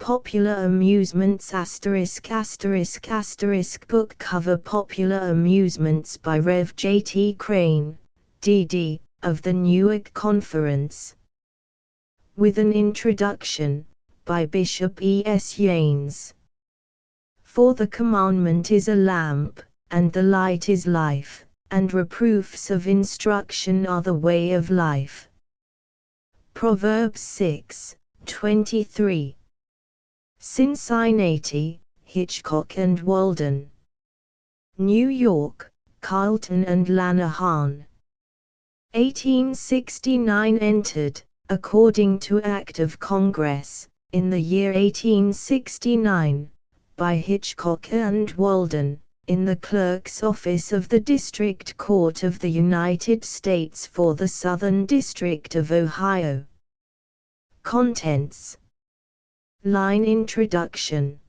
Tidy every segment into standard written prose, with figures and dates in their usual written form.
Popular Amusements **** book cover Popular Amusements by Rev. J.T. Crane, D.D., of the Newark Conference. With an introduction, by Bishop E.S. Yanes. For the commandment is a lamp, and the light is life, and reproofs of instruction are the way of life. Proverbs 6:23. Cincinnati, Hitchcock and Walden. New York, Carlton and Lanahan. 1869 entered, according to Act of Congress, in the year 1869, by Hitchcock and Walden, in the Clerk's Office of the District Court of the United States for the Southern District of Ohio. Contents. Line Introduction.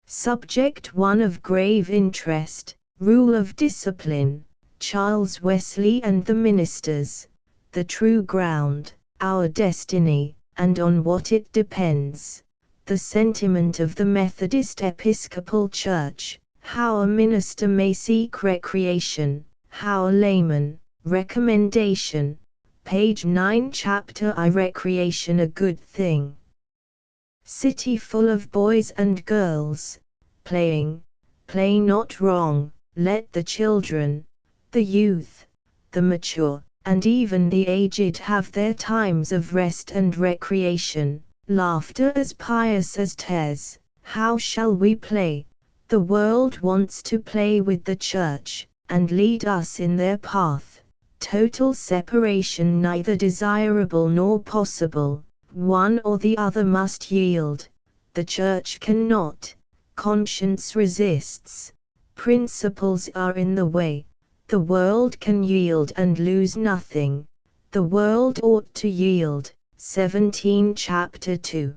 Subject one of grave interest, Rule of Discipline, Charles Wesley and the Ministers, the True Ground, Our Destiny, and on What It Depends, the Sentiment of the Methodist Episcopal Church, How a Minister May Seek Recreation, How a Layman, Recommendation, page 9 Chapter I Recreation a Good Thing. City full of boys and girls, playing, play not wrong, let the children, the youth, the mature, and even the aged have their times of rest and recreation, laughter as pious as tears. How shall we play? The world wants to play with the church, and lead us in their path. Total separation neither desirable nor possible. One or the other must yield. The church cannot. Conscience resists. Principles are in the way. The world can yield and lose nothing. The world ought to yield. 17 Chapter 2.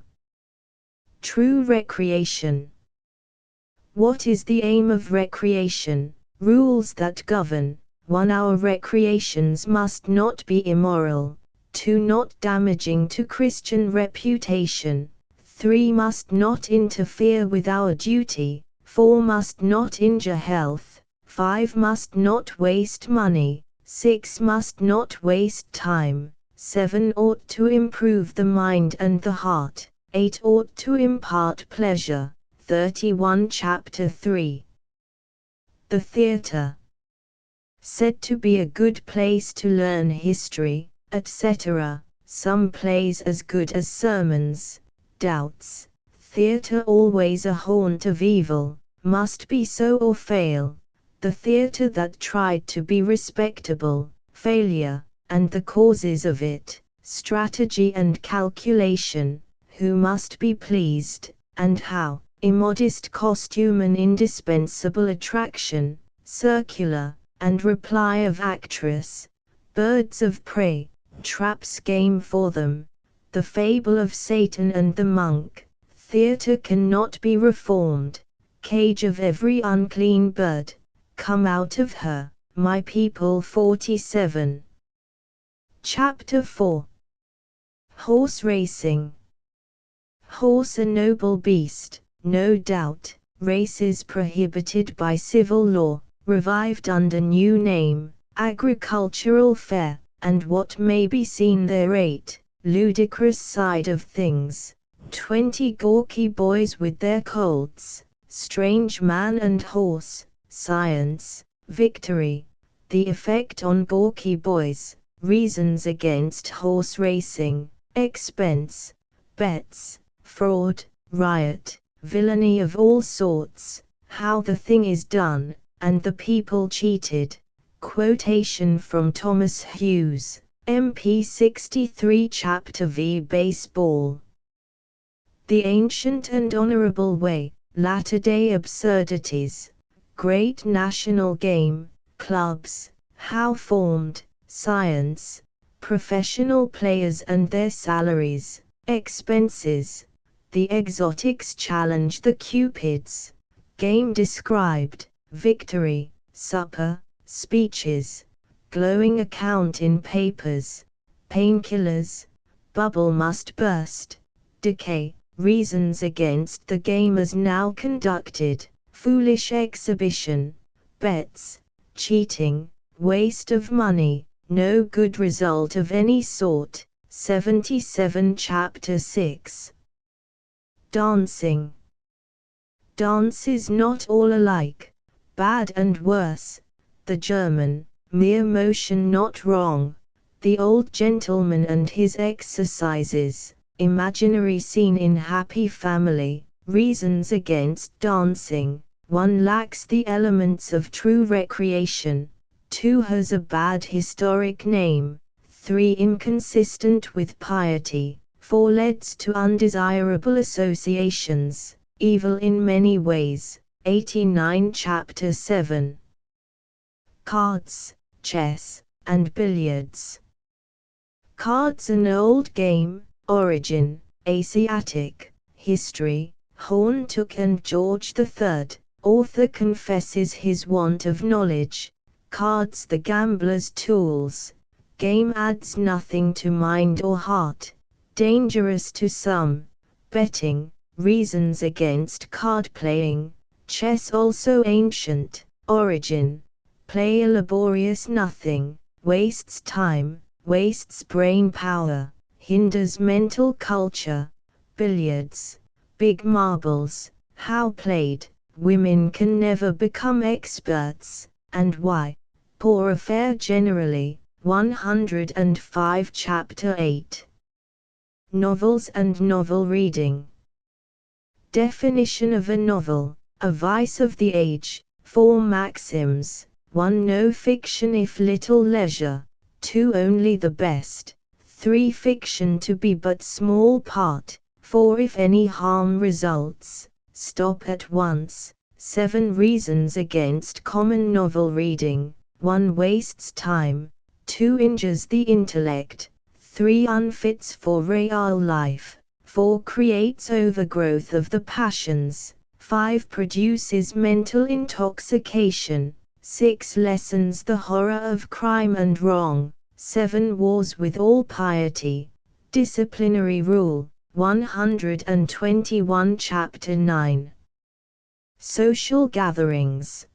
True recreation. What is the aim of recreation? Rules that govern. 1. Our recreations must not be immoral. 2. Not damaging to Christian reputation. 3. Must not interfere with our duty. 4. Must not injure health. 5. Must not waste money. 6. Must not waste time. 7. Ought to improve the mind and the heart. 8. Ought to impart pleasure. 31 Chapter 3. The theater. Said to be a good place to learn history, etc. Some plays as good as sermons. Doubts. Theater always a haunt of evil, must be so or fail. The theater that tried to be respectable, failure, and the causes of it, strategy and calculation, who must be pleased, and how, immodest costume an indispensable attraction, circular, and reply of actress, birds of prey, traps game for them, the fable of Satan and the monk, theatre cannot be reformed, cage of every unclean bird, come out of her, my people 47. Chapter 4. Horse racing. Horse a noble beast, no doubt, races prohibited by civil law, revived under new name, agricultural fair, and what may be seen thereat, ludicrous side of things, 20 gawky boys with their colts, strange man and horse, science, victory, the effect on gawky boys, reasons against horse racing, expense, bets, fraud, riot, villainy of all sorts, how the thing is done, and the people cheated. Quotation from Thomas Hughes, MP 63 Chapter V. Baseball. The ancient and honorable way, latter-day absurdities, great national game, clubs, how formed, science, professional players and their salaries, expenses, the exotics challenge the cupids, game described, victory, supper, speeches, glowing account in papers, painkillers, bubble must burst, decay, reasons against the game as now conducted, foolish exhibition, bets, cheating, waste of money, no good result of any sort. 77 Chapter 6. Dancing. Dance is not all alike, bad and worse. The German, mere motion not wrong. The old gentleman and his exercises, imaginary scene in happy family, reasons against dancing. 1 lacks the elements of true recreation. 2 has a bad historic name. 3 inconsistent with piety. 4 leads to undesirable associations, evil in many ways. 89 Chapter 7. Cards, chess, and billiards. Cards, an old game, origin, Asiatic, history, Horne Tooke and George III. Author confesses his want of knowledge. Cards, the gambler's tools. Game adds nothing to mind or heart. Dangerous to some. Betting, reasons against card playing. Chess, also ancient, origin. Play a laborious nothing, wastes time, wastes brain power, hinders mental culture. Billiards, big marbles, how played, women can never become experts, and why? Poor affair generally. 105 Chapter 8. Novels and novel reading. Definition of a novel: a vice of the age. 4 maxims. 1 no fiction if little leisure. 2 only the best. 3 fiction to be but small part. 4 if any harm results, stop at once. 7 reasons against common novel reading. 1 wastes time. 2 injures the intellect. 3 unfits for real life. 4 creates overgrowth of the passions. 5 produces mental intoxication. 6 lessens the horror of crime and wrong. 7 wars with all piety. Disciplinary rule. 121 Chapter 9. Social gatherings.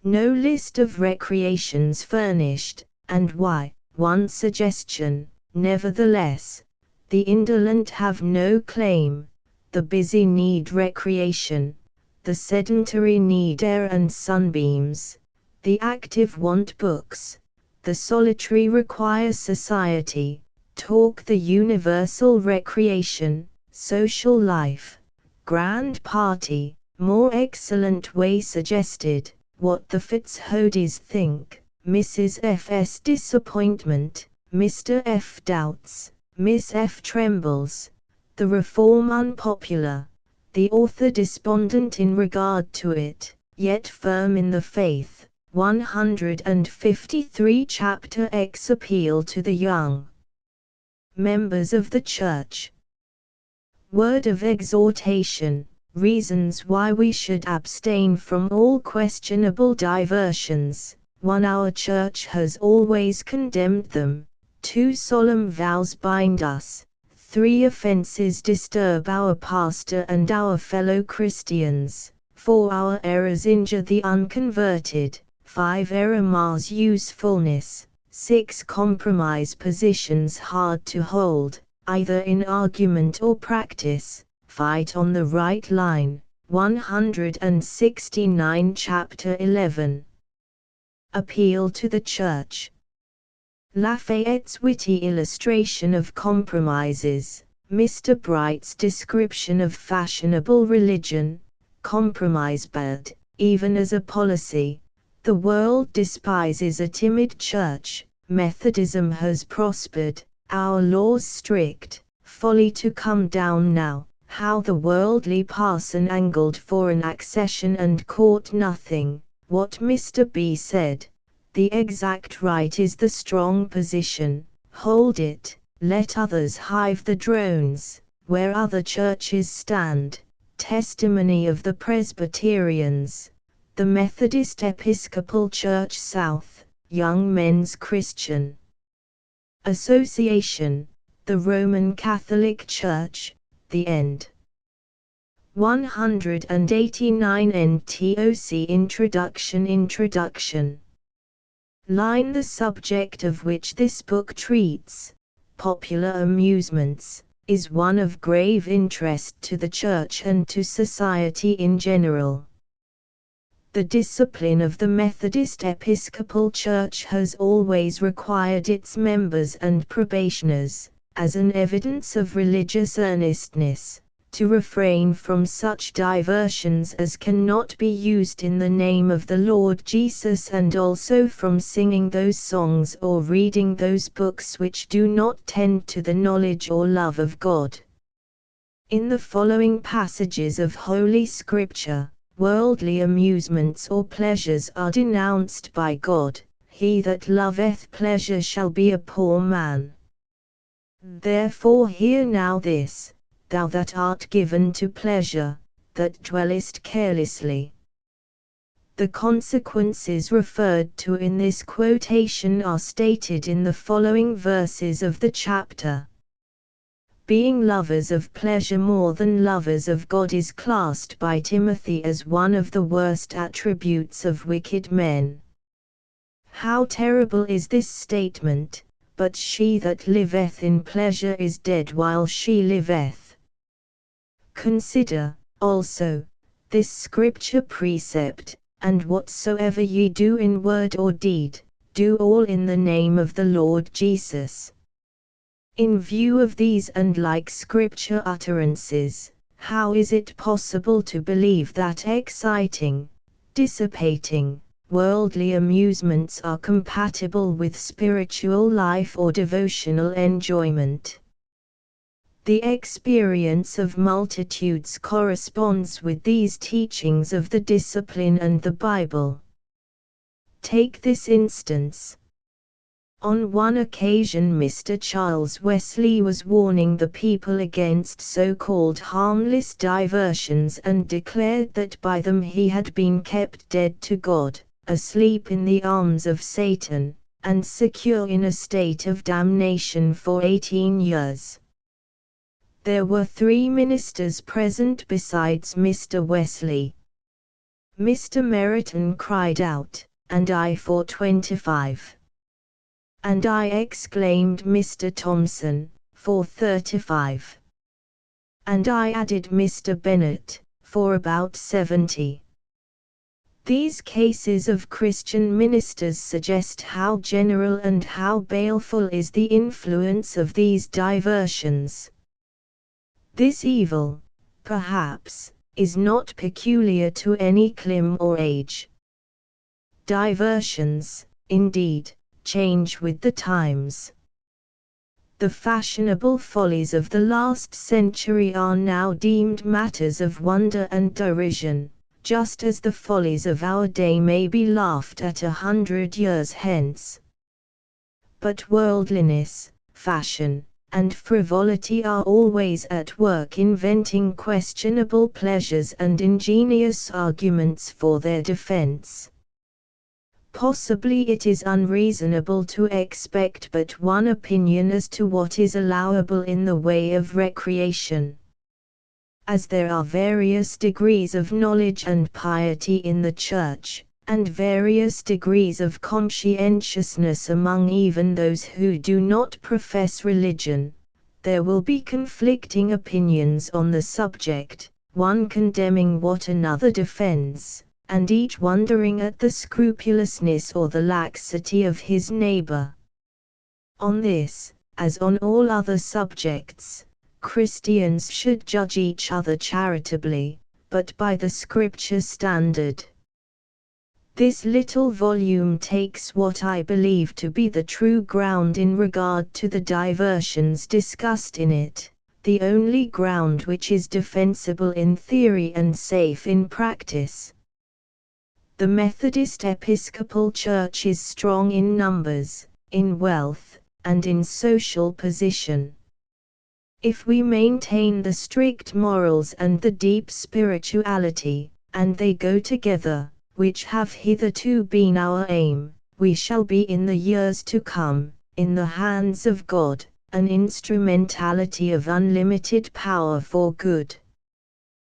No list of recreations furnished, and why? 1 suggestion. Nevertheless, the indolent have no claim. The busy need recreation. The sedentary need air and sunbeams. The active want books. The solitary require society. Talk, the universal recreation. Social life. Grand party. More excellent way suggested. What the Fitzhodies think. Mrs. F.'s disappointment. Mr. F. doubts. Miss F. trembles. The reform unpopular. The author despondent in regard to it, yet firm in the faith. 153 Chapter X. Appeal to the young. Members of the Church. Word of exhortation. Reasons why we should abstain from all questionable diversions. 1 Our Church has always condemned them. 2 Solemn vows bind us. 3 Offenses disturb our pastor and our fellow Christians. 4 Our errors injure the unconverted. 5 Error mars usefulness. 6 Compromise positions hard to hold, either in argument or practice. Fight on the right line. 169 Chapter 11. Appeal to the Church. Lafayette's witty illustration of compromises. Mr. Bright's description of fashionable religion. Compromise bad, even as a policy. The world despises a timid church. Methodism has prospered, our laws strict. Folly to come down now. How the worldly parson angled for an accession and caught nothing. What Mr. B said. The exact right is the strong position. Hold it, let others hive the drones, where other churches stand. Testimony of the Presbyterians. The Methodist Episcopal Church South, Young Men's Christian Association. The Roman Catholic Church. The End. 189 NTOC Introduction. Line the subject of which this book treats, popular amusements, is one of grave interest to the Church and to society in general. The discipline of the Methodist Episcopal Church has always required its members and probationers, as an evidence of religious earnestness, to refrain from such diversions as cannot be used in the name of the Lord Jesus, and also from singing those songs or reading those books which do not tend to the knowledge or love of God. In the following passages of Holy Scripture, worldly amusements or pleasures are denounced by God. He that loveth pleasure shall be a poor man. Therefore hear now this, thou that art given to pleasure, that dwellest carelessly. The consequences referred to in this quotation are stated in the following verses of the chapter. Being lovers of pleasure more than lovers of God is classed by Timothy as one of the worst attributes of wicked men. How terrible is this statement! But she that liveth in pleasure is dead while she liveth. Consider, also, this scripture precept, and whatsoever ye do in word or deed, do all in the name of the Lord Jesus. In view of these and like scripture utterances, how is it possible to believe that exciting, dissipating, worldly amusements are compatible with spiritual life or devotional enjoyment? The experience of multitudes corresponds with these teachings of the discipline and the Bible. Take this instance. On one occasion Mr. Charles Wesley was warning the people against so-called harmless diversions and declared that by them he had been kept dead to God, asleep in the arms of Satan, and secure in a state of damnation for 18 years. There were 3 ministers present besides Mr. Wesley. Mr. Meriton cried out, "And I for 25. And I," exclaimed Mr. Thompson, "for 35. And I," added Mr. Bennet, "for about 70. These cases of Christian ministers suggest how general and how baleful is the influence of these diversions. This evil, perhaps, is not peculiar to any clime or age. Diversions, indeed, change with the times. The fashionable follies of the last century are now deemed matters of wonder and derision, just as the follies of our day may be laughed at 100 years hence. But worldliness, fashion, and frivolity are always at work inventing questionable pleasures and ingenious arguments for their defense. Possibly it is unreasonable to expect but one opinion as to what is allowable in the way of recreation. As there are various degrees of knowledge and piety in the Church, and various degrees of conscientiousness among even those who do not profess religion, there will be conflicting opinions on the subject, one condemning what another defends, and each wondering at the scrupulousness or the laxity of his neighbor. On this, as on all other subjects, Christians should judge each other charitably, but by the Scripture standard. This little volume takes what I believe to be the true ground in regard to the diversions discussed in it, the only ground which is defensible in theory and safe in practice. The Methodist Episcopal Church is strong in numbers, in wealth, and in social position. If we maintain the strict morals and the deep spirituality, and they go together, which have hitherto been our aim, we shall be in the years to come, in the hands of God, an instrumentality of unlimited power for good.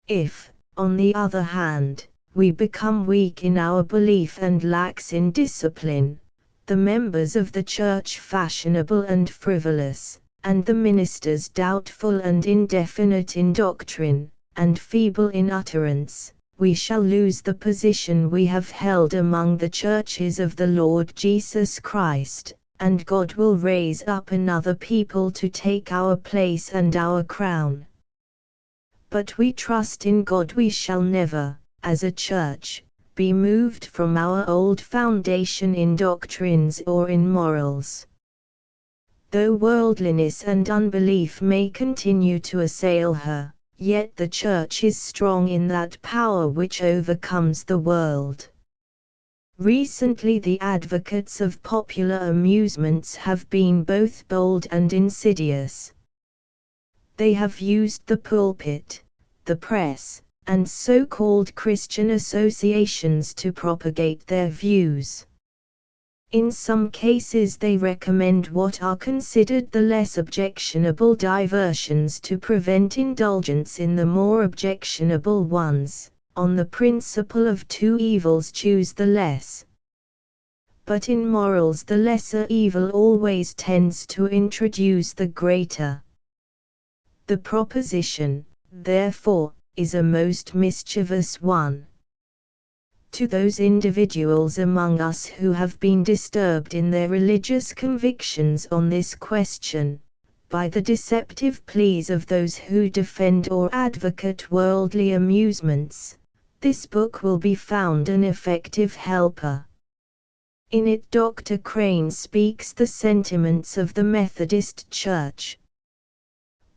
If, on the other hand, we become weak in our belief and lax in discipline, the members of the Church fashionable and frivolous, and the ministers doubtful and indefinite in doctrine, and feeble in utterance, we shall lose the position we have held among the churches of the Lord Jesus Christ, and God will raise up another people to take our place and our crown. But we trust in God we shall never, as a church, be moved from our old foundation in doctrines or in morals. Though worldliness and unbelief may continue to assail her, yet the Church is strong in that power which overcomes the world. Recently the advocates of popular amusements have been both bold and insidious. They have used the pulpit, the press, and so-called Christian associations to propagate their views. In some cases they recommend what are considered the less objectionable diversions to prevent indulgence in the more objectionable ones, on the principle of two evils choose the less. But in morals the lesser evil always tends to introduce the greater. The proposition, therefore, is a most mischievous one. To those individuals among us who have been disturbed in their religious convictions on this question, by the deceptive pleas of those who defend or advocate worldly amusements, this book will be found an effective helper. In it Dr. Crane speaks the sentiments of the Methodist Church.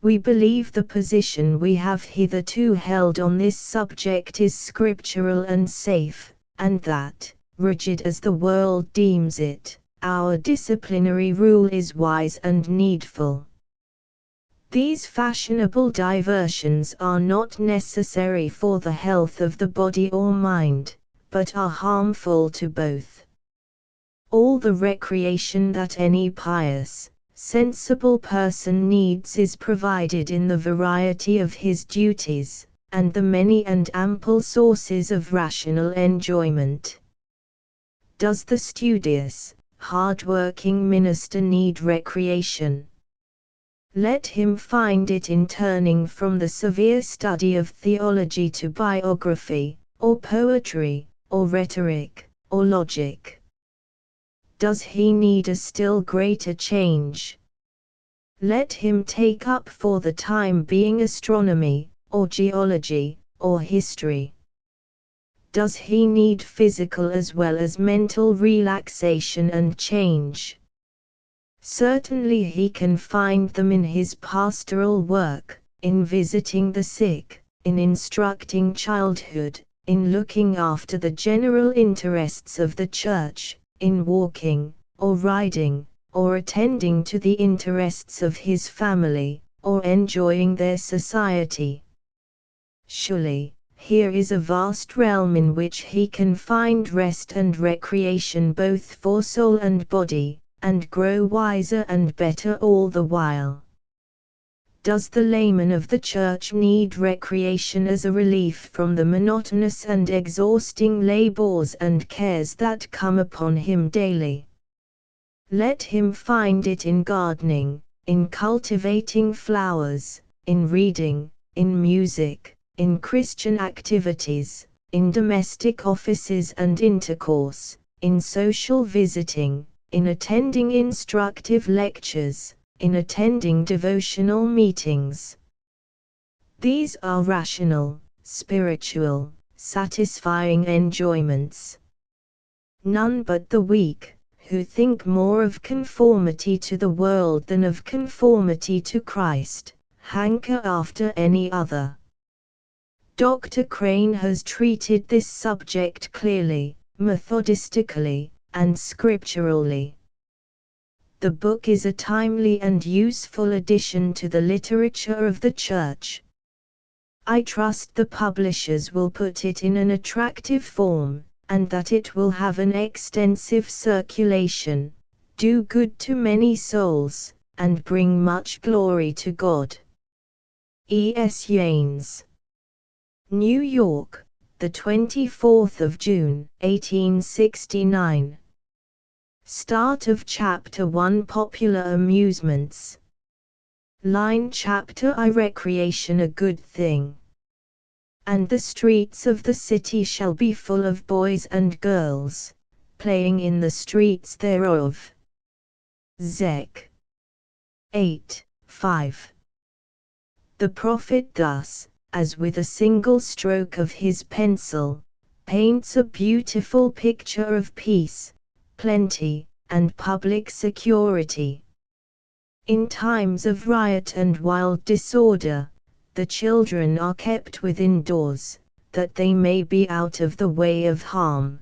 We believe the position we have hitherto held on this subject is scriptural and safe, and that, rigid as the world deems it, our disciplinary rule is wise and needful. These fashionable diversions are not necessary for the health of the body or mind, but are harmful to both. All the recreation that any pious, sensible person needs is provided in the variety of his duties, and the many and ample sources of rational enjoyment. Does the studious, hard-working minister need recreation? Let him find it in turning from the severe study of theology to biography, or poetry, or rhetoric, or logic. Does he need a still greater change? Let him take up for the time being astronomy, or geology, or history. Does he need physical as well as mental relaxation and change? Certainly he can find them in his pastoral work, in visiting the sick, in instructing childhood, in looking after the general interests of the church, in walking, or riding, or attending to the interests of his family, or enjoying their society. Surely, here is a vast realm in which he can find rest and recreation both for soul and body, and grow wiser and better all the while. Does the layman of the church need recreation as a relief from the monotonous and exhausting labors and cares that come upon him daily? Let him find it in gardening, in cultivating flowers, in reading, in music, in Christian activities, in domestic offices and intercourse, in social visiting, in attending instructive lectures, in attending devotional meetings. These are rational, spiritual, satisfying enjoyments. None but the weak, who think more of conformity to the world than of conformity to Christ, hanker after any other. Dr. Crane has treated this subject clearly, methodistically, and scripturally. The book is a timely and useful addition to the literature of the Church. I trust the publishers will put it in an attractive form, and that it will have an extensive circulation, do good to many souls, and bring much glory to God. E. S. Yanes. New York, the 24th of June, 1869. Start of Chapter 1 Popular Amusements. Line Chapter I Recreation a good thing. And the streets of the city shall be full of boys and girls, playing in the streets thereof. Zech. 8:5. The prophet thus, as with a single stroke of his pencil, paints a beautiful picture of peace, plenty, and public security. In times of riot and wild disorder, the children are kept within doors, that they may be out of the way of harm.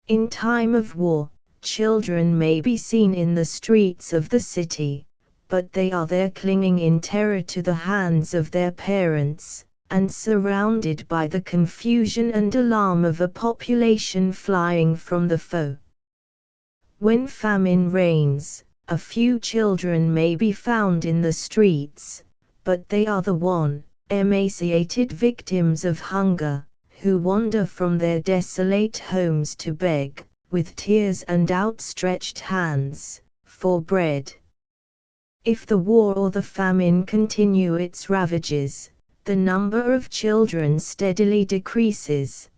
In time of war, children may be seen in the streets of the city, but they are there clinging in terror to the hands of their parents, and surrounded by the confusion and alarm of a population flying from the foe. When famine reigns, a few children may be found in the streets, but they are the emaciated victims of hunger, who wander from their desolate homes to beg, with tears and outstretched hands, for bread. If the war or the famine continue its ravages, the number of children steadily decreases.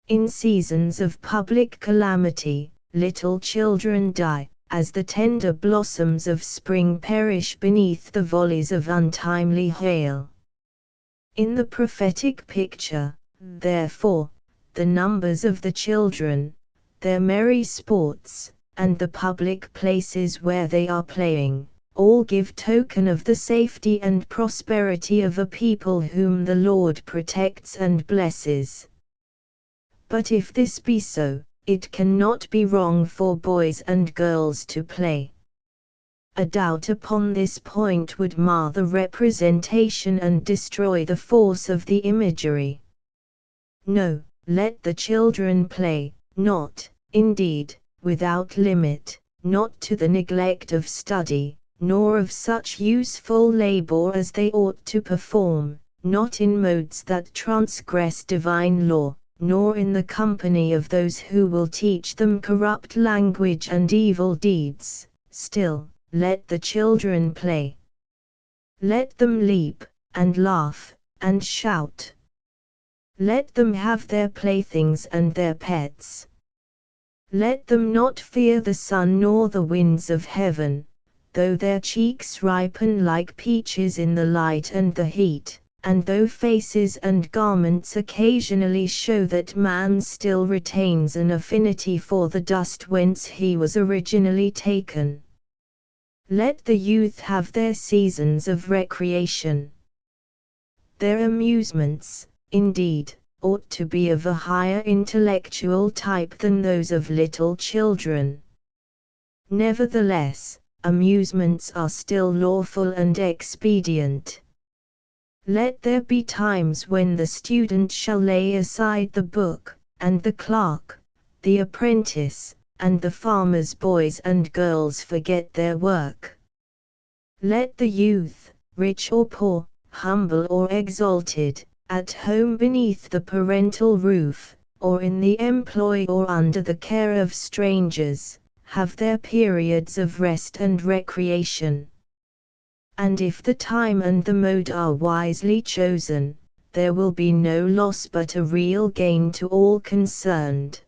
In seasons of public calamity, little children die, as the tender blossoms of spring perish beneath the volleys of untimely hail. In the prophetic picture, therefore, the numbers of the children, their merry sports, and the public places where they are playing, all give token of the safety and prosperity of a people whom the Lord protects and blesses. But if this be so, it cannot be wrong for boys and girls to play. A doubt upon this point would mar the representation and destroy the force of the imagery. No, let the children play, not, indeed, without limit, not to the neglect of study, nor of such useful labor as they ought to perform, not in modes that transgress divine law, nor in the company of those who will teach them corrupt language and evil deeds. Still, let the children play. Let them leap, and laugh, and shout. Let them have their playthings and their pets. Let them not fear the sun nor the winds of heaven, though their cheeks ripen like peaches in the light and the heat, and though faces and garments occasionally show that man still retains an affinity for the dust whence he was originally taken. Let the youth have their seasons of recreation. Their amusements, indeed, ought to be of a higher intellectual type than those of little children. Nevertheless, amusements are still lawful and expedient. Let there be times when the student shall lay aside the book, and the clerk, the apprentice, and the farmer's boys and girls forget their work. Let the youth, rich or poor, humble or exalted, at home beneath the parental roof, or in the employ or under the care of strangers, have their periods of rest and recreation. And if the time and the mode are wisely chosen, there will be no loss but a real gain to all concerned.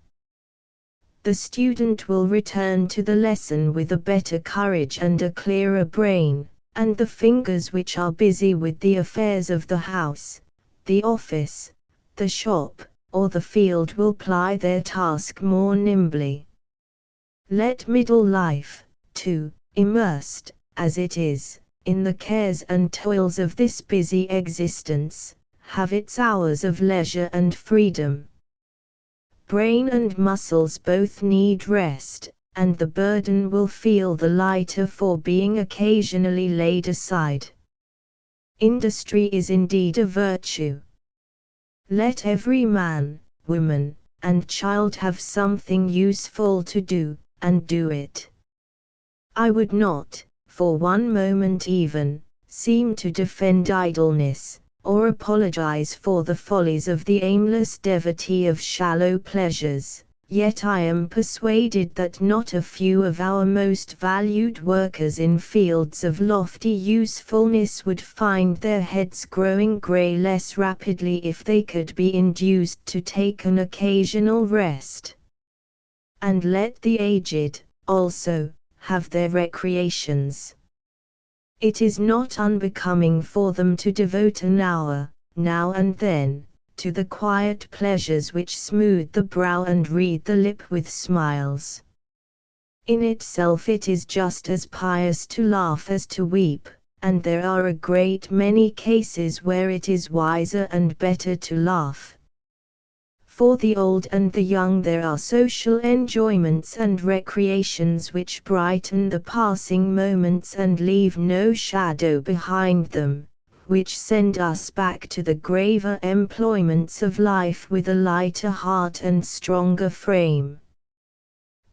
The student will return to the lesson with a better courage and a clearer brain, and the fingers which are busy with the affairs of the house, the office, the shop, or the field will ply their task more nimbly. Let middle life, too, immersed, as it is, in the cares and toils of this busy existence, have its hours of leisure and freedom. Brain and muscles both need rest, and the burden will feel the lighter for being occasionally laid aside. Industry is indeed a virtue. Let every man, woman, and child have something useful to do, and do it. I would not, for one moment even, seem to defend idleness, or apologize for the follies of the aimless devotee of shallow pleasures, yet I am persuaded that not a few of our most valued workers in fields of lofty usefulness would find their heads growing grey less rapidly if they could be induced to take an occasional rest. And let the aged, also, have their recreations. It is not unbecoming for them to devote an hour, now and then, to the quiet pleasures which smooth the brow and wreathe the lip with smiles. In itself it is just as pious to laugh as to weep, and there are a great many cases where it is wiser and better to laugh. For the old and the young there are social enjoyments and recreations which brighten the passing moments and leave no shadow behind them, which send us back to the graver employments of life with a lighter heart and stronger frame.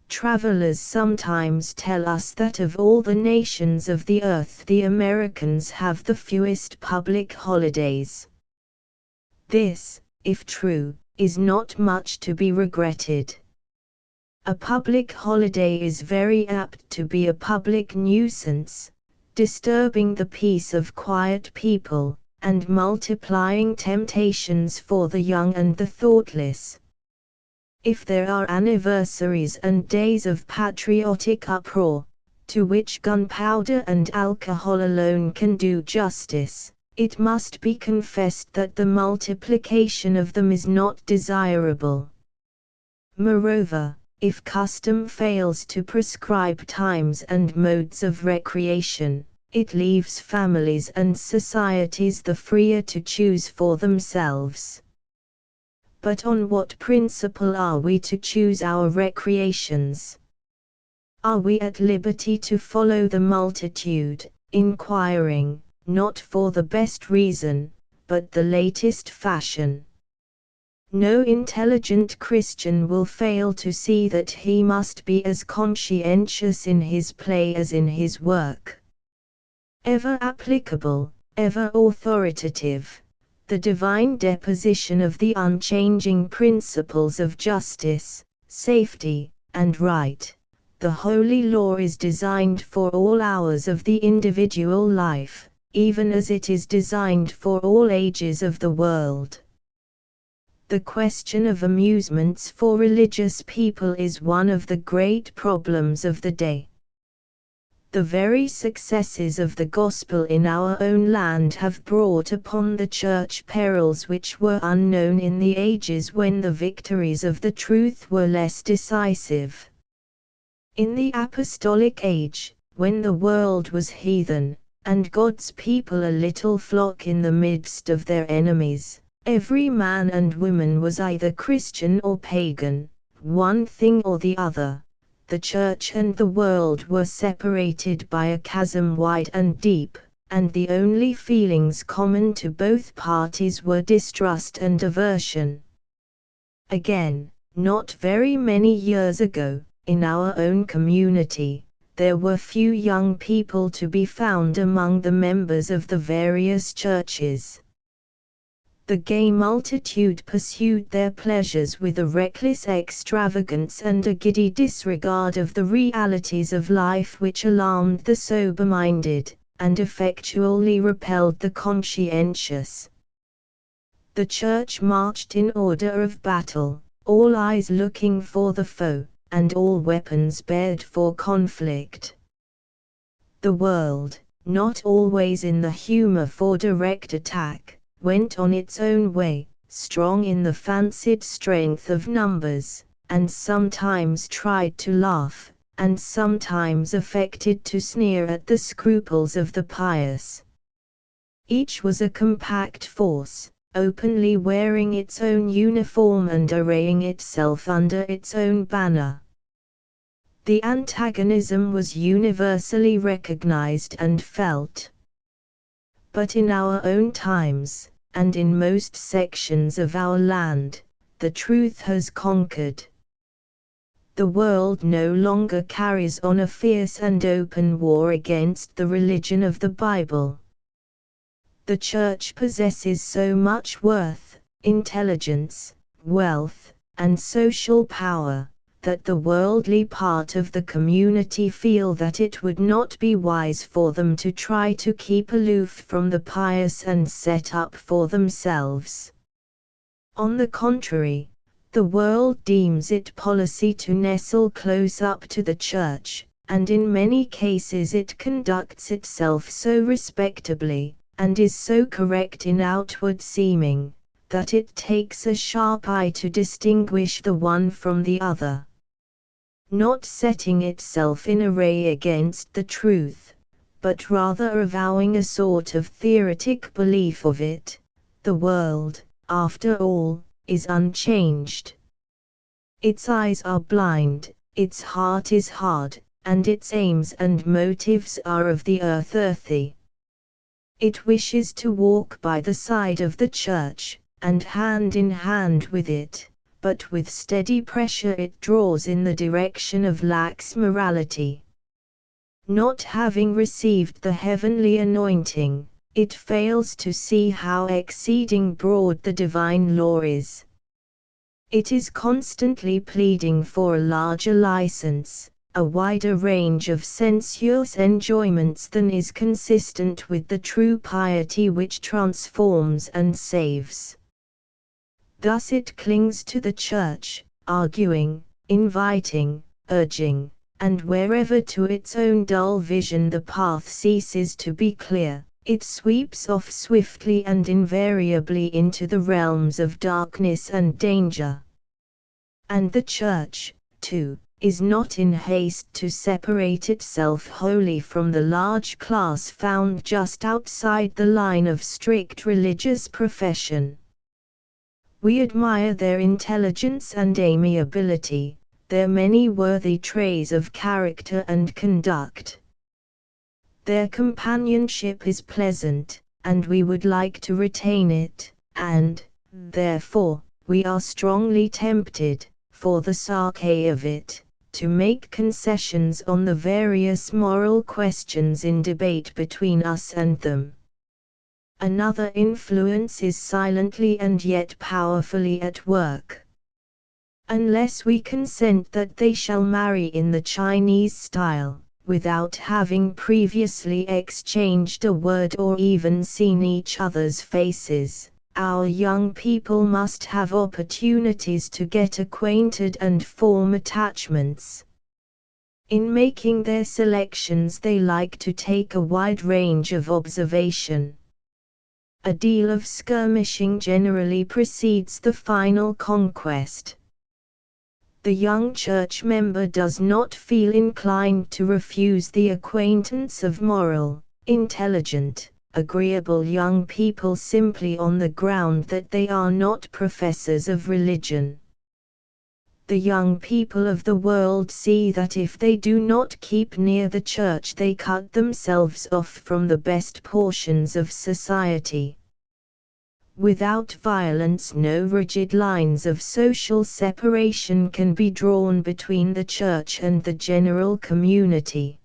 Travelers sometimes tell us that of all the nations of the earth the Americans have the fewest public holidays. This, if true, is not much to be regretted. A public holiday is very apt to be a public nuisance, disturbing the peace of quiet people, and multiplying temptations for the young and the thoughtless. If there are anniversaries and days of patriotic uproar, to which gunpowder and alcohol alone can do justice, it must be confessed that the multiplication of them is not desirable. Moreover, if custom fails to prescribe times and modes of recreation, it leaves families and societies the freer to choose for themselves. But on what principle are we to choose our recreations? Are we at liberty to follow the multitude, inquiring, not for the best reason, but the latest fashion? No intelligent Christian will fail to see that he must be as conscientious in his play as in his work. Ever applicable, ever authoritative, the divine deposition of the unchanging principles of justice, safety, and right, the holy law is designed for all hours of the individual life, even as it is designed for all ages of the world. The question of amusements for religious people is one of the great problems of the day. The very successes of the gospel in our own land have brought upon the church perils which were unknown in the ages when the victories of the truth were less decisive. In the apostolic age, when the world was heathen, and God's people a little flock in the midst of their enemies, every man and woman was either Christian or pagan, one thing or the other. The church and the world were separated by a chasm wide and deep, and the only feelings common to both parties were distrust and aversion. Again, not very many years ago, in our own community, there were few young people to be found among the members of the various churches. The gay multitude pursued their pleasures with a reckless extravagance and a giddy disregard of the realities of life which alarmed the sober-minded, and effectually repelled the conscientious. The church marched in order of battle, all eyes looking for the foe, and all weapons bared for conflict. The world, not always in the humor for direct attack, went on its own way, strong in the fancied strength of numbers, and sometimes tried to laugh, and sometimes affected to sneer at the scruples of the pious. Each was a compact force, openly wearing its own uniform and arraying itself under its own banner. The antagonism was universally recognized and felt. But in our own times, and in most sections of our land, the truth has conquered. the world no longer carries on a fierce and open war against the religion of the Bible. The Church possesses so much worth, intelligence, wealth, and social power, that the worldly part of the community feel that it would not be wise for them to try to keep aloof from the pious and set up for themselves. On the contrary, the world deems it policy to nestle close up to the Church, and in many cases it conducts itself so respectably, and is so correct in outward seeming, that it takes a sharp eye to distinguish the one from the other. Not setting itself in array against the truth, but rather avowing a sort of theoretic belief of it, the world, after all, is unchanged. Its eyes are blind, its heart is hard, and its aims and motives are of the earthy. It wishes to walk by the side of the Church, and hand in hand with it, but with steady pressure it draws in the direction of lax morality. Not having received the heavenly anointing, it fails to see how exceeding broad the divine law is. It is constantly pleading for a larger license, a wider range of sensuous enjoyments than is consistent with the true piety which transforms and saves. Thus it clings to the Church, arguing, inviting, urging, and wherever to its own dull vision the path ceases to be clear, it sweeps off swiftly and invariably into the realms of darkness and danger. And the Church, too, is not in haste to separate itself wholly from the large class found just outside the line of strict religious profession. We admire their intelligence and amiability, their many worthy traits of character and conduct. Their companionship is pleasant, and we would like to retain it, and, therefore, we are strongly tempted, for the sake of it, to make concessions on the various moral questions in debate between us and them. Another influence is silently and yet powerfully at work. Unless we consent that they shall marry in the Chinese style, without having previously exchanged a word or even seen each other's faces, our young people must have opportunities to get acquainted and form attachments. In making their selections they like to take a wide range of observation. A deal of skirmishing generally precedes the final conquest. The young church member does not feel inclined to refuse the acquaintance of moral, intelligent, agreeable young people simply on the ground that they are not professors of religion. The young people of the world see that if they do not keep near the church they cut themselves off from the best portions of society. Without violence no rigid lines of social separation can be drawn between the church and the general community.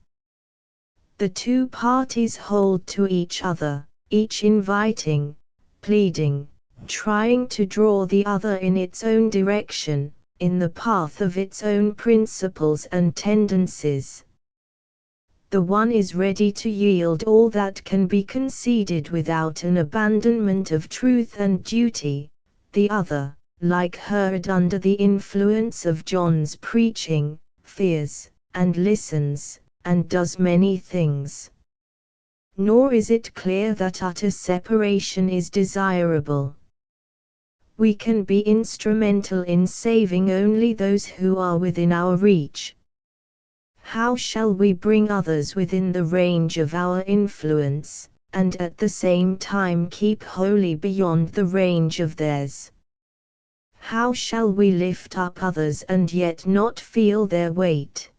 The two parties hold to each other, each inviting, pleading, trying to draw the other in its own direction, in the path of its own principles and tendencies. The one is ready to yield all that can be conceded without an abandonment of truth and duty, the other, like Herod under the influence of John's preaching, fears, and listens, and does many things. Nor is it clear that utter separation is desirable. We can be instrumental in saving only those who are within our reach. How shall we bring others within the range of our influence, and at the same time keep wholly beyond the range of theirs? How shall we lift up others and yet not feel their weight?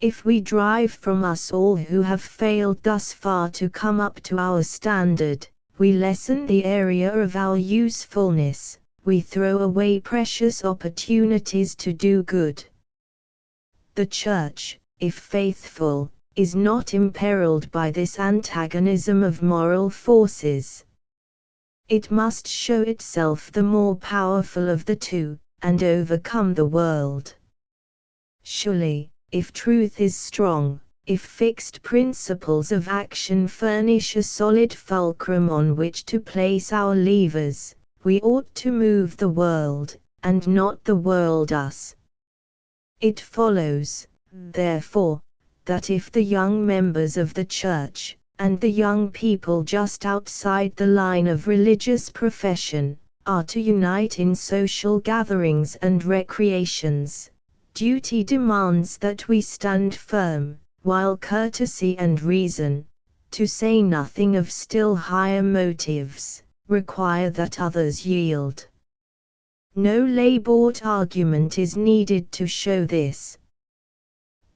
If we drive from us all who have failed thus far to come up to our standard, we lessen the area of our usefulness, we throw away precious opportunities to do good. The Church, if faithful, is not imperiled by this antagonism of moral forces. It must show itself the more powerful of the two, and overcome the world. Surely, if truth is strong, if fixed principles of action furnish a solid fulcrum on which to place our levers, we ought to move the world, and not the world us. It follows, therefore, that if the young members of the Church, and the young people just outside the line of religious profession, are to unite in social gatherings and recreations, duty demands that we stand firm, while courtesy and reason, to say nothing of still higher motives, require that others yield. No lay-bought argument is needed to show this.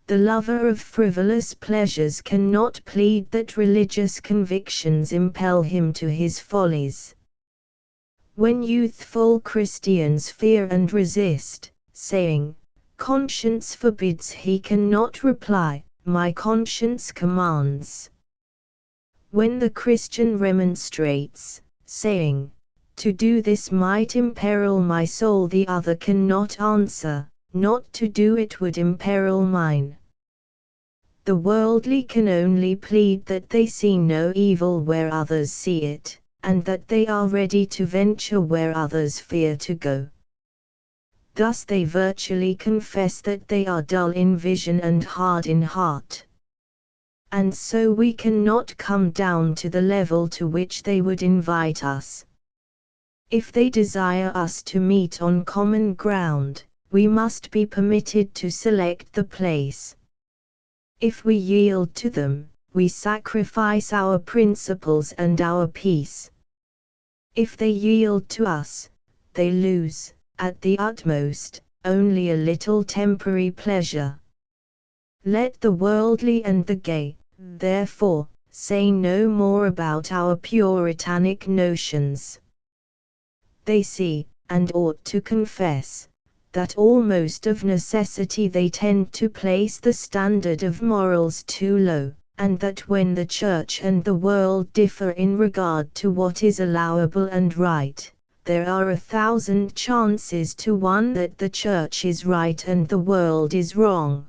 The lover of frivolous pleasures cannot plead that religious convictions impel him to his follies. When youthful Christians fear and resist, saying, "Conscience forbids," he cannot reply, "My conscience commands." When the Christian remonstrates, saying, "To do this might imperil my soul," the other cannot answer, "Not to do it would imperil mine." The worldly can only plead that they see no evil where others see it, and that they are ready to venture where others fear to go. Thus they virtually confess that they are dull in vision and hard in heart. And so we cannot come down to the level to which they would invite us. If they desire us to meet on common ground, we must be permitted to select the place. If we yield to them, we sacrifice our principles and our peace. If they yield to us, they lose, at the utmost, only a little temporary pleasure. Let the worldly and the gay, therefore, say no more about our puritanic notions. They see, and ought to confess, that almost of necessity they tend to place the standard of morals too low, and that when the Church and the world differ in regard to what is allowable and right, there are 1,000 chances to 1 that the Church is right and the world is wrong.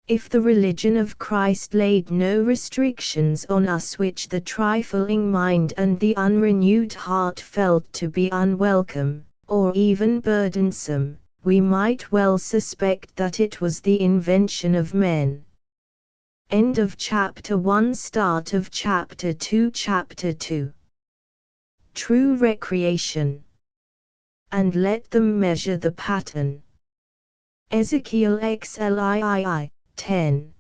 If the religion of Christ laid no restrictions on us which the trifling mind and the unrenewed heart felt to be unwelcome, or even burdensome, we might well suspect that it was the invention of men. End of chapter 1. Start of chapter 2. Chapter 2. True recreation. And let them measure the pattern. Ezekiel XLII, 10.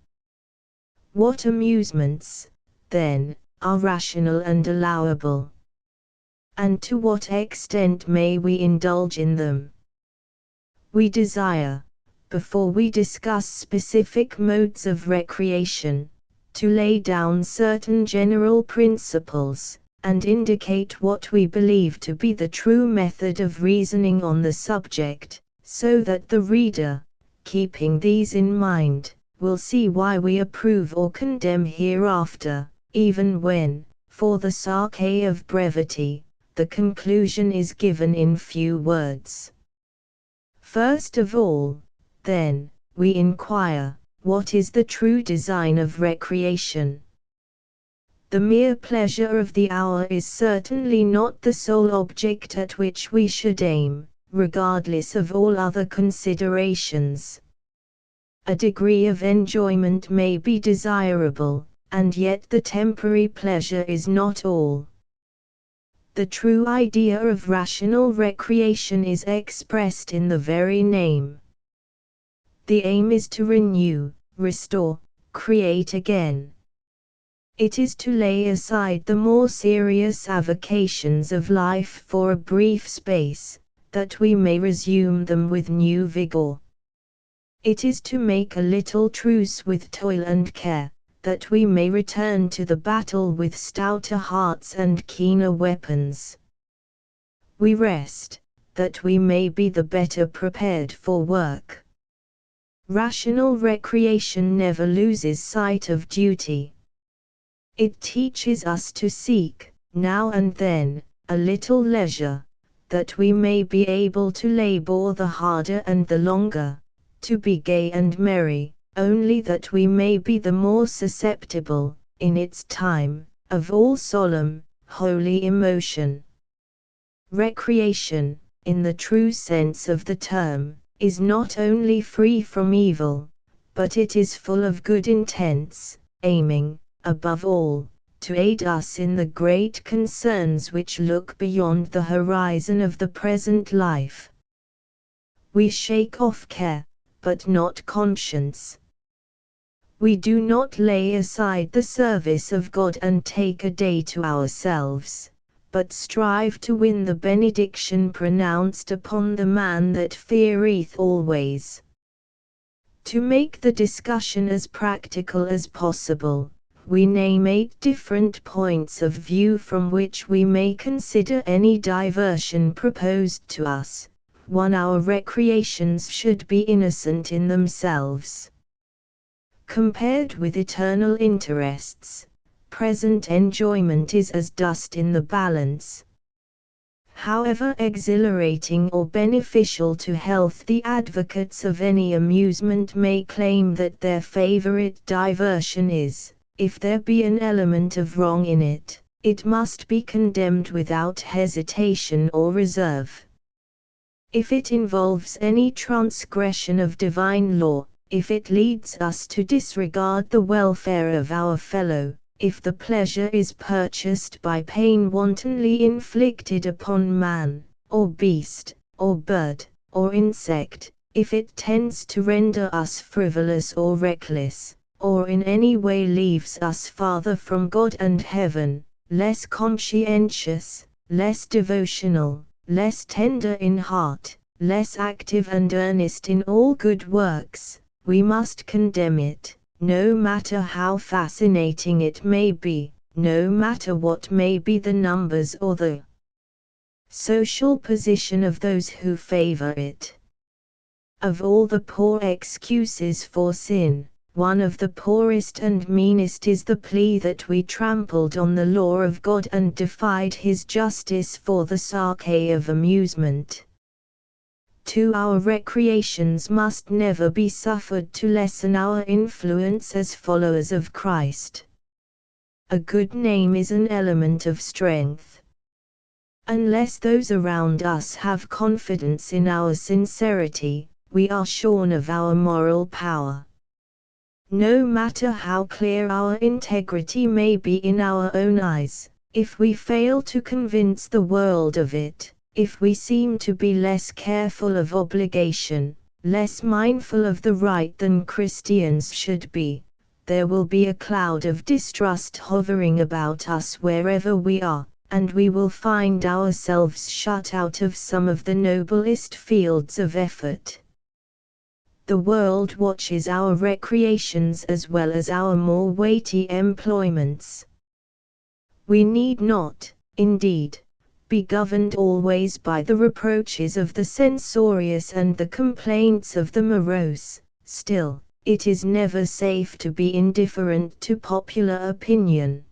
What amusements, then, are rational and allowable? And to what extent may we indulge in them? We desire, before we discuss specific modes of recreation, to lay down certain general principles, and indicate what we believe to be the true method of reasoning on the subject, so that the reader, keeping these in mind, will see why we approve or condemn hereafter, even when, for the sake of brevity, the conclusion is given in few words. First of all, then, we inquire, what is the true design of recreation? The mere pleasure of the hour is certainly not the sole object at which we should aim, regardless of all other considerations. A degree of enjoyment may be desirable, and yet the temporary pleasure is not all. The true idea of rational recreation is expressed in the very name. The aim is to renew, restore, create again. It is to lay aside the more serious avocations of life for a brief space, that we may resume them with new vigor. It is to make a little truce with toil and care, that we may return to the battle with stouter hearts and keener weapons. We rest, that we may be the better prepared for work. Rational recreation never loses sight of duty. It teaches us to seek, now and then, a little leisure, that we may be able to labor the harder and the longer, to be gay and merry, only that we may be the more susceptible, in its time, of all solemn, holy emotion. Recreation, in the true sense of the term, is not only free from evil, but it is full of good intents, aiming, above all, to aid us in the great concerns which look beyond the horizon of the present life. We shake off care, but not conscience. We do not lay aside the service of God and take a day to ourselves, but strive to win the benediction pronounced upon the man that feareth always. To make the discussion as practical as possible, we name 8 different points of view from which we may consider any diversion proposed to us. 1. Our recreations should be innocent in themselves. Compared with eternal interests, present enjoyment is as dust in the balance. However exhilarating or beneficial to health the advocates of any amusement may claim that their favorite diversion is, if there be an element of wrong in it, it must be condemned without hesitation or reserve. If it involves any transgression of divine law, if it leads us to disregard the welfare of our fellow, if the pleasure is purchased by pain wantonly inflicted upon man, or beast, or bird, or insect, if it tends to render us frivolous or reckless, or in any way leaves us farther from God and heaven, less conscientious, less devotional, less tender in heart, less active and earnest in all good works, we must condemn it, no matter how fascinating it may be, no matter what may be the numbers or the social position of those who favor it. Of all the poor excuses for sin, one of the poorest and meanest is the plea that we trampled on the law of God and defied His justice for the sake of amusement. 2. Our recreations must never be suffered to lessen our influence as followers of Christ. A good name is an element of strength. Unless those around us have confidence in our sincerity, we are shorn of our moral power. No matter how clear our integrity may be in our own eyes, if we fail to convince the world of it, if we seem to be less careful of obligation, less mindful of the right than Christians should be, there will be a cloud of distrust hovering about us wherever we are, and we will find ourselves shut out of some of the noblest fields of effort. The world watches our recreations as well as our more weighty employments. We need not, indeed, be governed always by the reproaches of the censorious and the complaints of the morose, still, it is never safe to be indifferent to popular opinion.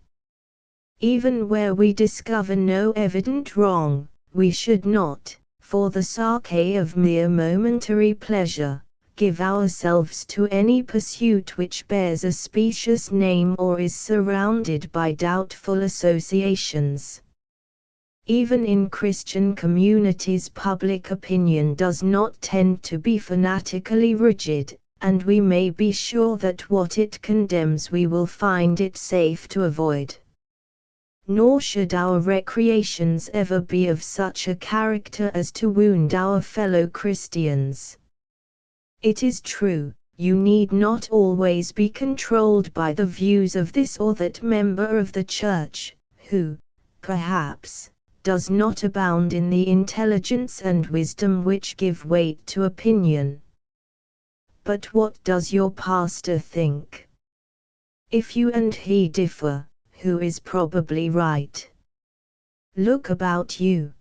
Even where we discover no evident wrong, we should not, for the sake of mere momentary pleasure, give ourselves to any pursuit which bears a specious name or is surrounded by doubtful associations. Even in Christian communities, public opinion does not tend to be fanatically rigid, and we may be sure that what it condemns we will find it safe to avoid. Nor should our recreations ever be of such a character as to wound our fellow Christians. It is true, you need not always be controlled by the views of this or that member of the Church, who, perhaps, does not abound in the intelligence and wisdom which give weight to opinion. But what does your pastor think? If you and he differ, who is probably right? Look about you.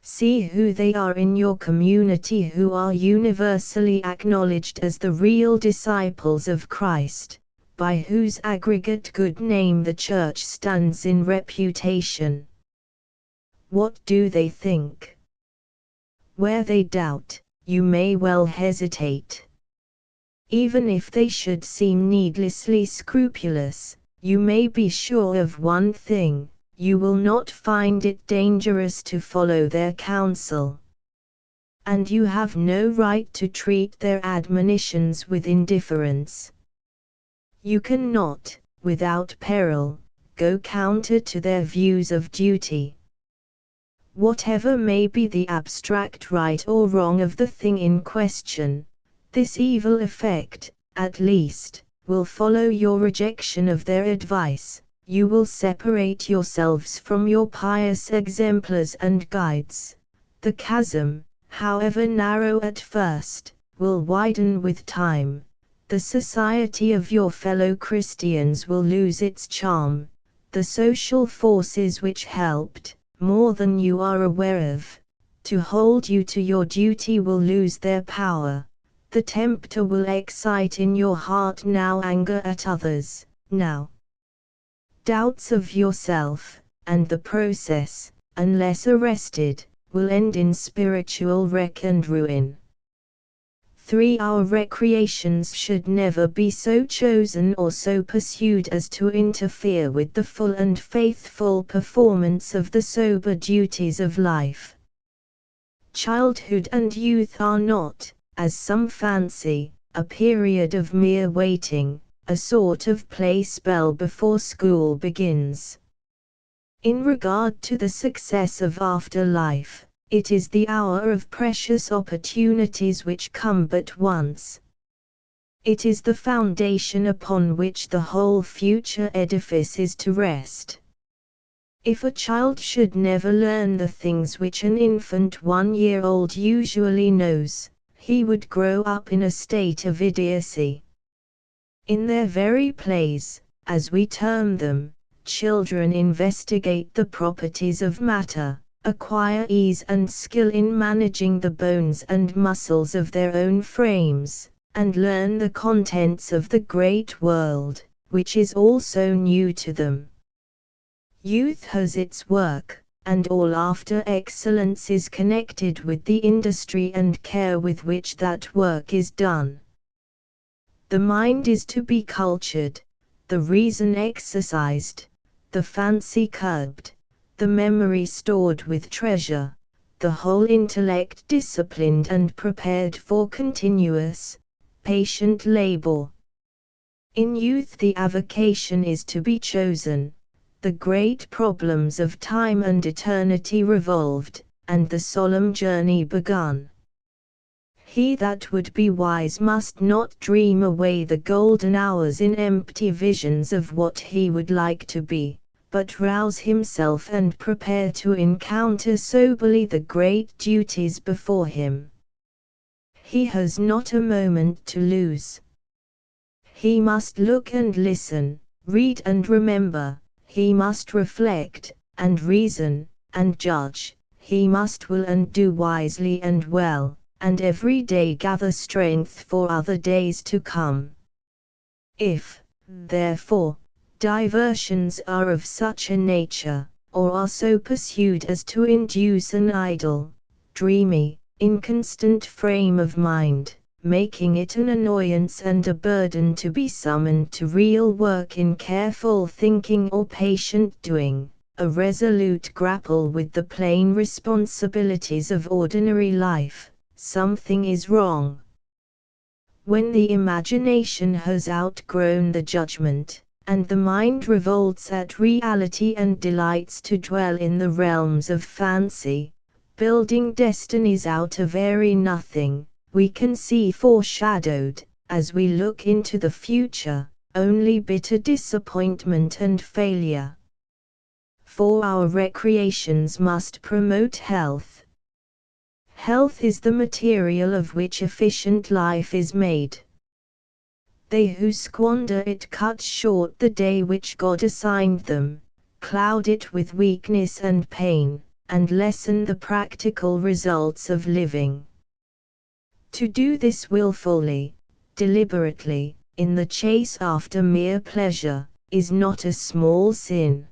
See who they are in your community who are universally acknowledged as the real disciples of Christ, by whose aggregate good name the Church stands in reputation. What do they think? Where they doubt, you may well hesitate. Even if they should seem needlessly scrupulous, you may be sure of one thing: you will not find it dangerous to follow their counsel. And you have no right to treat their admonitions with indifference. You cannot, without peril, go counter to their views of duty. Whatever may be the abstract right or wrong of the thing in question, this evil effect, at least, will follow your rejection of their advice. You will separate yourselves from your pious exemplars and guides. The chasm, however narrow at first, will widen with time. The society of your fellow Christians will lose its charm. The social forces which helped, more than you are aware of, to hold you to your duty will lose their power. The tempter will excite in your heart now anger at others, now doubts of yourself, and the process, unless arrested, will end in spiritual wreck and ruin. 3. Our recreations should never be so chosen or so pursued as to interfere with the full and faithful performance of the sober duties of life. Childhood and youth are not, as some fancy, a period of mere waiting, a sort of play spell before school begins. In regard to the success of after life, it is the hour of precious opportunities which come but once. It is the foundation upon which the whole future edifice is to rest. If a child should never learn the things which an infant 1-year-old usually knows, he would grow up in a state of idiocy. In their very plays, as we term them, children investigate the properties of matter, acquire ease and skill in managing the bones and muscles of their own frames, and learn the contents of the great world, which is also new to them. Youth has its work, and all after excellence is connected with the industry and care with which that work is done. The mind is to be cultured, the reason exercised, the fancy curbed, the memory stored with treasure, the whole intellect disciplined and prepared for continuous, patient labor. In youth the avocation is to be chosen, the great problems of time and eternity revolved, and the solemn journey begun. He that would be wise must not dream away the golden hours in empty visions of what he would like to be, but rouse himself and prepare to encounter soberly the great duties before him. He has not a moment to lose. He must look and listen, read and remember, he must reflect, and reason, and judge, he must will and do wisely and well, and every day gather strength for other days to come. If, therefore, diversions are of such a nature, or are so pursued as to induce an idle, dreamy, inconstant frame of mind, making it an annoyance and a burden to be summoned to real work in careful thinking or patient doing, a resolute grapple with the plain responsibilities of ordinary life, something is wrong. When the imagination has outgrown the judgment, and the mind revolts at reality and delights to dwell in the realms of fancy, building destinies out of airy nothing, we can see foreshadowed, as we look into the future, only bitter disappointment and failure. For our recreations must promote health. Health is the material of which efficient life is made. They who squander it cut short the day which God assigned them, cloud it with weakness and pain, and lessen the practical results of living. To do this willfully, deliberately, in the chase after mere pleasure, is not a small sin.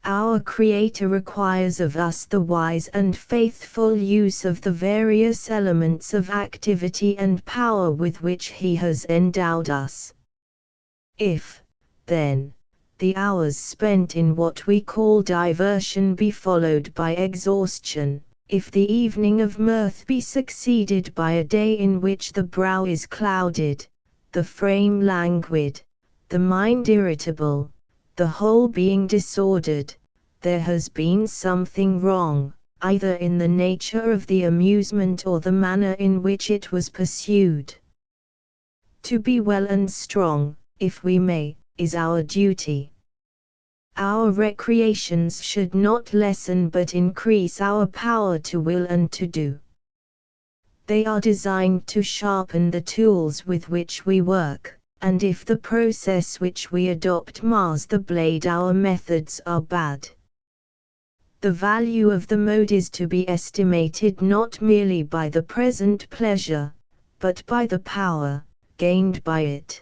Our Creator requires of us the wise and faithful use of the various elements of activity and power with which He has endowed us. If, then, the hours spent in what we call diversion be followed by exhaustion, if the evening of mirth be succeeded by a day in which the brow is clouded, the frame languid, the mind irritable, the whole being disordered, there has been something wrong, either in the nature of the amusement or the manner in which it was pursued. To be well and strong, if we may, is our duty. Our recreations should not lessen but increase our power to will and to do. They are designed to sharpen the tools with which we work, and if the process which we adopt mars the blade, our methods are bad. The value of the mode is to be estimated not merely by the present pleasure, but by the power gained by it.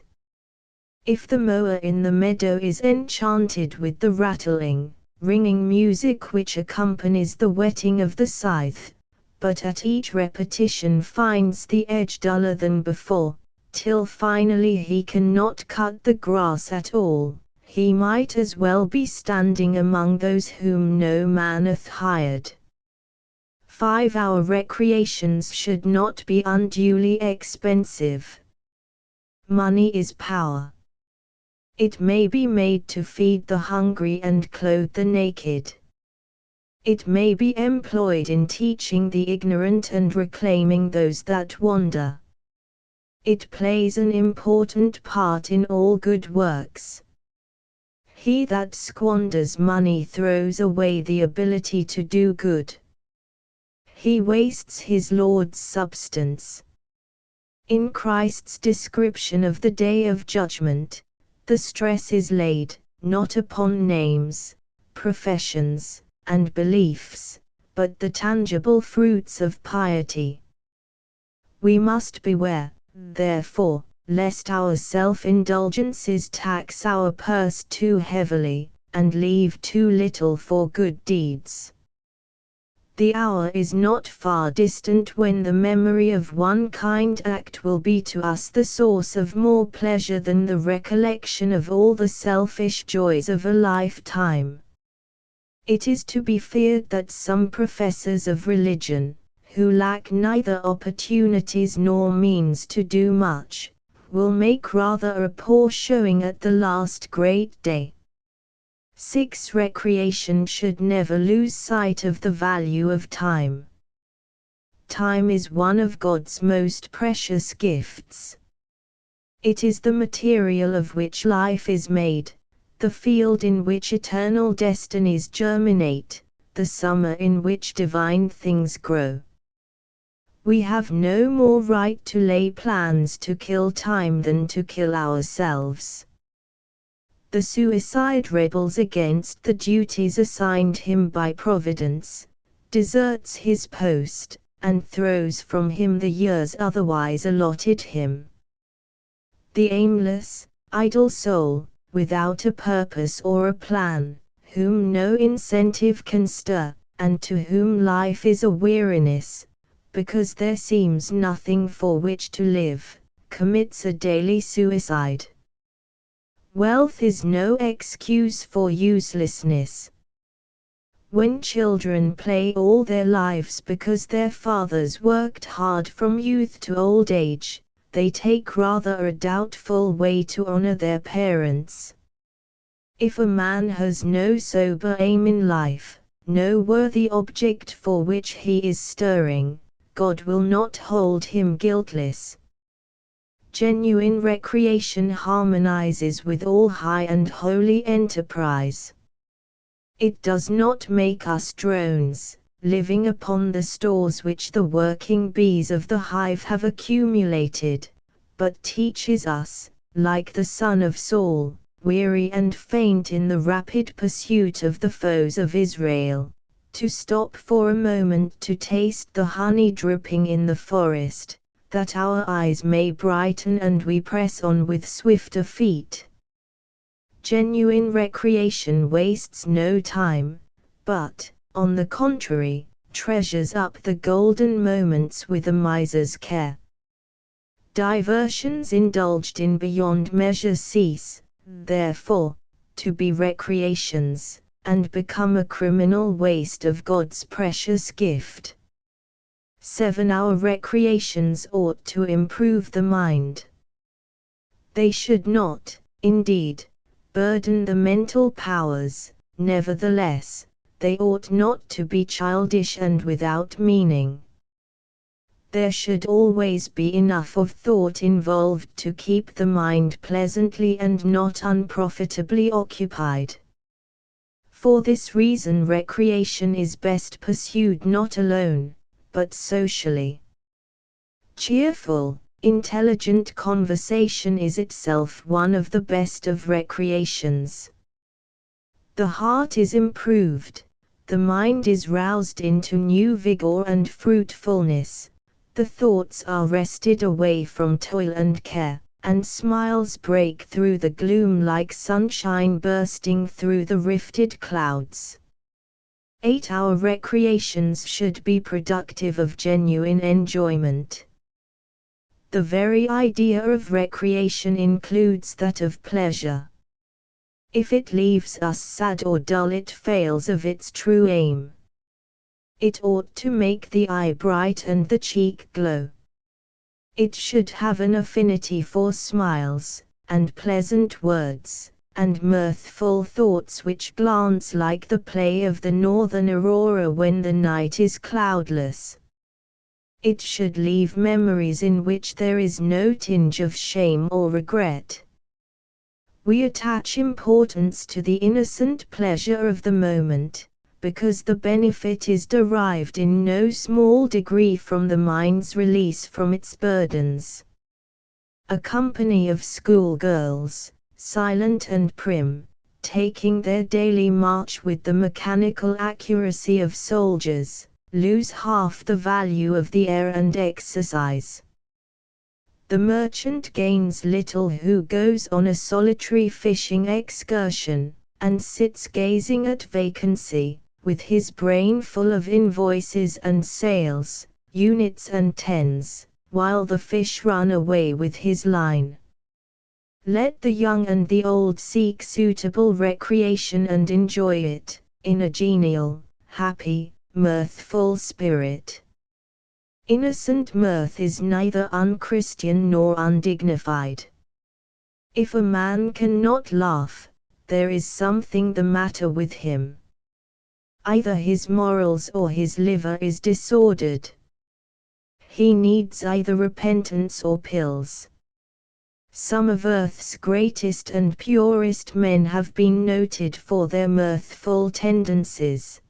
If the mower in the meadow is enchanted with the rattling, ringing music which accompanies the whetting of the scythe, but at each repetition finds the edge duller than before, till finally he cannot cut the grass at all, he might as well be standing among those whom no man hath hired. 5. Our recreations should not be unduly expensive. Money is power. It may be made to feed the hungry and clothe the naked. It may be employed in teaching the ignorant and reclaiming those that wander. It plays an important part in all good works. He that squanders money throws away the ability to do good. He wastes his Lord's substance. In Christ's description of the day of judgment, the stress is laid, not upon names, professions, and beliefs, but the tangible fruits of piety. We must beware, therefore, lest our self-indulgences tax our purse too heavily, and leave too little for good deeds. The hour is not far distant when the memory of one kind act will be to us the source of more pleasure than the recollection of all the selfish joys of a lifetime. It is to be feared that some professors of religion, who lack neither opportunities nor means to do much, will make rather a poor showing at the last great day. 6. Recreation should never lose sight of the value of time. Time is one of God's most precious gifts. It is the material of which life is made, the field in which eternal destinies germinate, the summer in which divine things grow. We have no more right to lay plans to kill time than to kill ourselves. The suicide rebels against the duties assigned him by Providence, deserts his post, and throws from him the years otherwise allotted him. The aimless, idle soul, without a purpose or a plan, whom no incentive can stir, and to whom life is a weariness, because there seems nothing for which to live, commits a daily suicide. Wealth is no excuse for uselessness. When children play all their lives because their fathers worked hard from youth to old age, they take rather a doubtful way to honor their parents. If a man has no sober aim in life, no worthy object for which he is stirring, God will not hold him guiltless. Genuine recreation harmonizes with all high and holy enterprise. It does not make us drones, living upon the stores which the working bees of the hive have accumulated, but teaches us, like the son of Saul, weary and faint in the rapid pursuit of the foes of Israel, to stop for a moment to taste the honey dripping in the forest, that our eyes may brighten and we press on with swifter feet. Genuine recreation wastes no time, but, on the contrary, treasures up the golden moments with a miser's care. Diversions indulged in beyond measure cease, therefore, to be recreations, and become a criminal waste of God's precious gift. 7. Our recreations ought to improve the mind. They should not, indeed, burden the mental powers, nevertheless, they ought not to be childish and without meaning. There should always be enough of thought involved to keep the mind pleasantly and not unprofitably occupied. For this reason recreation is best pursued not alone, but socially. Cheerful, intelligent conversation is itself one of the best of recreations. The heart is improved, the mind is roused into new vigor and fruitfulness, the thoughts are wrested away from toil and care, and smiles break through the gloom like sunshine bursting through the rifted clouds. 8. Our recreations should be productive of genuine enjoyment. The very idea of recreation includes that of pleasure. If it leaves us sad or dull, it fails of its true aim. It ought to make the eye bright and the cheek glow. It should have an affinity for smiles, and pleasant words, and mirthful thoughts which glance like the play of the northern aurora when the night is cloudless. It should leave memories in which there is no tinge of shame or regret. We attach importance to the innocent pleasure of the moment, because the benefit is derived in no small degree from the mind's release from its burdens. A company of schoolgirls, silent and prim, taking their daily march with the mechanical accuracy of soldiers, lose half the value of the air and exercise. The merchant gains little who goes on a solitary fishing excursion, and sits gazing at vacancy, with his brain full of invoices and sales, units and tens, while the fish run away with his line. Let the young and the old seek suitable recreation and enjoy it, in a genial, happy, mirthful spirit. Innocent mirth is neither unchristian nor undignified. If a man cannot laugh, there is something the matter with him. Either his morals or his liver is disordered. He needs either repentance or pills. Some of earth's greatest and purest men have been noted for their mirthful tendencies.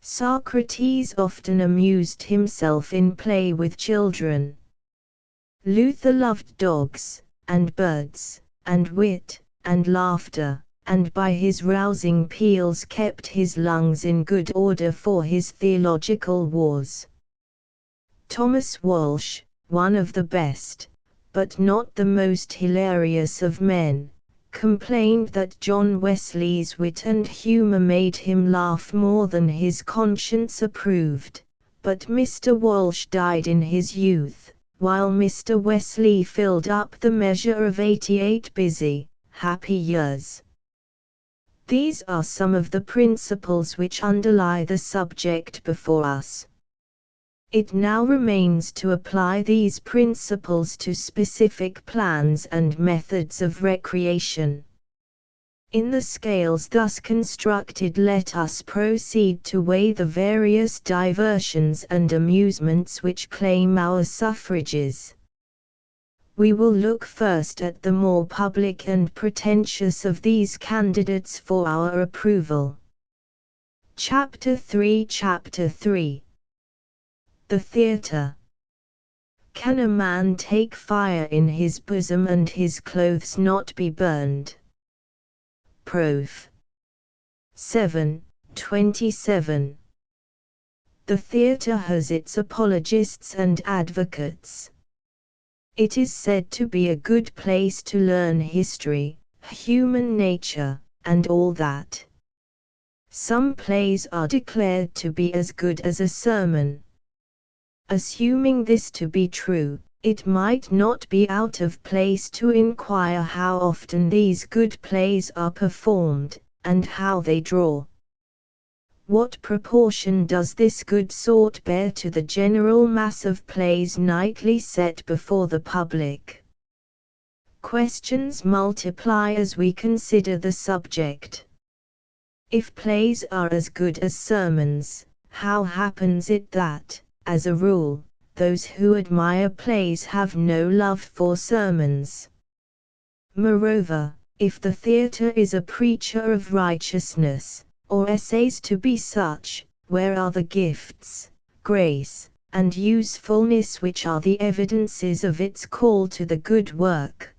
Socrates often amused himself in play with children. Luther loved dogs, and birds, and wit, and laughter, and by his rousing peals kept his lungs in good order for his theological wars. Thomas Walsh, one of the best, but not the most hilarious of men, complained that John Wesley's wit and humour made him laugh more than his conscience approved, but Mr. Walsh died in his youth, while Mr. Wesley filled up the measure of 88 busy, happy years. These are some of the principles which underlie the subject before us. It now remains to apply these principles to specific plans and methods of recreation. In the scales thus constructed, let us proceed to weigh the various diversions and amusements which claim our suffrages. We will look first at the more public and pretentious of these candidates for our approval. Chapter 3. The Theatre. Can a man take fire in his bosom and his clothes not be burned? Prov. 7:27. The theatre has its apologists and advocates. It is said to be a good place to learn history, human nature, and all that. Some plays are declared to be as good as a sermon. Assuming this to be true, it might not be out of place to inquire how often these good plays are performed, and how they draw. What proportion does this good sort bear to the general mass of plays nightly set before the public? Questions multiply as we consider the subject. If plays are as good as sermons, how happens it that, as a rule, those who admire plays have no love for sermons? Moreover, if the theatre is a preacher of righteousness, or essays to be such, where are the gifts, grace, and usefulness which are the evidences of its call to the good work?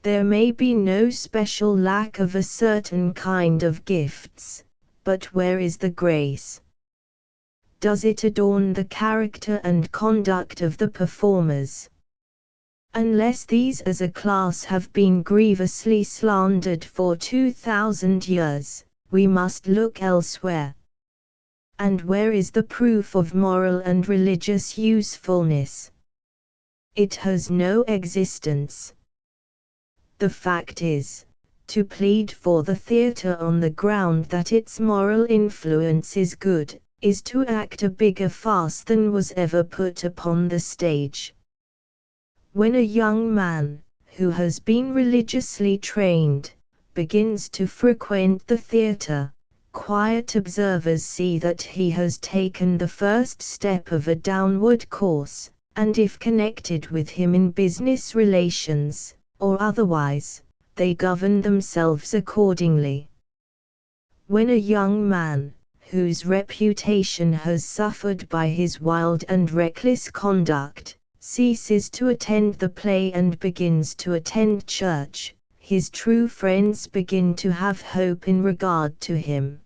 There may be no special lack of a certain kind of gifts, but where is the grace? Does it adorn the character and conduct of the performers? Unless these as a class have been grievously slandered for 2000 years, we must look elsewhere. And where is the proof of moral and religious usefulness? It has no existence. The fact is, to plead for the theatre on the ground that its moral influence is good, is to act a bigger farce than was ever put upon the stage. When a young man, who has been religiously trained, begins to frequent the theatre, quiet observers see that he has taken the first step of a downward course, and if connected with him in business relations, or otherwise, they govern themselves accordingly. When a young man, whose reputation has suffered by his wild and reckless conduct, ceases to attend the play and begins to attend church, his true friends begin to have hope in regard to him.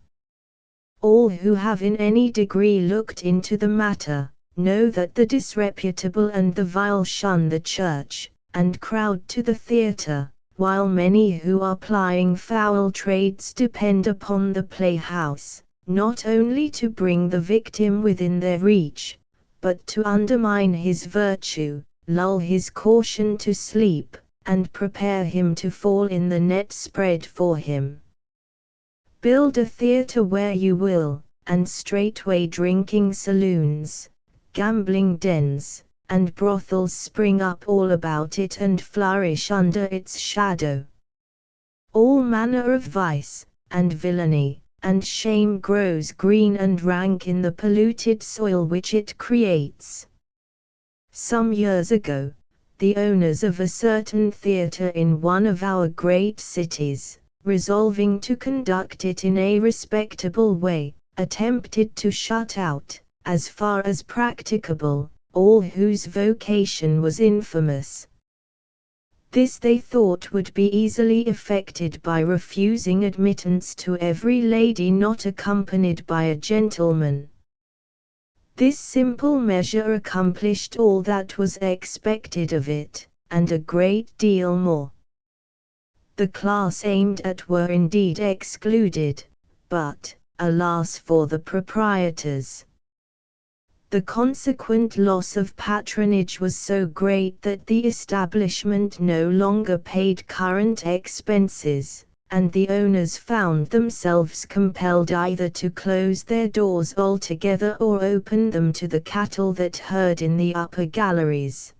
All who have in any degree looked into the matter, know that the disreputable and the vile shun the church, and crowd to the theatre, while many who are plying foul trades depend upon the playhouse, not only to bring the victim within their reach, but to undermine his virtue, lull his caution to sleep, and prepare him to fall in the net spread for him. Build a theatre where you will, and straightway drinking saloons, gambling dens, and brothels spring up all about it and flourish under its shadow. All manner of vice, and villainy, and shame grows green and rank in the polluted soil which it creates. Some years ago, the owners of a certain theatre in one of our great cities, resolving to conduct it in a respectable way, attempted to shut out, as far as practicable, all whose vocation was infamous. This they thought would be easily effected by refusing admittance to every lady not accompanied by a gentleman. This simple measure accomplished all that was expected of it, and a great deal more. The class aimed at were indeed excluded, but, alas for the proprietors! The consequent loss of patronage was so great that the establishment no longer paid current expenses, and the owners found themselves compelled either to close their doors altogether or open them to the cattle that herd in the upper galleries.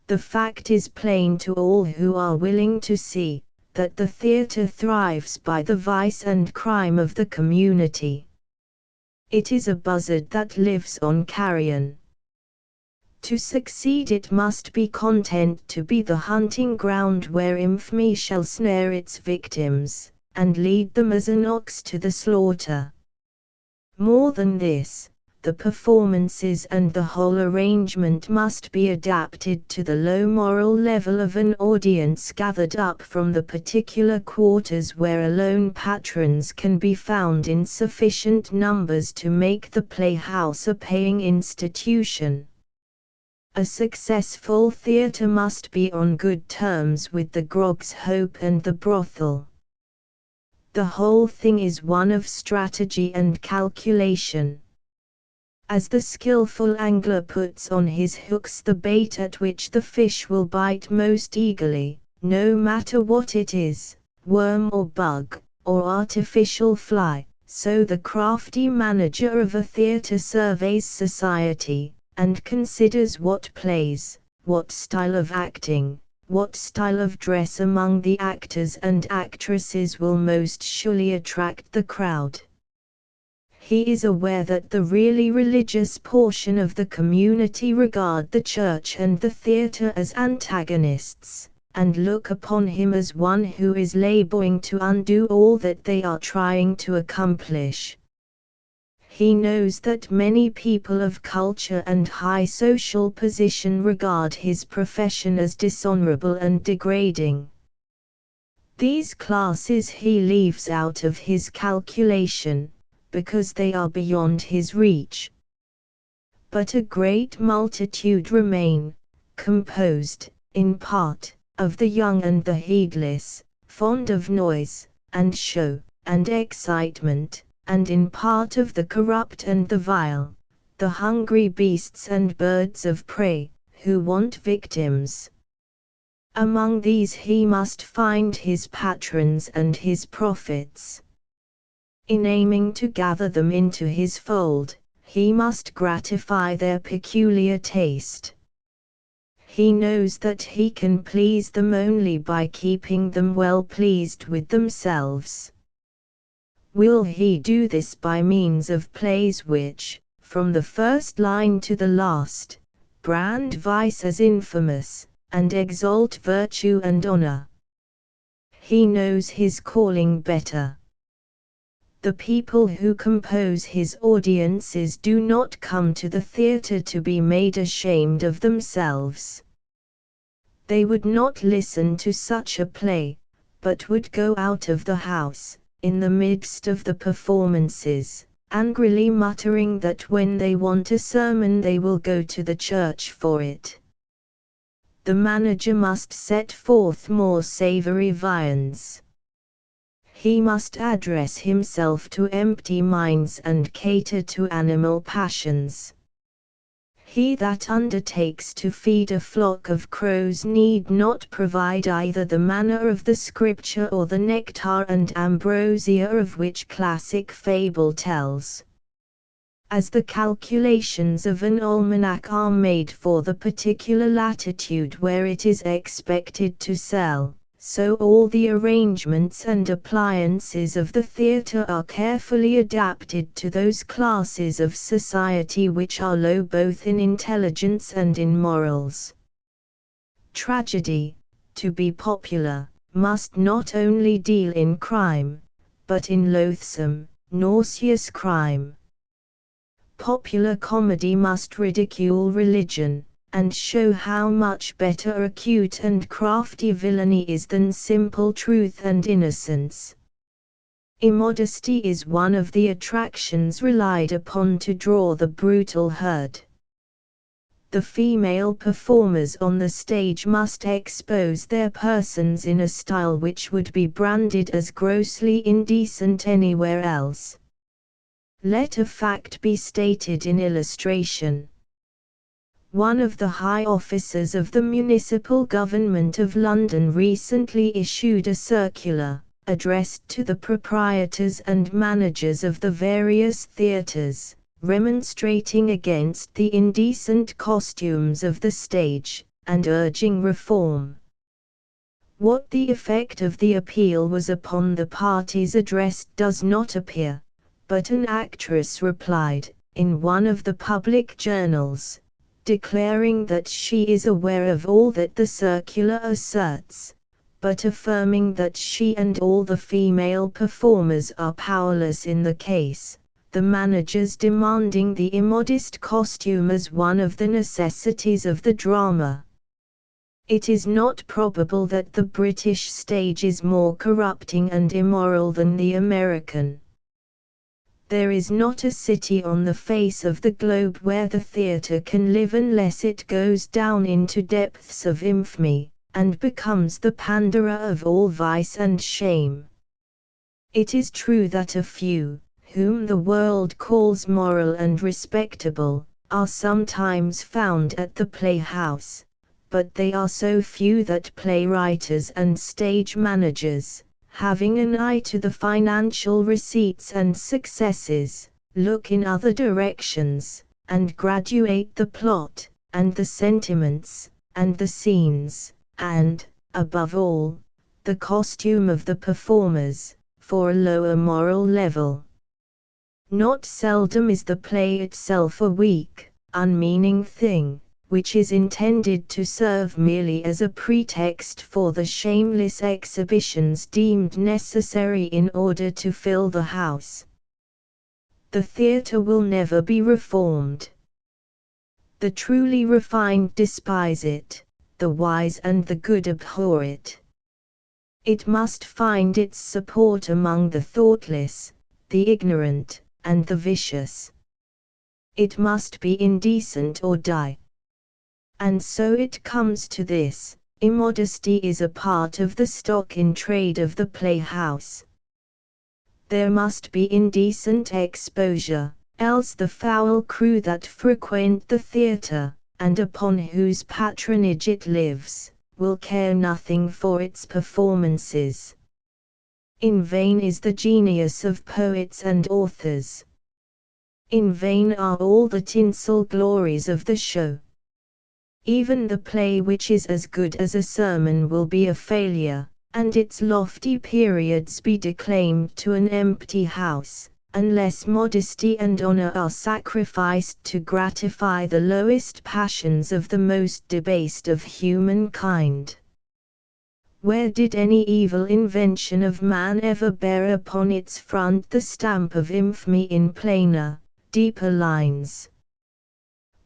The fact is plain to all who are willing to see, that the theatre thrives by the vice and crime of the community. It is a buzzard that lives on carrion. To succeed it must be content to be the hunting ground where infamy shall snare its victims, and lead them as an ox to the slaughter. More than this, the performances and the whole arrangement must be adapted to the low moral level of an audience gathered up from the particular quarters where alone patrons can be found in sufficient numbers to make the playhouse a paying institution. A successful theatre must be on good terms with the Grog's Hope and the brothel. The whole thing is one of strategy and calculation. As the skillful angler puts on his hooks the bait at which the fish will bite most eagerly, no matter what it is, worm or bug, or artificial fly, so the crafty manager of a theatre surveys society, and considers what plays, what style of acting, what style of dress among the actors and actresses will most surely attract the crowd. He is aware that the really religious portion of the community regard the church and the theatre as antagonists, and look upon him as one who is laboring to undo all that they are trying to accomplish. He knows that many people of culture and high social position regard his profession as dishonorable and degrading. These classes he leaves out of his calculation, because they are beyond his reach. But a great multitude remain, composed, in part, of the young and the heedless, fond of noise, and show, and excitement, and in part of the corrupt and the vile, the hungry beasts and birds of prey, who want victims. Among these he must find his patrons and his prophets. In aiming to gather them into his fold, he must gratify their peculiar taste. He knows that he can please them only by keeping them well pleased with themselves. Will he do this by means of plays which, from the first line to the last, brand vice as infamous, and exalt virtue and honor? He knows his calling better. The people who compose his audiences do not come to the theatre to be made ashamed of themselves. They would not listen to such a play, but would go out of the house, in the midst of the performances, angrily muttering that when they want a sermon they will go to the church for it. The manager must set forth more savory viands. He must address himself to empty minds and cater to animal passions. He that undertakes to feed a flock of crows need not provide either the manna of the Scripture or the nectar and ambrosia of which classic fable tells. As the calculations of an almanac are made for the particular latitude where it is expected to sell, so all the arrangements and appliances of the theatre are carefully adapted to those classes of society which are low both in intelligence and in morals. Tragedy, to be popular, must not only deal in crime, but in loathsome, nauseous crime. Popular comedy must ridicule religion, and show how much better acute and crafty villainy is than simple truth and innocence. Immodesty is one of the attractions relied upon to draw the brutal herd. The female performers on the stage must expose their persons in a style which would be branded as grossly indecent anywhere else. Let a fact be stated in illustration. One of the high officers of the municipal government of London recently issued a circular, addressed to the proprietors and managers of the various theatres, remonstrating against the indecent costumes of the stage, and urging reform. What the effect of the appeal was upon the parties addressed does not appear, but an actress replied, in one of the public journals, declaring that she is aware of all that the circular asserts, but affirming that she and all the female performers are powerless in the case, the managers demanding the immodest costume as one of the necessities of the drama. It is not probable that the British stage is more corrupting and immoral than the American. There is not a city on the face of the globe where the theatre can live unless it goes down into depths of infamy, and becomes the panderer of all vice and shame. It is true that a few, whom the world calls moral and respectable, are sometimes found at the playhouse, but they are so few that playwriters and stage managers, having an eye to the financial receipts and successes, look in other directions, and graduate the plot, and the sentiments, and the scenes, and, above all, the costume of the performers, for a lower moral level. Not seldom is the play itself a weak, unmeaning thing, which is intended to serve merely as a pretext for the shameless exhibitions deemed necessary in order to fill the house. The theatre will never be reformed. The truly refined despise it, the wise and the good abhor it. It must find its support among the thoughtless, the ignorant, and the vicious. It must be indecent or die. And so it comes to this: immodesty is a part of the stock in trade of the playhouse. There must be indecent exposure, else the foul crew that frequent the theatre, and upon whose patronage it lives, will care nothing for its performances. In vain is the genius of poets and authors. In vain are all the tinsel glories of the show. Even the play which is as good as a sermon will be a failure, and its lofty periods be declaimed to an empty house, unless modesty and honor are sacrificed to gratify the lowest passions of the most debased of humankind. Where did any evil invention of man ever bear upon its front the stamp of infamy in plainer, deeper lines?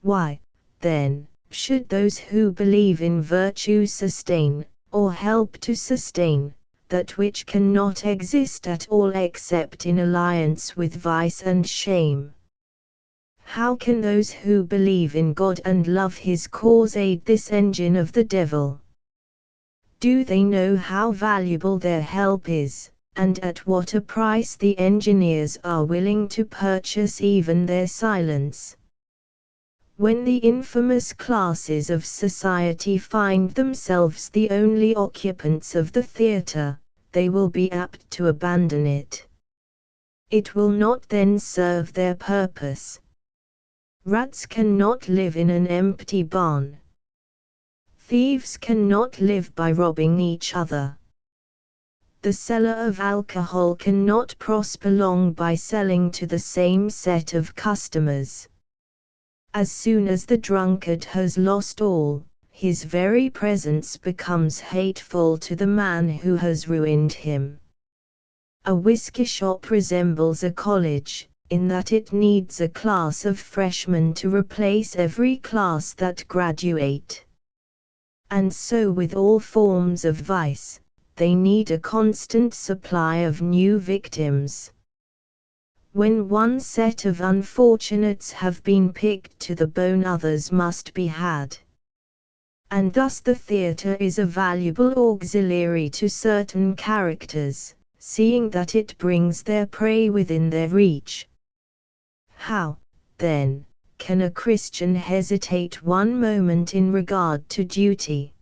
Why, then, should those who believe in virtue sustain, or help to sustain, that which cannot exist at all except in alliance with vice and shame? How can those who believe in God and love His cause aid this engine of the devil? Do they know how valuable their help is, and at what a price the engineers are willing to purchase even their silence? When the infamous classes of society find themselves the only occupants of the theatre, they will be apt to abandon it. It will not then serve their purpose. Rats cannot live in an empty barn. Thieves cannot live by robbing each other. The seller of alcohol cannot prosper long by selling to the same set of customers. As soon as the drunkard has lost all, his very presence becomes hateful to the man who has ruined him. A whiskey shop resembles a college, in that it needs a class of freshmen to replace every class that graduate. And so with all forms of vice, they need a constant supply of new victims. When one set of unfortunates have been picked to the bone, others must be had. And thus the theatre is a valuable auxiliary to certain characters, seeing that it brings their prey within their reach. How, then, can a Christian hesitate one moment in regard to duty?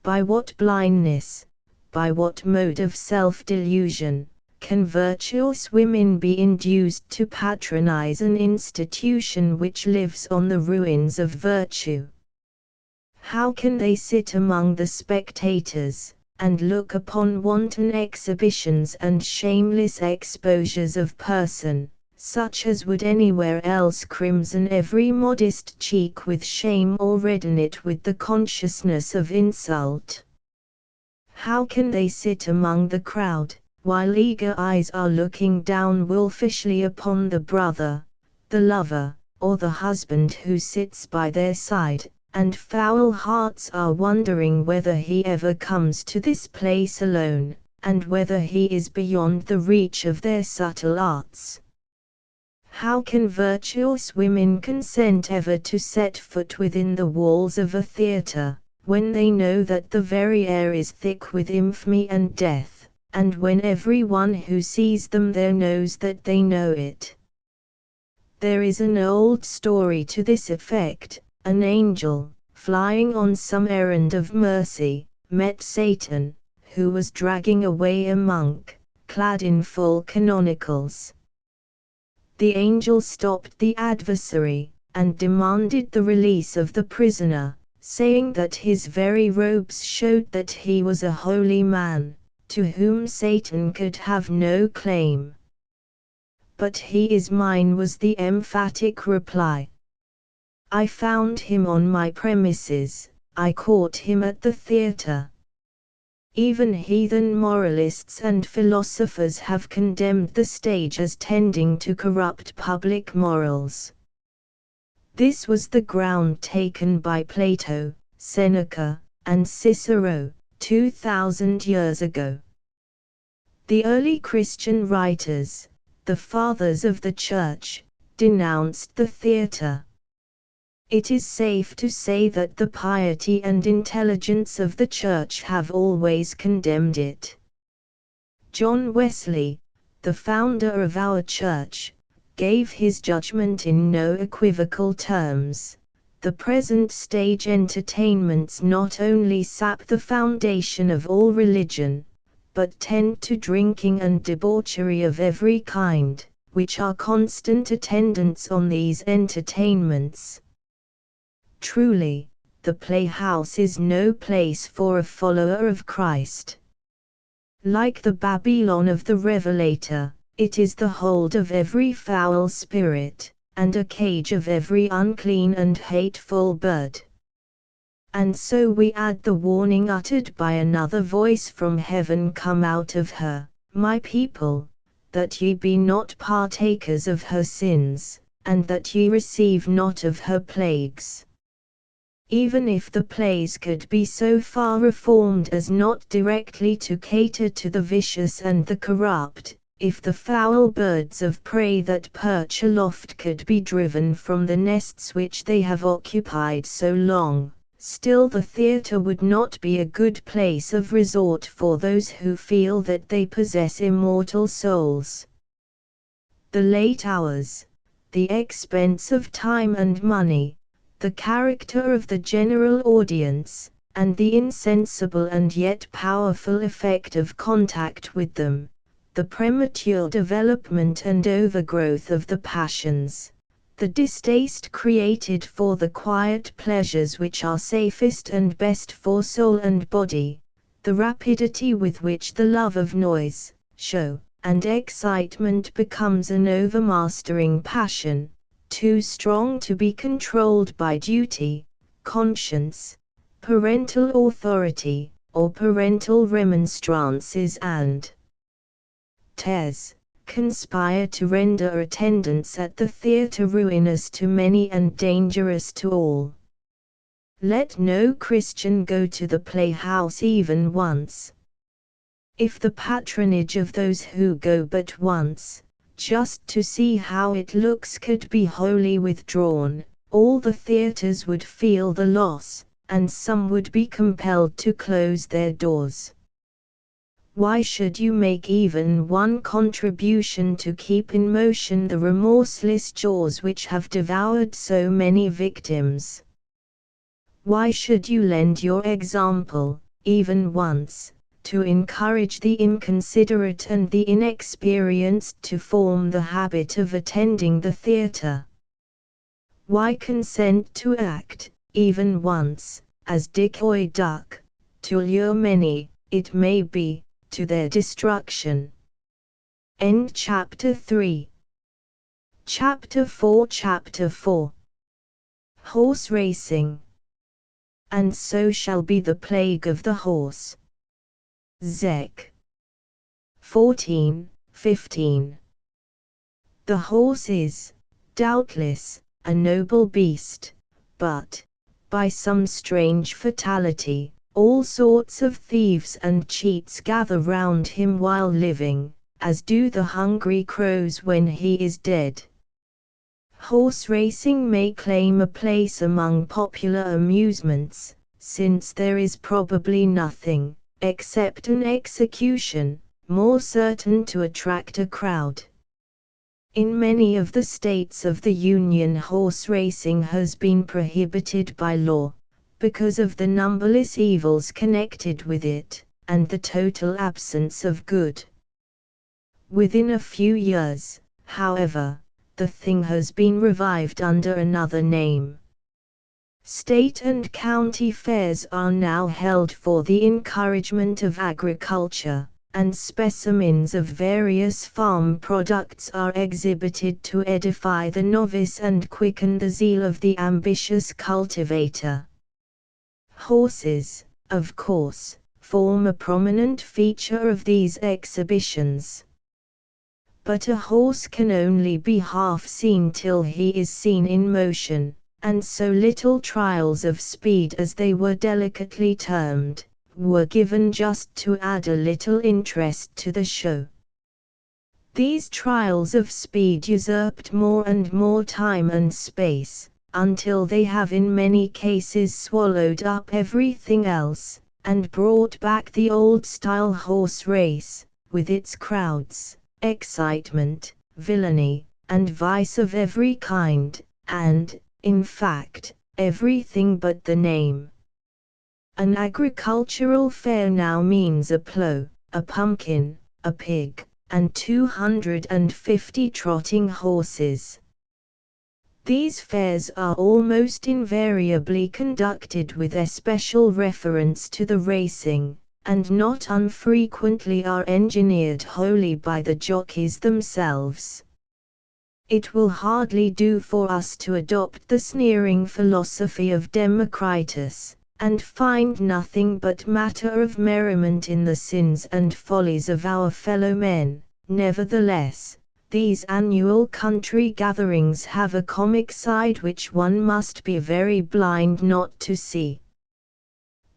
By what blindness, by what mode of self-delusion, can virtuous women be induced to patronize an institution which lives on the ruins of virtue? How can they sit among the spectators, and look upon wanton exhibitions and shameless exposures of person, such as would anywhere else crimson every modest cheek with shame or redden it with the consciousness of insult? How can they sit among the crowd, while eager eyes are looking down wolfishly upon the brother, the lover, or the husband who sits by their side, and foul hearts are wondering whether he ever comes to this place alone, and whether he is beyond the reach of their subtle arts. How can virtuous women consent ever to set foot within the walls of a theatre, when they know that the very air is thick with infamy and death, and when every one who sees them there knows that they know it? There is an old story to this effect. An angel, flying on some errand of mercy, met Satan, who was dragging away a monk, clad in full canonicals. The angel stopped the adversary, and demanded the release of the prisoner, saying that his very robes showed that he was a holy man, to whom Satan could have no claim. "But he is mine," was the emphatic reply. "I found him on my premises, I caught him at the theatre." Even heathen moralists and philosophers have condemned the stage as tending to corrupt public morals. This was the ground taken by Plato, Seneca, and Cicero, 2,000 years ago. The early Christian writers, the fathers of the Church, denounced the theatre. It is safe to say that the piety and intelligence of the Church have always condemned it. John Wesley, the founder of our Church, gave his judgment in no equivocal terms. The present stage entertainments not only sap the foundation of all religion, but tend to drinking and debauchery of every kind, which are constant attendants on these entertainments. Truly, the playhouse is no place for a follower of Christ. Like the Babylon of the Revelator, it is the hold of every foul spirit, and a cage of every unclean and hateful bird. And so we add the warning uttered by another voice from heaven: "Come out of her, my people, that ye be not partakers of her sins, and that ye receive not of her plagues." Even if the plays could be so far reformed as not directly to cater to the vicious and the corrupt, if the foul birds of prey that perch aloft could be driven from the nests which they have occupied so long, still the theatre would not be a good place of resort for those who feel that they possess immortal souls. The late hours, the expense of time and money, the character of the general audience, and the insensible and yet powerful effect of contact with them, the premature development and overgrowth of the passions, the distaste created for the quiet pleasures which are safest and best for soul and body, the rapidity with which the love of noise, show, and excitement becomes an overmastering passion, too strong to be controlled by duty, conscience, parental authority, or parental remonstrances, and tears, conspire to render attendance at the theatre ruinous to many and dangerous to all. Let no Christian go to the playhouse even once. If the patronage of those who go but once, just to see how it looks, could be wholly withdrawn, all the theatres would feel the loss, and some would be compelled to close their doors. Why should you make even one contribution to keep in motion the remorseless jaws which have devoured so many victims? Why should you lend your example, even once, to encourage the inconsiderate and the inexperienced to form the habit of attending the theatre? Why consent to act, even once, as decoy duck, to lure many, it may be, to their destruction? End chapter 3. Chapter 4. Horse racing. And so shall be the plague of the horse. Zech. 14:15. The horse is, doubtless, a noble beast, but, by some strange fatality, all sorts of thieves and cheats gather round him while living, as do the hungry crows when he is dead. Horse racing may claim a place among popular amusements, since there is probably nothing, except an execution, more certain to attract a crowd. In many of the states of the Union, horse racing has been prohibited by law, because of the numberless evils connected with it, and the total absence of good. Within a few years, however, the thing has been revived under another name. State and county fairs are now held for the encouragement of agriculture, and specimens of various farm products are exhibited to edify the novice and quicken the zeal of the ambitious cultivator. Horses, of course, form a prominent feature of these exhibitions. But a horse can only be half seen till he is seen in motion, and so little trials of speed, as they were delicately termed, were given just to add a little interest to the show. These trials of speed usurped more and more time and space, until they have in many cases swallowed up everything else, and brought back the old-style horse race, with its crowds, excitement, villainy, and vice of every kind, and, in fact, everything but the name. An agricultural fair now means a plough, a pumpkin, a pig, and 250 trotting horses. These fairs are almost invariably conducted with especial reference to the racing, and not unfrequently are engineered wholly by the jockeys themselves. It will hardly do for us to adopt the sneering philosophy of Democritus, and find nothing but matter of merriment in the sins and follies of our fellow men. Nevertheless, these annual country gatherings have a comic side which one must be very blind not to see.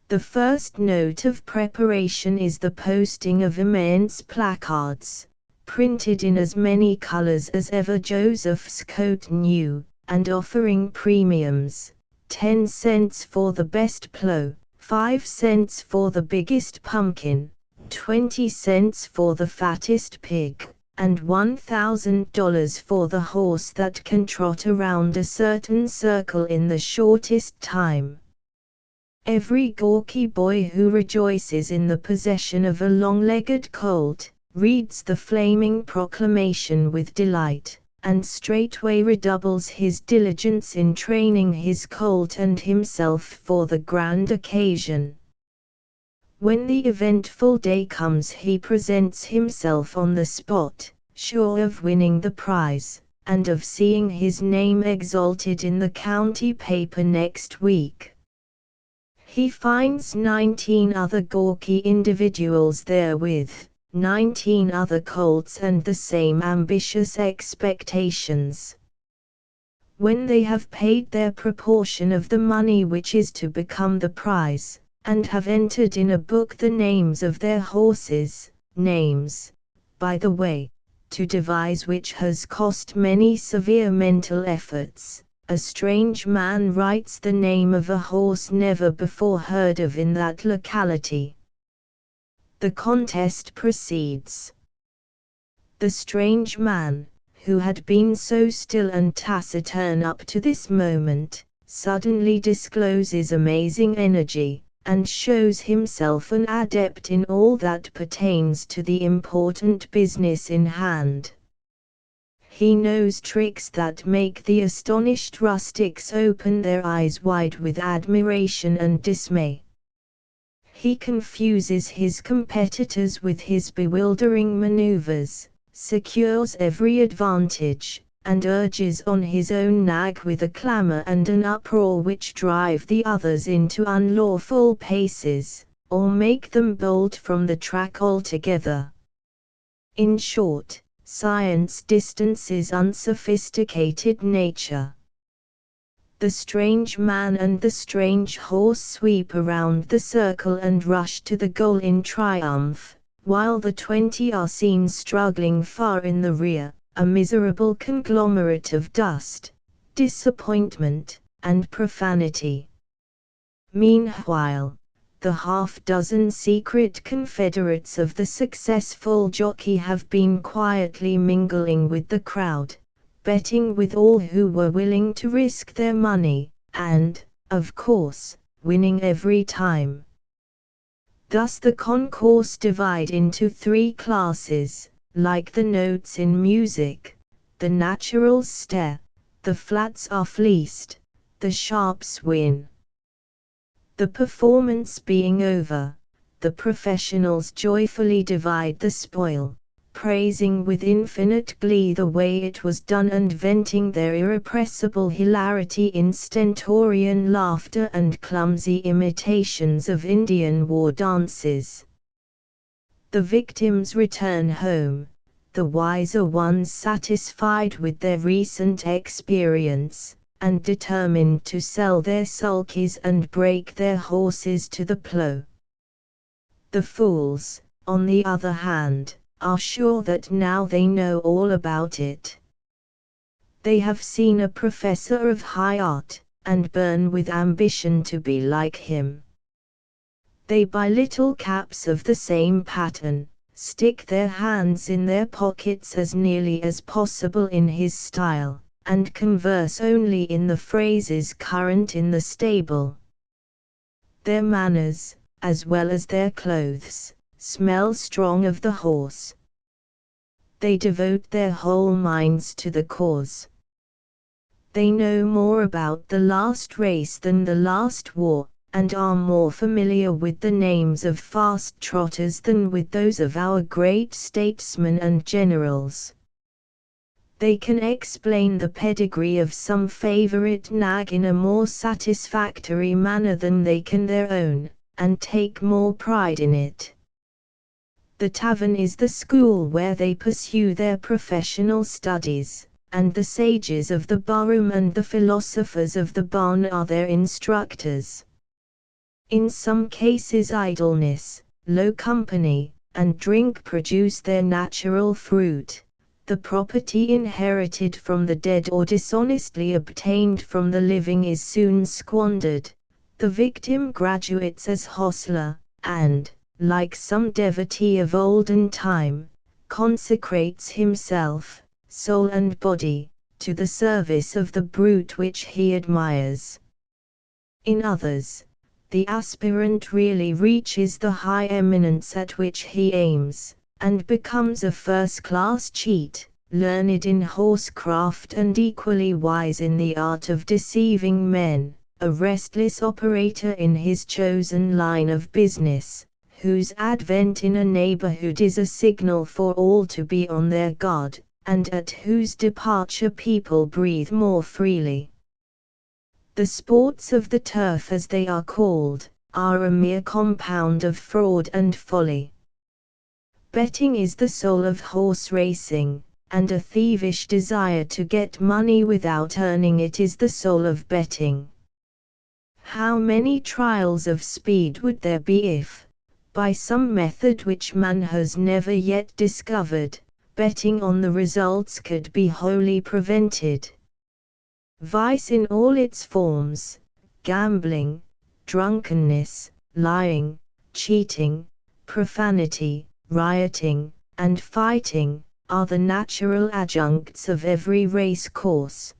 The first note of preparation is the posting of immense placards, printed in as many colors as ever Joseph's coat knew, and offering premiums, 10 cents for the best plough, 5 cents for the biggest pumpkin, 20 cents for the fattest pig, and $1,000 for the horse that can trot around a certain circle in the shortest time. Every gawky boy who rejoices in the possession of a long-legged colt, reads the flaming proclamation with delight, and straightway redoubles his diligence in training his colt and himself for the grand occasion. When the eventful day comes, he presents himself on the spot, sure of winning the prize, and of seeing his name exalted in the county paper next week. He finds 19 other gawky individuals there with 19 other colts and the same ambitious expectations. When they have paid their proportion of the money which is to become the prize, and have entered in a book the names of their horses, names, by the way, to devise which has cost many severe mental efforts, a strange man writes the name of a horse never before heard of in that locality. The contest proceeds. The strange man, who had been so still and taciturn up to this moment, suddenly discloses amazing energy, and shows himself an adept in all that pertains to the important business in hand. He knows tricks that make the astonished rustics open their eyes wide with admiration and dismay. He confuses his competitors with his bewildering maneuvers, secures every advantage, and urges on his own nag with a clamor and an uproar which drive the others into unlawful paces, or make them bolt from the track altogether. In short, science distances unsophisticated nature. The strange man and the strange horse sweep around the circle and rush to the goal in triumph, while the 20 are seen struggling far in the rear, a miserable conglomerate of dust, disappointment, and profanity. Meanwhile, the half-dozen secret confederates of the successful jockey have been quietly mingling with the crowd, betting with all who were willing to risk their money, and, of course, winning every time. Thus the concourse divide into 3 classes, like the notes in music: the naturals stare, the flats are fleeced, the sharps win. The performance being over, the professionals joyfully divide the spoil, praising with infinite glee the way it was done and venting their irrepressible hilarity in stentorian laughter and clumsy imitations of Indian war dances. The victims return home, the wiser ones satisfied with their recent experience, and determined to sell their sulkies and break their horses to the plough. The fools, on the other hand, are sure that now they know all about it. They have seen a professor of high art, and burn with ambition to be like him. They buy little caps of the same pattern, stick their hands in their pockets as nearly as possible in his style, and converse only in the phrases current in the stable. Their manners, as well as their clothes, smell strong of the horse. They devote their whole minds to the cause. They know more about the last race than the last war, and are more familiar with the names of fast trotters than with those of our great statesmen and generals. They can explain the pedigree of some favorite nag in a more satisfactory manner than they can their own, and take more pride in it. The tavern is the school where they pursue their professional studies, and the sages of the barroom and the philosophers of the barn are their instructors. In some cases idleness, low company, and drink produce their natural fruit. The property inherited from the dead or dishonestly obtained from the living is soon squandered. The victim graduates as hostler, and, like some devotee of olden time, consecrates himself, soul and body, to the service of the brute which he admires. In others, the aspirant really reaches the high eminence at which he aims, and becomes a first-class cheat, learned in horsecraft and equally wise in the art of deceiving men, a restless operator in his chosen line of business, whose advent in a neighborhood is a signal for all to be on their guard, and at whose departure people breathe more freely. The sports of the turf, as they are called, are a mere compound of fraud and folly. Betting is the soul of horse racing, and a thievish desire to get money without earning it is the soul of betting. How many trials of speed would there be if, by some method which man has never yet discovered, betting on the results could be wholly prevented? Vice in all its forms, gambling, drunkenness, lying, cheating, profanity, rioting, and fighting, are the natural adjuncts of every race course.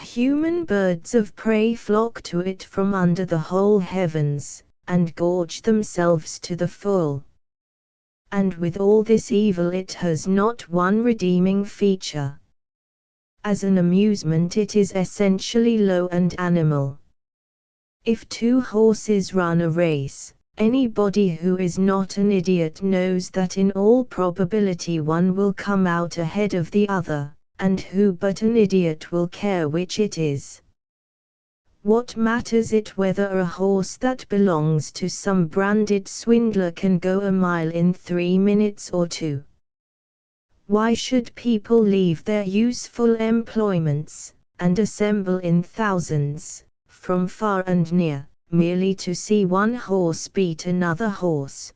Human birds of prey flock to it from under the whole heavens, and gorge themselves to the full. And with all this evil it has not one redeeming feature. As an amusement it is essentially low and animal. If 2 horses run a race, anybody who is not an idiot knows that in all probability one will come out ahead of the other, and who but an idiot will care which it is? What matters it whether a horse that belongs to some branded swindler can go a mile in 3 minutes or 2? Why should people leave their useful employments, and assemble in thousands, from far and near, merely to see one horse beat another horse?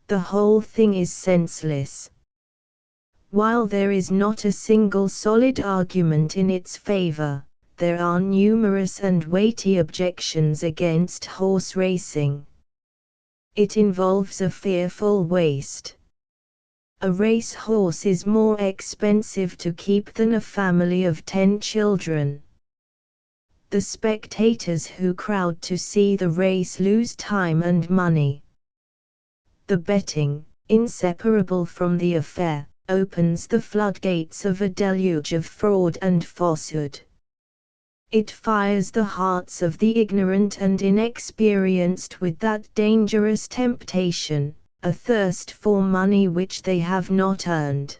The whole thing is senseless. While there is not a single solid argument in its favor, there are numerous and weighty objections against horse racing. It involves a fearful waste. A race horse is more expensive to keep than a family of 10 children. The spectators who crowd to see the race lose time and money. The betting, inseparable from the affair, opens the floodgates of a deluge of fraud and falsehood. It fires the hearts of the ignorant and inexperienced with that dangerous temptation, a thirst for money which they have not earned.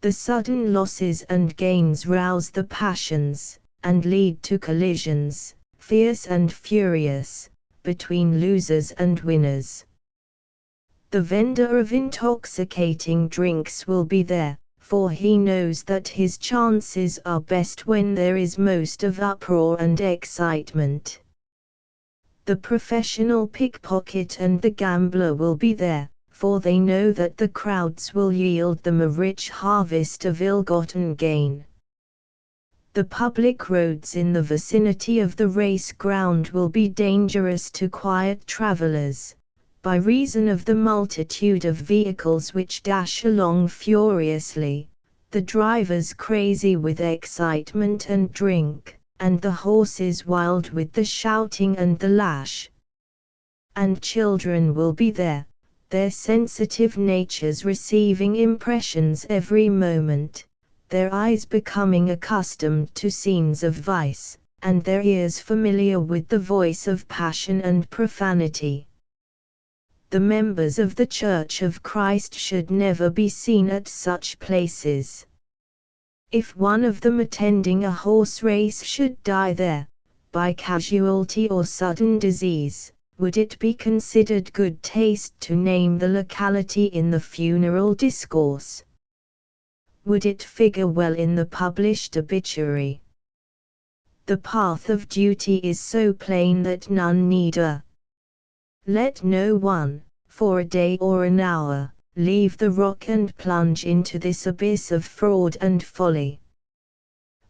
The sudden losses and gains rouse the passions, and lead to collisions, fierce and furious, between losers and winners. The vendor of intoxicating drinks will be there, for he knows that his chances are best when there is most of uproar and excitement. The professional pickpocket and the gambler will be there, for they know that the crowds will yield them a rich harvest of ill-gotten gain. The public roads in the vicinity of the race ground will be dangerous to quiet travelers, by reason of the multitude of vehicles which dash along furiously, the drivers crazy with excitement and drink, and the horses wild with the shouting and the lash. And children will be there, their sensitive natures receiving impressions every moment, their eyes becoming accustomed to scenes of vice, and their ears familiar with the voice of passion and profanity. The members of the Church of Christ should never be seen at such places. If one of them attending a horse race should die there, by casualty or sudden disease, would it be considered good taste to name the locality in the funeral discourse? Would it figure well in the published obituary? The path of duty is so plain that none need let no one, for a day or an hour, leave the rock and plunge into this abyss of fraud and folly.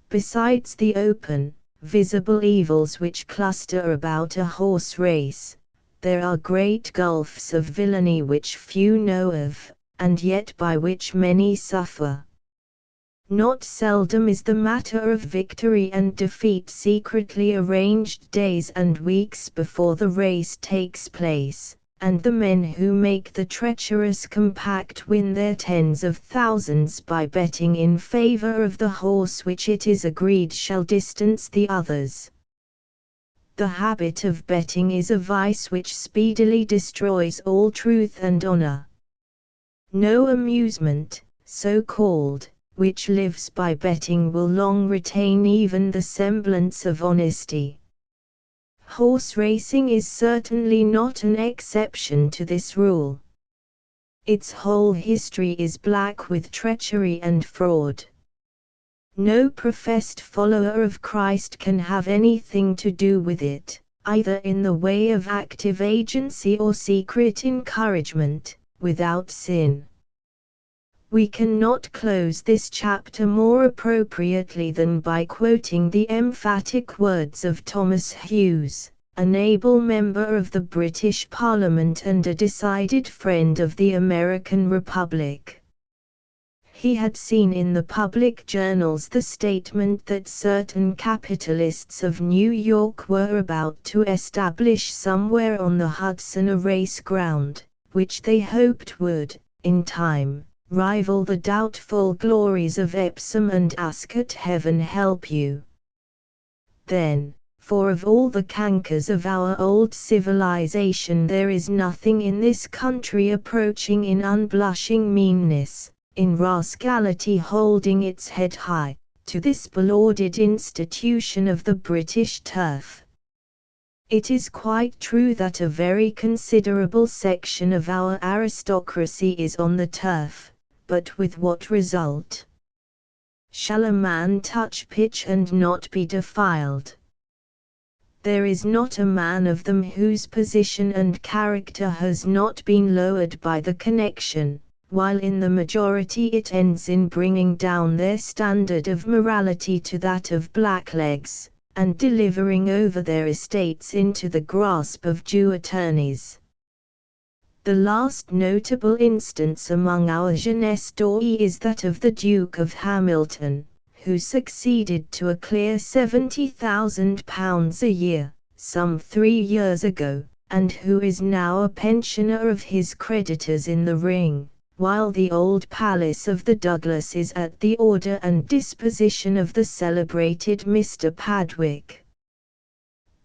Besides the open, visible evils which cluster about a horse race, there are great gulfs of villainy which few know of, and yet by which many suffer. Not seldom is the matter of victory and defeat secretly arranged days and weeks before the race takes place, and the men who make the treacherous compact win their tens of thousands by betting in favor of the horse which it is agreed shall distance the others. The habit of betting is a vice which speedily destroys all truth and honor. No amusement, so called, which lives by betting will long retain even the semblance of honesty. Horse racing is certainly not an exception to this rule. Its whole history is black with treachery and fraud. No professed follower of Christ can have anything to do with it, either in the way of active agency or secret encouragement, without sin. We cannot close this chapter more appropriately than by quoting the emphatic words of Thomas Hughes, an able member of the British Parliament and a decided friend of the American Republic. He had seen in the public journals the statement that certain capitalists of New York were about to establish somewhere on the Hudson a race ground, which they hoped would, in time, rival the doubtful glories of Epsom and Ascot. Heaven help you. Then, for of all the cankers of our old civilization there is nothing in this country approaching in unblushing meanness, in rascality holding its head high, to this belauded institution of the British turf. It is quite true that a very considerable section of our aristocracy is on the turf, but with what result? Shall a man touch pitch and not be defiled? There is not a man of them whose position and character has not been lowered by the connection, while in the majority it ends in bringing down their standard of morality to that of blacklegs, and delivering over their estates into the grasp of Jew attorneys. The last notable instance among our jeunesse dorée is that of the Duke of Hamilton, who succeeded to a clear £70,000 a year, some 3 years ago, and who is now a pensioner of his creditors in the ring, while the old palace of the Douglas is at the order and disposition of the celebrated Mr. Padwick.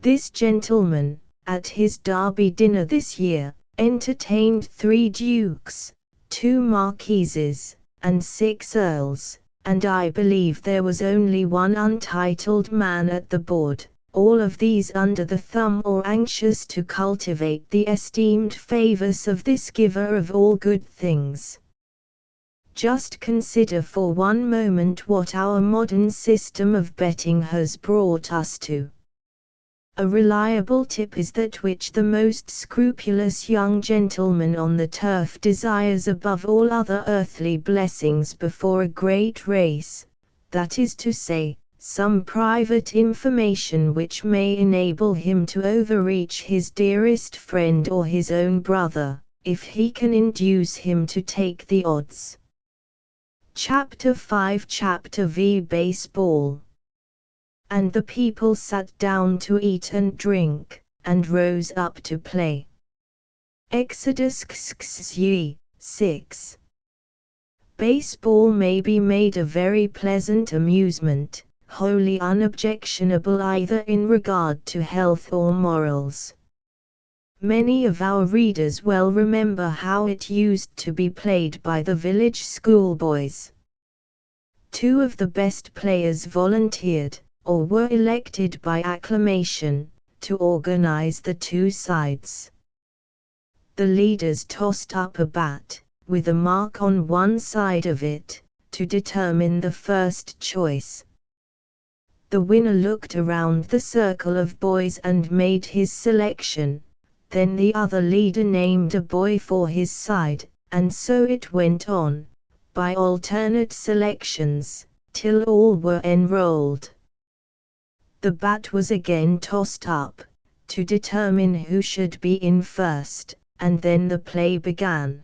This gentleman, at his Derby dinner this year, entertained 3 dukes, 2 marquises, and 6 earls, and I believe there was only one untitled man at the board, all of these under the thumb or anxious to cultivate the esteemed favors of this giver of all good things. Just consider for one moment what our modern system of betting has brought us to. A reliable tip is that which the most scrupulous young gentleman on the turf desires above all other earthly blessings before a great race, that is to say, some private information which may enable him to overreach his dearest friend or his own brother, if he can induce him to take the odds. Chapter 5 Chapter V Baseball. And the people sat down to eat and drink, and rose up to play. Exodus 6. Baseball may be made a very pleasant amusement, wholly unobjectionable either in regard to health or morals. Many of our readers well remember how it used to be played by the village schoolboys. 2 of the best players volunteered, or were elected by acclamation, to organize the 2 sides. The leaders tossed up a bat, with a mark on one side of it, to determine the first choice. The winner looked around the circle of boys and made his selection, then the other leader named a boy for his side, and so it went on, by alternate selections, till all were enrolled. The bat was again tossed up, to determine who should be in first, and then the play began.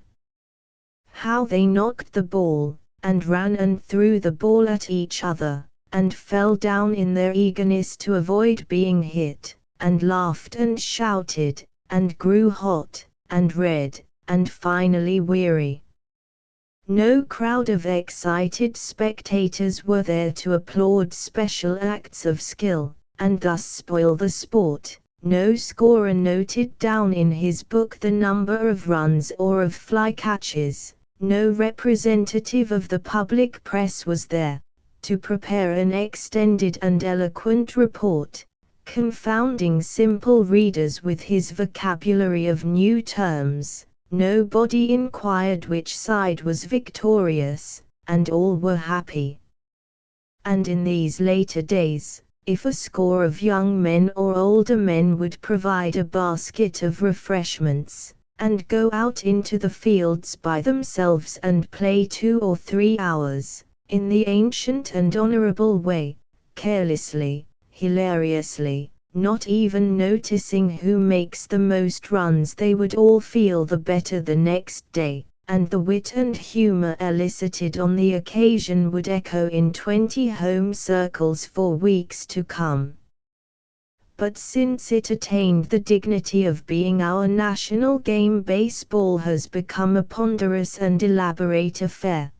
How they knocked the ball, and ran and threw the ball at each other, and fell down in their eagerness to avoid being hit, and laughed and shouted, and grew hot, and red, and finally weary. No crowd of excited spectators were there to applaud special acts of skill, and thus spoil the sport. No scorer noted down in his book the number of runs or of fly catches. No representative of the public press was there, to prepare an extended and eloquent report, confounding simple readers with his vocabulary of new terms. Nobody inquired which side was victorious, and all were happy. And in these later days, if a score of young men or older men would provide a basket of refreshments, and go out into the fields by themselves and play 2 or 3 hours, in the ancient and honorable way, carelessly, hilariously, not even noticing who makes the most runs, they would all feel the better the next day, and the wit and humor elicited on the occasion would echo in 20 home circles for weeks to come. But since it attained the dignity of being our national game, baseball has become a ponderous and elaborate affair.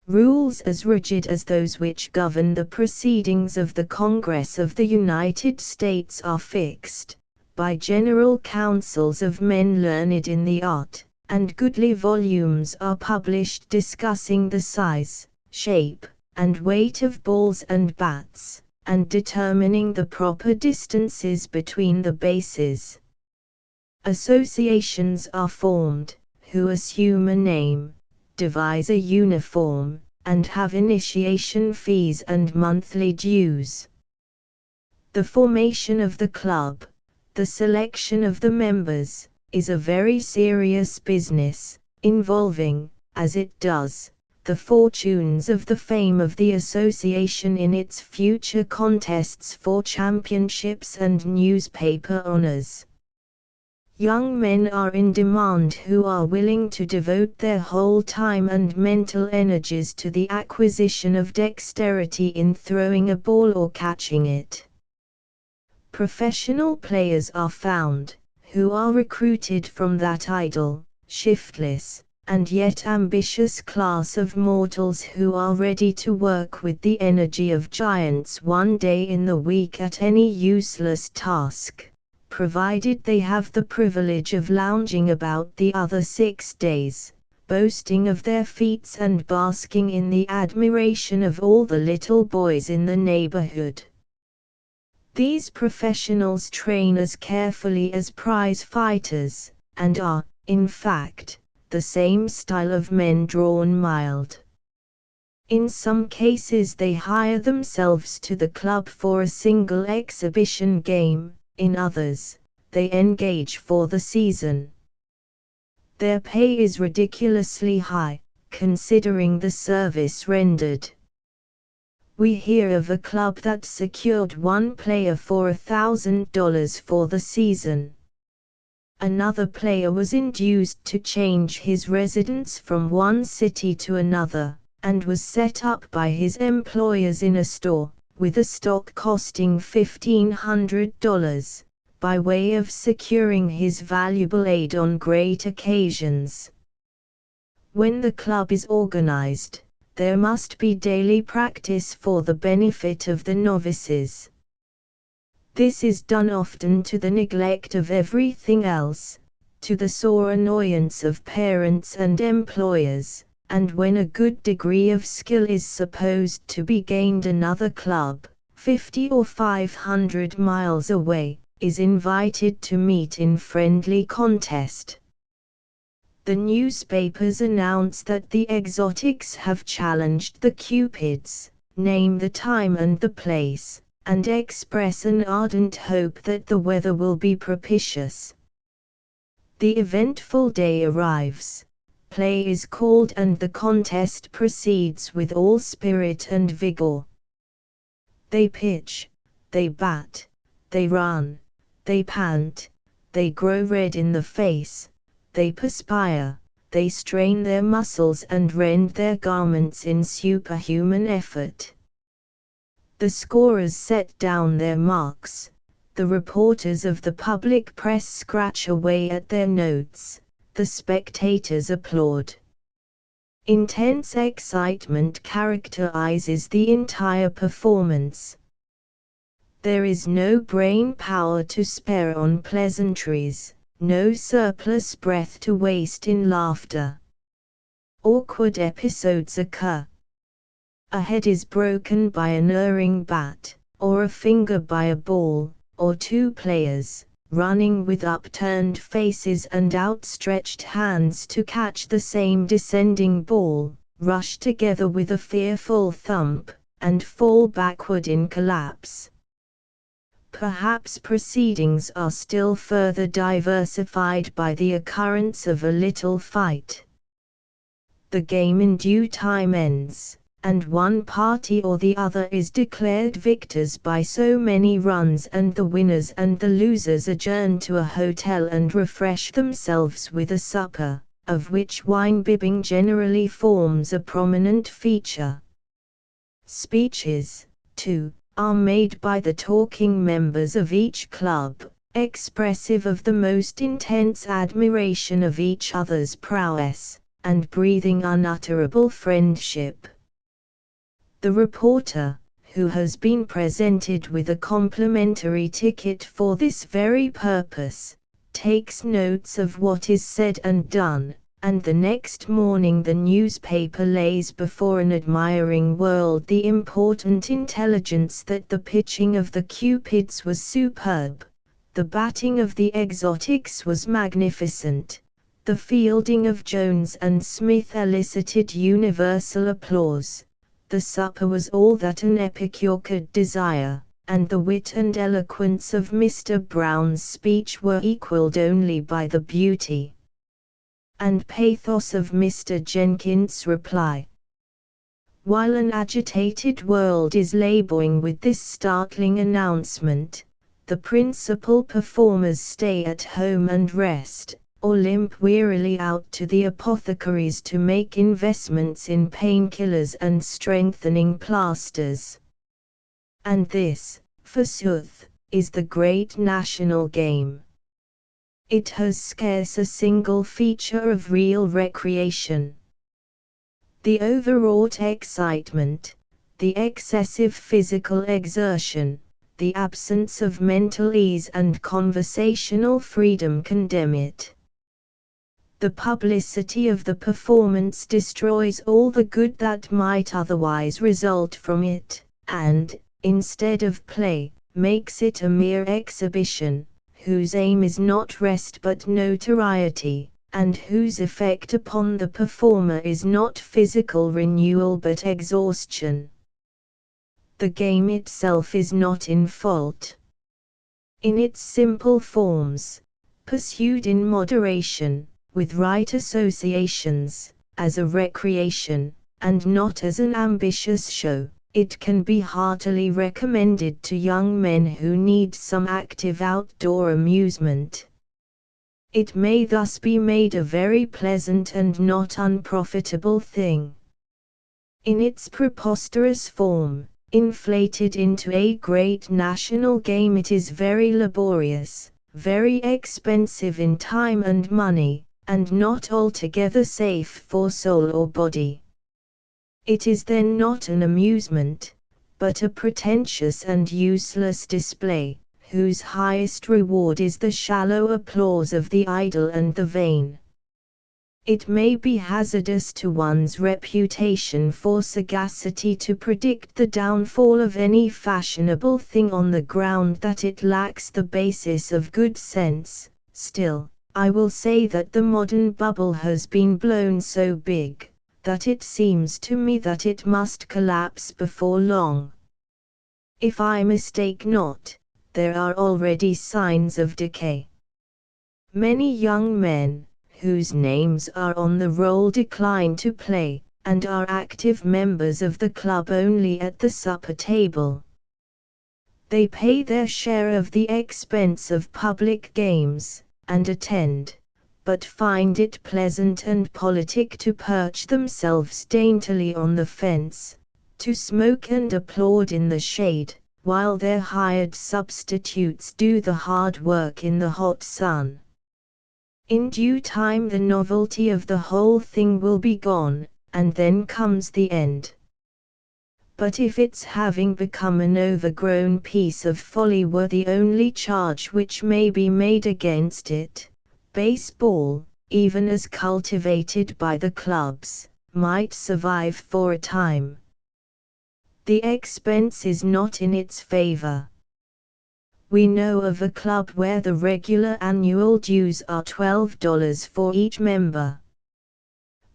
Rules as rigid as those which govern the proceedings of the Congress of the United States are fixed, by general councils of men learned in the art, and goodly volumes are published discussing the size, shape, and weight of balls and bats, and determining the proper distances between the bases. Associations are formed, who assume a name, devise a uniform, and have initiation fees and monthly dues. The formation of the club, the selection of the members, is a very serious business, involving, as it does, the fortunes of the fame of the association in its future contests for championships and newspaper honors. Young men are in demand who are willing to devote their whole time and mental energies to the acquisition of dexterity in throwing a ball or catching it. Professional players are found, who are recruited from that idle, shiftless, and yet ambitious class of mortals who are ready to work with the energy of giants one day in the week at any useless task, provided they have the privilege of lounging about the other 6 days, boasting of their feats and basking in the admiration of all the little boys in the neighborhood. These professionals train as carefully as prize fighters, and are, in fact, the same style of men drawn mild. In some cases they hire themselves to the club for a single exhibition game, in others, they engage for the season. Their pay is ridiculously high, considering the service rendered. We hear of a club that secured one player for $1,000 for the season. Another player was induced to change his residence from one city to another, and was set up by his employers in a store, with a stock costing $1,500, by way of securing his valuable aid on great occasions. When the club is organized, there must be daily practice for the benefit of the novices. This is done often to the neglect of everything else, to the sore annoyance of parents and employers, and when a good degree of skill is supposed to be gained, another club, 50 or 500 miles away, is invited to meet in friendly contest. The newspapers announce that the exotics have challenged the Cupids, name the time and the place, and express an ardent hope that the weather will be propitious. The eventful day arrives, play is called and the contest proceeds with all spirit and vigor. They pitch, they bat, they run, they pant, they grow red in the face, they perspire, they strain their muscles and rend their garments in superhuman effort. The scorers set down their marks, the reporters of the public press scratch away at their notes, the spectators applaud. Intense excitement characterizes the entire performance. There is no brain power to spare on pleasantries, no surplus breath to waste in laughter. Awkward episodes occur. A head is broken by an erring bat, or a finger by a ball, or two players, running with upturned faces and outstretched hands to catch the same descending ball, rush together with a fearful thump, and fall backward in collapse. Perhaps proceedings are still further diversified by the occurrence of a little fight. The game in due time ends, and one party or the other is declared victors by so many runs, and the winners and the losers adjourn to a hotel and refresh themselves with a supper, of which wine-bibbing generally forms a prominent feature. Speeches, too, are made by the talking members of each club, expressive of the most intense admiration of each other's prowess, and breathing unutterable friendship. The reporter, who has been presented with a complimentary ticket for this very purpose, takes notes of what is said and done, and the next morning the newspaper lays before an admiring world the important intelligence that the pitching of the Cupids was superb, the batting of the exotics was magnificent, The fielding of Jones and Smith elicited universal applause. The supper was all that an epicure could desire, and the wit and eloquence of Mr. Brown's speech were equalled only by the beauty and pathos of Mr. Jenkins' reply. While an agitated world is laboring with this startling announcement, the principal performers stay at home and rest, or limp wearily out to the apothecaries to make investments in painkillers and strengthening plasters. And this, forsooth, is the great national game. It has scarce a single feature of real recreation. The overwrought excitement, the excessive physical exertion, the absence of mental ease and conversational freedom condemn it. The publicity of the performance destroys all the good that might otherwise result from it, and, instead of play, makes it a mere exhibition, whose aim is not rest but notoriety, and whose effect upon the performer is not physical renewal but exhaustion. The game itself is not in fault. In its simple forms, pursued in moderation, with right associations, as a recreation, and not as an ambitious show, it can be heartily recommended to young men who need some active outdoor amusement. It may thus be made a very pleasant and not unprofitable thing. In its preposterous form, inflated into a great national game, it is very laborious, very expensive in time and money, and not altogether safe for soul or body. It is then not an amusement, but a pretentious and useless display, whose highest reward is the shallow applause of the idle and the vain. It may be hazardous to one's reputation for sagacity to predict the downfall of any fashionable thing on the ground that it lacks the basis of good sense. Still, I will say that the modern bubble has been blown so big, that it seems to me that it must collapse before long. If I mistake not, there are already signs of decay. Many young men, whose names are on the roll, decline to play, and are active members of the club only at the supper table. They pay their share of the expense of public games, and attend, but find it pleasant and politic to perch themselves daintily on the fence, to smoke and applaud in the shade, while their hired substitutes do the hard work in the hot sun. In due time the novelty of the whole thing will be gone, and then comes the end. But if its having become an overgrown piece of folly were the only charge which may be made against it, baseball, even as cultivated by the clubs, might survive for a time. The expense is not in its favor. We know of a club where the regular annual dues are $12 for each member.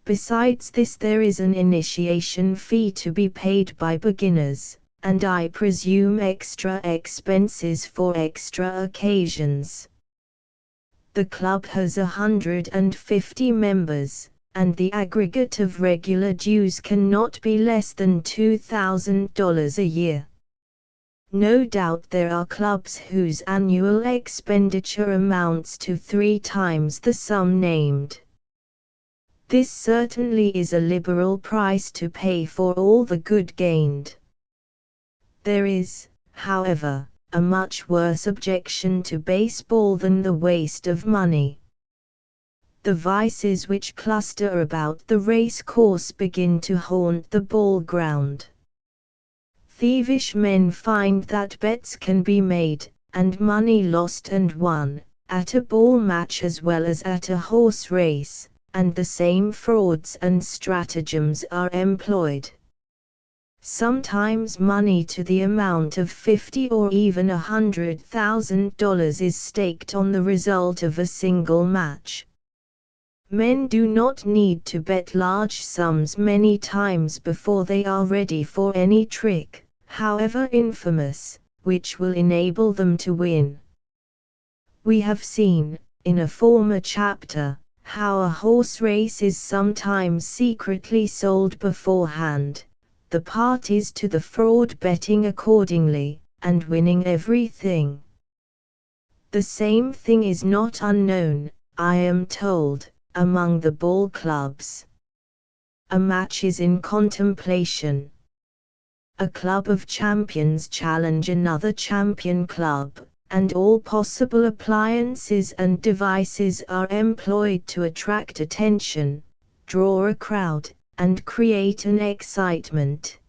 Besides this, there is an initiation fee to be paid by beginners, and I presume extra expenses for extra occasions. The club has 150 members, and the aggregate of regular dues cannot be less than $2,000 a year. No doubt there are clubs whose annual expenditure amounts to 3 times the sum named. This certainly is a liberal price to pay for all the good gained. There is, however, a much worse objection to baseball than the waste of money. The vices which cluster about the race course begin to haunt the ball ground. Thievish men find that bets can be made, and money lost and won, at a ball match as well as at a horse race, and the same frauds and stratagems are employed. Sometimes money to the amount of $50,000 or even $100,000 is staked on the result of a single match. Men do not need to bet large sums many times before they are ready for any trick, however infamous, which will enable them to win. We have seen, in a former chapter, how a horse race is sometimes secretly sold beforehand, the parties to the fraud betting accordingly, and winning everything. The same thing is not unknown, I am told, among the ball clubs. A match is in contemplation. A club of champions challenge another champion club, and all possible appliances and devices are employed to attract attention, draw a crowd, and create an excitement.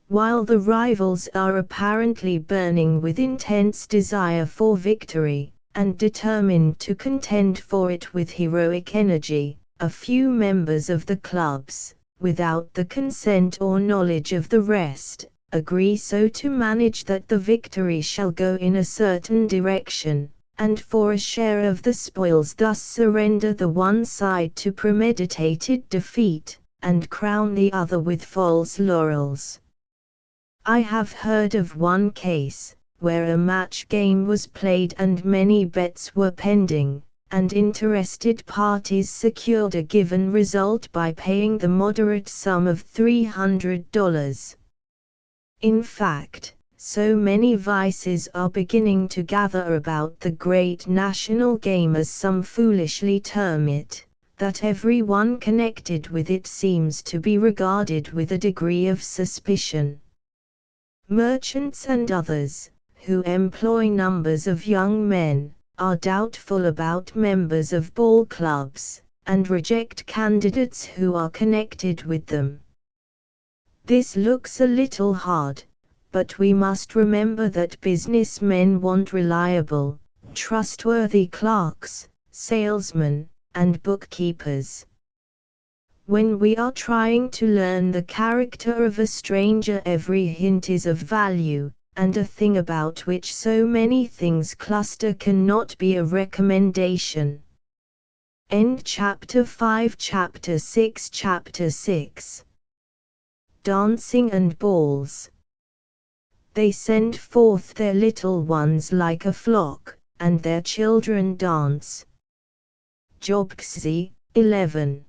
While the rivals are apparently burning with intense desire for victory, and determined to contend for it with heroic energy, a few members of the clubs, without the consent or knowledge of the rest, agree so to manage that the victory shall go in a certain direction, and for a share of the spoils thus surrender the one side to premeditated defeat, and crown the other with false laurels. I have heard of one case, where a match game was played and many bets were pending, and interested parties secured a given result by paying the moderate sum of $300. In fact, so many vices are beginning to gather about the great national game, as some foolishly term it, that everyone connected with it seems to be regarded with a degree of suspicion. Merchants and others, who employ numbers of young men, are doubtful about members of ball clubs, and reject candidates who are connected with them. This looks a little hard, but we must remember that businessmen want reliable, trustworthy clerks, salesmen, and bookkeepers. When we are trying to learn the character of a stranger, every hint is of value, and a thing about which so many things cluster cannot be a recommendation. End chapter 5. Chapter 6. Chapter 6. Dancing and balls. They send forth their little ones like a flock, and their children dance. Job 11.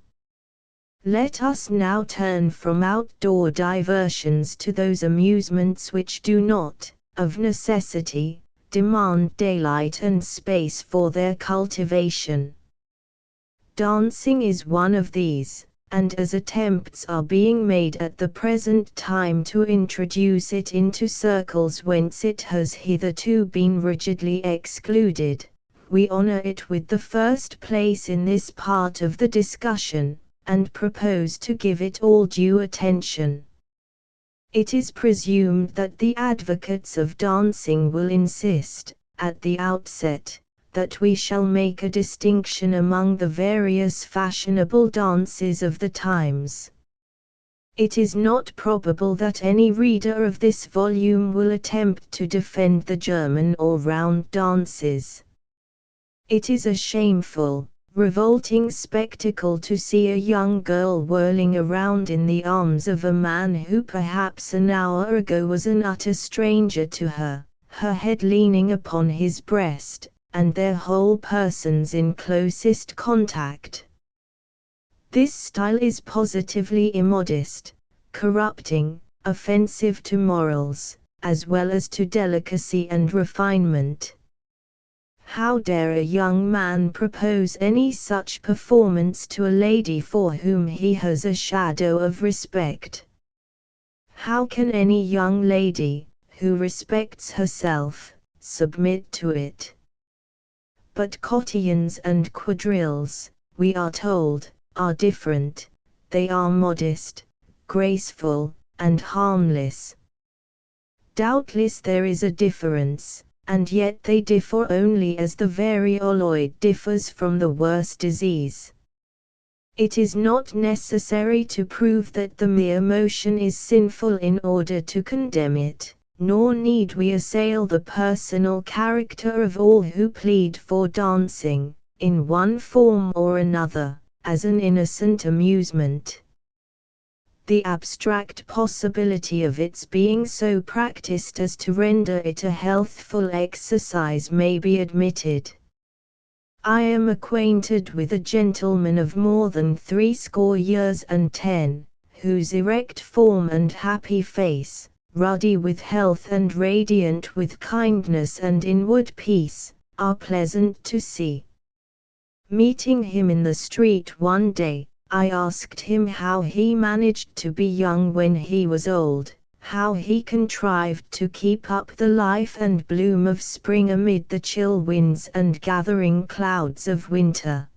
Let us now turn from outdoor diversions to those amusements which do not, of necessity, demand daylight and space for their cultivation. Dancing is one of these, and as attempts are being made at the present time to introduce it into circles whence it has hitherto been rigidly excluded, we honor it with the first place in this part of the discussion, and propose to give it all due attention. It is presumed that the advocates of dancing will insist, at the outset, that we shall make a distinction among the various fashionable dances of the times. It is not probable that any reader of this volume will attempt to defend the German or round dances. It is a shameful, revolting spectacle to see a young girl whirling around in the arms of a man who perhaps an hour ago was an utter stranger to her, her head leaning upon his breast, and their whole persons in closest contact. This style is positively immodest, corrupting, offensive to morals, as well as to delicacy and refinement. How dare a young man propose any such performance to a lady for whom he has a shadow of respect? How can any young lady, who respects herself, submit to it? But cotillons and quadrilles, we are told, are different. They are modest, graceful, and harmless. Doubtless there is a difference, and yet they differ only as the varioloid differs from the worse disease. It is not necessary to prove that the mere motion is sinful in order to condemn it, nor need we assail the personal character of all who plead for dancing, in one form or another, as an innocent amusement. The abstract possibility of its being so practiced as to render it a healthful exercise may be admitted. I am acquainted with a gentleman of more than 70 whose erect form and happy face, ruddy with health and radiant with kindness and inward peace, are pleasant to see. Meeting him in the street one day, I asked him how he managed to be young when he was old, how he contrived to keep up the life and bloom of spring amid the chill winds and gathering clouds of winter.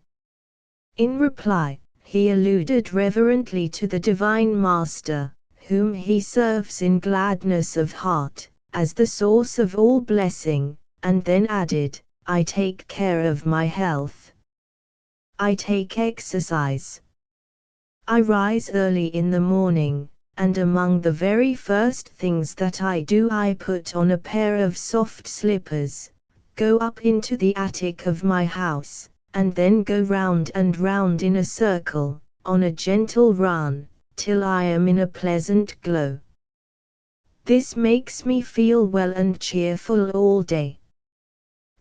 In reply, he alluded reverently to the Divine Master, whom he serves in gladness of heart, as the source of all blessing, and then added, "I take care of my health. I take exercise. I rise early in the morning, and among the very first things that I do I put on a pair of soft slippers, go up into the attic of my house, and then go round and round in a circle, on a gentle run, till I am in a pleasant glow. This makes me feel well and cheerful all day."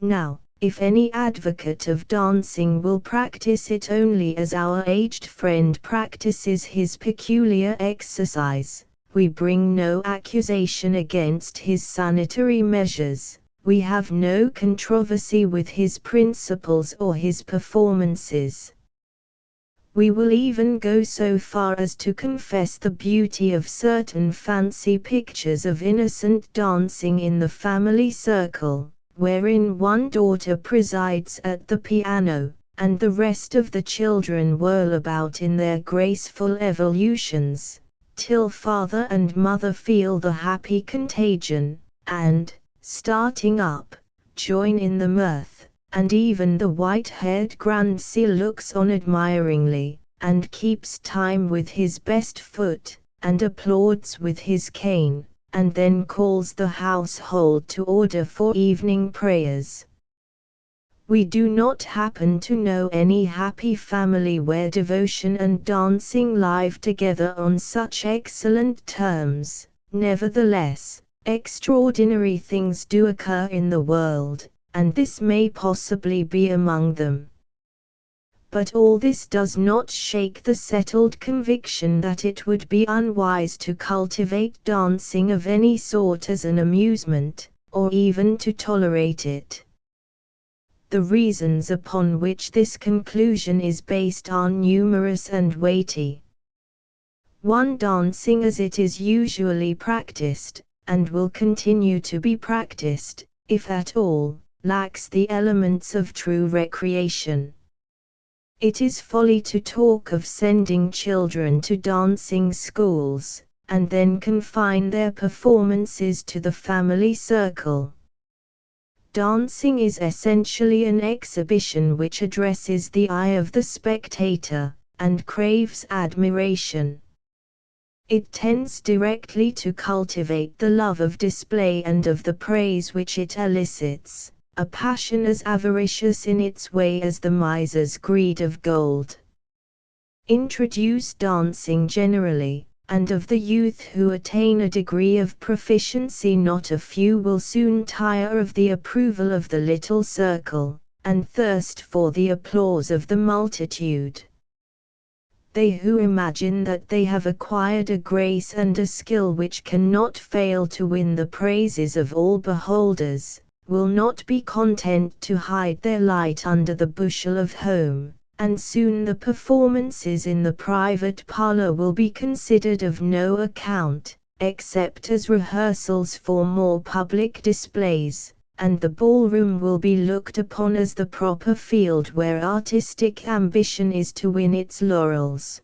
Now, if any advocate of dancing will practice it only as our aged friend practices his peculiar exercise, we bring no accusation against his sanitary measures, we have no controversy with his principles or his performances. We will even go so far as to confess the beauty of certain fancy pictures of innocent dancing in the family circle, wherein one daughter presides at the piano, and the rest of the children whirl about in their graceful evolutions, till father and mother feel the happy contagion, and, starting up, join in the mirth, and even the white-haired grandsire looks on admiringly, and keeps time with his best foot, and applauds with his cane, and then calls the household to order for evening prayers. We do not happen to know any happy family where devotion and dancing live together on such excellent terms. Nevertheless, extraordinary things do occur in the world, and this may possibly be among them. But all this does not shake the settled conviction that it would be unwise to cultivate dancing of any sort as an amusement, or even to tolerate it. The reasons upon which this conclusion is based are numerous and weighty. 1. Dancing as it is usually practiced, and will continue to be practiced, if at all, lacks the elements of true recreation. It is folly to talk of sending children to dancing schools, and then confine their performances to the family circle. Dancing is essentially an exhibition which addresses the eye of the spectator, and craves admiration. It tends directly to cultivate the love of display and of the praise which it elicits, a passion as avaricious in its way as the miser's greed of gold. Introduce dancing generally, and of the youth who attain a degree of proficiency not a few will soon tire of the approval of the little circle, and thirst for the applause of the multitude. They who imagine that they have acquired a grace and a skill which cannot fail to win the praises of all beholders, will not be content to hide their light under the bushel of home, and soon the performances in the private parlor will be considered of no account, except as rehearsals for more public displays, and the ballroom will be looked upon as the proper field where artistic ambition is to win its laurels.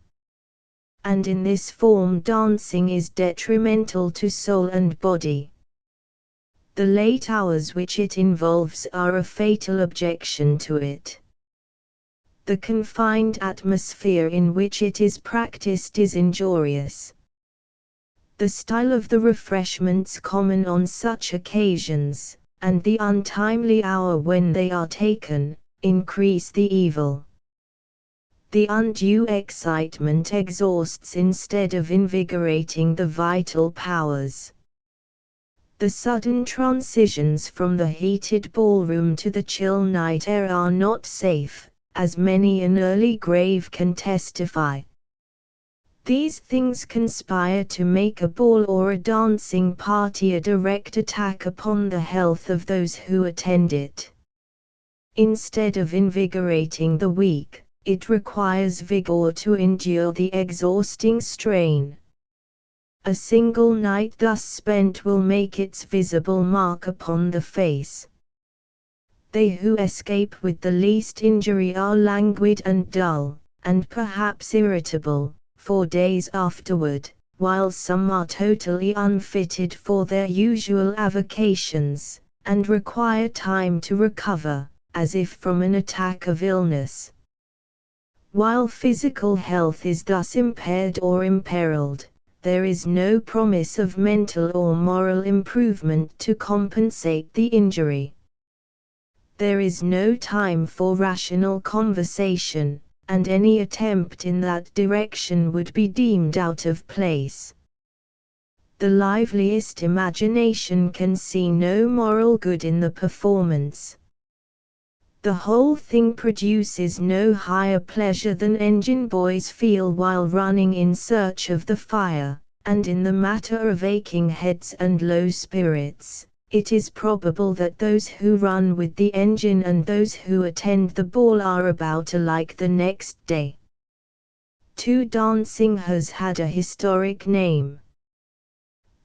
And in this form dancing is detrimental to soul and body. The late hours which it involves are a fatal objection to it. The confined atmosphere in which it is practiced is injurious. The style of the refreshments common on such occasions, and the untimely hour when they are taken, increase the evil. The undue excitement exhausts instead of invigorating the vital powers. The sudden transitions from the heated ballroom to the chill night air are not safe, as many an early grave can testify. These things conspire to make a ball or a dancing party a direct attack upon the health of those who attend it. Instead of invigorating the weak, it requires vigor to endure the exhausting strain. A single night thus spent will make its visible mark upon the face. They who escape with the least injury are languid and dull, and perhaps irritable, for days afterward, while some are totally unfitted for their usual avocations, and require time to recover, as if from an attack of illness. While physical health is thus impaired or imperiled, there is no promise of mental or moral improvement to compensate the injury. There is no time for rational conversation, and any attempt in that direction would be deemed out of place. The liveliest imagination can see no moral good in the performance. The whole thing produces no higher pleasure than engine boys feel while running in search of the fire, and in the matter of aching heads and low spirits, it is probable that those who run with the engine and those who attend the ball are about alike the next day. Dancing has had a historic name.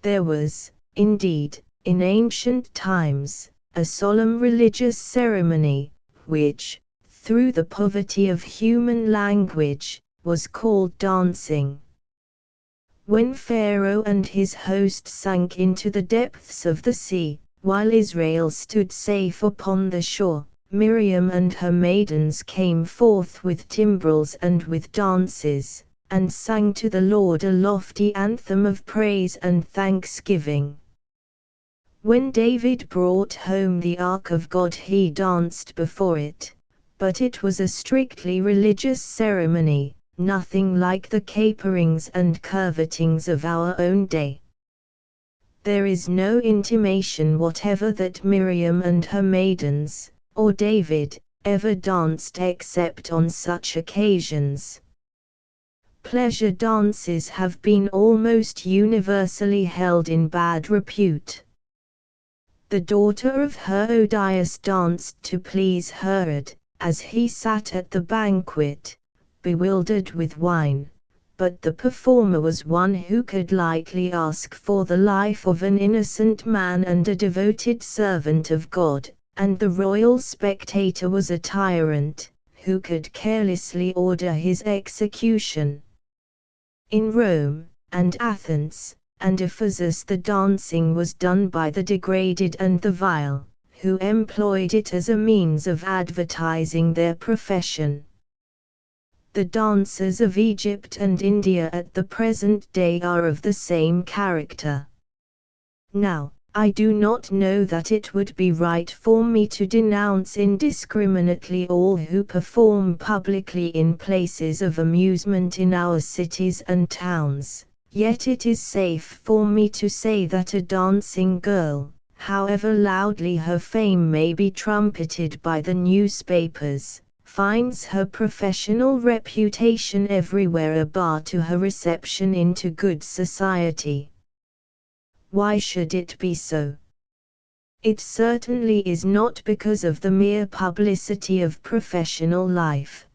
There was, indeed, in ancient times, a solemn religious ceremony, which, through the poverty of human language, was called dancing. When Pharaoh and his host sank into the depths of the sea, while Israel stood safe upon the shore, Miriam and her maidens came forth with timbrels and with dances, and sang to the Lord a lofty anthem of praise and thanksgiving. When David brought home the ark of God, he danced before it, but it was a strictly religious ceremony, nothing like the caperings and curvetings of our own day. There is no intimation whatever that Miriam and her maidens, or David, ever danced except on such occasions. Pleasure dances have been almost universally held in bad repute. The daughter of Herodias danced to please Herod, as he sat at the banquet, bewildered with wine, but the performer was one who could lightly ask for the life of an innocent man and a devoted servant of God, and the royal spectator was a tyrant, who could carelessly order his execution. In Rome, and Athens, and Ephesus the dancing was done by the degraded and the vile, who employed it as a means of advertising their profession. The dancers of Egypt and India at the present day are of the same character. Now, I do not know that it would be right for me to denounce indiscriminately all who perform publicly in places of amusement in our cities and towns. Yet it is safe for me to say that a dancing girl, however loudly her fame may be trumpeted by the newspapers, finds her professional reputation everywhere a bar to her reception into good society. Why should it be so? It certainly is not because of the mere publicity of professional life.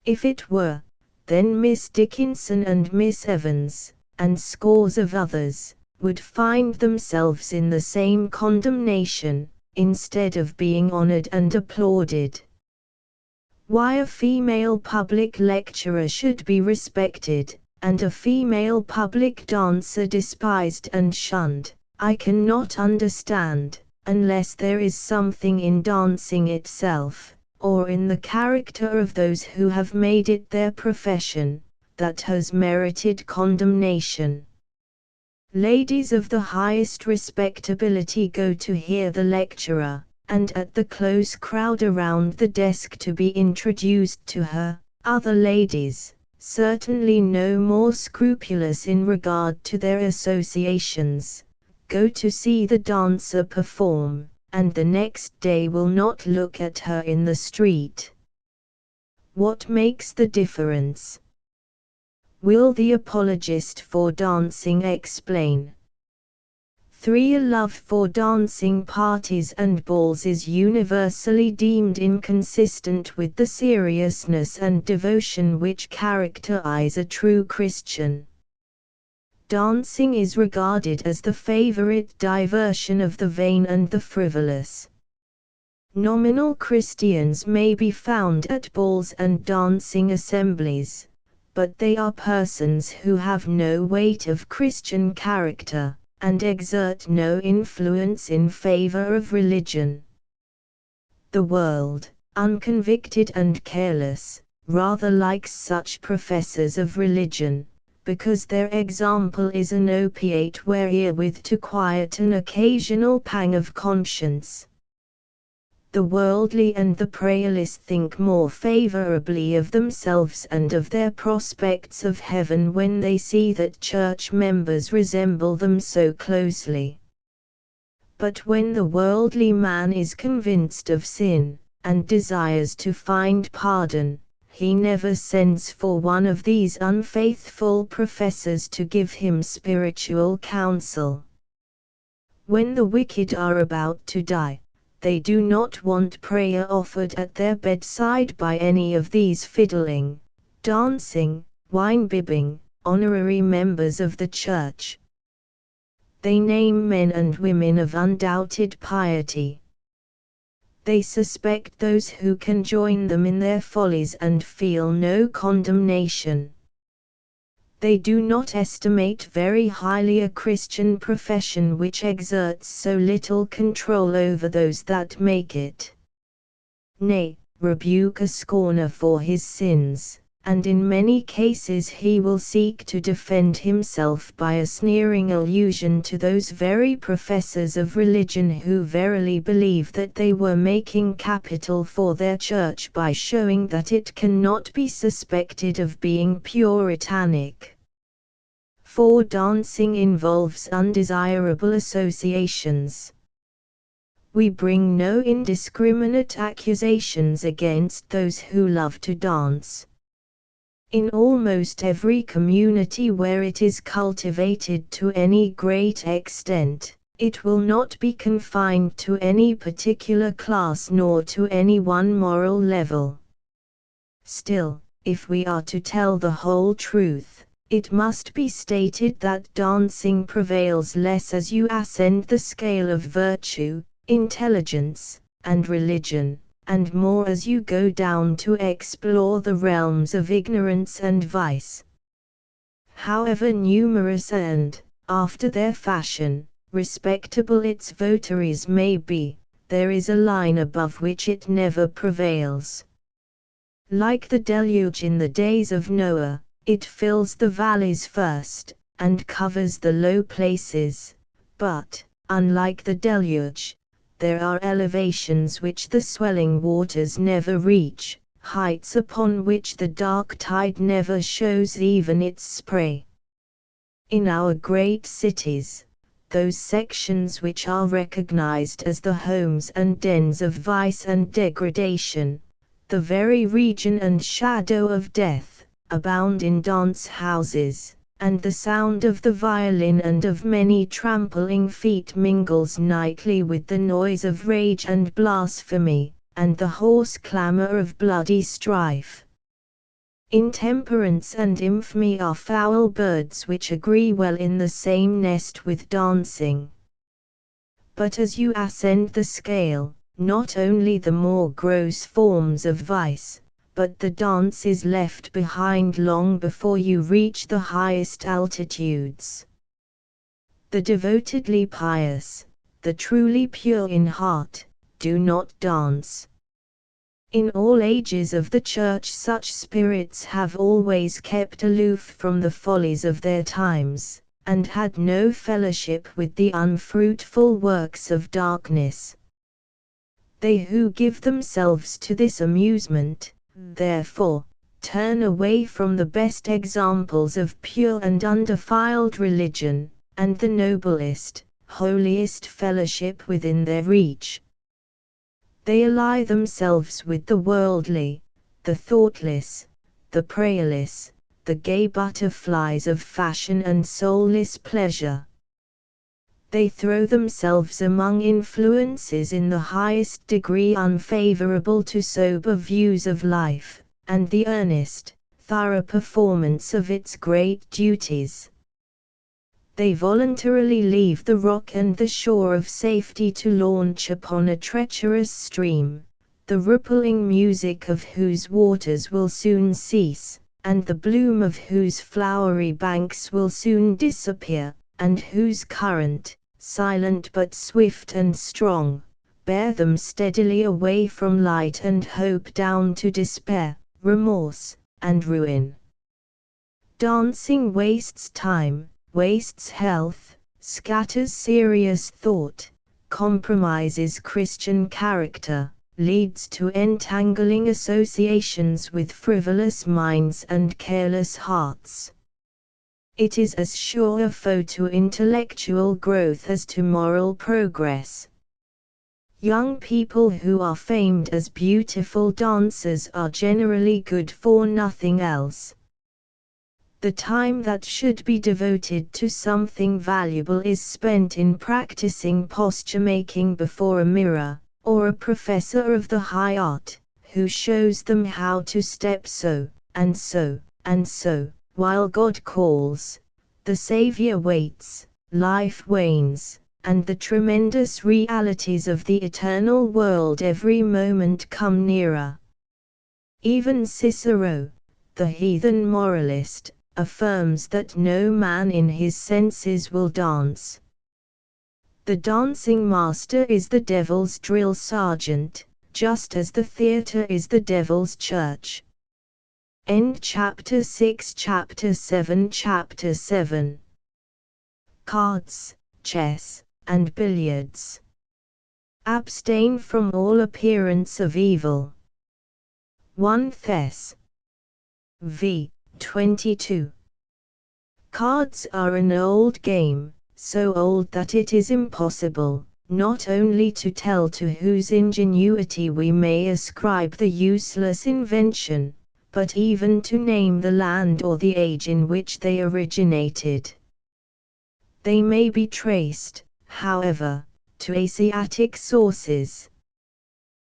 If it were, then Miss Dickinson and Miss Evans, and scores of others, would find themselves in the same condemnation, instead of being honored and applauded. Why a female public lecturer should be respected, and a female public dancer despised and shunned, I cannot understand, unless there is something in dancing itself, or in the character of those who have made it their profession, that has merited condemnation. Ladies of the highest respectability go to hear the lecturer, and at the close crowd around the desk to be introduced to her, other ladies, certainly no more scrupulous in regard to their associations, go to see the dancer perform, and the next day will not look at her in the street. What makes the difference? Will the apologist for dancing explain? 3. A love for dancing parties and balls is universally deemed inconsistent with the seriousness and devotion which characterize a true Christian. Dancing is regarded as the favorite diversion of the vain and the frivolous. Nominal Christians may be found at balls and dancing assemblies, but they are persons who have no weight of Christian character, and exert no influence in favor of religion. The world, unconvicted and careless, rather likes such professors of religion, because their example is an opiate wherewith to quiet an occasional pang of conscience. The worldly and the prayerless think more favorably of themselves and of their prospects of heaven when they see that church members resemble them so closely. But when the worldly man is convinced of sin, and desires to find pardon, he never sends for one of these unfaithful professors to give him spiritual counsel. When the wicked are about to die, they do not want prayer offered at their bedside by any of these fiddling, dancing, wine-bibbing, honorary members of the church. They name men and women of undoubted piety. They suspect those who can join them in their follies and feel no condemnation. They do not estimate very highly a Christian profession which exerts so little control over those that make it. Nay, rebuke a scorner for his sins, and in many cases he will seek to defend himself by a sneering allusion to those very professors of religion who verily believe that they were making capital for their church by showing that it cannot be suspected of being puritanic. For dancing involves undesirable associations. We bring no indiscriminate accusations against those who love to dance. In almost every community where it is cultivated to any great extent, it will not be confined to any particular class nor to any one moral level. Still, if we are to tell the whole truth, it must be stated that dancing prevails less as you ascend the scale of virtue, intelligence, and religion, and more as you go down to explore the realms of ignorance and vice. However numerous and, after their fashion, respectable its votaries may be, there is a line above which it never prevails. Like the deluge in the days of Noah, it fills the valleys first, and covers the low places, but, unlike the deluge, there are elevations which the swelling waters never reach, heights upon which the dark tide never shows even its spray. In our great cities, those sections which are recognized as the homes and dens of vice and degradation, the very region and shadow of death, abound in dance houses, and the sound of the violin and of many trampling feet mingles nightly with the noise of rage and blasphemy, and the hoarse clamor of bloody strife. Intemperance and infamy are foul birds which agree well in the same nest with dancing. But as you ascend the scale, not only the more gross forms of vice, but the dance is left behind long before you reach the highest altitudes. The devotedly pious, the truly pure in heart, do not dance. In all ages of the Church such spirits have always kept aloof from the follies of their times, and had no fellowship with the unfruitful works of darkness. They who give themselves to this amusement, therefore, turn away from the best examples of pure and undefiled religion, and the noblest, holiest fellowship within their reach. They ally themselves with the worldly, the thoughtless, the prayerless, the gay butterflies of fashion and soulless pleasure. They throw themselves among influences in the highest degree unfavorable to sober views of life, and the earnest, thorough performance of its great duties. They voluntarily leave the rock and the shore of safety to launch upon a treacherous stream, the rippling music of whose waters will soon cease, and the bloom of whose flowery banks will soon disappear, and whose current, silent but swift and strong, bear them steadily away from light and hope down to despair, remorse, and ruin. Dancing wastes time, wastes health, scatters serious thought, compromises Christian character, leads to entangling associations with frivolous minds and careless hearts. It is as sure a foe to intellectual growth as to moral progress. Young people who are famed as beautiful dancers are generally good for nothing else. The time that should be devoted to something valuable is spent in practicing posture making before a mirror, or a professor of the high art, who shows them how to step so, and so, and so. While God calls, the Savior waits, life wanes, and the tremendous realities of the eternal world every moment come nearer. Even Cicero, the heathen moralist, affirms that no man in his senses will dance. The dancing master is the devil's drill sergeant, just as the theatre is the devil's church. End chapter 6. Chapter 7. Chapter 7. Cards, chess, and billiards. Abstain from all appearance of evil. 1 Thess. v. 22. Cards are an old game, so old that it is impossible, not only to tell to whose ingenuity we may ascribe the useless invention, but even to name the land or the age in which they originated. They may be traced, however, to Asiatic sources.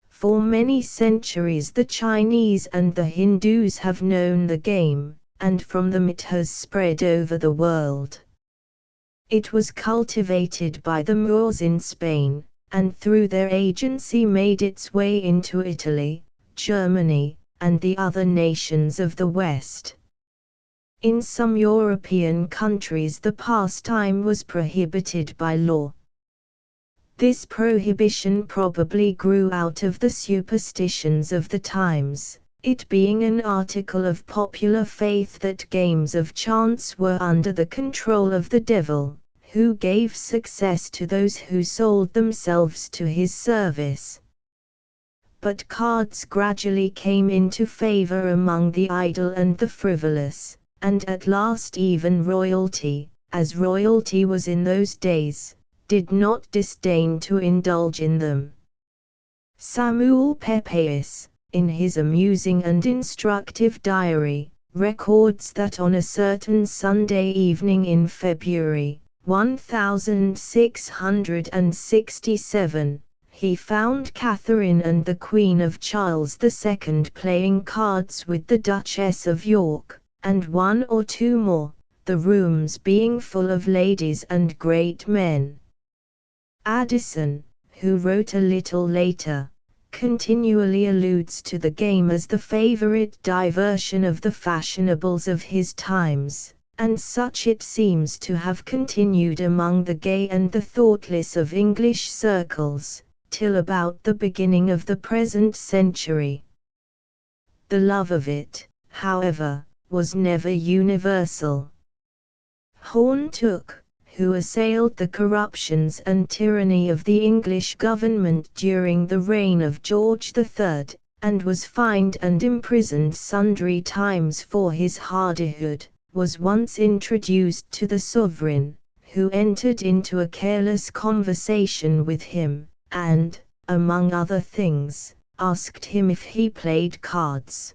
For many centuries the Chinese and the Hindus have known the game, and from them it has spread over the world. It was cultivated by the Moors in Spain, and through their agency made its way into Italy, Germany, and the other nations of the West. In some European countries the pastime was prohibited by law. This prohibition probably grew out of the superstitions of the times, it being an article of popular faith that games of chance were under the control of the devil, who gave success to those who sold themselves to his service. But cards gradually came into favor among the idle and the frivolous, and at last even royalty, as royalty was in those days, did not disdain to indulge in them. Samuel Pepys, in his amusing and instructive diary, records that on a certain Sunday evening in February, 1667, he found Catherine and the Queen of Charles II playing cards with the Duchess of York, and one or two more, the rooms being full of ladies and great men. Addison, who wrote a little later, continually alludes to the game as the favorite diversion of the fashionables of his times, and such it seems to have continued among the gay and the thoughtless of English circles, till about the beginning of the present century. The love of it, however, was never universal. Horne took, who assailed the corruptions and tyranny of the English government during the reign of George III, and was fined and imprisoned sundry times for his hardihood, was once introduced to the sovereign, who entered into a careless conversation with him, and, among other things, asked him if he played cards.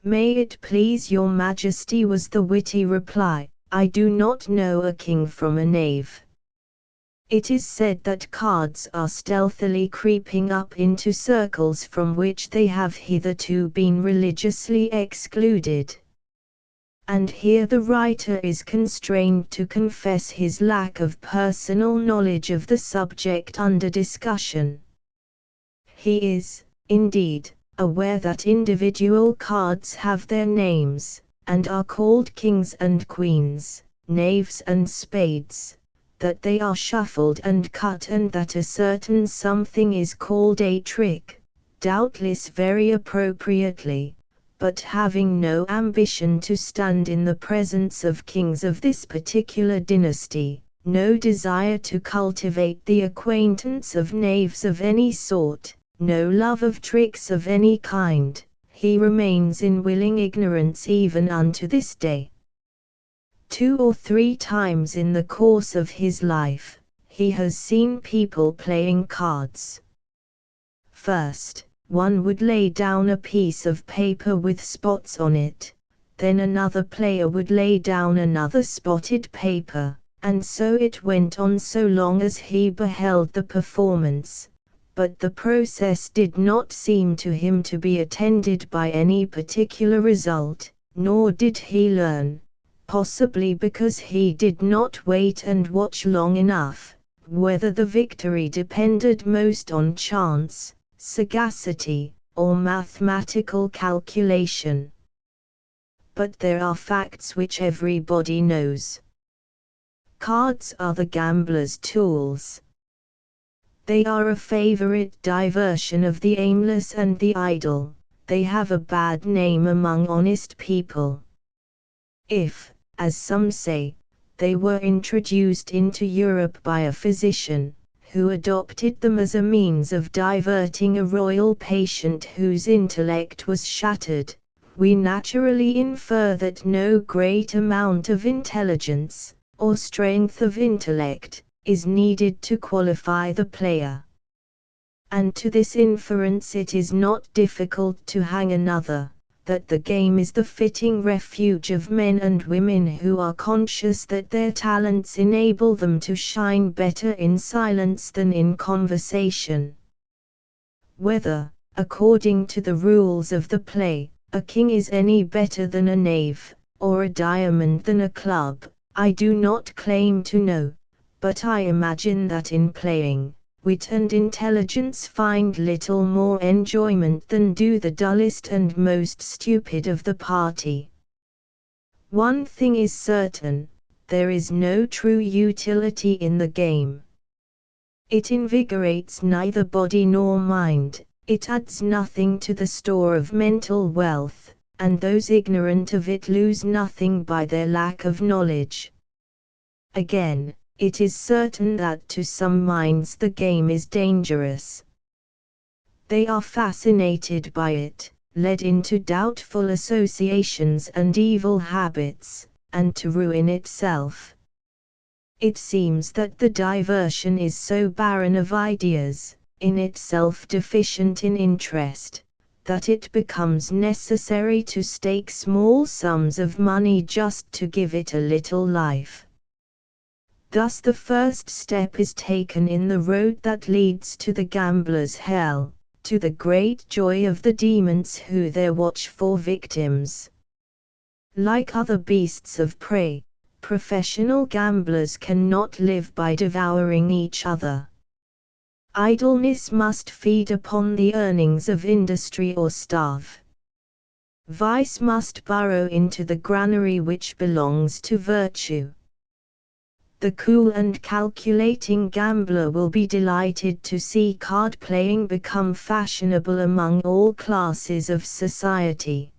"May it please your Majesty," was the witty reply, "I do not know a king from a knave." It is said that cards are stealthily creeping up into circles from which they have hitherto been religiously excluded. And here the writer is constrained to confess his lack of personal knowledge of the subject under discussion. He is, indeed, aware that individual cards have their names, and are called kings and queens, knaves and spades, that they are shuffled and cut, and that a certain something is called a trick, doubtless very appropriately, but having no ambition to stand in the presence of kings of this particular dynasty, no desire to cultivate the acquaintance of knaves of any sort, no love of tricks of any kind, he remains in willing ignorance even unto this day. 2 or 3 times in the course of his life, he has seen people playing cards. First, one would lay down a piece of paper with spots on it, then another player would lay down another spotted paper, and so it went on so long as he beheld the performance, but the process did not seem to him to be attended by any particular result, nor did he learn, possibly because he did not wait and watch long enough, whether the victory depended most on chance, sagacity, or mathematical calculation. But there are facts which everybody knows. Cards are the gambler's tools. They are a favorite diversion of the aimless and the idle. They have a bad name among honest people. If, as some say, they were introduced into Europe by a physician, who adopted them as a means of diverting a royal patient whose intellect was shattered, we naturally infer that no great amount of intelligence, or strength of intellect, is needed to qualify the player. And to this inference it is not difficult to hang another, that the game is the fitting refuge of men and women who are conscious that their talents enable them to shine better in silence than in conversation. Whether, according to the rules of the play, a king is any better than a knave, or a diamond than a club, I do not claim to know, but I imagine that in playing, wit and intelligence find little more enjoyment than do the dullest and most stupid of the party. One thing is certain, there is no true utility in the game. It invigorates neither body nor mind, it adds nothing to the store of mental wealth, and those ignorant of it lose nothing by their lack of knowledge. Again, it is certain that to some minds the game is dangerous. They are fascinated by it, led into doubtful associations and evil habits, and to ruin itself. It seems that the diversion is so barren of ideas, in itself deficient in interest, that it becomes necessary to stake small sums of money just to give it a little life. Thus the first step is taken in the road that leads to the gambler's hell, to the great joy of the demons who there watch for victims. Like other beasts of prey, professional gamblers cannot live by devouring each other. Idleness must feed upon the earnings of industry or starve. Vice must burrow into the granary which belongs to virtue. The cool and calculating gambler will be delighted to see card-playing become fashionable among all classes of society.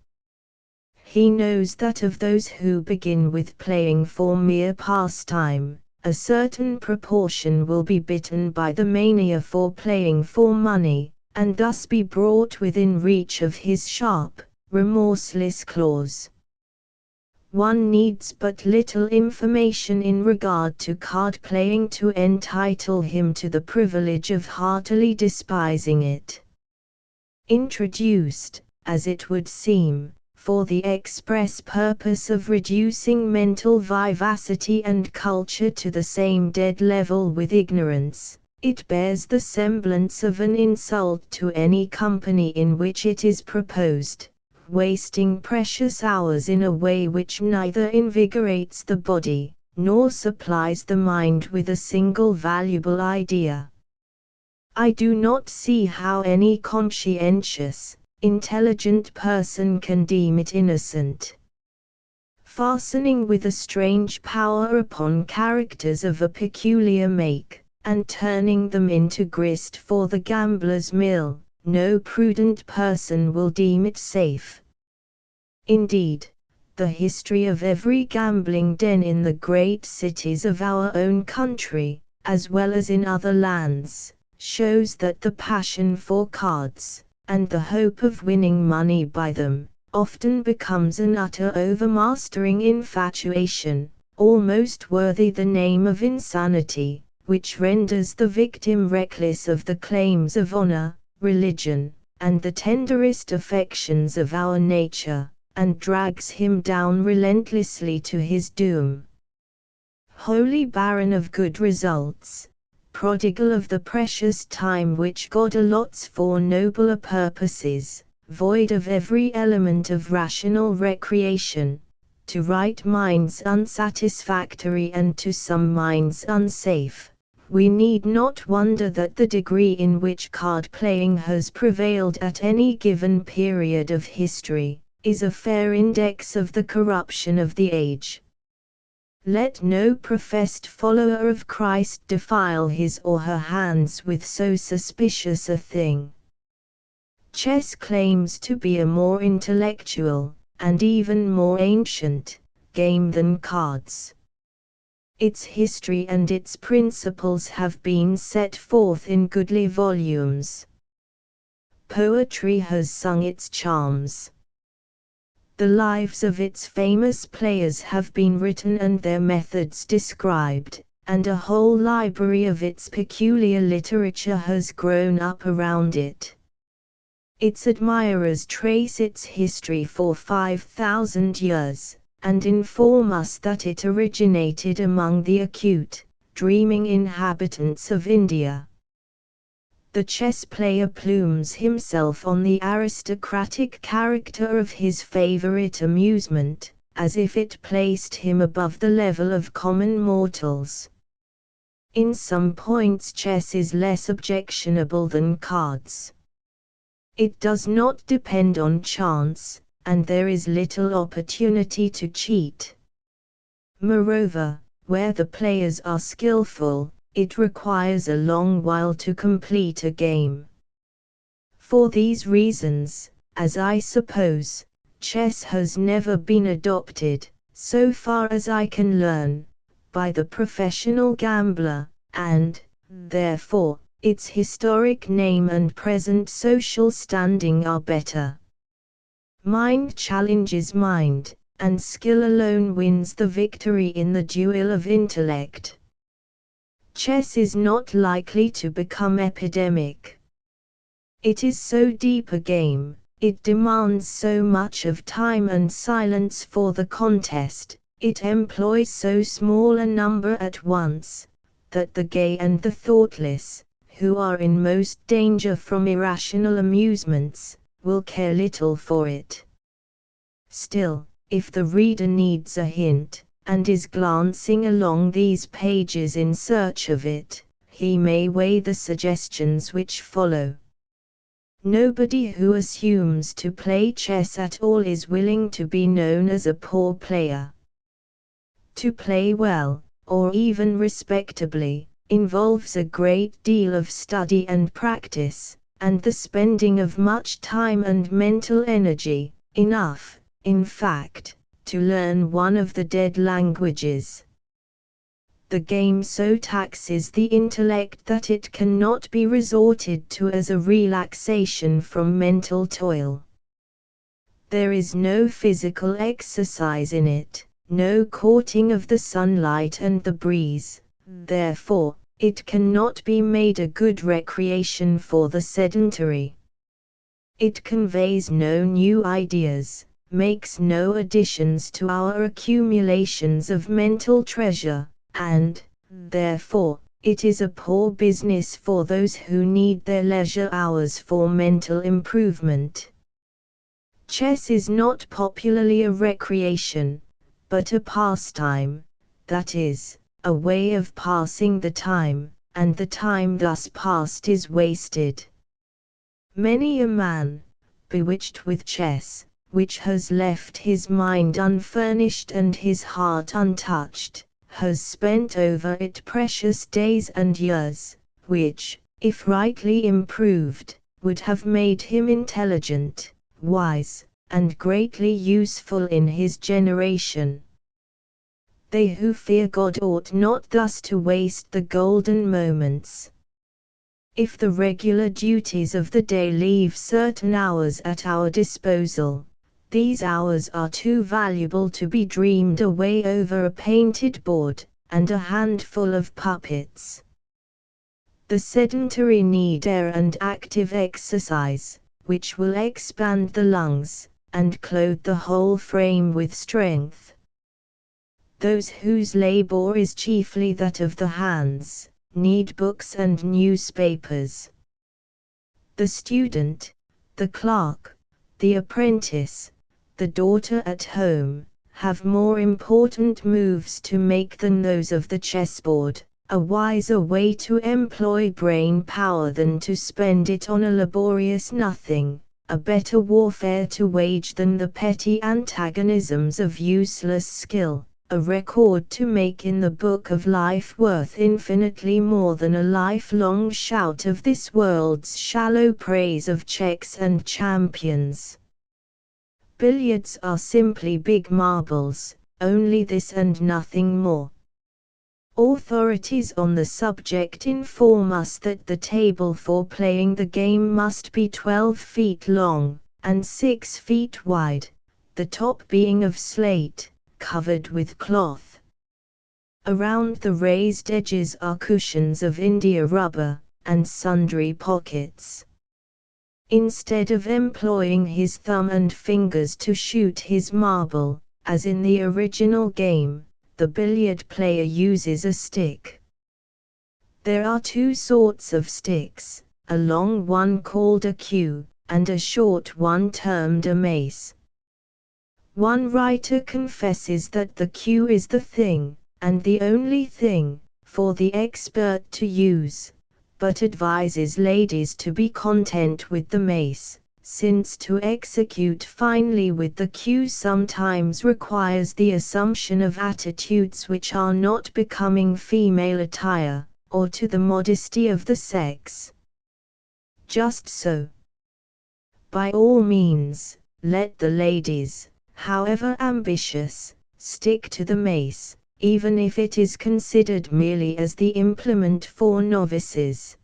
He knows that of those who begin with playing for mere pastime, a certain proportion will be bitten by the mania for playing for money, and thus be brought within reach of his sharp, remorseless claws. One needs but little information in regard to card playing to entitle him to the privilege of heartily despising it. Introduced, as it would seem, for the express purpose of reducing mental vivacity and culture to the same dead level with ignorance, it bears the semblance of an insult to any company in which it is proposed, wasting precious hours in a way which neither invigorates the body, nor supplies the mind with a single valuable idea. I do not see how any conscientious, intelligent person can deem it innocent. Fastening with a strange power upon characters of a peculiar make, and turning them into grist for the gambler's mill, no prudent person will deem it safe. Indeed, the history of every gambling den in the great cities of our own country, as well as in other lands, shows that the passion for cards, and the hope of winning money by them, often becomes an utter overmastering infatuation, almost worthy the name of insanity, which renders the victim reckless of the claims of honor, religion, and the tenderest affections of our nature, and drags him down relentlessly to his doom. Wholly barren of good results, prodigal of the precious time which God allots for nobler purposes, void of every element of rational recreation, to right minds unsatisfactory and to some minds unsafe, we need not wonder that the degree in which card-playing has prevailed at any given period of history, is a fair index of the corruption of the age. Let no professed follower of Christ defile his or her hands with so suspicious a thing. Chess claims to be a more intellectual, and even more ancient, game than cards. Its history and its principles have been set forth in goodly volumes. Poetry has sung its charms. The lives of its famous players have been written and their methods described, and a whole library of its peculiar literature has grown up around it. Its admirers trace its history for 5,000 years, and inform us that it originated among the acute, dreaming inhabitants of India. The chess player plumes himself on the aristocratic character of his favorite amusement, as if it placed him above the level of common mortals. In some points chess is less objectionable than cards. It does not depend on chance, and there is little opportunity to cheat. Moreover, where the players are skillful, it requires a long while to complete a game. For these reasons, as I suppose, chess has never been adopted, so far as I can learn, by the professional gambler, and, therefore, its historic name and present social standing are better. Mind challenges mind, and skill alone wins the victory in the duel of intellect. Chess is not likely to become epidemic. It is so deep a game, it demands so much of time and silence for the contest, it employs so small a number at once, that the gay and the thoughtless, who are in most danger from irrational amusements, will care little for it. Still, if the reader needs a hint, and is glancing along these pages in search of it, he may weigh the suggestions which follow. Nobody who assumes to play chess at all is willing to be known as a poor player. To play well, or even respectably, involves a great deal of study and practice, and the spending of much time and mental energy, enough, in fact, to learn one of the dead languages. the game so taxes the intellect that it cannot be resorted to as a relaxation from mental toil. There is no physical exercise in it, no courting of the sunlight and the breeze, therefore, it cannot be made a good recreation for the sedentary. It conveys no new ideas, makes no additions to our accumulations of mental treasure, and, therefore, it is a poor business for those who need their leisure hours for mental improvement. Chess is not popularly a recreation, but a pastime, that is, a way of passing the time, and the time thus passed is wasted. Many a man, bewitched with chess, which has left his mind unfurnished and his heart untouched, has spent over it precious days and years, which, if rightly improved, would have made him intelligent, wise, and greatly useful in his generation. They who fear God ought not thus to waste the golden moments. If the regular duties of the day leave certain hours at our disposal, these hours are too valuable to be dreamed away over a painted board, and a handful of puppets. The sedentary need air and active exercise, which will expand the lungs, and clothe the whole frame with strength. Those whose labor is chiefly that of the hands, need books and newspapers. The student, the clerk, the apprentice, the daughter at home, have more important moves to make than those of the chessboard, a wiser way to employ brain power than to spend it on a laborious nothing, a better warfare to wage than the petty antagonisms of useless skill, a record to make in the book of life worth infinitely more than a lifelong shout of this world's shallow praise of checks and champions. Billiards are simply big marbles, only this and nothing more. Authorities on the subject inform us that the table for playing the game must be 12 feet long, and 6 feet wide, the top being of slate, covered with cloth. Around the raised edges are cushions of India rubber, and sundry pockets. Instead of employing his thumb and fingers to shoot his marble, as in the original game, the billiard player uses a stick. There are two sorts of sticks, a long one called a cue, and a short one termed a mace. One writer confesses that the cue is the thing, and the only thing, for the expert to use, but advises ladies to be content with the mace, since to execute finely with the cue sometimes requires the assumption of attitudes which are not becoming female attire, or to the modesty of the sex. Just so. By all means, let the ladies, however ambitious, stick to the mace, even if it is considered merely as the implement for novices.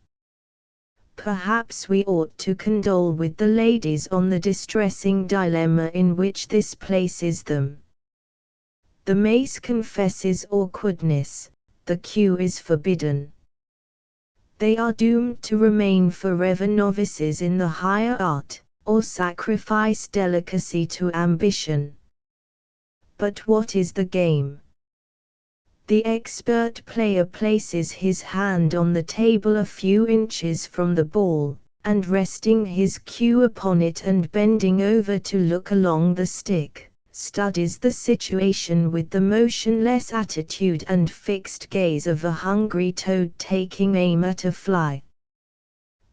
Perhaps we ought to condole with the ladies on the distressing dilemma in which this places them. The mace confesses awkwardness, the cue is forbidden. They are doomed to remain forever novices in the higher art, or sacrifice delicacy to ambition. But what is the game? The expert player places his hand on the table a few inches from the ball, and resting his cue upon it and bending over to look along the stick, studies the situation with the motionless attitude and fixed gaze of a hungry toad taking aim at a fly.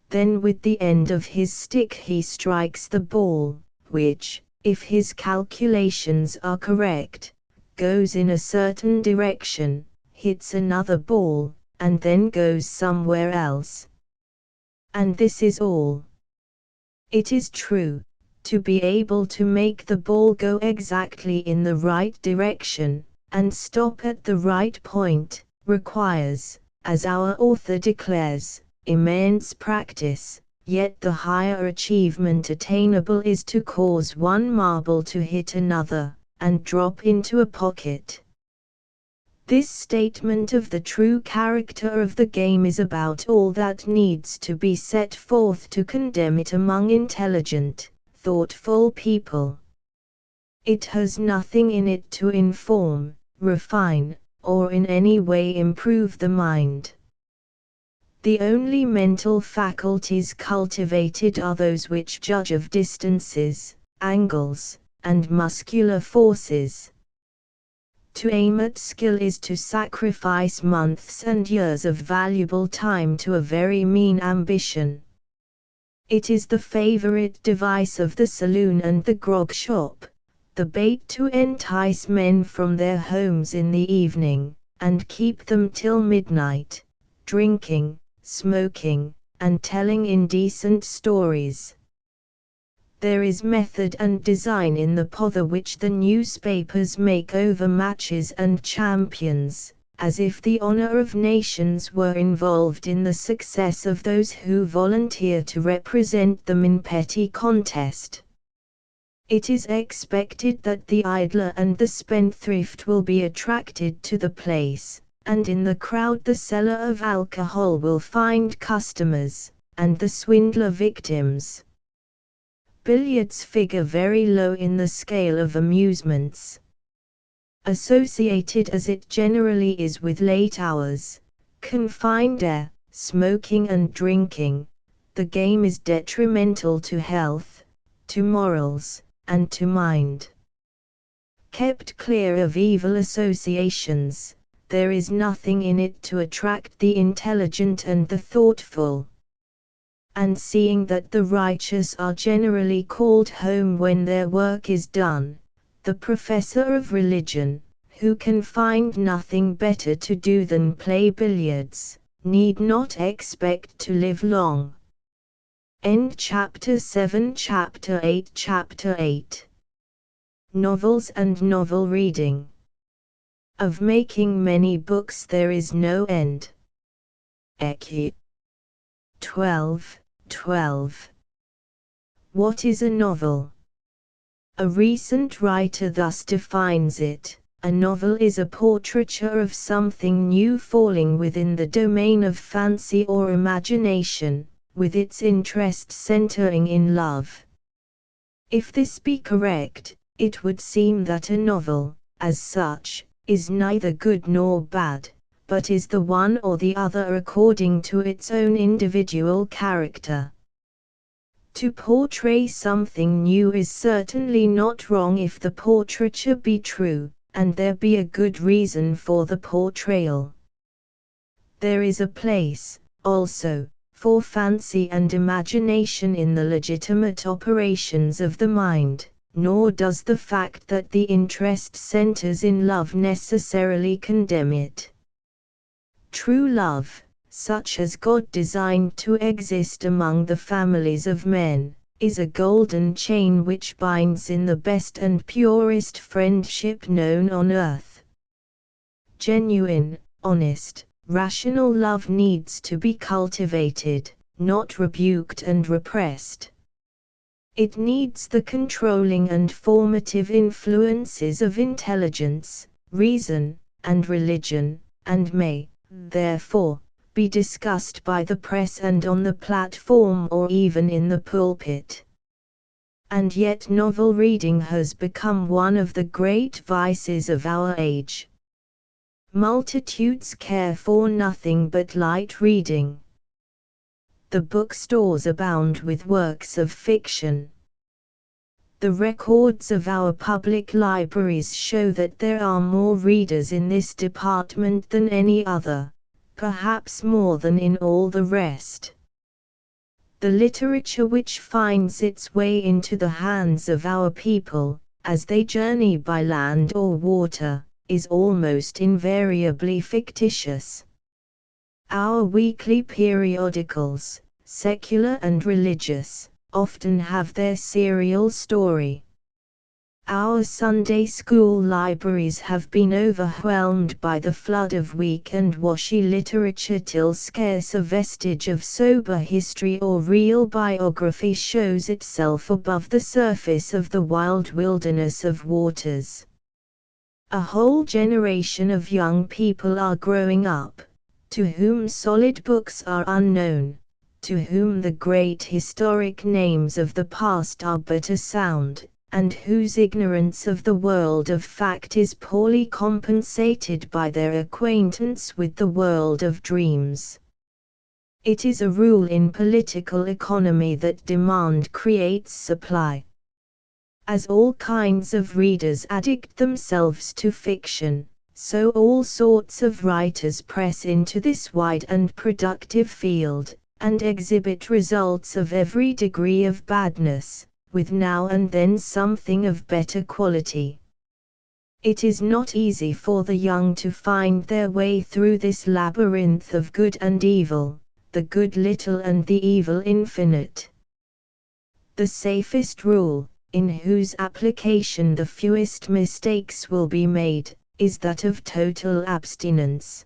Then with the end of his stick he strikes the ball, which, if his calculations are correct, goes in a certain direction, hits another ball, and then goes somewhere else. And this is all. It is true, to be able to make the ball go exactly in the right direction, and stop at the right point, requires, as our author declares, immense practice, yet the higher achievement attainable is to cause one marble to hit another, and drop into a pocket. This statement of the true character of the game is about all that needs to be set forth to condemn it among intelligent, thoughtful people. It has nothing in it to inform, refine, or in any way improve the mind. The only mental faculties cultivated are those which judge of distances, angles, and muscular forces. To aim at skill is to sacrifice months and years of valuable time to a very mean ambition. It is the favorite device of the saloon and the grog shop, the bait to entice men from their homes in the evening, and keep them till midnight, drinking, smoking, and telling indecent stories. There is method and design in the pother which the newspapers make over matches and champions, as if the honor of nations were involved in the success of those who volunteer to represent them in petty contest. It is expected that the idler and the spendthrift will be attracted to the place, and in the crowd the seller of alcohol will find customers, and the swindler victims. Billiards figure very low in the scale of amusements. Associated as it generally is with late hours, confined air, smoking and drinking, the game is detrimental to health, to morals, and to mind. Kept clear of evil associations, there is nothing in it to attract the intelligent and the thoughtful. And seeing that the righteous are generally called home when their work is done, the professor of religion, who can find nothing better to do than play billiards, need not expect to live long. End chapter 7. Chapter 8. Chapter 8. Novels and novel reading. Of making many books there is no end. Ecce 12:12. What is a novel? A recent writer thus defines it: a novel is a portraiture of something new falling within the domain of fancy or imagination, with its interest centering in love. If this be correct, it would seem that a novel, as such, is neither good nor bad, but is the one or the other according to its own individual character. To portray something new is certainly not wrong if the portraiture be true, and there be a good reason for the portrayal. There is a place, also, for fancy and imagination in the legitimate operations of the mind, nor does the fact that the interest centers in love necessarily condemn it. True love, such as God designed to exist among the families of men, is a golden chain which binds in the best and purest friendship known on earth. Genuine, honest, rational love needs to be cultivated, not rebuked and repressed. It needs the controlling and formative influences of intelligence, reason, and religion, and may, therefore, be discussed by the press and on the platform or even in the pulpit. And yet novel reading has become one of the great vices of our age. Multitudes care for nothing but light reading. The bookstores abound with works of fiction. The records of our public libraries show that there are more readers in this department than any other, perhaps more than in all the rest. The literature which finds its way into the hands of our people, as they journey by land or water, is almost invariably fictitious. Our weekly periodicals, secular and religious, often have their serial story. Our Sunday school libraries have been overwhelmed by the flood of weak and washy literature till scarce a vestige of sober history or real biography shows itself above the surface of the wild wilderness of waters. A whole generation of young people are growing up, to whom solid books are unknown, to whom the great historic names of the past are but a sound, and whose ignorance of the world of fact is poorly compensated by their acquaintance with the world of dreams. It is a rule in political economy that demand creates supply. As all kinds of readers addict themselves to fiction, so all sorts of writers press into this wide and productive field, and exhibit results of every degree of badness, with now and then something of better quality. It is not easy for the young to find their way through this labyrinth of good and evil, the good little and the evil infinite. The safest rule, in whose application the fewest mistakes will be made, is that of total abstinence.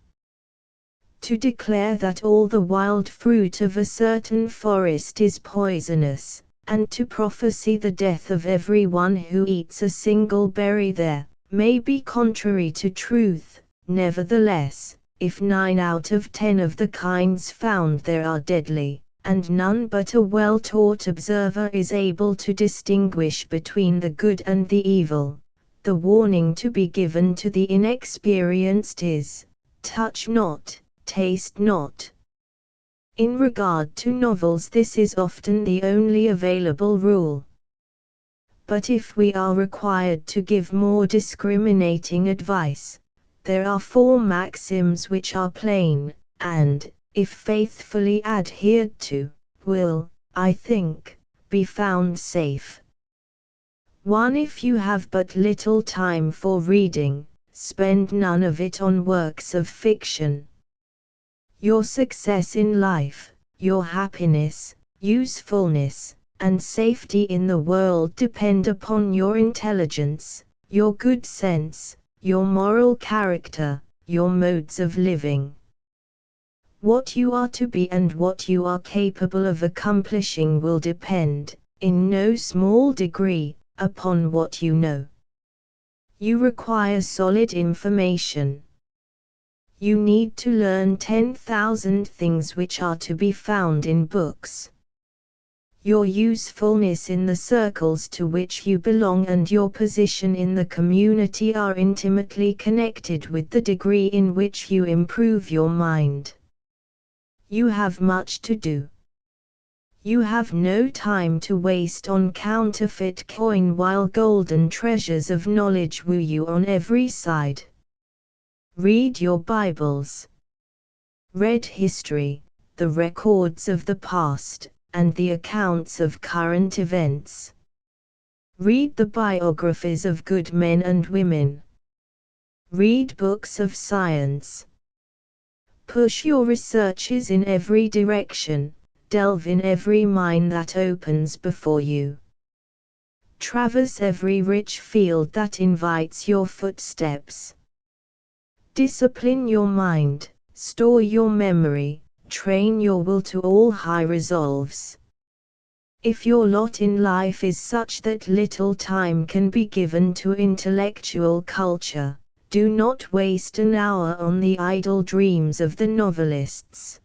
To declare that all the wild fruit of a certain forest is poisonous, and to prophesy the death of every one who eats a single berry there, may be contrary to truth. Nevertheless, if 9 out of 10 of the kinds found there are deadly, and none but a well-taught observer is able to distinguish between the good and the evil, the warning to be given to the inexperienced is, touch not, taste not. In regard to novels, this is often the only available rule. But if we are required to give more discriminating advice, there are 4 maxims which are plain, and, if faithfully adhered to, will, I think, be found safe. 1. If you have but little time for reading, spend none of it on works of fiction. Your success in life, your happiness, usefulness, and safety in the world depend upon your intelligence, your good sense, your moral character, your modes of living. What you are to be and what you are capable of accomplishing will depend, in no small degree, upon what you know. You require solid information. You need to learn 10,000 things which are to be found in books. Your usefulness in the circles to which you belong and your position in the community are intimately connected with the degree in which you improve your mind. You have much to do. You have no time to waste on counterfeit coin while golden treasures of knowledge woo you on every side. Read your Bibles. Read history, the records of the past, and the accounts of current events. Read the biographies of good men and women. Read books of science. Push your researches in every direction, delve in every mine that opens before you. Traverse every rich field that invites your footsteps. Discipline your mind, store your memory, train your will to all high resolves. If your lot in life is such that little time can be given to intellectual culture, do not waste an hour on the idle dreams of the novelists.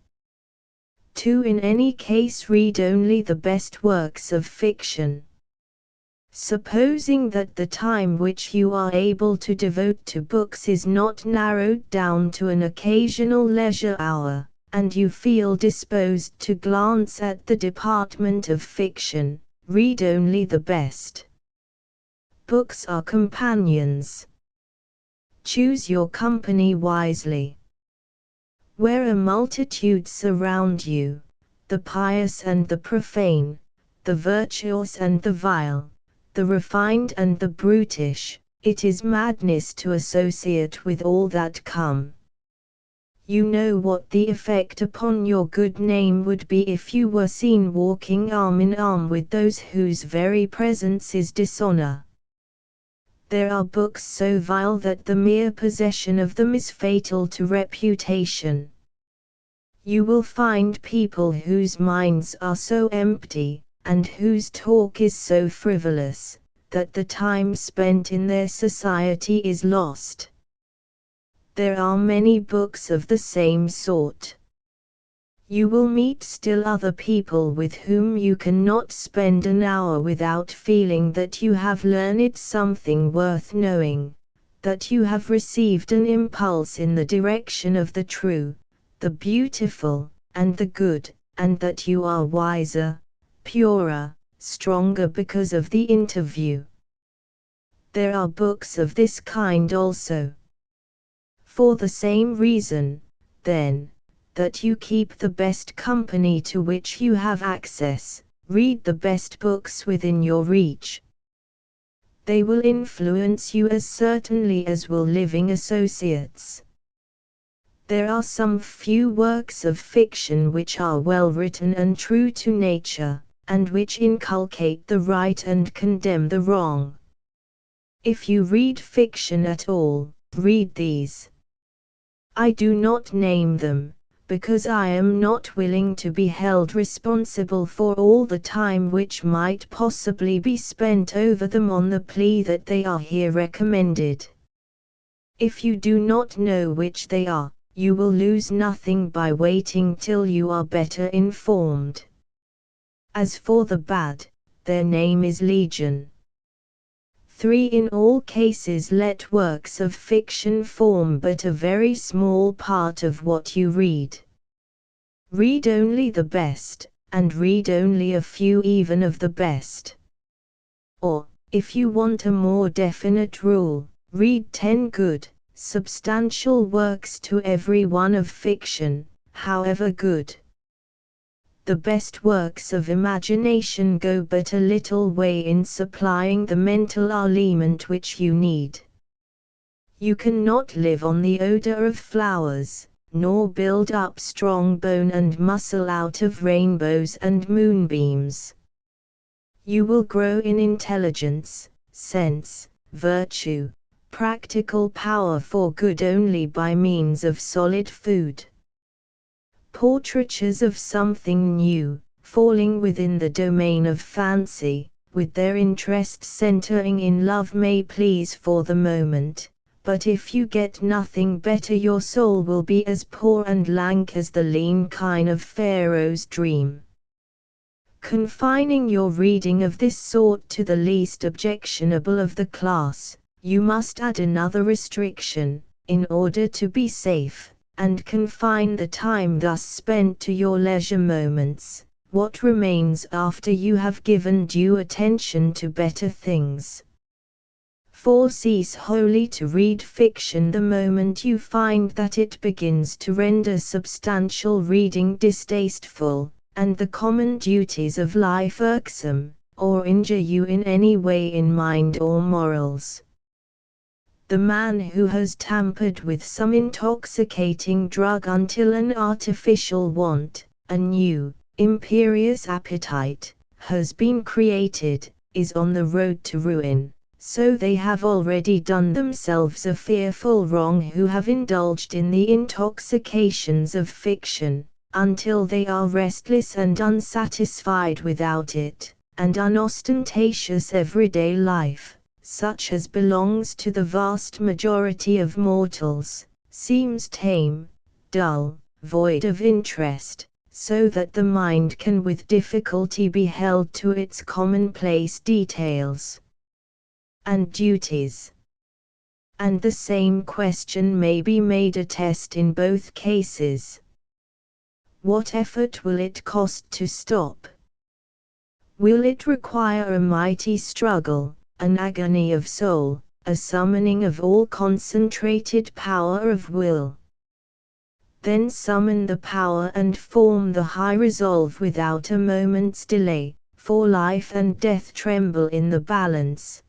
2. In any case, read only the best works of fiction. Supposing that the time which you are able to devote to books is not narrowed down to an occasional leisure hour, and you feel disposed to glance at the department of fiction, read only the best. Books are companions. Choose your company wisely. Where a multitude surround you, the pious and the profane, the virtuous and the vile, the refined and the brutish, it is madness to associate with all that come. You know what the effect upon your good name would be if you were seen walking arm in arm with those whose very presence is dishonor. There are books so vile that the mere possession of them is fatal to reputation. You will find people whose minds are so empty, and whose talk is so frivolous, that the time spent in their society is lost. There are many books of the same sort. You will meet still other people with whom you cannot spend an hour without feeling that you have learned something worth knowing, that you have received an impulse in the direction of the true, the beautiful, and the good, and that you are wiser, purer, stronger because of the interview. There are books of this kind also. For the same reason, then, that you keep the best company to which you have access, read the best books within your reach. They will influence you as certainly as will living associates. There are some few works of fiction which are well written and true to nature, and which inculcate the right and condemn the wrong. If you read fiction at all, read these. I do not name them, because I am not willing to be held responsible for all the time which might possibly be spent over them on the plea that they are here recommended. If you do not know which they are, you will lose nothing by waiting till you are better informed. As for the bad, their name is legion. 3. In all cases let works of fiction form but a very small part of what you read. Read only the best, and read only a few even of the best. Or, if you want a more definite rule, read 10 good, substantial works to every one of fiction, however good. The best works of imagination go but a little way in supplying the mental aliment which you need. You cannot live on the odor of flowers, nor build up strong bone and muscle out of rainbows and moonbeams. You will grow in intelligence, sense, virtue, practical power for good only by means of solid food. Portraitures of something new, falling within the domain of fancy, with their interest centering in love may please for the moment, but if you get nothing better your soul will be as poor and lank as the lean kine of Pharaoh's dream. Confining your reading of this sort to the least objectionable of the class, you must add another restriction, in order to be safe, and confine the time thus spent to your leisure moments, what remains after you have given due attention to better things. For cease wholly to read fiction the moment you find that it begins to render substantial reading distasteful, and the common duties of life irksome, or injure you in any way in mind or morals. The man who has tampered with some intoxicating drug until an artificial want, a new, imperious appetite, has been created, is on the road to ruin, so they have already done themselves a fearful wrong who have indulged in the intoxications of fiction, until they are restless and unsatisfied without it, and unostentatious everyday life, such as belongs to the vast majority of mortals, seems tame, dull, void of interest, so that the mind can with difficulty be held to its commonplace details and duties. And the same question may be made a test in both cases. What effort will it cost to stop? Will it require a mighty struggle, an agony of soul, a summoning of all concentrated power of will? Then summon the power and form the high resolve without a moment's delay, for life and death tremble in the balance.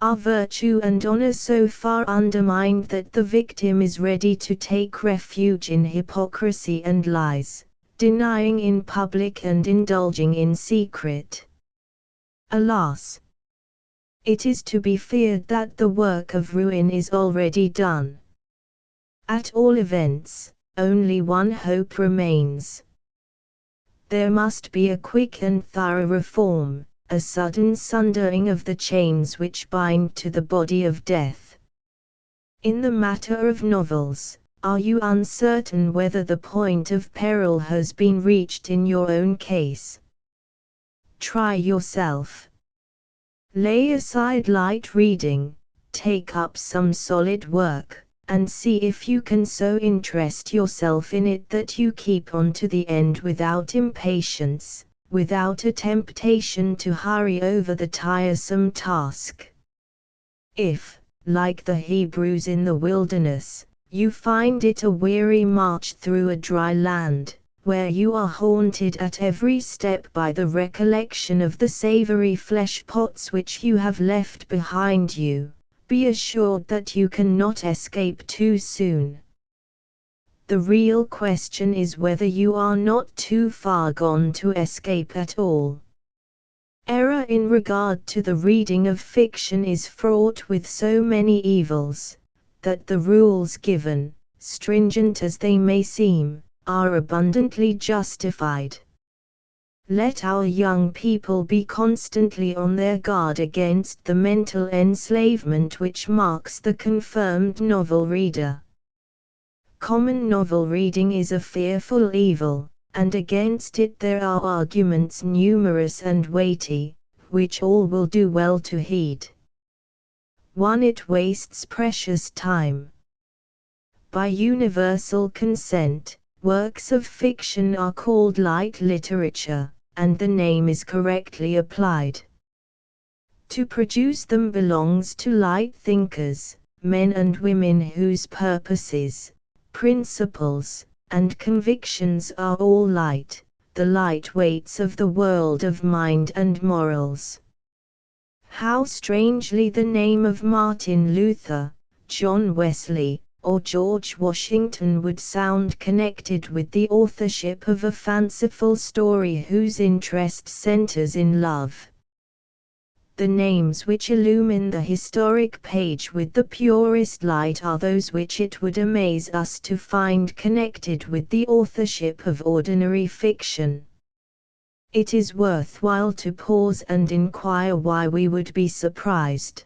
Are virtue and honor so far undermined that the victim is ready to take refuge in hypocrisy and lies, denying in public and indulging in secret? Alas! It is to be feared that the work of ruin is already done. At all events, only one hope remains. There must be a quick and thorough reform, a sudden sundering of the chains which bind to the body of death. In the matter of novels, are you uncertain whether the point of peril has been reached in your own case? Try yourself. Lay aside light reading, take up some solid work, and see if you can so interest yourself in it that you keep on to the end without impatience, without a temptation to hurry over the tiresome task. If, like the Hebrews in the wilderness, you find it a weary march through a dry land, where you are haunted at every step by the recollection of the savory flesh pots which you have left behind you, be assured that you cannot escape too soon. The real question is whether you are not too far gone to escape at all. Error in regard to the reading of fiction is fraught with so many evils, that the rules given, stringent as they may seem, are abundantly justified. Let our young people be constantly on their guard against the mental enslavement which marks the confirmed novel reader. Common novel reading is a fearful evil, and against it there are arguments numerous and weighty, which all will do well to heed. 1. It wastes precious time. By universal consent, works of fiction are called light literature, and the name is correctly applied. To produce them belongs to light thinkers, men and women whose purposes, principles, and convictions are all light, the light weights of the world of mind and morals. How strangely the name of Martin Luther, John Wesley, or George Washington would sound connected with the authorship of a fanciful story whose interest centers in love. The names which illumine the historic page with the purest light are those which it would amaze us to find connected with the authorship of ordinary fiction. It is worthwhile to pause and inquire why we would be surprised.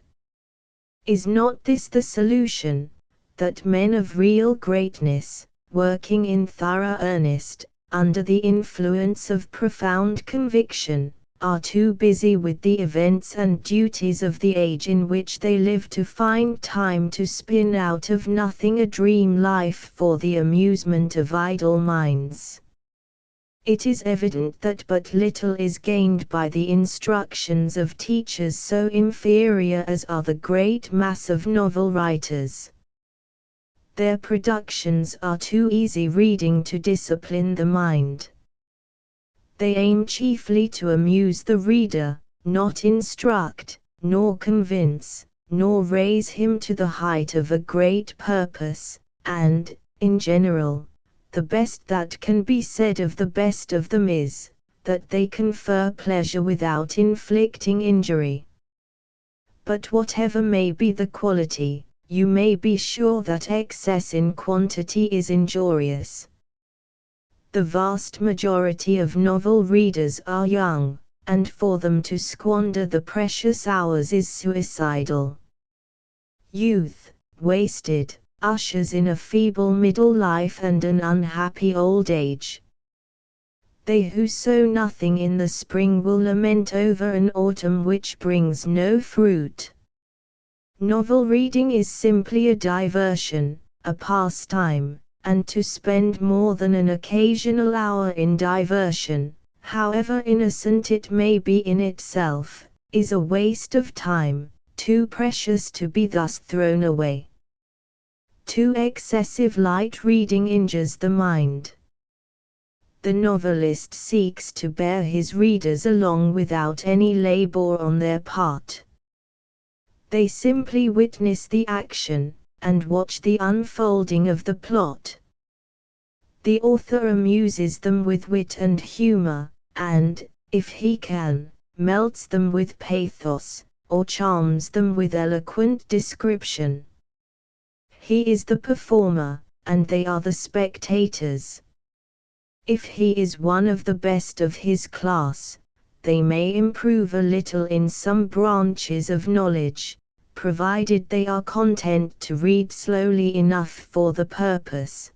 Is not this the solution? That men of real greatness, working in thorough earnest, under the influence of profound conviction, are too busy with the events and duties of the age in which they live to find time to spin out of nothing a dream life for the amusement of idle minds. It is evident that but little is gained by the instructions of teachers so inferior as are the great mass of novel writers. Their productions are too easy reading to discipline the mind. They aim chiefly to amuse the reader, not instruct, nor convince, nor raise him to the height of a great purpose, and, in general, the best that can be said of the best of them is, that they confer pleasure without inflicting injury. But whatever may be the quality, you may be sure that excess in quantity is injurious. The vast majority of novel readers are young, and for them to squander the precious hours is suicidal. Youth, wasted, ushers in a feeble middle life and an unhappy old age. They who sow nothing in the spring will lament over an autumn which brings no fruit. Novel reading is simply a diversion, a pastime, and to spend more than an occasional hour in diversion, however innocent it may be in itself, is a waste of time, too precious to be thus thrown away. Too excessive light reading injures the mind. The novelist seeks to bear his readers along without any labor on their part. They simply witness the action, and watch the unfolding of the plot. The author amuses them with wit and humor, and, if he can, melts them with pathos, or charms them with eloquent description. He is the performer, and they are the spectators. If he is one of the best of his class, they may improve a little in some branches of knowledge, provided they are content to read slowly enough for the purpose.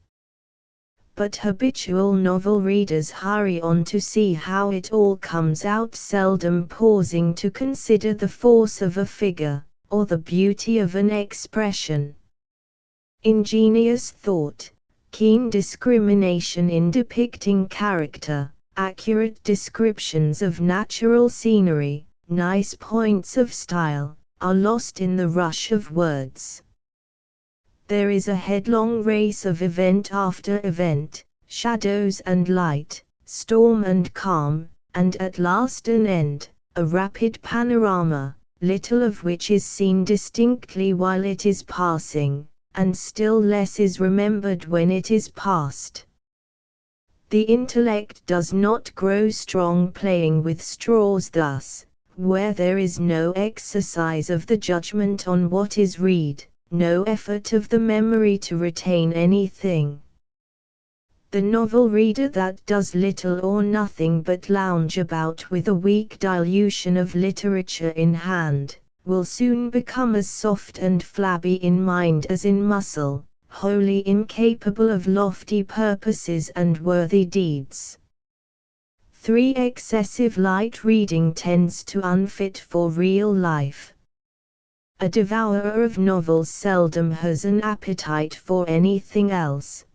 But habitual novel readers hurry on to see how it all comes out, seldom pausing to consider the force of a figure, or the beauty of an expression. Ingenious thought, keen discrimination in depicting character, accurate descriptions of natural scenery, nice points of style, are lost in the rush of words. There is a headlong race of event after event, shadows and light, storm and calm, and at last an end, a rapid panorama, little of which is seen distinctly while it is passing, and still less is remembered when it is past. The intellect does not grow strong playing with straws thus, where there is no exercise of the judgment on what is read, no effort of the memory to retain anything. The novel reader that does little or nothing but lounge about with a weak dilution of literature in hand, will soon become as soft and flabby in mind as in muscle, wholly incapable of lofty purposes and worthy deeds. 3. Excessive light reading tends to unfit for real life. A devourer of novels seldom has an appetite for anything else.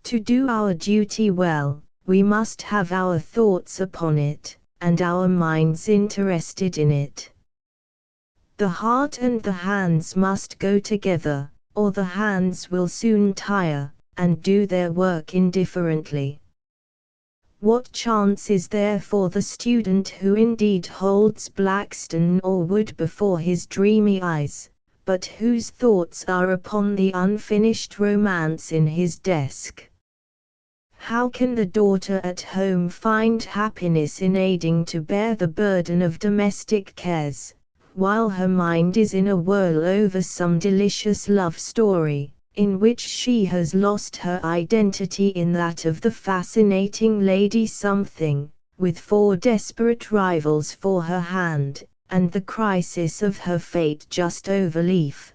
To do our duty well, we must have our thoughts upon it, and our minds interested in it. The heart and the hands must go together, or the hands will soon tire, and do their work indifferently. What chance is there for the student who indeed holds Blackstone or Wood before his dreamy eyes, but whose thoughts are upon the unfinished romance in his desk? How can the daughter at home find happiness in aiding to bear the burden of domestic cares, while her mind is in a whirl over some delicious love story, in which she has lost her identity in that of the fascinating Lady Something, with 4 desperate rivals for her hand, and the crisis of her fate just over leaf?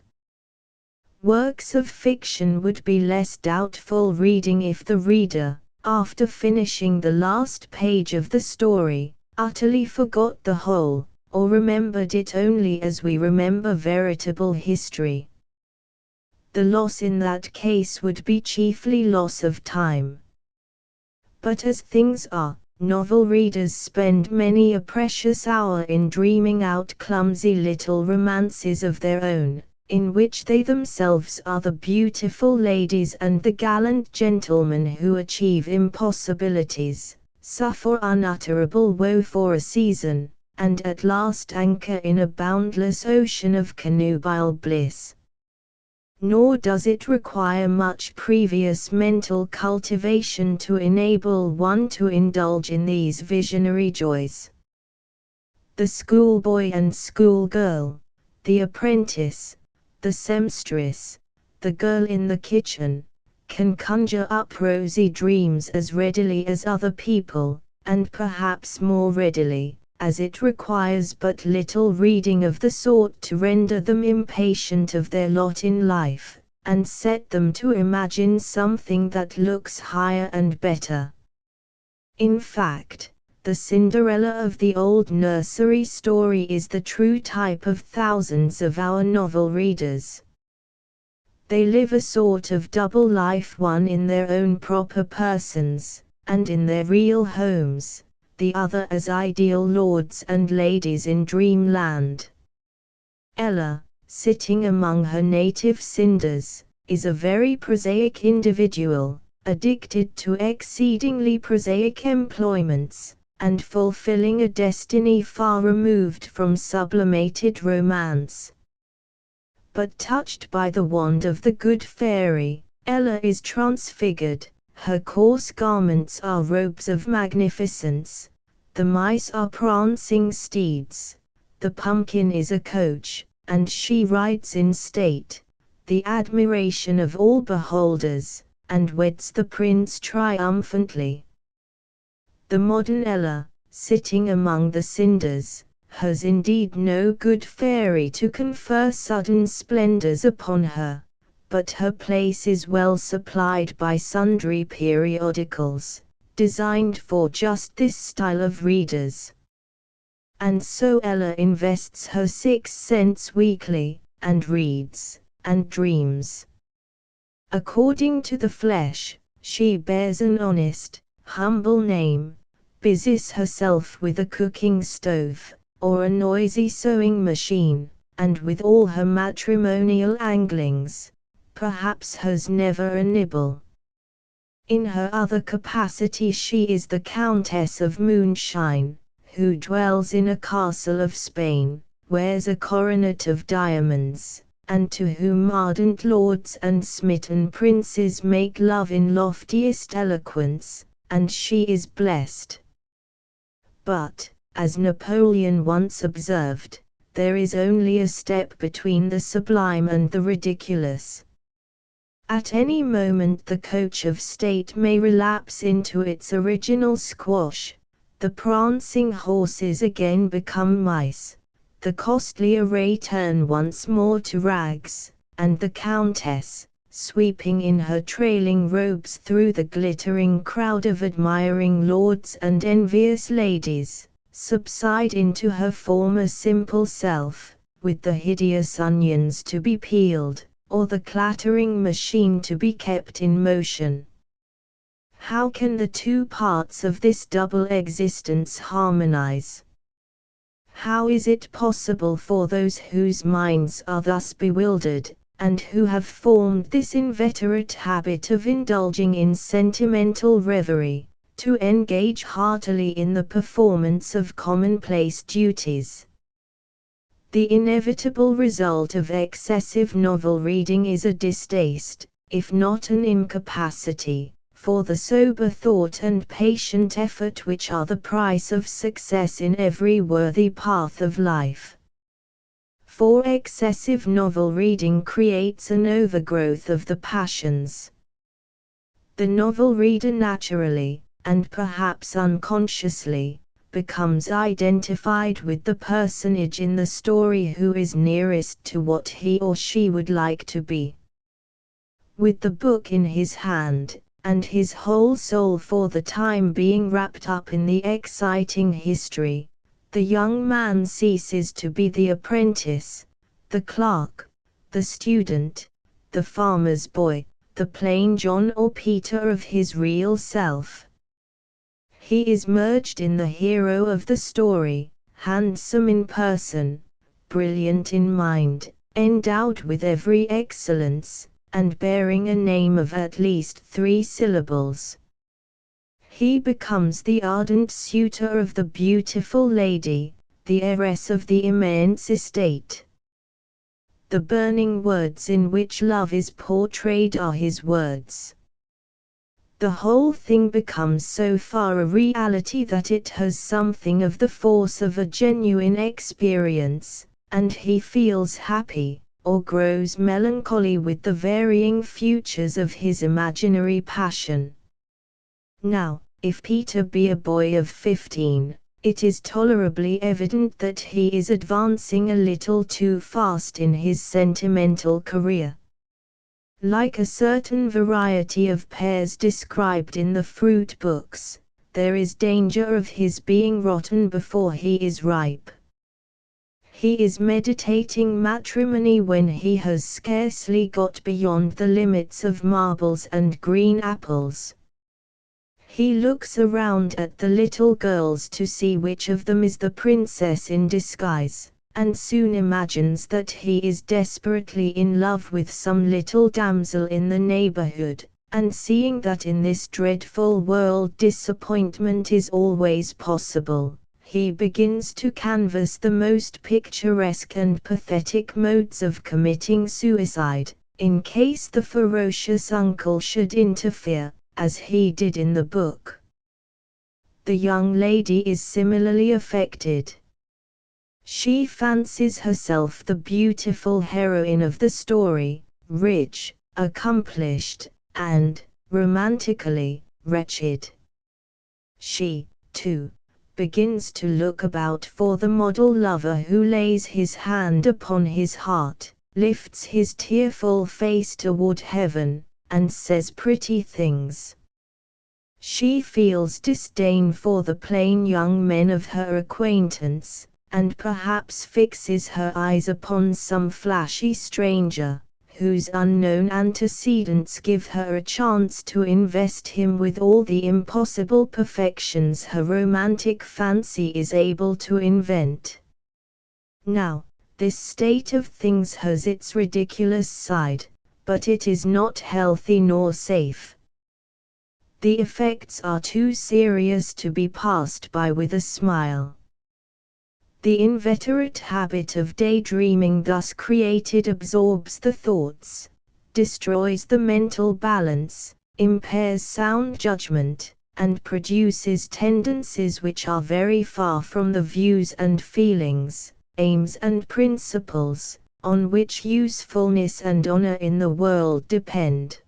Works of fiction would be less doubtful reading if the reader, after finishing the last page of the story, utterly forgot the whole, or remembered it only as we remember veritable history. The loss in that case would be chiefly loss of time. But as things are, novel readers spend many a precious hour in dreaming out clumsy little romances of their own, in which they themselves are the beautiful ladies and the gallant gentlemen who achieve impossibilities, suffer unutterable woe for a season, and at last anchor in a boundless ocean of connubial bliss. Nor does it require much previous mental cultivation to enable one to indulge in these visionary joys. The schoolboy and schoolgirl, the apprentice, the seamstress, the girl in the kitchen, can conjure up rosy dreams as readily as other people, and perhaps more readily, as it requires but little reading of the sort to render them impatient of their lot in life, and set them to imagine something that looks higher and better. In fact, the Cinderella of the old nursery story is the true type of thousands of our novel readers. They live a sort of double life, one in their own proper persons, and in their real homes, the other as ideal lords and ladies in dreamland. Ella, sitting among her native cinders, is a very prosaic individual, addicted to exceedingly prosaic employments, and fulfilling a destiny far removed from sublimated romance. But touched by the wand of the good fairy, Ella is transfigured. Her coarse garments are robes of magnificence, the mice are prancing steeds, the pumpkin is a coach, and she rides in state, the admiration of all beholders, and weds the prince triumphantly. The modern Ella, sitting among the cinders, has indeed no good fairy to confer sudden splendors upon her, but her place is well supplied by sundry periodicals, designed for just this style of readers. And so Ella invests her 6 cents weekly, and reads, and dreams. According to the flesh, she bears an honest, humble name, busies herself with a cooking stove, or a noisy sewing machine, and with all her matrimonial anglings, perhaps has never a nibble. In her other capacity she is the Countess of Moonshine, who dwells in a castle of Spain, wears a coronet of diamonds, and to whom ardent lords and smitten princes make love in loftiest eloquence, and she is blessed. But, as Napoleon once observed, there is only a step between the sublime and the ridiculous. At any moment the coach of state may relapse into its original squash, the prancing horses again become mice, the costly array turn once more to rags, and the countess, sweeping in her trailing robes through the glittering crowd of admiring lords and envious ladies, subside into her former simple self, with the hideous onions to be peeled, or the clattering machine to be kept in motion. How can the two parts of this double existence harmonize? How is it possible for those whose minds are thus bewildered, and who have formed this inveterate habit of indulging in sentimental reverie, to engage heartily in the performance of commonplace duties? The inevitable result of excessive novel reading is a distaste, if not an incapacity, for the sober thought and patient effort which are the price of success in every worthy path of life. For excessive novel reading creates an overgrowth of the passions. The novel reader naturally, and perhaps unconsciously, becomes identified with the personage in the story who is nearest to what he or she would like to be. With the book in his hand, and his whole soul for the time being wrapped up in the exciting history, the young man ceases to be the apprentice, the clerk, the student, the farmer's boy, the plain John or Peter of his real self. He is merged in the hero of the story, handsome in person, brilliant in mind, endowed with every excellence, and bearing a name of at least 3 syllables. He becomes the ardent suitor of the beautiful lady, the heiress of the immense estate. The burning words in which love is portrayed are his words. The whole thing becomes so far a reality that it has something of the force of a genuine experience, and he feels happy, or grows melancholy with the varying futures of his imaginary passion. Now, if Peter be a boy of 15, it is tolerably evident that he is advancing a little too fast in his sentimental career. Like a certain variety of pears described in the fruit books, there is danger of his being rotten before he is ripe. He is meditating matrimony when he has scarcely got beyond the limits of marbles and green apples. He looks around at the little girls to see which of them is the princess in disguise, and soon imagines that he is desperately in love with some little damsel in the neighborhood, and seeing that in this dreadful world disappointment is always possible, he begins to canvass the most picturesque and pathetic modes of committing suicide, in case the ferocious uncle should interfere, as he did in the book. The young lady is similarly affected. She fancies herself the beautiful heroine of the story, rich, accomplished, and, romantically, wretched. She, too, begins to look about for the model lover who lays his hand upon his heart, lifts his tearful face toward heaven, and says pretty things. She feels disdain for the plain young men of her acquaintance, and perhaps fixes her eyes upon some flashy stranger, whose unknown antecedents give her a chance to invest him with all the impossible perfections her romantic fancy is able to invent. Now, this state of things has its ridiculous side, but it is not healthy nor safe. The effects are too serious to be passed by with a smile. The inveterate habit of daydreaming thus created absorbs the thoughts, destroys the mental balance, impairs sound judgment, and produces tendencies which are very far from the views and feelings, aims and principles, on which usefulness and honor in the world depend.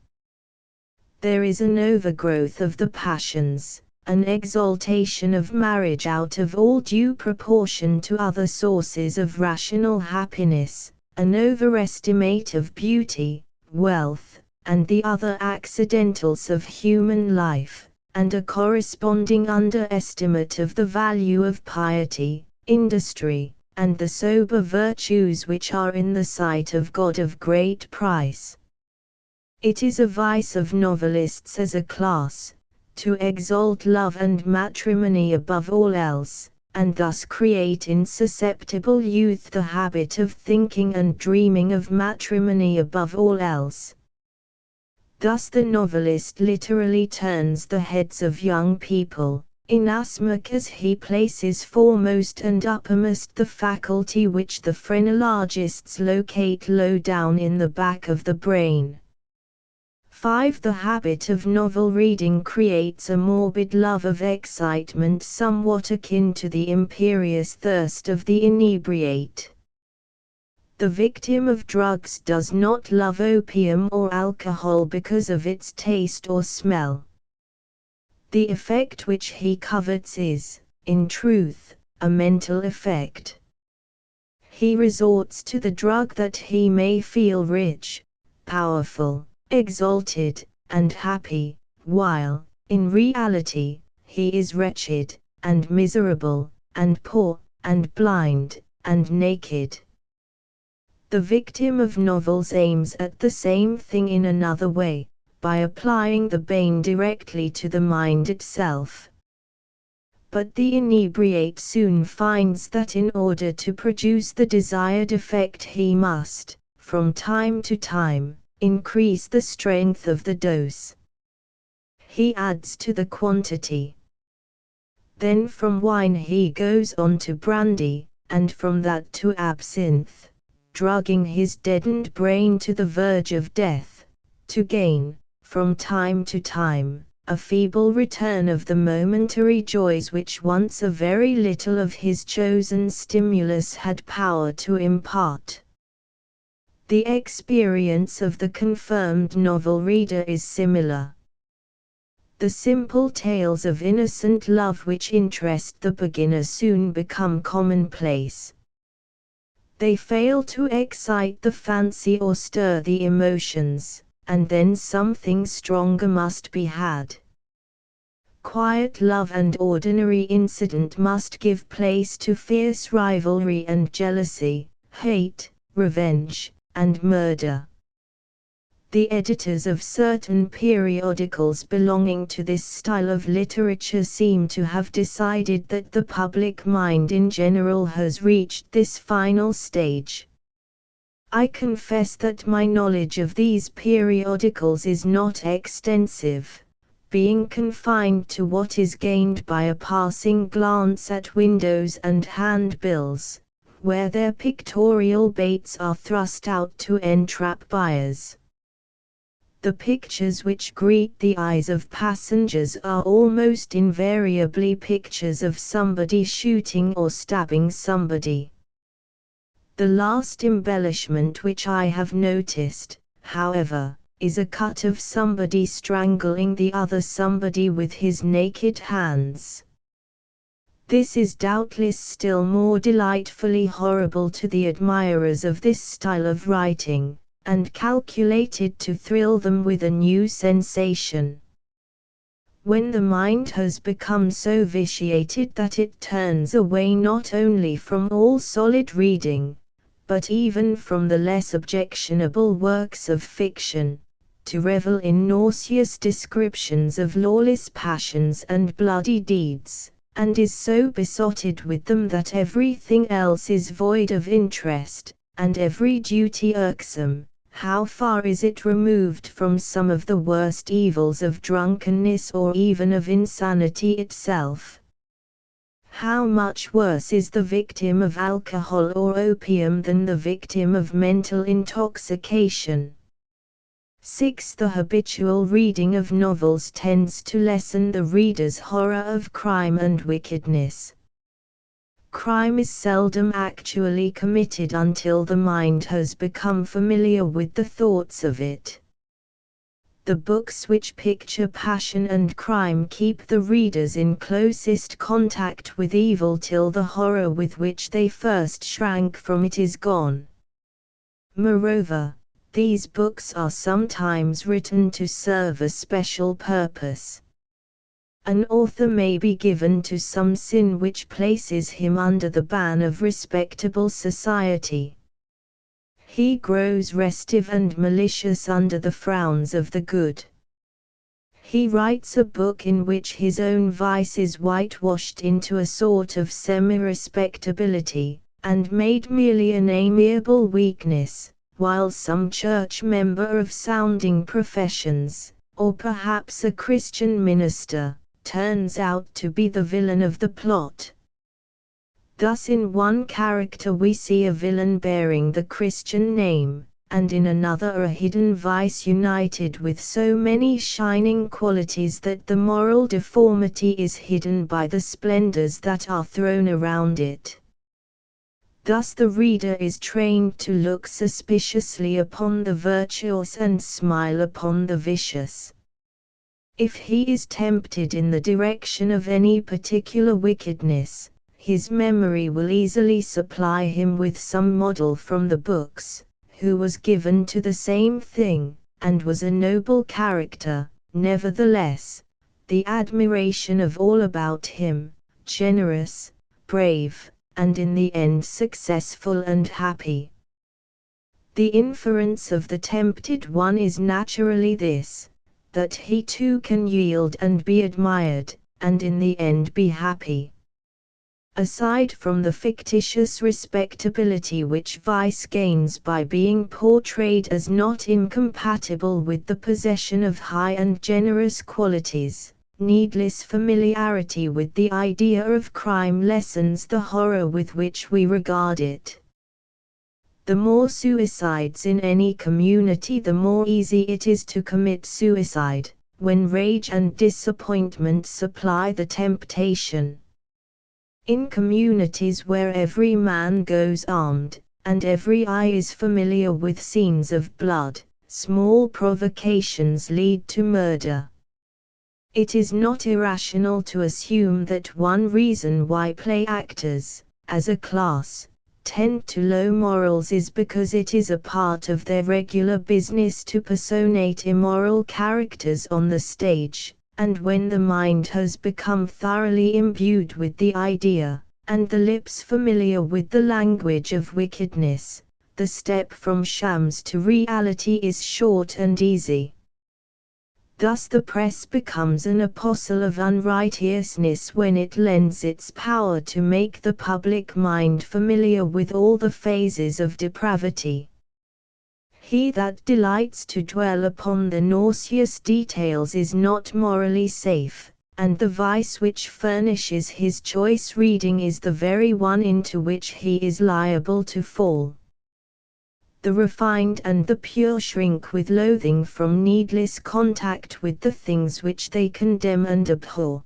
There is an overgrowth of the passions, an exaltation of marriage out of all due proportion to other sources of rational happiness, an overestimate of beauty, wealth, and the other accidentals of human life, and a corresponding underestimate of the value of piety, industry, and the sober virtues which are in the sight of God of great price. It is a vice of novelists as a class, to exalt love and matrimony above all else, and thus create in susceptible youth the habit of thinking and dreaming of matrimony above all else. Thus the novelist literally turns the heads of young people, inasmuch as he places foremost and uppermost the faculty which the phrenologists locate low down in the back of the brain. 5. The habit of novel reading creates a morbid love of excitement somewhat akin to the imperious thirst of the inebriate. The victim of drugs does not love opium or alcohol because of its taste or smell. The effect which he covets is, in truth, a mental effect. He resorts to the drug that he may feel rich, powerful, exalted, and happy, while, in reality, he is wretched, and miserable, and poor, and blind, and naked. The victim of novels aims at the same thing in another way, by applying the bane directly to the mind itself. But the inebriate soon finds that in order to produce the desired effect he must, from time to time, increase the strength of the dose. He adds to the quantity. Then from wine he goes on to brandy, and from that to absinthe, drugging his deadened brain to the verge of death, to gain, from time to time, a feeble return of the momentary joys which once a very little of his chosen stimulus had power to impart. The experience of the confirmed novel reader is similar. The simple tales of innocent love which interest the beginner soon become commonplace. They fail to excite the fancy or stir the emotions, and then something stronger must be had. Quiet love and ordinary incident must give place to fierce rivalry and jealousy, hate, revenge, and murder. The editors of certain periodicals belonging to this style of literature seem to have decided that the public mind in general has reached this final stage. I confess that my knowledge of these periodicals is not extensive, being confined to what is gained by a passing glance at windows and handbills, where their pictorial baits are thrust out to entrap buyers. The pictures which greet the eyes of passengers are almost invariably pictures of somebody shooting or stabbing somebody. The last embellishment which I have noticed, however, is a cut of somebody strangling the other somebody with his naked hands. This is doubtless still more delightfully horrible to the admirers of this style of writing, and calculated to thrill them with a new sensation. When the mind has become so vitiated that it turns away not only from all solid reading, but even from the less objectionable works of fiction, to revel in nauseous descriptions of lawless passions and bloody deeds, and is so besotted with them that everything else is void of interest, and every duty irksome, how far is it removed from some of the worst evils of drunkenness or even of insanity itself? How much worse is the victim of alcohol or opium than the victim of mental intoxication? 6. The habitual reading of novels tends to lessen the reader's horror of crime and wickedness. Crime is seldom actually committed until the mind has become familiar with the thoughts of it. The books which picture passion and crime keep the readers in closest contact with evil till the horror with which they first shrank from it is gone. Moreover, these books are sometimes written to serve a special purpose. An author may be given to some sin which places him under the ban of respectable society. He grows restive and malicious under the frowns of the good. He writes a book in which his own vice is whitewashed into a sort of semi-respectability, and made merely an amiable weakness, while some church member of sounding professions, or perhaps a Christian minister, turns out to be the villain of the plot. Thus in one character we see a villain bearing the Christian name, and in another a hidden vice united with so many shining qualities that the moral deformity is hidden by the splendors that are thrown around it. Thus the reader is trained to look suspiciously upon the virtuous and smile upon the vicious. If he is tempted in the direction of any particular wickedness, his memory will easily supply him with some model from the books, who was given to the same thing, and was a noble character. Nevertheless, the admiration of all about him, generous, brave, and in the end successful and happy. The inference of the tempted one is naturally this, that he too can yield and be admired, and in the end be happy. Aside from the fictitious respectability which vice gains by being portrayed as not incompatible with the possession of high and generous qualities, needless familiarity with the idea of crime lessens the horror with which we regard it. The more suicides in any community, the more easy it is to commit suicide, when rage and disappointment supply the temptation. In communities where every man goes armed, and every eye is familiar with scenes of blood, small provocations lead to murder. It is not irrational to assume that one reason why play actors, as a class, tend to low morals is because it is a part of their regular business to personate immoral characters on the stage. And when the mind has become thoroughly imbued with the idea, and the lips familiar with the language of wickedness, the step from shams to reality is short and easy. Thus the press becomes an apostle of unrighteousness when it lends its power to make the public mind familiar with all the phases of depravity. He that delights to dwell upon the nauseous details is not morally safe, and the vice which furnishes his choice reading is the very one into which he is liable to fall. The refined and the pure shrink with loathing from needless contact with the things which they condemn and abhor.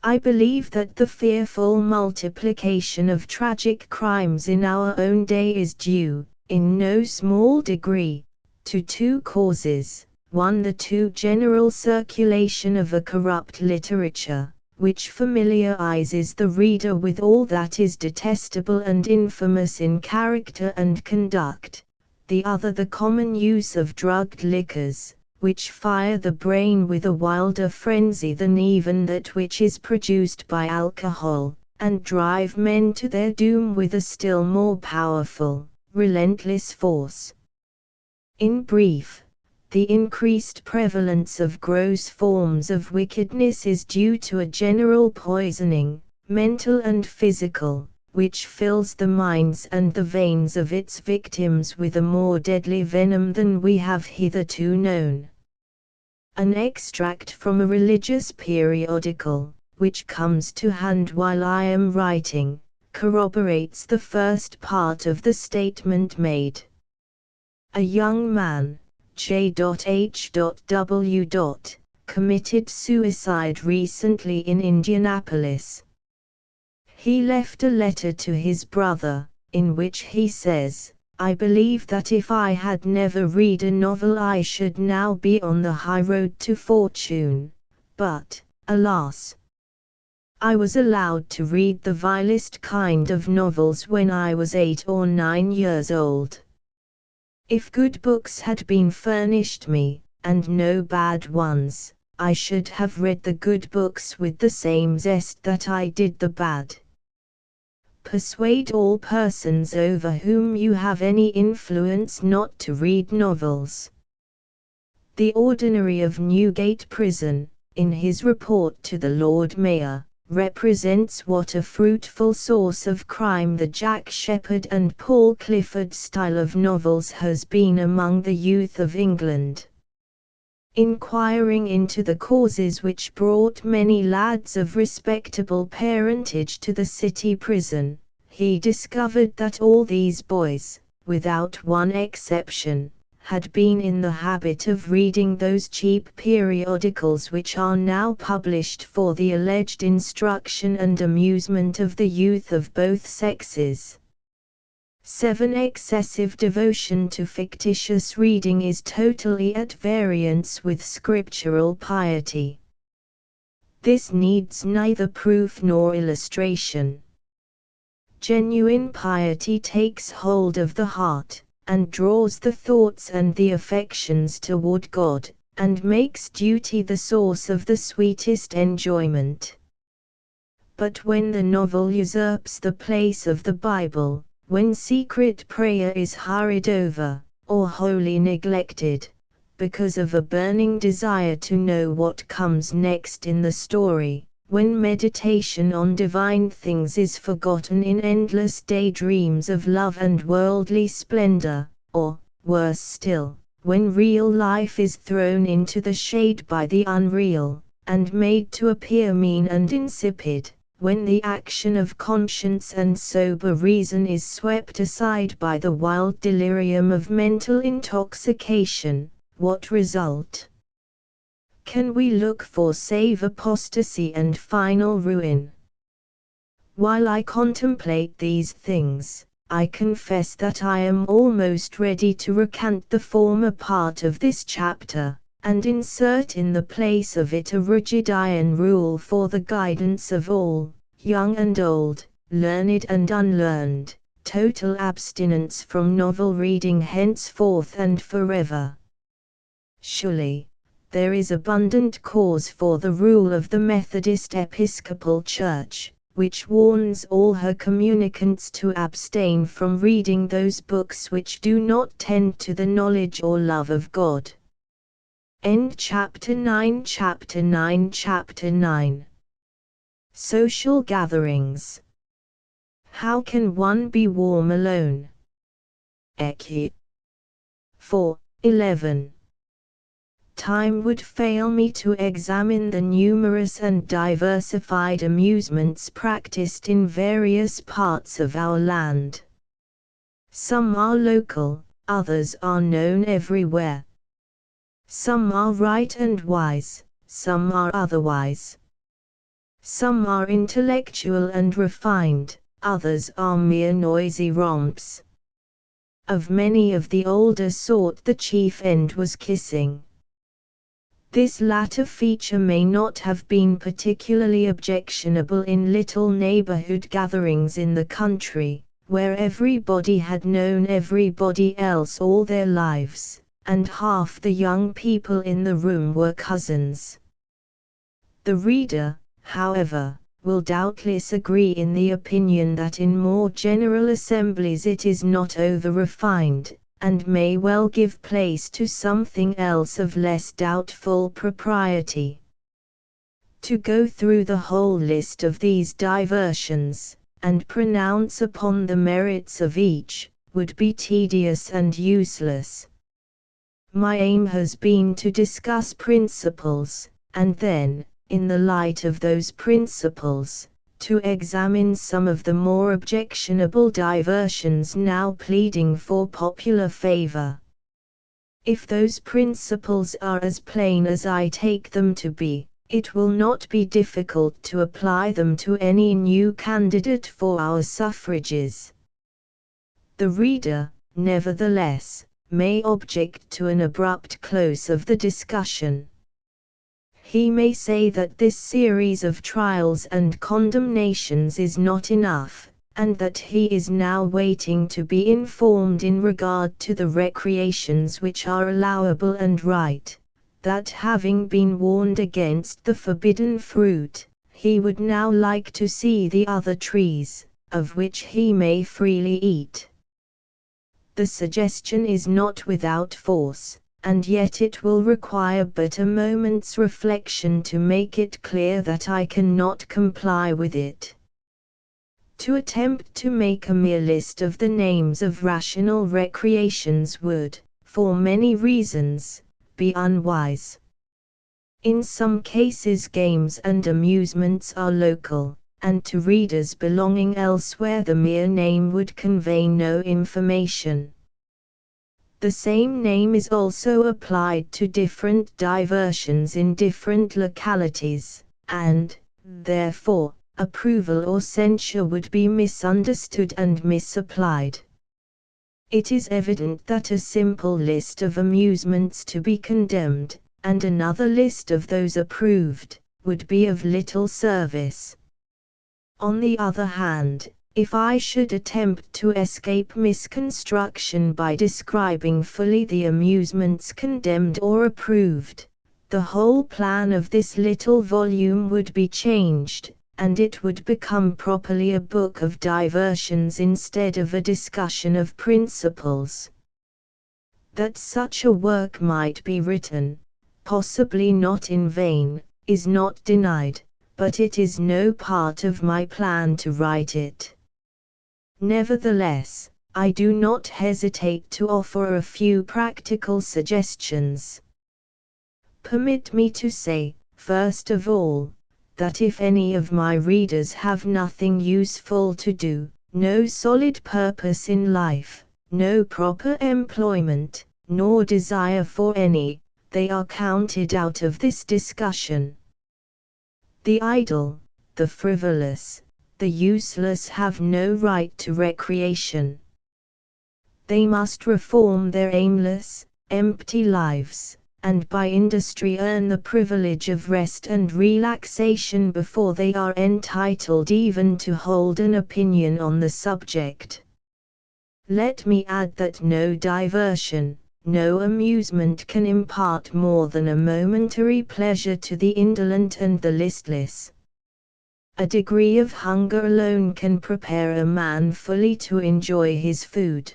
I believe that the fearful multiplication of tragic crimes in our own day is due, in no small degree, to two causes. One, the too general circulation of a corrupt literature, which familiarizes the reader with all that is detestable and infamous in character and conduct. The other, the common use of drugged liquors, which fire the brain with a wilder frenzy than even that which is produced by alcohol, and drive men to their doom with a still more powerful, relentless force. In brief, the increased prevalence of gross forms of wickedness is due to a general poisoning, mental and physical, which fills the minds and the veins of its victims with a more deadly venom than we have hitherto known. An extract from a religious periodical, which comes to hand while I am writing, corroborates the first part of the statement made. A young man, J.H.W. committed suicide recently in Indianapolis. He left a letter to his brother, in which he says, "I believe that if I had never read a novel I should now be on the high road to fortune, but, alas! I was allowed to read the vilest kind of novels when I was 8 or 9 years old. If good books had been furnished me, and no bad ones, I should have read the good books with the same zest that I did the bad." Persuade all persons over whom you have any influence not to read novels. The Ordinary of Newgate Prison, in his report to the Lord Mayor, represents what a fruitful source of crime the Jack Sheppard and Paul Clifford style of novels has been among the youth of England. Inquiring into the causes which brought many lads of respectable parentage to the city prison, he discovered that all these boys, without one exception, had been in the habit of reading those cheap periodicals which are now published for the alleged instruction and amusement of the youth of both sexes. 7. Excessive devotion to fictitious reading is totally at variance with scriptural piety. This needs neither proof nor illustration. Genuine piety takes hold of the heart, and draws the thoughts and the affections toward God, and makes duty the source of the sweetest enjoyment. But when the novel usurps the place of the Bible, when secret prayer is hurried over, or wholly neglected, because of a burning desire to know what comes next in the story, when meditation on divine things is forgotten in endless daydreams of love and worldly splendor, or, worse still, when real life is thrown into the shade by the unreal, and made to appear mean and insipid, when the action of conscience and sober reason is swept aside by the wild delirium of mental intoxication, what result can we look for save apostasy and final ruin? While I contemplate these things, I confess that I am almost ready to recant the former part of this chapter, and insert in the place of it a rigid iron rule for the guidance of all, young and old, learned and unlearned, total abstinence from novel reading henceforth and forever. Surely, there is abundant cause for the rule of the Methodist Episcopal Church, which warns all her communicants to abstain from reading those books which do not tend to the knowledge or love of God. End chapter 9. Chapter 9. Chapter 9. Social gatherings. How can one be warm alone? Ecce 4:11. Time would fail me to examine the numerous and diversified amusements practiced in various parts of our land. Some are local, others are known everywhere. Some are right and wise, some are otherwise. Some are intellectual and refined, others are mere noisy romps. Of many of the older sort the chief end was kissing. This latter feature may not have been particularly objectionable in little neighborhood gatherings in the country, where everybody had known everybody else all their lives, and half the young people in the room were cousins. The reader, however, will doubtless agree in the opinion that in more general assemblies it is not over-refined, and may well give place to something else of less doubtful propriety. To go through the whole list of these diversions, and pronounce upon the merits of each, would be tedious and useless. My aim has been to discuss principles, and then, in the light of those principles, to examine some of the more objectionable diversions now pleading for popular favor. If those principles are as plain as I take them to be, it will not be difficult to apply them to any new candidate for our suffrages. The reader, nevertheless, may object to an abrupt close of the discussion. He may say that this series of trials and condemnations is not enough, and that he is now waiting to be informed in regard to the recreations which are allowable and right, that having been warned against the forbidden fruit, he would now like to see the other trees, of which he may freely eat. The suggestion is not without force, and yet it will require but a moment's reflection to make it clear that I cannot comply with it. To attempt to make a mere list of the names of rational recreations would, for many reasons, be unwise. In some cases games and amusements are local, and to readers belonging elsewhere the mere name would convey no information. The same name is also applied to different diversions in different localities, and, therefore, approval or censure would be misunderstood and misapplied. It is evident that a simple list of amusements to be condemned, and another list of those approved, would be of little service. On the other hand, if I should attempt to escape misconstruction by describing fully the amusements condemned or approved, the whole plan of this little volume would be changed, and it would become properly a book of diversions instead of a discussion of principles. That such a work might be written, possibly not in vain, is not denied, but it is no part of my plan to write it. Nevertheless, I do not hesitate to offer a few practical suggestions. Permit me to say, first of all, that if any of my readers have nothing useful to do, no solid purpose in life, no proper employment, nor desire for any, they are counted out of this discussion. The idle, the frivolous, the useless have no right to recreation. They must reform their aimless, empty lives, and by industry earn the privilege of rest and relaxation before they are entitled even to hold an opinion on the subject. Let me add that no diversion, no amusement can impart more than a momentary pleasure to the indolent and the listless. A degree of hunger alone can prepare a man fully to enjoy his food.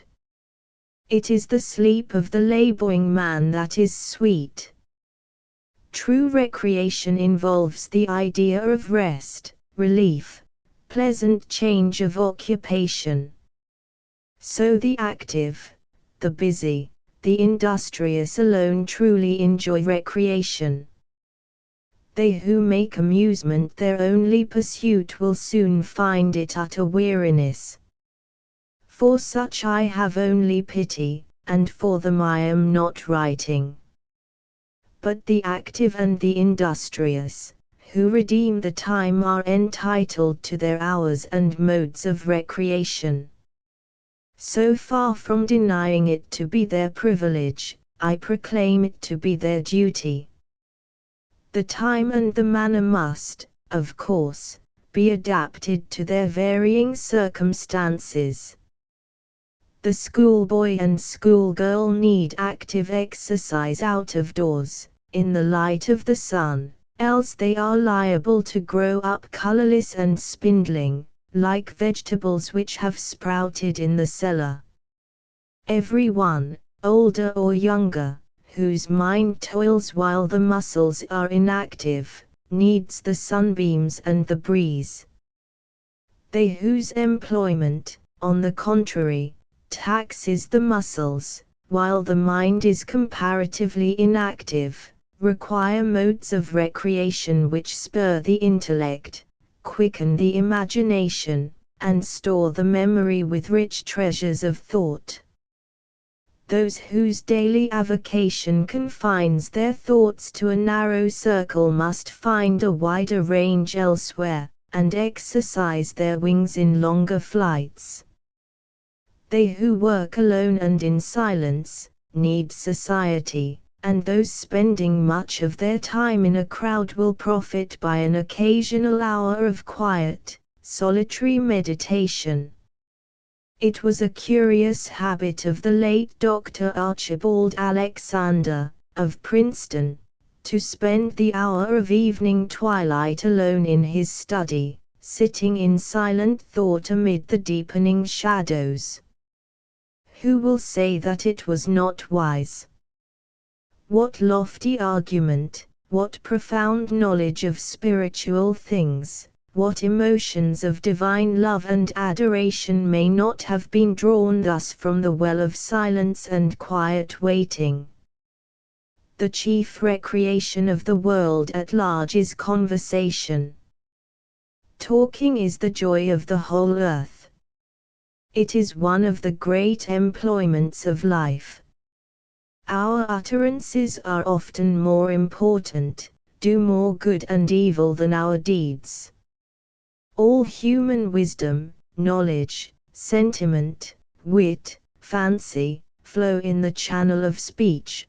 It is the sleep of the laboring man that is sweet. True recreation involves the idea of rest, relief, pleasant change of occupation. So the active, the busy, the industrious alone truly enjoy recreation. They who make amusement their only pursuit will soon find it utter weariness. For such I have only pity, and for them I am not writing. But the active and the industrious, who redeem the time are entitled to their hours and modes of recreation. So far from denying it to be their privilege, I proclaim it to be their duty. The time and the manner must, of course, be adapted to their varying circumstances. The schoolboy and schoolgirl need active exercise out of doors, in the light of the sun, else they are liable to grow up colorless and spindling, like vegetables which have sprouted in the cellar. Everyone, older or younger, whose mind toils while the muscles are inactive, needs the sunbeams and the breeze. They whose employment, on the contrary, taxes the muscles, while the mind is comparatively inactive, require modes of recreation which spur the intellect, quicken the imagination, and store the memory with rich treasures of thought. Those whose daily avocation confines their thoughts to a narrow circle must find a wider range elsewhere, and exercise their wings in longer flights. They who work alone and in silence, need society, and those spending much of their time in a crowd will profit by an occasional hour of quiet, solitary meditation. It was a curious habit of the late Dr. Archibald Alexander, of Princeton, to spend the hour of evening twilight alone in his study, sitting in silent thought amid the deepening shadows. Who will say that it was not wise? What lofty argument, what profound knowledge of spiritual things, what emotions of divine love and adoration may not have been drawn thus from the well of silence and quiet waiting? The chief recreation of the world at large is conversation. Talking is the joy of the whole earth. It is one of the great employments of life. Our utterances are often more important, do more good and evil than our deeds. All human wisdom, knowledge, sentiment, wit, fancy, flow in the channel of speech.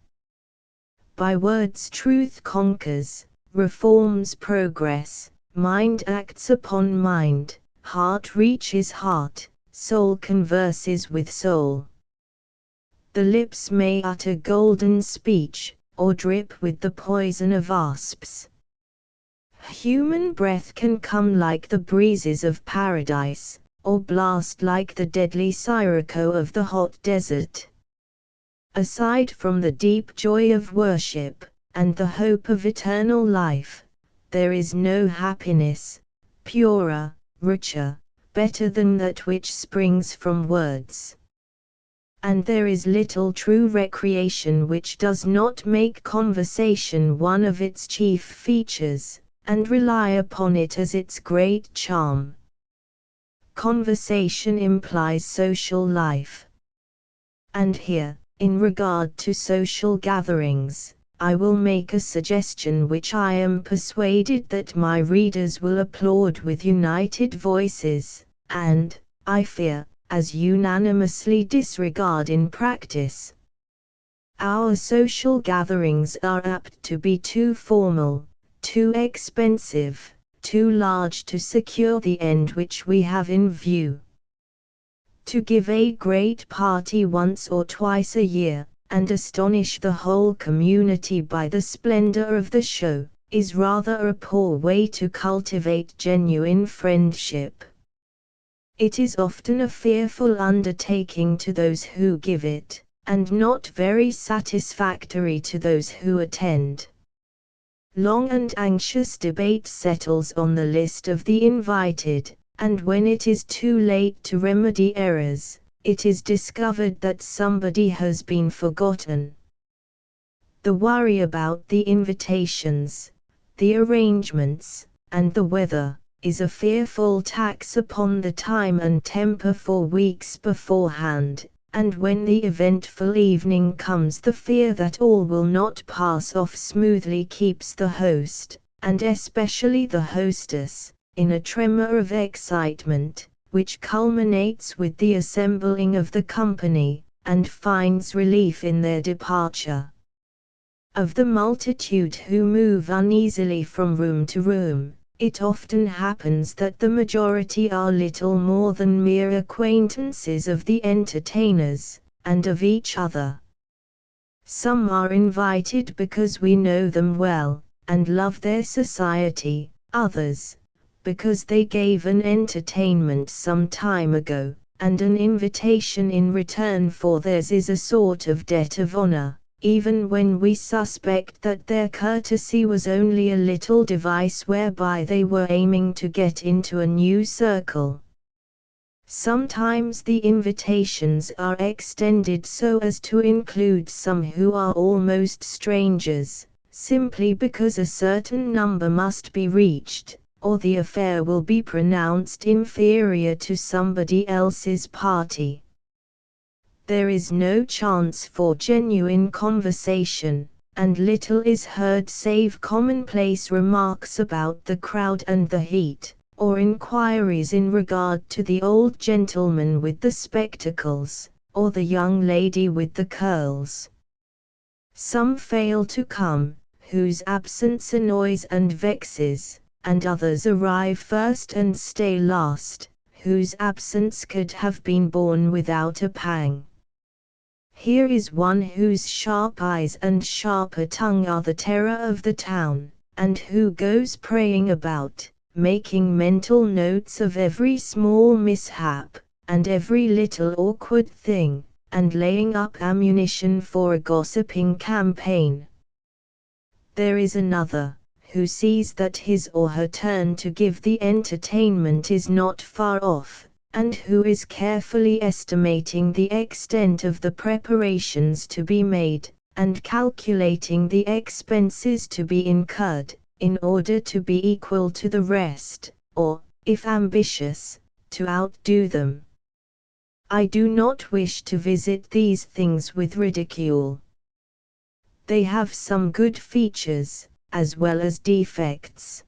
By words truth conquers, reforms progress, mind acts upon mind, heart reaches heart, soul converses with soul. The lips may utter golden speech, or drip with the poison of asps. Human breath can come like the breezes of paradise, or blast like the deadly sirocco of the hot desert. Aside from the deep joy of worship, and the hope of eternal life, there is no happiness, purer, richer, better than that which springs from words. And there is little true recreation which does not make conversation one of its chief features, and rely upon it as its great charm. Conversation implies social life. And here, in regard to social gatherings, I will make a suggestion which I am persuaded that my readers will applaud with united voices, and, I fear, as unanimously disregard in practice. Our social gatherings are apt to be too formal, too expensive, too large to secure the end which we have in view. To give a great party once or twice a year, and astonish the whole community by the splendor of the show, is rather a poor way to cultivate genuine friendship. It is often a fearful undertaking to those who give it, and not very satisfactory to those who attend. Long and anxious debate settles on the list of the invited, and when it is too late to remedy errors, it is discovered that somebody has been forgotten. The worry about the invitations, the arrangements, and the weather, is a fearful tax upon the time and temper for weeks beforehand, and when the eventful evening comes the fear that all will not pass off smoothly keeps the host, and especially the hostess, in a tremor of excitement, which culminates with the assembling of the company, and finds relief in their departure. Of the multitude who move uneasily from room to room, it often happens that the majority are little more than mere acquaintances of the entertainers, and of each other. Some are invited because we know them well, and love their society; others, because they gave an entertainment some time ago, and an invitation in return for theirs is a sort of debt of honor, even when we suspect that their courtesy was only a little device whereby they were aiming to get into a new circle. Sometimes the invitations are extended so as to include some who are almost strangers, simply because a certain number must be reached, or the affair will be pronounced inferior to somebody else's party. There is no chance for genuine conversation, and little is heard save commonplace remarks about the crowd and the heat, or inquiries in regard to the old gentleman with the spectacles, or the young lady with the curls. Some fail to come, whose absence annoys and vexes, and others arrive first and stay last, whose absence could have been borne without a pang. Here is one whose sharp eyes and sharper tongue are the terror of the town, and who goes praying about, making mental notes of every small mishap, and every little awkward thing, and laying up ammunition for a gossiping campaign. There is another, who sees that his or her turn to give the entertainment is not far off, and who is carefully estimating the extent of the preparations to be made, and calculating the expenses to be incurred, in order to be equal to the rest, or, if ambitious, to outdo them. I do not wish to visit these things with ridicule. They have some good features, as well as defects.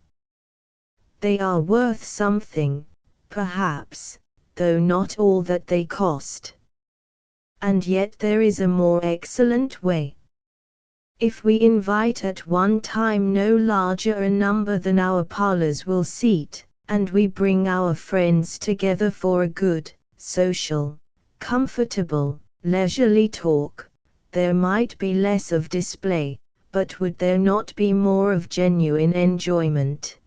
They are worth something, perhaps, though not all that they cost. And yet there is a more excellent way. If we invite at one time no larger a number than our parlors will seat, and we bring our friends together for a good, social, comfortable, leisurely talk, there might be less of display, but would there not be more of genuine enjoyment?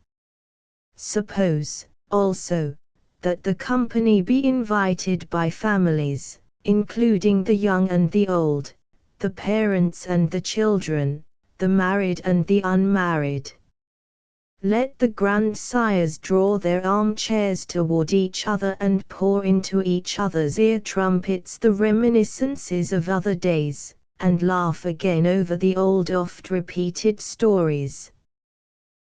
Suppose, also, that the company be invited by families, including the young and the old, the parents and the children, the married and the unmarried. Let the grandsires draw their armchairs toward each other and pour into each other's ear trumpets the reminiscences of other days, and laugh again over the old oft-repeated stories.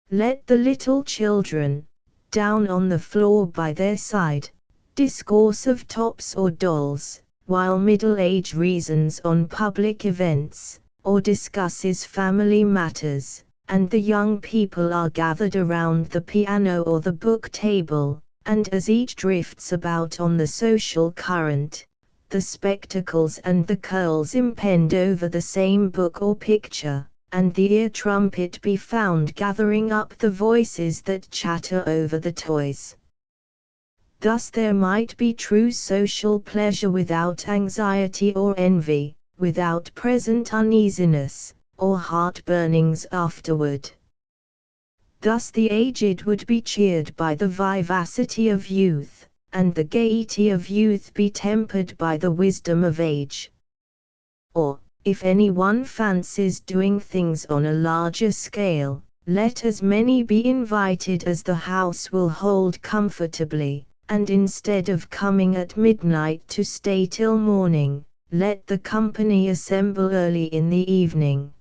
Let the little children, down on the floor by their side, discourse of tops or dolls, while middle age reasons on public events, or discusses family matters, and the young people are gathered around the piano or the book table, and as each drifts about on the social current, the spectacles and the curls impend over the same book or picture, and the ear trumpet be found gathering up the voices that chatter over the toys. Thus there might be true social pleasure without anxiety or envy, without present uneasiness, or heart-burnings afterward. Thus the aged would be cheered by the vivacity of youth, and the gaiety of youth be tempered by the wisdom of age. Or, if any one fancies doing things on a larger scale, let as many be invited as the house will hold comfortably, and instead of coming at midnight to stay till morning, let the company assemble early in the evening.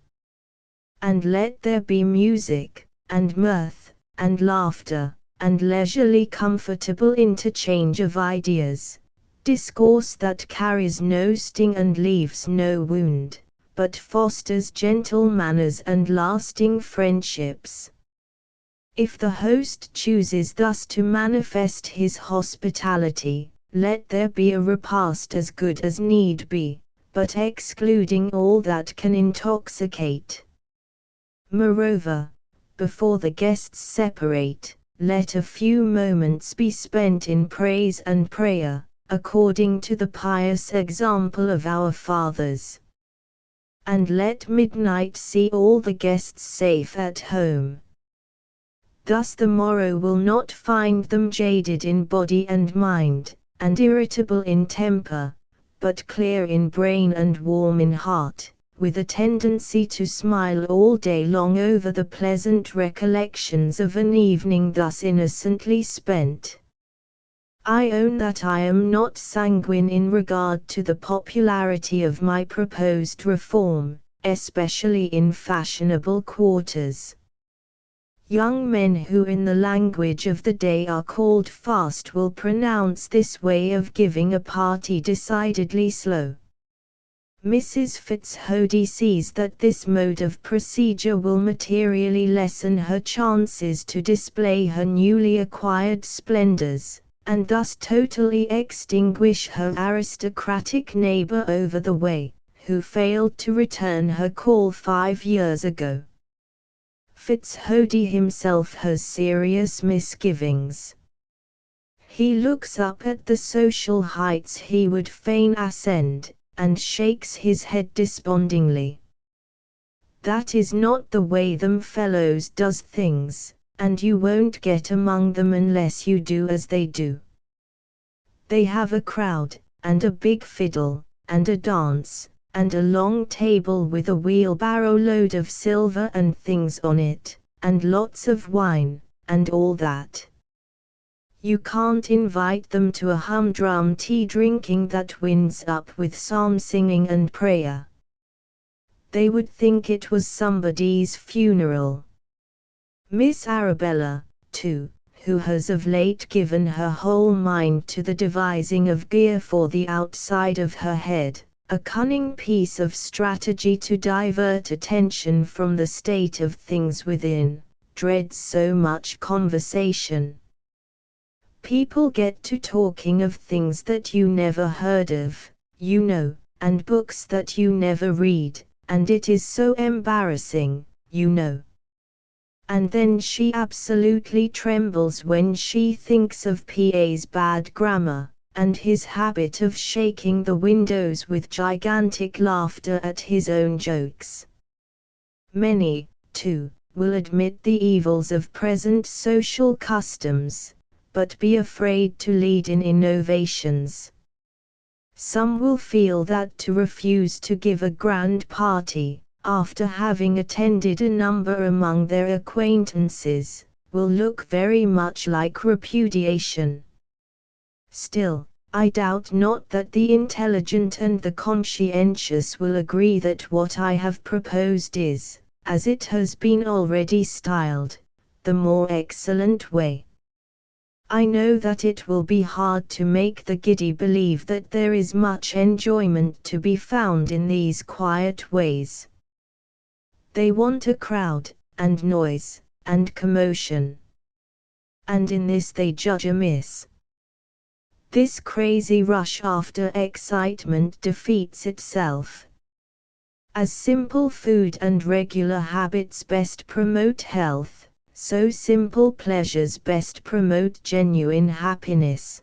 And let there be music, and mirth, and laughter, and leisurely comfortable interchange of ideas, discourse that carries no sting and leaves no wound, but fosters gentle manners and lasting friendships. If the host chooses thus to manifest his hospitality, let there be a repast as good as need be, but excluding all that can intoxicate. Moreover, before the guests separate, let a few moments be spent in praise and prayer, according to the pious example of our fathers. And let midnight see all the guests safe at home. Thus the morrow will not find them jaded in body and mind, and irritable in temper, but clear in brain and warm in heart, with a tendency to smile all day long over the pleasant recollections of an evening thus innocently spent. I own that I am not sanguine in regard to the popularity of my proposed reform, especially in fashionable quarters. Young men who in the language of the day are called fast will pronounce this way of giving a party decidedly slow. Mrs. Fitzhodie sees that this mode of procedure will materially lessen her chances to display her newly acquired splendors, and thus totally extinguish her aristocratic neighbor over the way, who failed to return her call 5 years ago. Fitzhodie himself has serious misgivings. He looks up at the social heights he would fain ascend, and shakes his head despondingly. That is not the way them fellows does things, and you won't get among them unless you do as they do. They have a crowd, and a big fiddle, and a dance, and a long table with a wheelbarrow load of silver and things on it, and lots of wine, and all that. You can't invite them to a humdrum tea drinking that winds up with psalm singing and prayer. They would think it was somebody's funeral. Miss Arabella, too, who has of late given her whole mind to the devising of gear for the outside of her head, a cunning piece of strategy to divert attention from the state of things within, dreads so much conversation. People get to talking of things that you never heard of, you know, and books that you never read, and it is so embarrassing, you know. And then she absolutely trembles when she thinks of P.A.'s bad grammar, and his habit of shaking the windows with gigantic laughter at his own jokes. Many, too, will admit the evils of present social customs, but be afraid to lead in innovations. Some will feel that to refuse to give a grand party, after having attended a number among their acquaintances, will look very much like repudiation. Still, I doubt not that the intelligent and the conscientious will agree that what I have proposed is, as it has been already styled, the more excellent way. I know that it will be hard to make the giddy believe that there is much enjoyment to be found in these quiet ways. They want a crowd, and noise, and commotion. And in this they judge amiss. This crazy rush after excitement defeats itself. As simple food and regular habits best promote health, so simple pleasures best promote genuine happiness.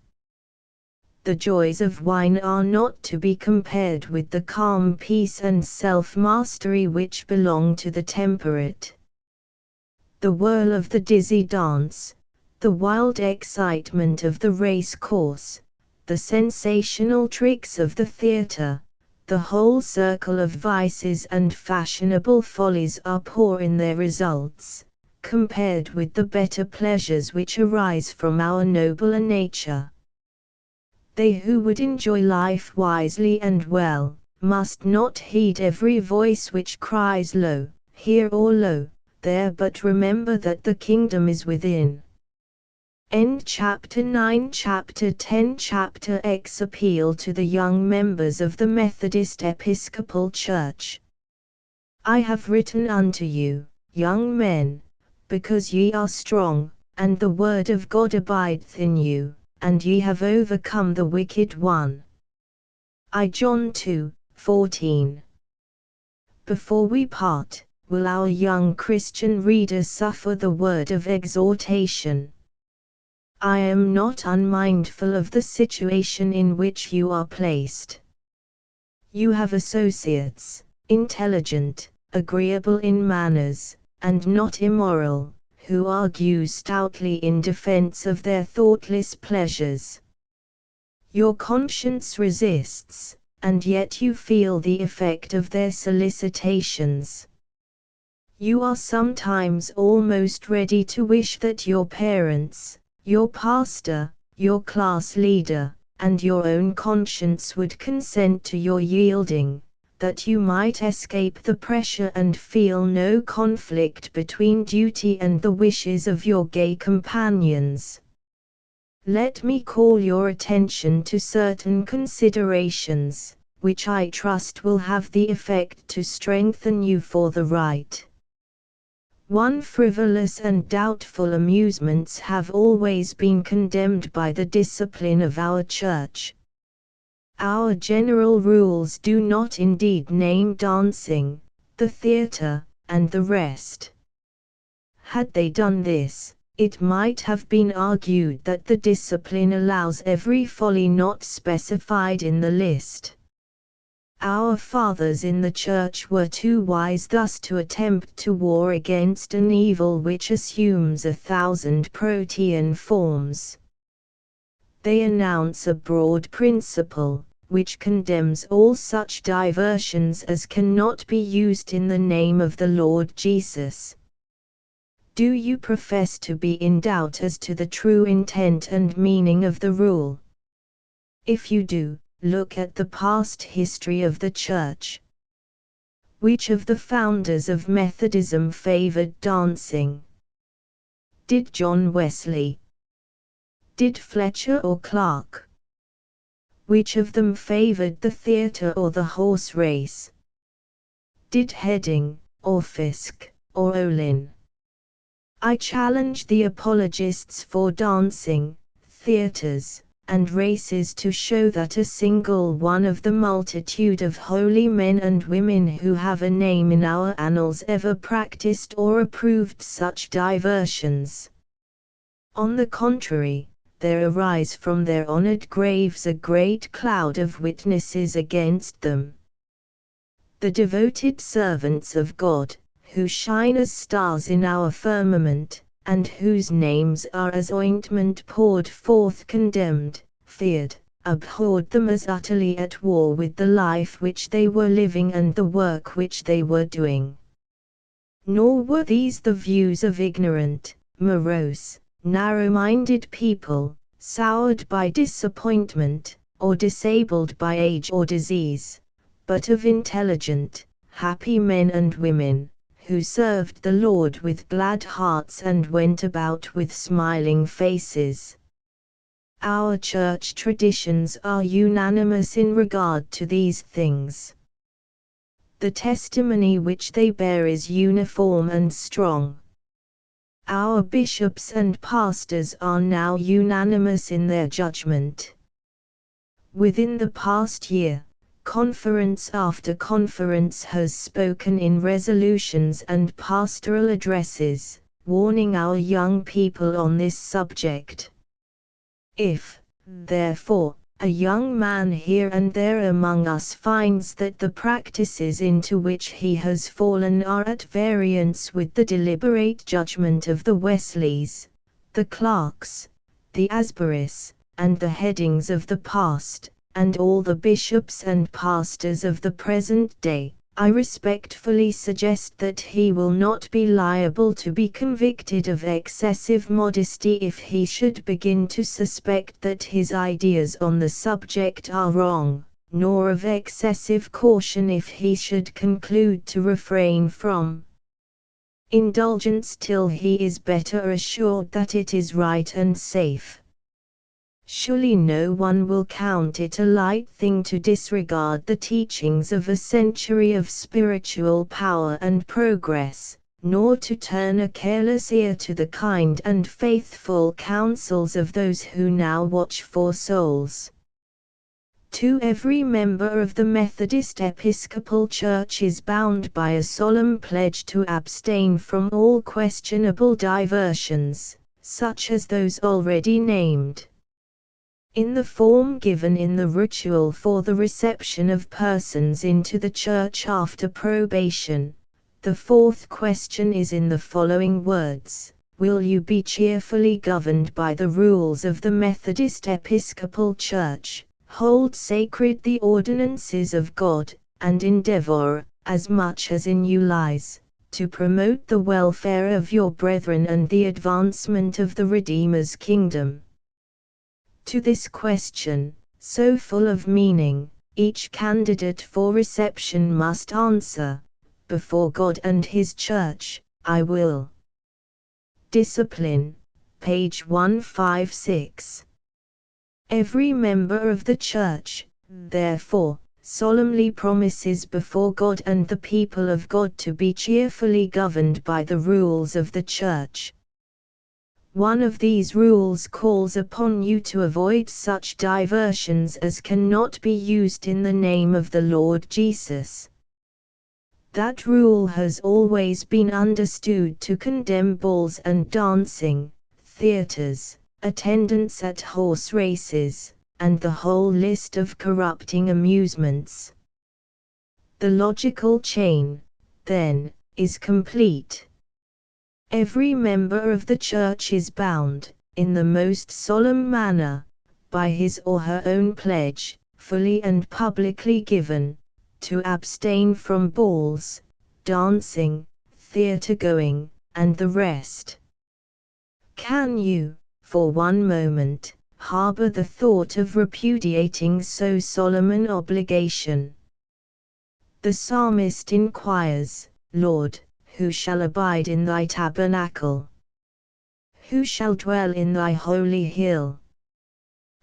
The joys of wine are not to be compared with the calm peace and self-mastery which belong to the temperate. The whirl of the dizzy dance, the wild excitement of the race course, the sensational tricks of the theatre, the whole circle of vices and fashionable follies are poor in their results, compared with the better pleasures which arise from our nobler nature. They who would enjoy life wisely and well, must not heed every voice which cries low, here or low, there, but remember that the kingdom is within. End chapter 9. Chapter 10. Chapter X. Appeal to the young members of the Methodist Episcopal Church. I have written unto you, young men, because ye are strong, and the word of God abideth in you, and ye have overcome the wicked one. I John 2:14. Before we part, will our young Christian readers suffer the word of exhortation? I am not unmindful of the situation in which you are placed. You have associates, intelligent, agreeable in manners, and not immoral, who argue stoutly in defense of their thoughtless pleasures. Your conscience resists, and yet you feel the effect of their solicitations. You are sometimes almost ready to wish that your parents, your pastor, your class leader, and your own conscience would consent to your yielding, that you might escape the pressure and feel no conflict between duty and the wishes of your gay companions. Let me call your attention to certain considerations, which I trust will have the effect to strengthen you for the right. 1. Frivolous and doubtful amusements have always been condemned by the discipline of our Church. Our general rules do not indeed name dancing, the theatre, and the rest. Had they done this, it might have been argued that the discipline allows every folly not specified in the list. Our fathers in the Church were too wise thus to attempt to war against an evil which assumes 1,000 protean forms. They announce a broad principle, which condemns all such diversions as cannot be used in the name of the Lord Jesus. Do you profess to be in doubt as to the true intent and meaning of the rule? If you do, look at the past history of the Church. Which of the founders of Methodism favored dancing? Did John Wesley? Did Fletcher or Clark? Which of them favored the theatre or the horse race? Did Heading, or Fiske, or Olin? I challenge the apologists for dancing, theatres, and races to show that a single one of the multitude of holy men and women who have a name in our annals ever practiced or approved such diversions. On the contrary, there arise from their honored graves a great cloud of witnesses against them. The devoted servants of God, who shine as stars in our firmament, and whose names are as ointment poured forth condemned, feared, abhorred them as utterly at war with the life which they were living and the work which they were doing. Nor were these the views of ignorant, morose, narrow-minded people, soured by disappointment, or disabled by age or disease, but of intelligent, happy men and women, who served the Lord with glad hearts and went about with smiling faces. Our Church traditions are unanimous in regard to these things. The testimony which they bear is uniform and strong. Our bishops and pastors are now unanimous in their judgment. Within the past year, conference after conference has spoken in resolutions and pastoral addresses, warning our young people on this subject. If, therefore, a young man here and there among us finds that the practices into which he has fallen are at variance with the deliberate judgment of the Wesleys, the Clarks, the Asburys, and the Headings of the past, and all the bishops and pastors of the present day, I respectfully suggest that he will not be liable to be convicted of excessive modesty if he should begin to suspect that his ideas on the subject are wrong, nor of excessive caution if he should conclude to refrain from indulgence till he is better assured that it is right and safe. Surely no one will count it a light thing to disregard the teachings of a century of spiritual power and progress, nor to turn a careless ear to the kind and faithful counsels of those who now watch for souls. To every member of the Methodist Episcopal Church is bound by a solemn pledge to abstain from all questionable diversions, such as those already named. In the form given in the ritual for the reception of persons into the church after probation, the fourth question is in the following words: will you be cheerfully governed by the rules of the Methodist Episcopal Church, hold sacred the ordinances of God, and endeavor, as much as in you lies, to promote the welfare of your brethren and the advancement of the Redeemer's kingdom? To this question, so full of meaning, each candidate for reception must answer, before God and His Church, I will. Discipline, page 156. Every member of the Church, therefore, solemnly promises before God and the people of God to be cheerfully governed by the rules of the Church. One of these rules calls upon you to avoid such diversions as cannot be used in the name of the Lord Jesus. That rule has always been understood to condemn balls and dancing, theatres, attendance at horse races, and the whole list of corrupting amusements. The logical chain, then, is complete. Every member of the Church is bound, in the most solemn manner, by his or her own pledge, fully and publicly given, to abstain from balls, dancing, theatre-going, and the rest. Can you, for one moment, harbor the thought of repudiating so solemn an obligation? The psalmist inquires, Lord, who shall abide in thy tabernacle? Who shall dwell in thy holy hill?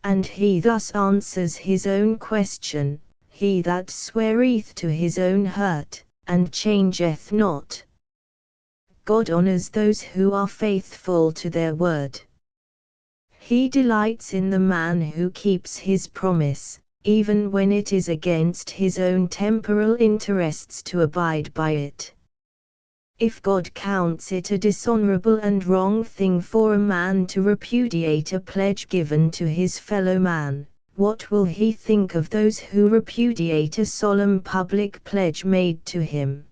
And he thus answers his own question, he that sweareth to his own hurt, and changeth not. God honors those who are faithful to their word. He delights in the man who keeps his promise, even when it is against his own temporal interests to abide by it. If God counts it a dishonorable and wrong thing for a man to repudiate a pledge given to his fellow man, what will He think of those who repudiate a solemn public pledge made to Him?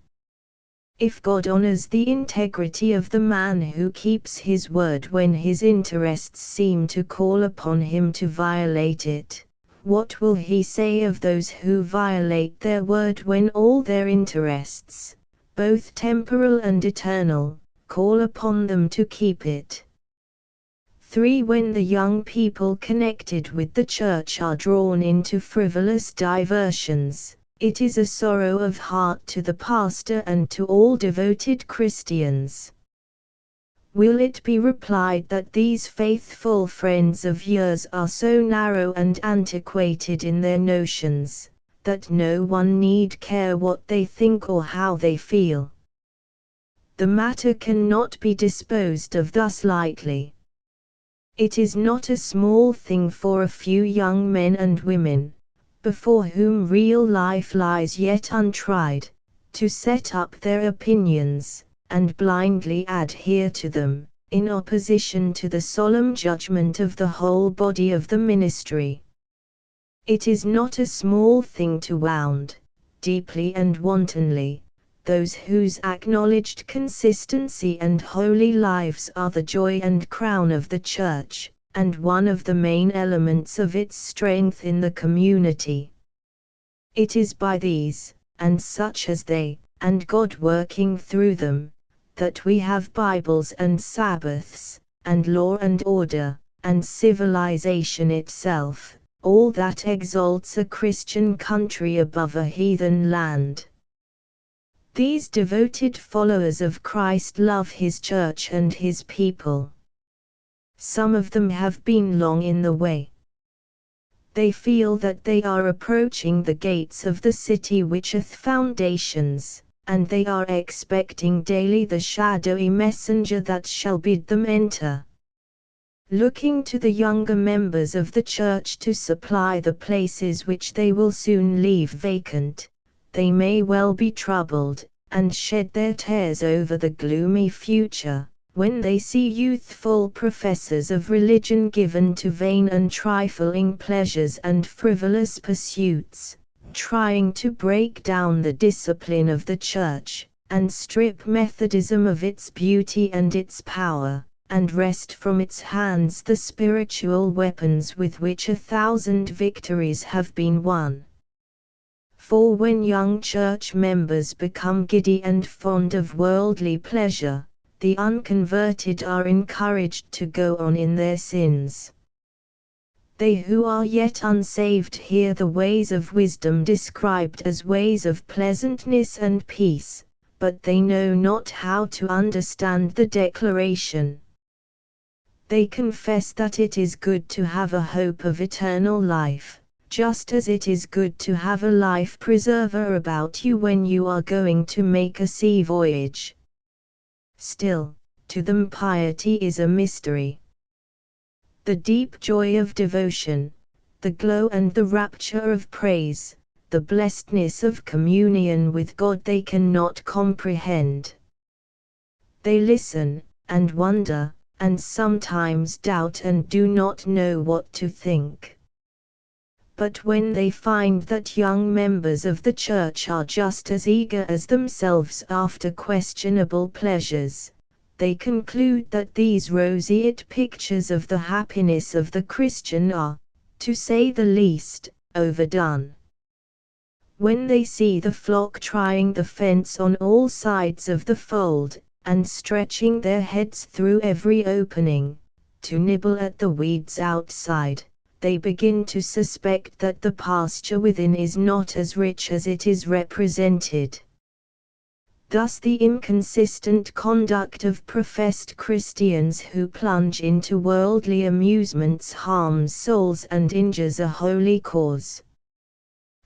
If God honors the integrity of the man who keeps his word when his interests seem to call upon him to violate it, what will He say of those who violate their word when all their interests, both temporal and eternal, call upon them to keep it? 3. When the young people connected with the Church are drawn into frivolous diversions, it is a sorrow of heart to the pastor and to all devoted Christians. Will it be replied that these faithful friends of yours are so narrow and antiquated in their notions, that no one need care what they think or how they feel? The matter cannot be disposed of thus lightly. It is not a small thing for a few young men and women, before whom real life lies yet untried, to set up their opinions, and blindly adhere to them, in opposition to the solemn judgment of the whole body of the ministry. It is not a small thing to wound, deeply and wantonly, those whose acknowledged consistency and holy lives are the joy and crown of the Church, and one of the main elements of its strength in the community. It is by these, and such as they, and God working through them, that we have Bibles and Sabbaths, and law and order, and civilization itself, all that exalts a Christian country above a heathen land. These devoted followers of Christ love His Church and His people. Some of them have been long in the way. They feel that they are approaching the gates of the city which hath foundations, and they are expecting daily the shadowy messenger that shall bid them enter. Looking to the younger members of the church to supply the places which they will soon leave vacant, they may well be troubled, and shed their tears over the gloomy future, when they see youthful professors of religion given to vain and trifling pleasures and frivolous pursuits, trying to break down the discipline of the church, and strip Methodism of its beauty and its power, and wrest from its hands the spiritual weapons with which 1,000 victories have been won. For when young church members become giddy and fond of worldly pleasure, the unconverted are encouraged to go on in their sins. They who are yet unsaved hear the ways of wisdom described as ways of pleasantness and peace, but they know not how to understand the declaration. They confess that it is good to have a hope of eternal life, just as it is good to have a life preserver about you when you are going to make a sea voyage. Still, to them piety is a mystery. The deep joy of devotion, the glow and the rapture of praise, the blessedness of communion with God they cannot comprehend. They listen, and wonder, and sometimes doubt and do not know what to think. But when they find that young members of the church are just as eager as themselves after questionable pleasures, they conclude that these roseate pictures of the happiness of the Christian are, to say the least, overdone. When they see the flock trying the fence on all sides of the fold, and stretching their heads through every opening, to nibble at the weeds outside, they begin to suspect that the pasture within is not as rich as it is represented. Thus the inconsistent conduct of professed Christians who plunge into worldly amusements harms souls and injures a holy cause.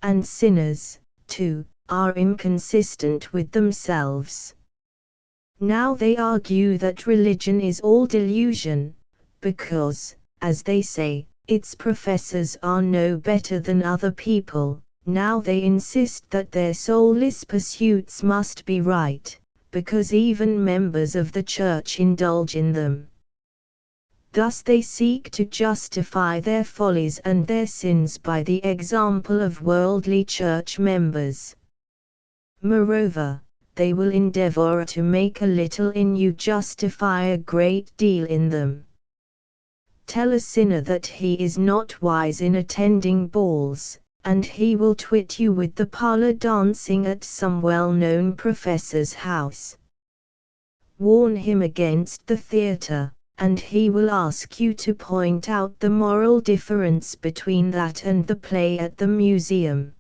And sinners, too, are inconsistent with themselves. Now they argue that religion is all delusion, because, as they say, its professors are no better than other people. Now they insist that their soulless pursuits must be right, because even members of the church indulge in them. Thus they seek to justify their follies and their sins by the example of worldly church members. Moreover, they will endeavor to make a little in you justify a great deal in them. Tell a sinner that he is not wise in attending balls, and he will twit you with the parlor dancing at some well-known professor's house. Warn him against the theatre, and he will ask you to point out the moral difference between that and the play at the museum.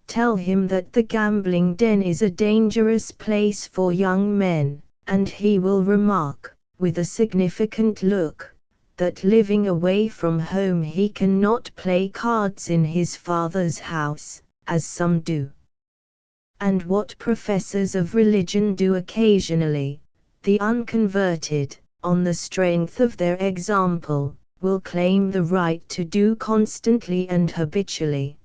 Tell him that the gambling den is a dangerous place for young men, and he will remark, with a significant look, that living away from home he cannot play cards in his father's house, as some do. And what professors of religion do occasionally, the unconverted, on the strength of their example, will claim the right to do constantly and habitually.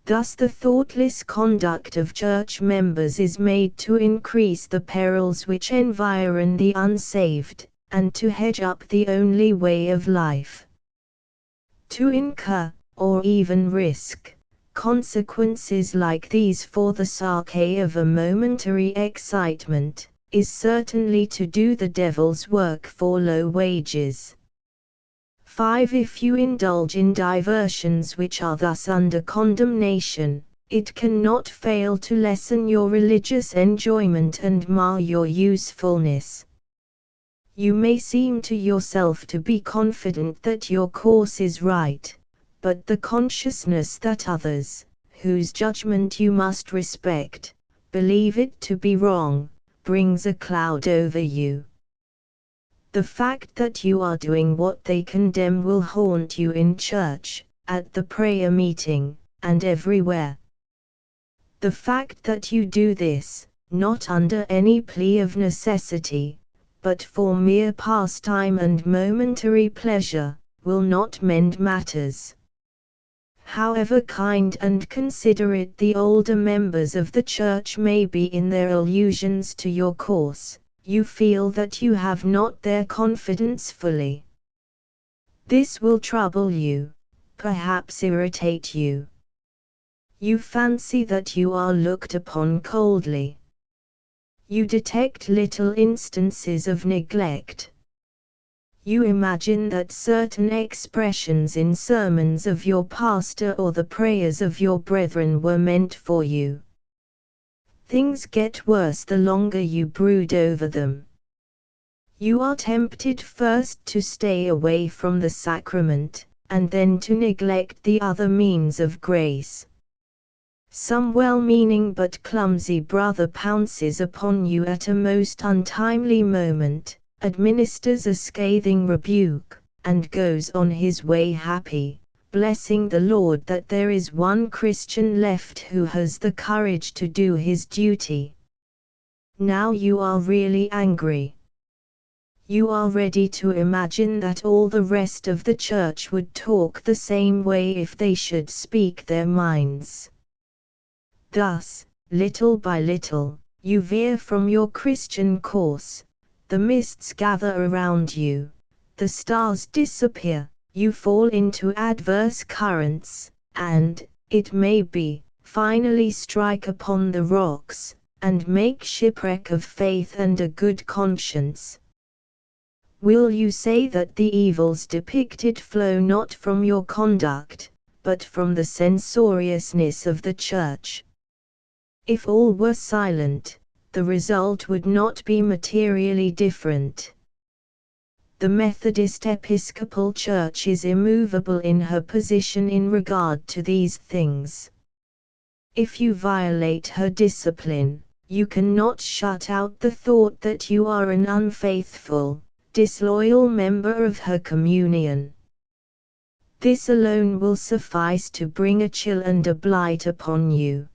Thus the thoughtless conduct of church members is made to increase the perils which environ the unsaved, and to hedge up the only way of life. To incur, or even risk, consequences like these for the sake of a momentary excitement, is certainly to do the devil's work for low wages. 5. If you indulge in diversions which are thus under condemnation, it cannot fail to lessen your religious enjoyment and mar your usefulness. You may seem to yourself to be confident that your course is right, but the consciousness that others, whose judgment you must respect, believe it to be wrong, brings a cloud over you. The fact that you are doing what they condemn will haunt you in church, at the prayer meeting, and everywhere. The fact that you do this, not under any plea of necessity, but for mere pastime and momentary pleasure, will not mend matters. However kind and considerate the older members of the church may be in their allusions to your course, you feel that you have not their confidence fully. This will trouble you, perhaps irritate you. You fancy that you are looked upon coldly. You detect little instances of neglect. You imagine that certain expressions in sermons of your pastor or the prayers of your brethren were meant for you. Things get worse the longer you brood over them. You are tempted first to stay away from the sacrament, and then to neglect the other means of grace. Some well-meaning but clumsy brother pounces upon you at a most untimely moment, administers a scathing rebuke, and goes on his way happy, blessing the Lord that there is one Christian left who has the courage to do his duty. Now you are really angry. You are ready to imagine that all the rest of the church would talk the same way if they should speak their minds. Thus, little by little, you veer from your Christian course, the mists gather around you, the stars disappear, you fall into adverse currents, and, it may be, finally strike upon the rocks, and make shipwreck of faith and a good conscience. Will you say that the evils depicted flow not from your conduct, but from the censoriousness of the church? If all were silent, the result would not be materially different. The Methodist Episcopal Church is immovable in her position in regard to these things. If you violate her discipline, you cannot shut out the thought that you are an unfaithful, disloyal member of her communion. This alone will suffice to bring a chill and a blight upon you.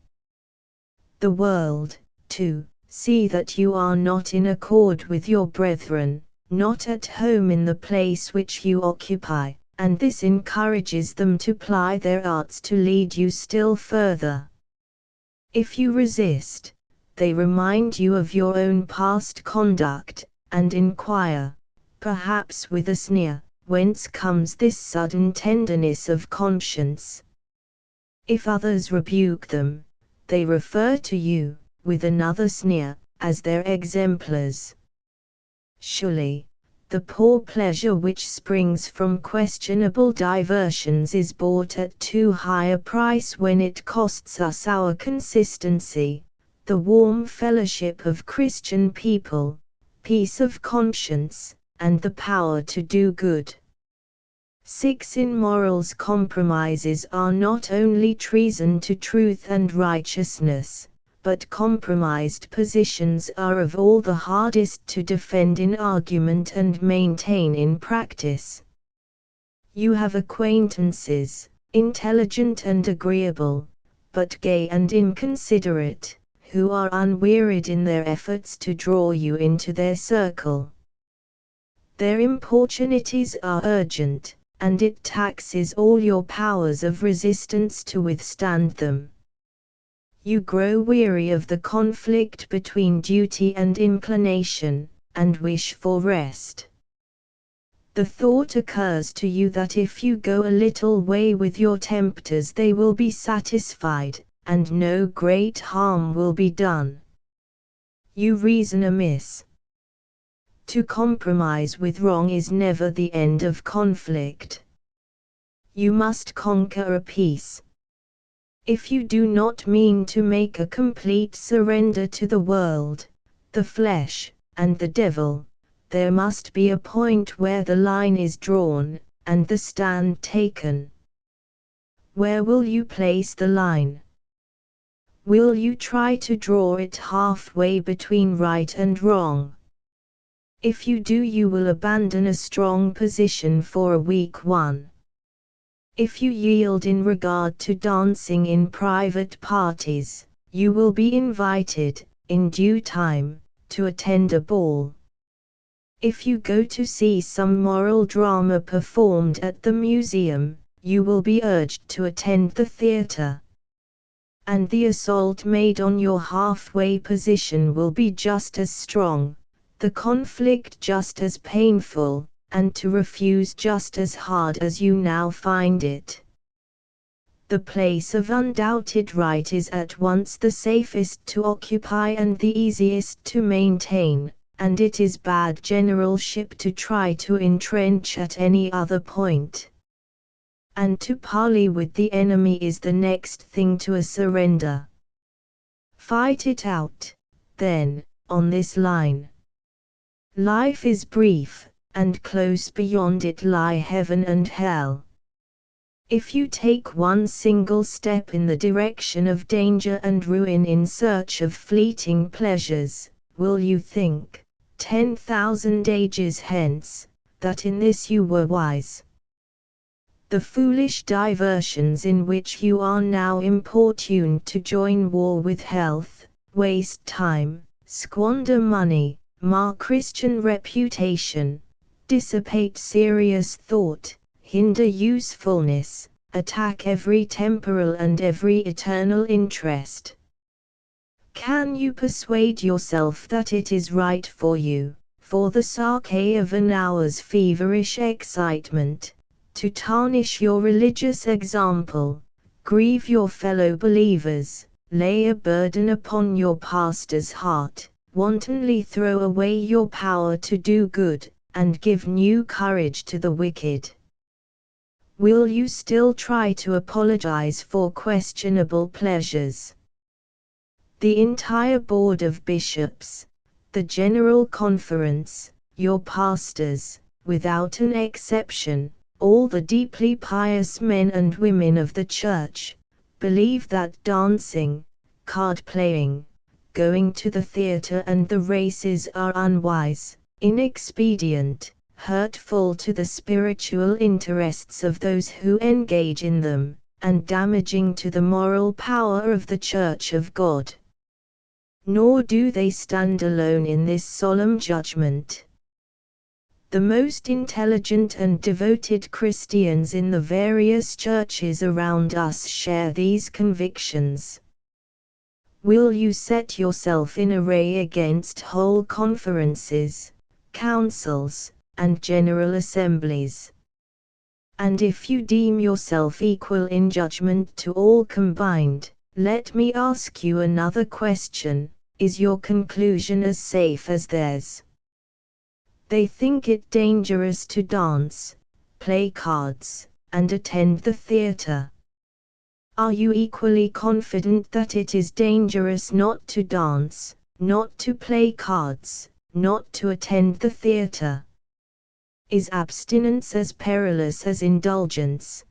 The world, too, see that you are not in accord with your brethren, not at home in the place which you occupy, and this encourages them to ply their arts to lead you still further. If you resist, they remind you of your own past conduct, and inquire, perhaps with a sneer, whence comes this sudden tenderness of conscience. If others rebuke them, they refer to you, with another sneer, as their exemplars. Surely, the poor pleasure which springs from questionable diversions is bought at too high a price when it costs us our consistency, the warm fellowship of Christian people, peace of conscience, and the power to do good. 6. In morals, compromises are not only treason to truth and righteousness, but compromised positions are of all the hardest to defend in argument and maintain in practice. You have acquaintances, intelligent and agreeable, but gay and inconsiderate, who are unwearied in their efforts to draw you into their circle. Their importunities are urgent, and it taxes all your powers of resistance to withstand them. You grow weary of the conflict between duty and inclination, and wish for rest. The thought occurs to you that if you go a little way with your tempters they will be satisfied, and no great harm will be done. You reason amiss. To compromise with wrong is never the end of conflict. You must conquer a peace. If you do not mean to make a complete surrender to the world, the flesh, and the devil, there must be a point where the line is drawn, and the stand taken. Where will you place the line? Will you try to draw it halfway between right and wrong? If you do, you will abandon a strong position for a weak one. If you yield in regard to dancing in private parties, you will be invited, in due time, to attend a ball. If you go to see some moral drama performed at the museum, you will be urged to attend the theater. And the assault made on your halfway position will be just as strong, the conflict just as painful, and to refuse just as hard as you now find it. The place of undoubted right is at once the safest to occupy and the easiest to maintain, and it is bad generalship to try to entrench at any other point. And to parley with the enemy is the next thing to a surrender. Fight it out, then, on this line. Life is brief, and close beyond it lie heaven and hell. If you take one single step in the direction of danger and ruin in search of fleeting pleasures, will you think, 10,000 ages hence, that in this you were wise? The foolish diversions in which you are now importuned to join war with health, waste time, squander money, mar Christian reputation, dissipate serious thought, hinder usefulness, attack every temporal and every eternal interest. Can you persuade yourself that it is right for you, for the sake of an hour's feverish excitement, to tarnish your religious example, grieve your fellow believers, lay a burden upon your pastor's heart, wantonly throw away your power to do good, and give new courage to the wicked? Will you still try to apologize for questionable pleasures? The entire board of bishops, the general conference, your pastors, without an exception, all the deeply pious men and women of the Church, believe that dancing, card-playing, going to the theatre and the races are unwise, inexpedient, hurtful to the spiritual interests of those who engage in them, and damaging to the moral power of the Church of God. Nor do they stand alone in this solemn judgment. The most intelligent and devoted Christians in the various churches around us share these convictions. Will you set yourself in array against whole conferences, councils, and general assemblies? And if you deem yourself equal in judgment to all combined, let me ask you another question: is your conclusion as safe as theirs? They think it dangerous to dance, play cards, and attend the theatre. Are you equally confident that it is dangerous not to dance, not to play cards, not to attend the theatre? Is abstinence as perilous as indulgence?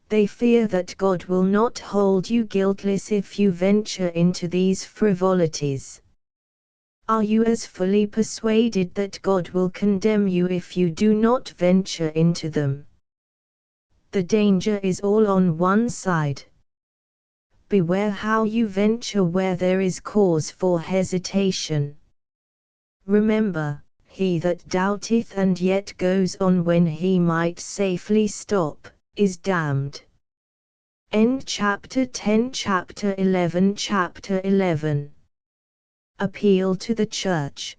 They fear that God will not hold you guiltless if you venture into these frivolities. Are you as fully persuaded that God will condemn you if you do not venture into them? The danger is all on one side. Beware how you venture where there is cause for hesitation. Remember, he that doubteth and yet goes on when he might safely stop, is damned. End chapter 10. Chapter 11. Chapter 11. Appeal to the Church.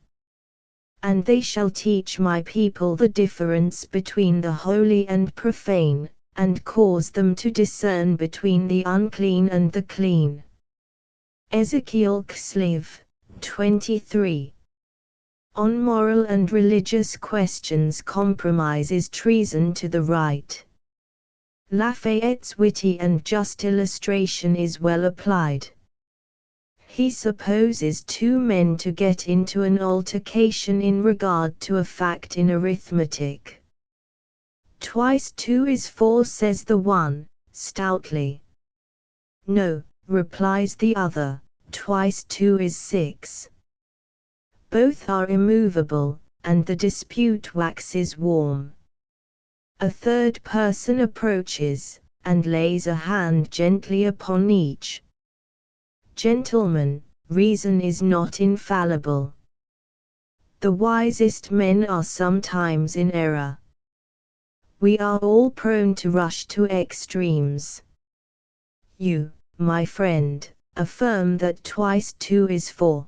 And they shall teach my people the difference between the holy and profane, and cause them to discern between the unclean and the clean. Ezekiel Ksliv, 23. On moral and religious questions compromise is treason to the right. Lafayette's witty and just illustration is well applied. He supposes two men to get into an altercation in regard to a fact in arithmetic. Twice 2 is 4, says the one, stoutly. No, replies the other, twice 2 is 6. Both are immovable, and the dispute waxes warm. A third person approaches, and lays a hand gently upon each. Gentlemen, reason is not infallible. The wisest men are sometimes in error. We are all prone to rush to extremes. You, my friend, affirm that twice two is four.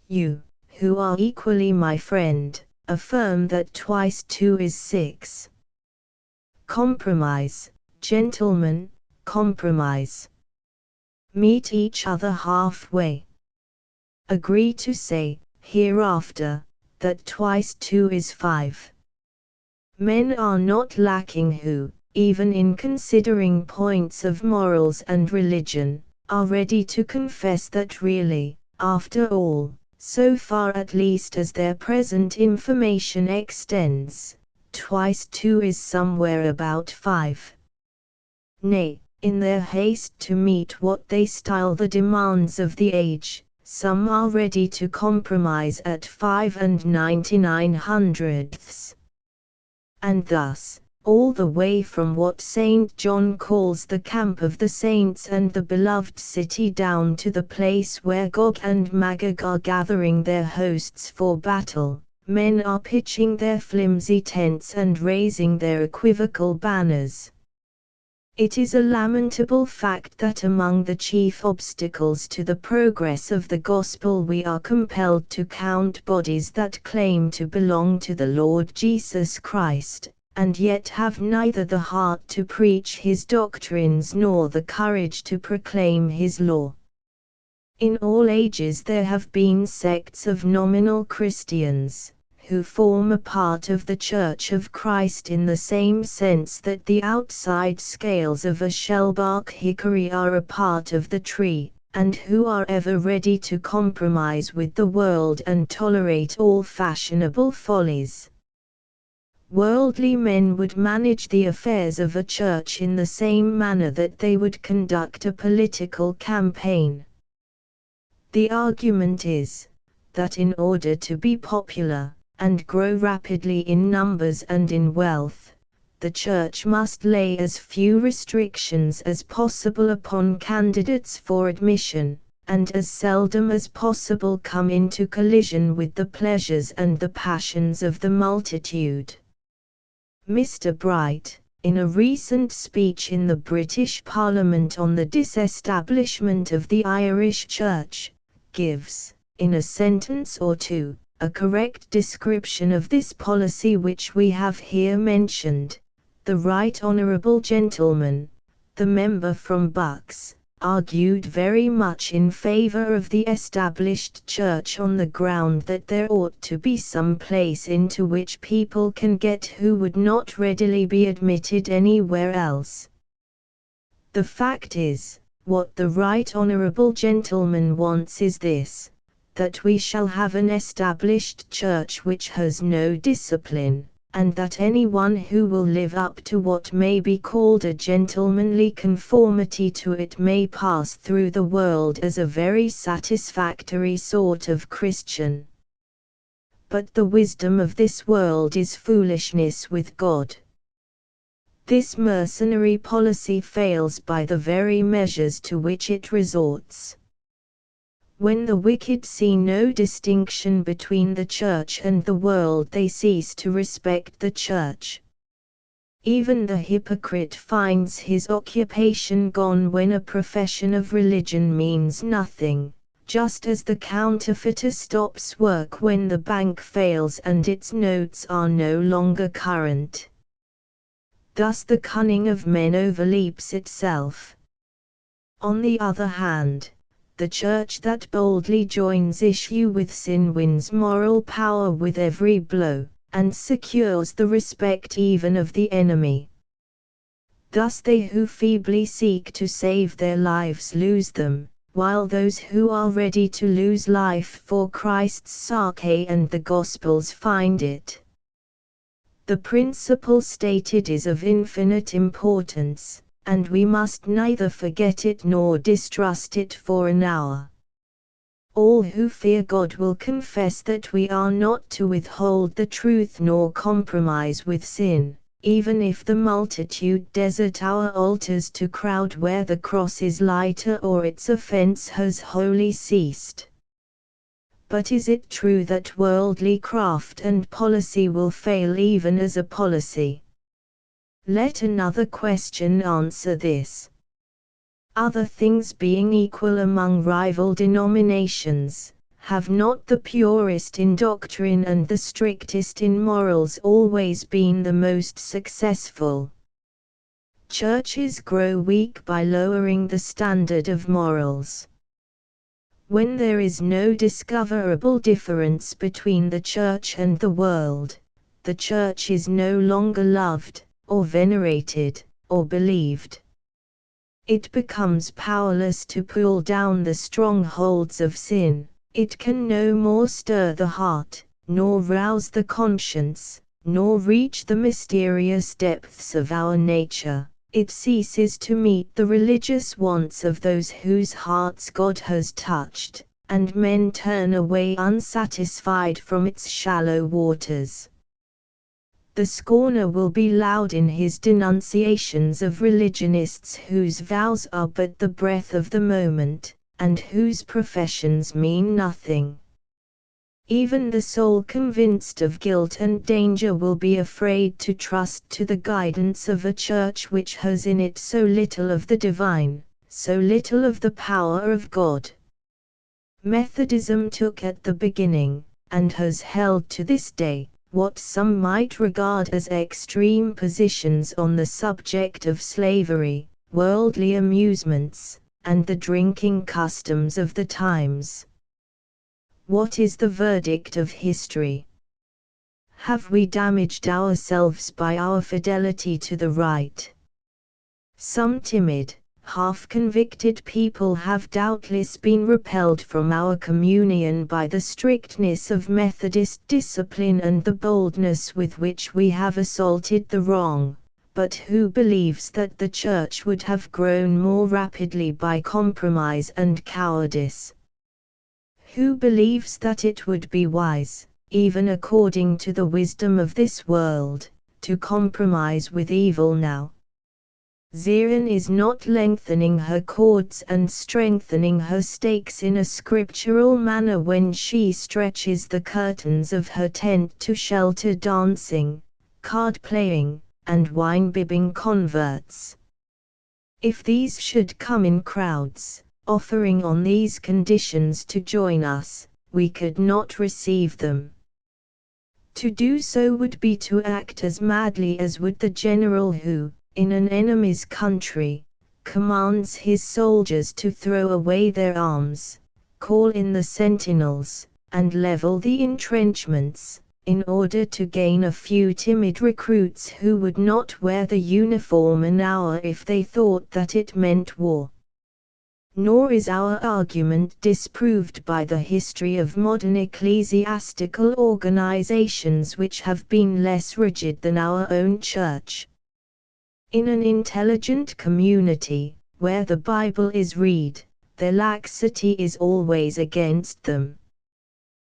You, who are equally my friend, affirm that twice two is six. Compromise, gentlemen, compromise. Meet each other halfway. Agree to say, hereafter, that twice two is five. Men are not lacking who, even in considering points of morals and religion, are ready to confess that really, after all, so far at least as their present information extends, twice two is somewhere about five. Nay, in their haste to meet what they style the demands of the age, some are ready to compromise at 5 99/100ths. And thus, all the way from what St. John calls the camp of the saints and the beloved city down to the place where Gog and Magog are gathering their hosts for battle, men are pitching their flimsy tents and raising their equivocal banners. It is a lamentable fact that among the chief obstacles to the progress of the gospel we are compelled to count bodies that claim to belong to the Lord Jesus Christ, and yet have neither the heart to preach his doctrines nor the courage to proclaim his law. In all ages there have been sects of nominal Christians, who form a part of the Church of Christ in the same sense that the outside scales of a shellbark hickory are a part of the tree, and who are ever ready to compromise with the world and tolerate all fashionable follies. Worldly men would manage the affairs of a church in the same manner that they would conduct a political campaign. The argument is, that in order to be popular, and grow rapidly in numbers and in wealth, the Church must lay as few restrictions as possible upon candidates for admission, and as seldom as possible come into collision with the pleasures and the passions of the multitude. Mr. Bright, in a recent speech in the British Parliament on the disestablishment of the Irish Church, gives, in a sentence or two, a correct description of this policy which we have here mentioned. The Right Honourable Gentleman, the member from Bucks, argued very much in favour of the established church on the ground that there ought to be some place into which people can get who would not readily be admitted anywhere else. The fact is, what the Right Honourable Gentleman wants is this, that we shall have an established church which has no discipline, and that anyone who will live up to what may be called a gentlemanly conformity to it may pass through the world as a very satisfactory sort of Christian. But the wisdom of this world is foolishness with God. This mercenary policy fails by the very measures to which it resorts. When the wicked see no distinction between the Church and the world, they cease to respect the Church. Even the hypocrite finds his occupation gone when a profession of religion means nothing, just as the counterfeiter stops work when the bank fails and its notes are no longer current. Thus the cunning of men overleaps itself. On the other hand, the Church that boldly joins issue with sin wins moral power with every blow, and secures the respect even of the enemy. Thus they who feebly seek to save their lives lose them, while those who are ready to lose life for Christ's sake and the Gospel's find it. The principle stated is of infinite importance, and we must neither forget it nor distrust it for an hour. All who fear God will confess that we are not to withhold the truth nor compromise with sin, even if the multitude desert our altars to crowd where the cross is lighter or its offense has wholly ceased. But is it true that worldly craft and policy will fail even as a policy? Let another question answer this. Other things being equal among rival denominations, have not the purest in doctrine and the strictest in morals always been the most successful? Churches grow weak by lowering the standard of morals. When there is no discoverable difference between the Church and the world, the Church is no longer loved, or venerated, or believed. It becomes powerless to pull down the strongholds of sin. It can no more stir the heart, nor rouse the conscience, nor reach the mysterious depths of our nature. It ceases to meet the religious wants of those whose hearts God has touched, and men turn away unsatisfied from its shallow waters. The scorner will be loud in his denunciations of religionists whose vows are but the breath of the moment, and whose professions mean nothing. Even the soul convinced of guilt and danger will be afraid to trust to the guidance of a church which has in it so little of the divine, so little of the power of God. Methodism took at the beginning, and has held to this day, what some might regard as extreme positions on the subject of slavery, worldly amusements, and the drinking customs of the times. What is the verdict of history? Have we damaged ourselves by our fidelity to the right? Some timid, half-convicted people have doubtless been repelled from our communion by the strictness of Methodist discipline and the boldness with which we have assaulted the wrong, but who believes that the Church would have grown more rapidly by compromise and cowardice? Who believes that it would be wise, even according to the wisdom of this world, to compromise with evil now? Zion is not lengthening her cords and strengthening her stakes in a scriptural manner when she stretches the curtains of her tent to shelter dancing, card-playing, and wine-bibbing converts. If these should come in crowds, offering on these conditions to join us, we could not receive them. To do so would be to act as madly as would the general who, in an enemy's country, commands his soldiers to throw away their arms, call in the sentinels, and level the entrenchments, in order to gain a few timid recruits who would not wear the uniform an hour if they thought that it meant war. Nor is our argument disproved by the history of modern ecclesiastical organizations which have been less rigid than our own church. In an intelligent community, where the Bible is read, their laxity is always against them.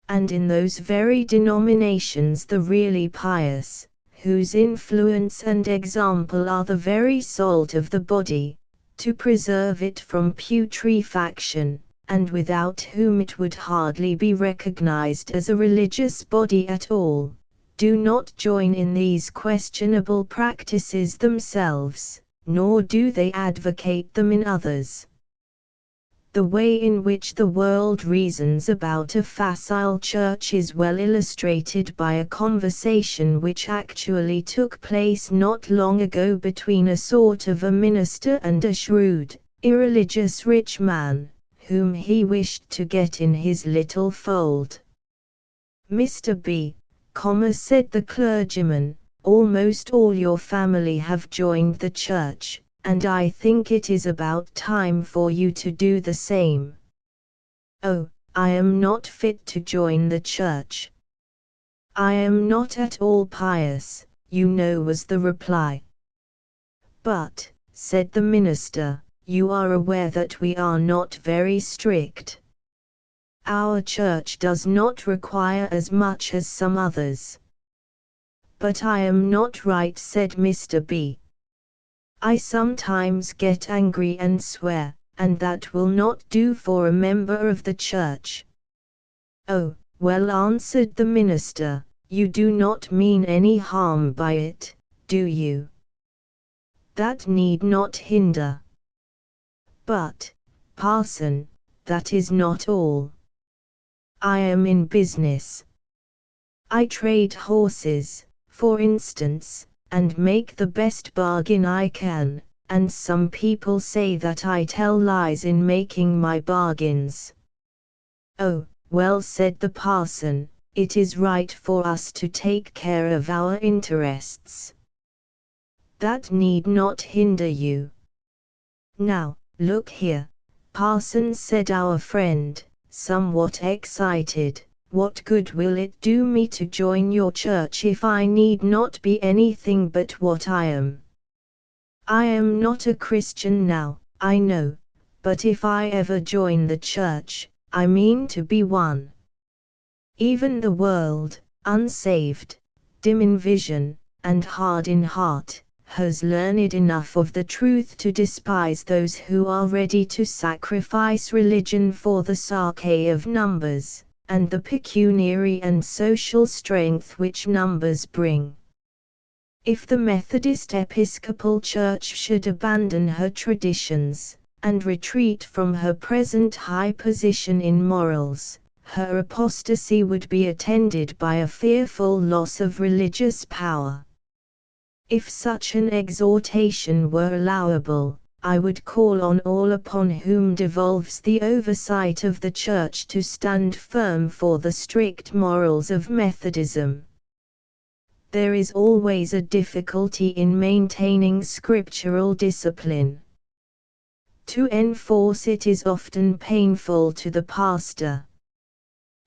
And in those very denominations the really pious, whose influence and example are the very salt of the body, to preserve it from putrefaction, and without whom it would hardly be recognized as a religious body at all, do not join in these questionable practices themselves, nor do they advocate them in others. The way in which the world reasons about a facile church is well illustrated by a conversation which actually took place not long ago between a sort of a minister and a shrewd, irreligious rich man, whom he wished to get in his little fold. "Mr. B., said the clergyman, almost all your family have joined the church, and I think it is about time for you to do the same." "Oh, I am not fit to join the church. I am not at all pious, you know," was the reply. "But," said the minister, "you are aware that we are not very strict. Our church does not require as much as some others." "But I am not right," said Mr. B. "I sometimes get angry and swear, and that will not do for a member of the church." "Oh, well," answered the minister, "you do not mean any harm by it, do you? That need not hinder." "But, parson, that is not all. I am in business. I trade horses, for instance, and make the best bargain I can, and some people say that I tell lies in making my bargains." "Oh, well," said the parson, "it is right for us to take care of our interests. That need not hinder you." "Now, look here, parson," said our friend, somewhat excited, "what good will it do me to join your church if I need not be anything but what I am? I am not a Christian now, I know, but if I ever join the church, I mean to be one. Even the world, unsaved, dim in vision, and hard in heart, has learned enough of the truth to despise those who are ready to sacrifice religion for the sake of numbers, and the pecuniary and social strength which numbers bring. If the Methodist Episcopal Church should abandon her traditions, and retreat from her present high position in morals, her apostasy would be attended by a fearful loss of religious power. If such an exhortation were allowable, I would call on all upon whom devolves the oversight of the Church to stand firm for the strict morals of Methodism. There is always a difficulty in maintaining scriptural discipline. To enforce it is often painful to the pastor.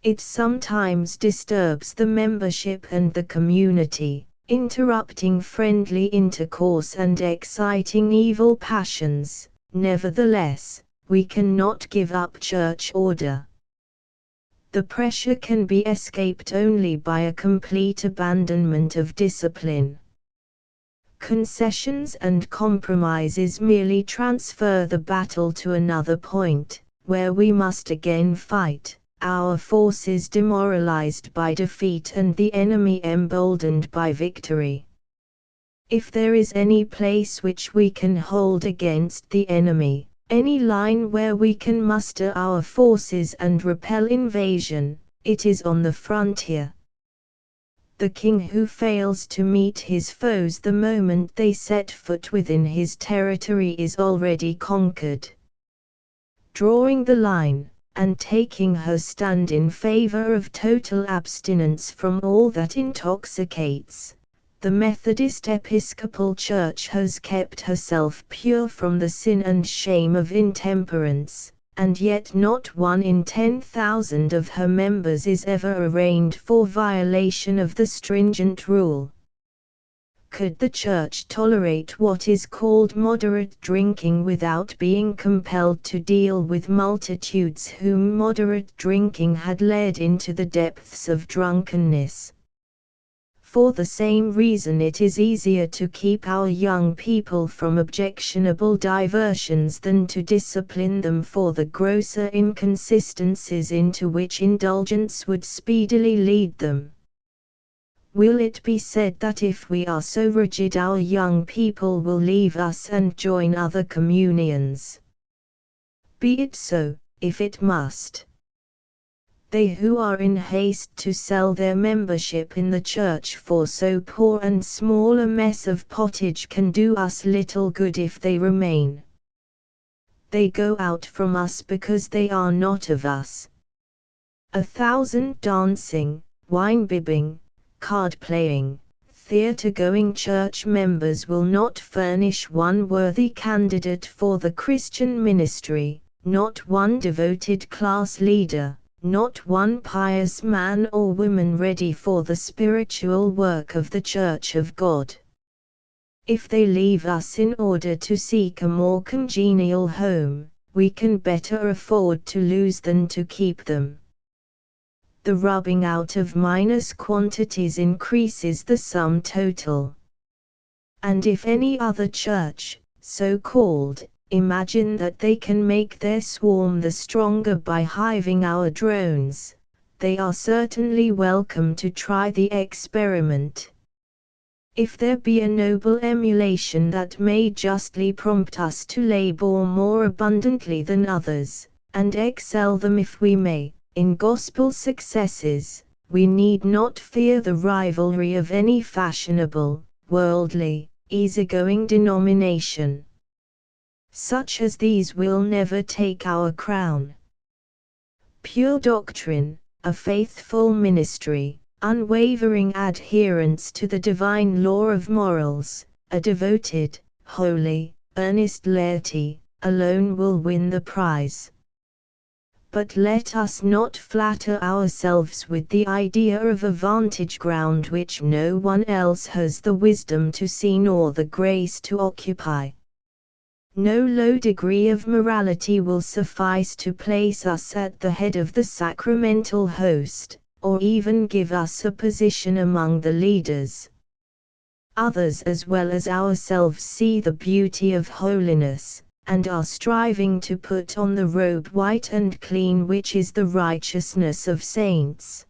It sometimes disturbs the membership and the community, interrupting friendly intercourse and exciting evil passions. Nevertheless, we cannot give up church order. The pressure can be escaped only by a complete abandonment of discipline. Concessions and compromises merely transfer the battle to another point, where we must again fight, our forces demoralized by defeat and the enemy emboldened by victory. If there is any place which we can hold against the enemy, any line where we can muster our forces and repel invasion, it is on the frontier. The king who fails to meet his foes the moment they set foot within his territory is already conquered. Drawing the line, and taking her stand in favor of total abstinence from all that intoxicates, the Methodist Episcopal Church has kept herself pure from the sin and shame of intemperance, and yet not 1 in 10,000 of her members is ever arraigned for violation of the stringent rule. Could the Church tolerate what is called moderate drinking without being compelled to deal with multitudes whom moderate drinking had led into the depths of drunkenness? For the same reason it is easier to keep our young people from objectionable diversions than to discipline them for the grosser inconsistencies into which indulgence would speedily lead them. Will it be said that if we are so rigid our young people will leave us and join other communions? Be it so, if it must. They who are in haste to sell their membership in the church for so poor and small a mess of pottage can do us little good if they remain. They go out from us because they are not of us. 1,000 dancing, wine-bibbing, card-playing, theatre-going church members will not furnish one worthy candidate for the Christian ministry, not one devoted class leader, not one pious man or woman ready for the spiritual work of the Church of God. If they leave us in order to seek a more congenial home, we can better afford to lose than to keep them. the rubbing out of minus quantities increases the sum total. And if any other church, so-called, imagine that they can make their swarm the stronger by hiving our drones, they are certainly welcome to try the experiment. If there be a noble emulation that may justly prompt us to labor more abundantly than others, and excel them if we may, in gospel successes, we need not fear the rivalry of any fashionable, worldly, easygoing denomination. Such as these will never take our crown. Pure doctrine, a faithful ministry, unwavering adherence to the divine law of morals, a devoted, holy, earnest laity, alone will win the prize. But let us not flatter ourselves with the idea of a vantage ground which no one else has the wisdom to see nor the grace to occupy. No low degree of morality will suffice to place us at the head of the sacramental host, or even give us a position among the leaders. Others as well as ourselves see the beauty of holiness, and are striving to put on the robe white and clean which is the righteousness of saints.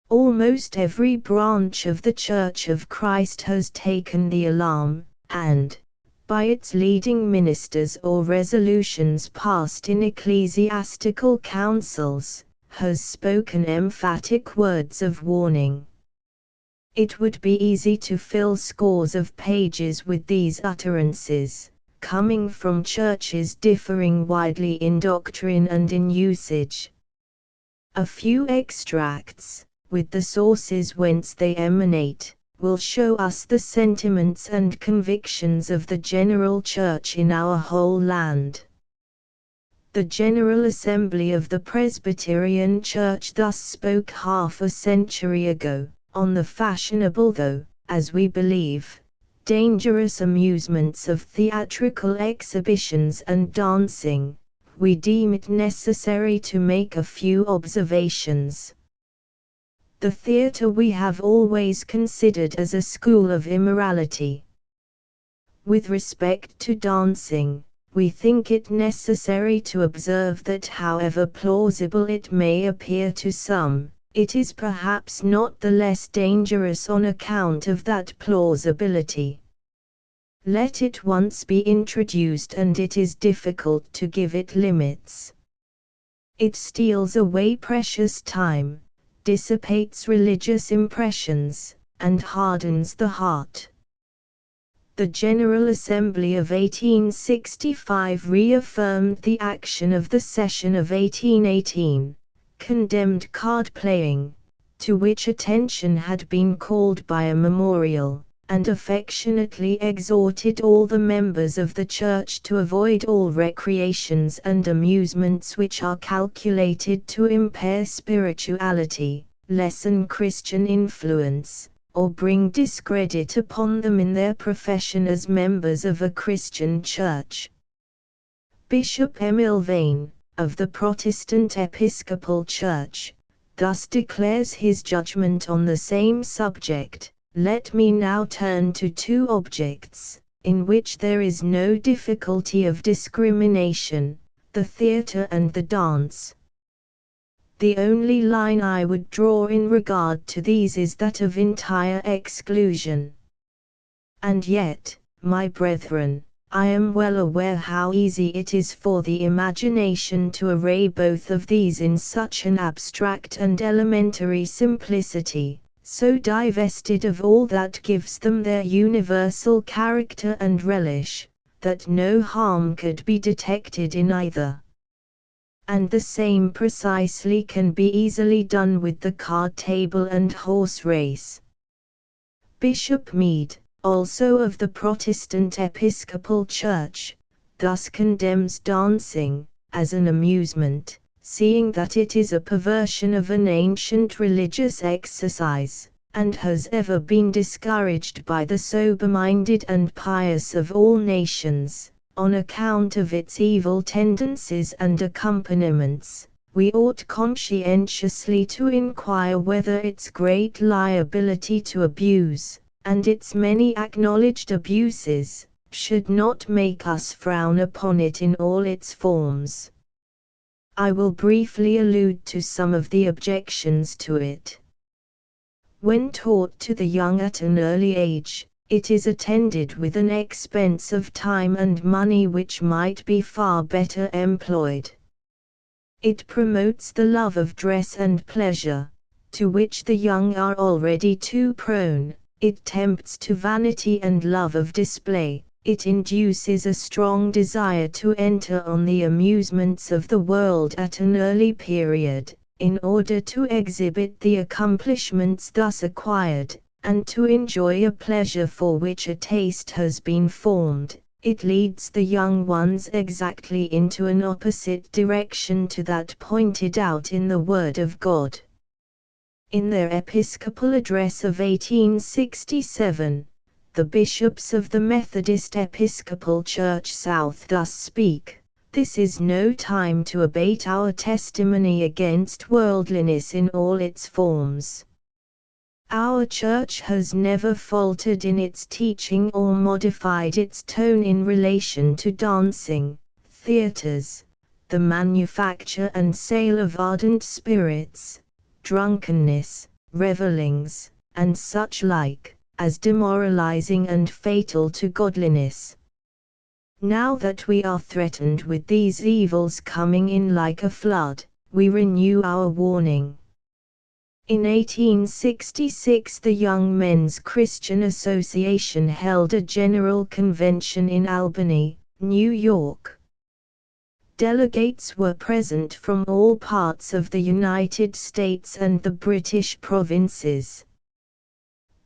Almost every branch of the Church of Christ has taken the alarm, and, by its leading ministers or resolutions passed in ecclesiastical councils, has spoken emphatic words of warning. It would be easy to fill scores of pages with these utterances, coming from churches differing widely in doctrine and in usage. A few extracts, with the sources whence they emanate, will show us the sentiments and convictions of the general church in our whole land. The General Assembly of the Presbyterian Church thus spoke half a century ago, on the fashionable though, as we believe, dangerous amusements of theatrical exhibitions and dancing. We deem it necessary to make a few observations. The theatre we have always considered as a school of immorality. With respect to dancing, we think it necessary to observe that however plausible it may appear to some, it is perhaps not the less dangerous on account of that plausibility. Let it once be introduced and it is difficult to give it limits. It steals away precious time, dissipates religious impressions, and hardens the heart. The General Assembly of 1865 reaffirmed the action of the session of 1818, condemned card-playing, to which attention had been called by a memorial, and affectionately exhorted all the members of the Church to avoid all recreations and amusements which are calculated to impair spirituality, lessen Christian influence, or bring discredit upon them in their profession as members of a Christian church. Bishop Emil Vane, of the Protestant Episcopal Church, thus declares his judgment on the same subject. Let me now turn to two objects, in which there is no difficulty of discrimination, the theatre and the dance. The only line I would draw in regard to these is that of entire exclusion. And yet, my brethren, I am well aware how easy it is for the imagination to array both of these in such an abstract and elementary simplicity, so divested of all that gives them their universal character and relish, that no harm could be detected in either. And the same precisely can be easily done with the card table and horse race. Bishop Meade, also of the Protestant Episcopal Church, thus condemns dancing, as an amusement, seeing that it is a perversion of an ancient religious exercise, and has ever been discouraged by the sober-minded and pious of all nations, on account of its evil tendencies and accompaniments, we ought conscientiously to inquire whether its great liability to abuse, and its many acknowledged abuses, should not make us frown upon it in all its forms. I will briefly allude to some of the objections to it. When taught to the young at an early age, it is attended with an expense of time and money which might be far better employed. It promotes the love of dress and pleasure, to which the young are already too prone. It tempts to vanity and love of display. It induces a strong desire to enter on the amusements of the world at an early period, in order to exhibit the accomplishments thus acquired, and to enjoy a pleasure for which a taste has been formed. It leads the young ones exactly into an opposite direction to that pointed out in the Word of God. In their Episcopal Address of 1867, the bishops of the Methodist Episcopal Church South thus speak: "This is no time to abate our testimony against worldliness in all its forms. Our Church has never faltered in its teaching or modified its tone in relation to dancing, theatres, the manufacture and sale of ardent spirits, drunkenness, revellings, and such like, as demoralizing and fatal to godliness. Now that we are threatened with these evils coming in like a flood, we renew our warning." In 1866 the Young Men's Christian Association held a general convention in Albany, New York. Delegates were present from all parts of the United States and the British provinces.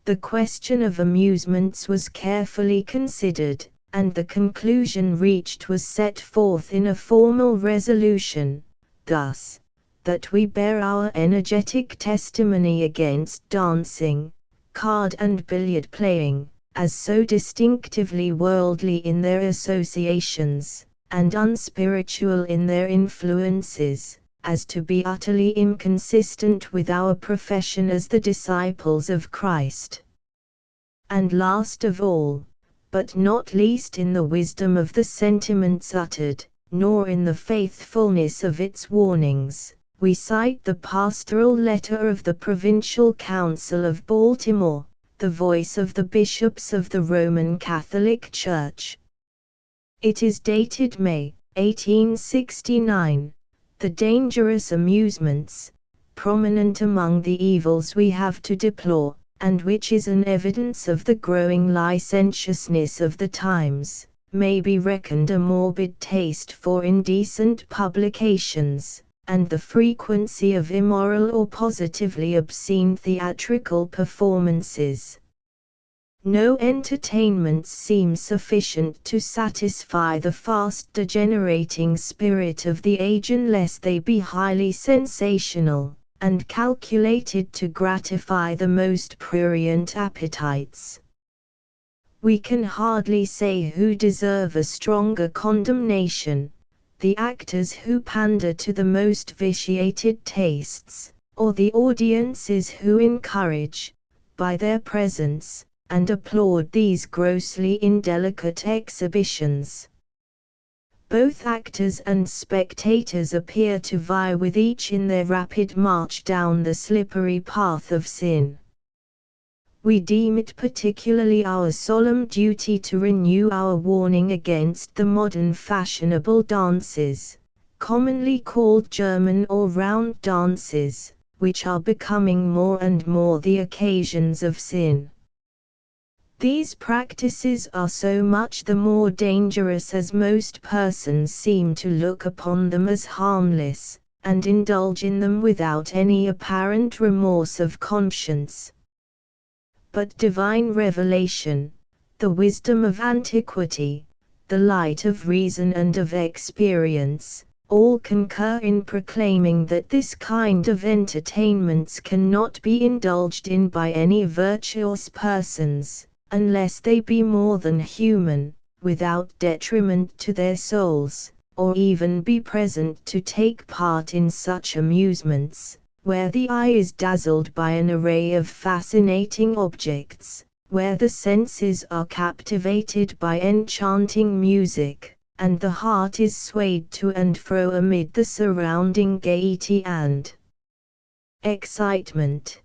The question of amusements was carefully considered, and the conclusion reached was set forth in a formal resolution, thus: "That we bear our energetic testimony against dancing, card and billiard playing, as so distinctively worldly in their associations, and unspiritual in their influences, as to be utterly inconsistent with our profession as the disciples of Christ. And last of all, but not least in the wisdom of the sentiments uttered, nor in the faithfulness of its warnings, we cite the pastoral letter of the Provincial Council of Baltimore, the voice of the bishops of the Roman Catholic Church. It is dated May, 1869. The dangerous amusements, prominent among the evils we have to deplore, and which is an evidence of the growing licentiousness of the times, may be reckoned a morbid taste for indecent publications, and the frequency of immoral or positively obscene theatrical performances. No entertainments seem sufficient to satisfy the fast degenerating spirit of the age unless they be highly sensational, and calculated to gratify the most prurient appetites. We can hardly say who deserve a stronger condemnation, the actors who pander to the most vitiated tastes, or the audiences who encourage, by their presence, and applaud these grossly indelicate exhibitions. Both actors and spectators appear to vie with each in their rapid march down the slippery path of sin. We deem it particularly our solemn duty to renew our warning against the modern fashionable dances, commonly called German or round dances, which are becoming more and more the occasions of sin. These practices are so much the more dangerous as most persons seem to look upon them as harmless, and indulge in them without any apparent remorse of conscience. But divine revelation, the wisdom of antiquity, the light of reason and of experience, all concur in proclaiming that this kind of entertainments cannot be indulged in by any virtuous persons, unless they be more than human, without detriment to their souls, or even be present to take part in such amusements, where the eye is dazzled by an array of fascinating objects, where the senses are captivated by enchanting music, and the heart is swayed to and fro amid the surrounding gaiety and excitement.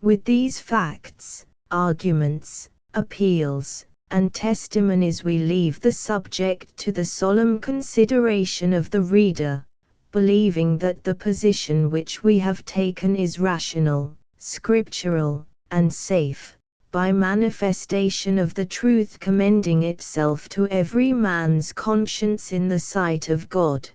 With these facts, arguments, appeals, and testimonies we leave the subject to the solemn consideration of the reader, believing that the position which we have taken is rational, scriptural, and safe, by manifestation of the truth commending itself to every man's conscience in the sight of God.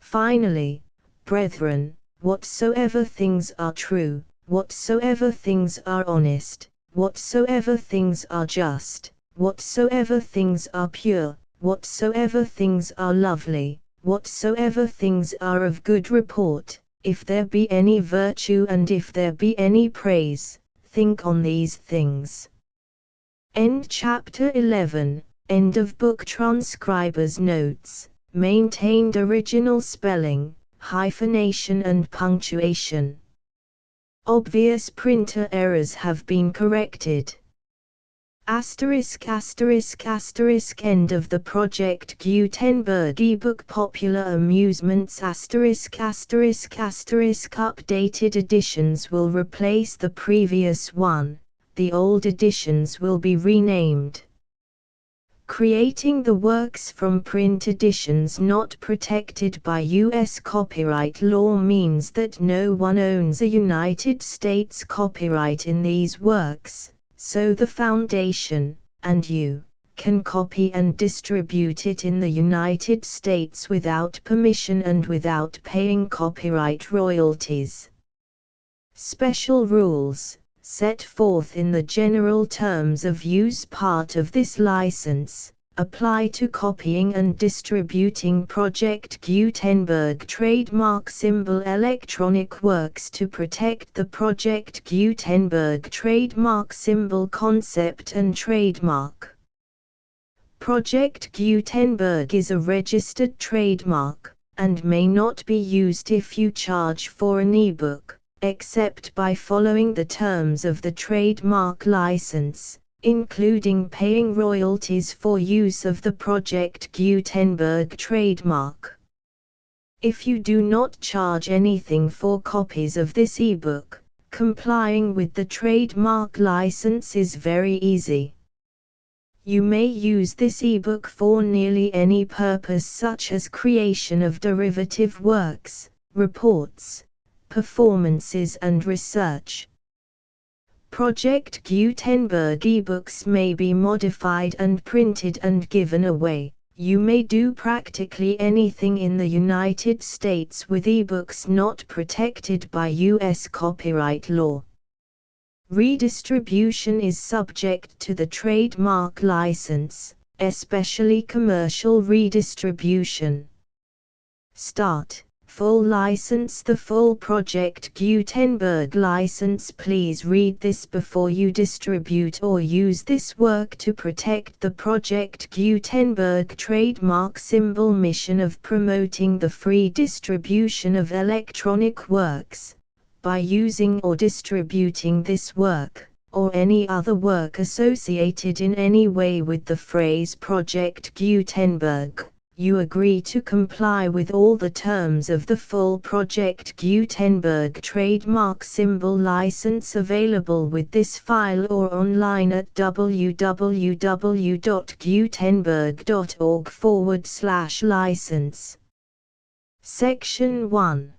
Finally, brethren, whatsoever things are true, whatsoever things are honest, whatsoever things are just, whatsoever things are pure, whatsoever things are lovely, whatsoever things are of good report, if there be any virtue and if there be any praise, think on these things. End chapter 11. End of book. Transcriber's notes. Maintained original spelling, hyphenation and punctuation. Obvious printer errors have been corrected. Asterisk asterisk asterisk. End of the Project Gutenberg ebook. Popular Amusements asterisk asterisk asterisk. Updated editions will replace the previous one, the old editions will be renamed. Creating the works from print editions not protected by U.S. copyright law means that no one owns a United States copyright in these works, so the Foundation, and you, can copy and distribute it in the United States without permission and without paying copyright royalties. Special rules, set forth in the general terms of use part of this license, apply to copying and distributing Project Gutenberg trademark symbol electronic works to protect the Project Gutenberg trademark symbol concept and trademark. Project Gutenberg is a registered trademark, and may not be used if you charge for an ebook, except by following the terms of the trademark license, including paying royalties for use of the Project Gutenberg trademark. If you do not charge anything for copies of this ebook, complying with the trademark license is very easy. You may use this ebook for nearly any purpose such as creation of derivative works, reports, performances and research. Project Gutenberg ebooks may be modified and printed and given away. You may do practically anything in the United States with ebooks not protected by U.S. copyright law. Redistribution is subject to the trademark license, especially commercial redistribution. Start. Full license. The full Project Gutenberg license. Please read this before you distribute or use this work to protect the Project Gutenberg trademark symbol mission of promoting the free distribution of electronic works. By using or distributing this work, or any other work associated in any way with the phrase Project Gutenberg, you agree to comply with all the terms of the full Project Gutenberg trademark symbol license available with this file or online at www.gutenberg.org/license. Section 1.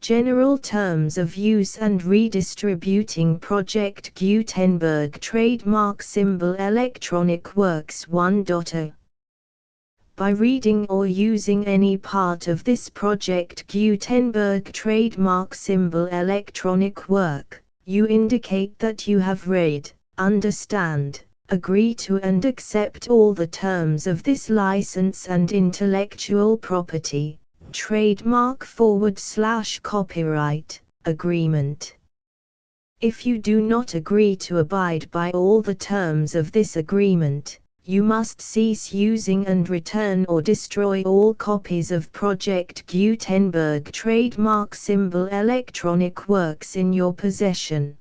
General Terms of Use and Redistributing Project Gutenberg Trademark Symbol Electronic Works 1.0. By reading or using any part of this Project Gutenberg trademark symbol electronic work, you indicate that you have read, understand, agree to and accept all the terms of this license and intellectual property, trademark/copyright, agreement. If you do not agree to abide by all the terms of this agreement, you must cease using and return or destroy all copies of Project Gutenberg trademark symbol electronic works in your possession.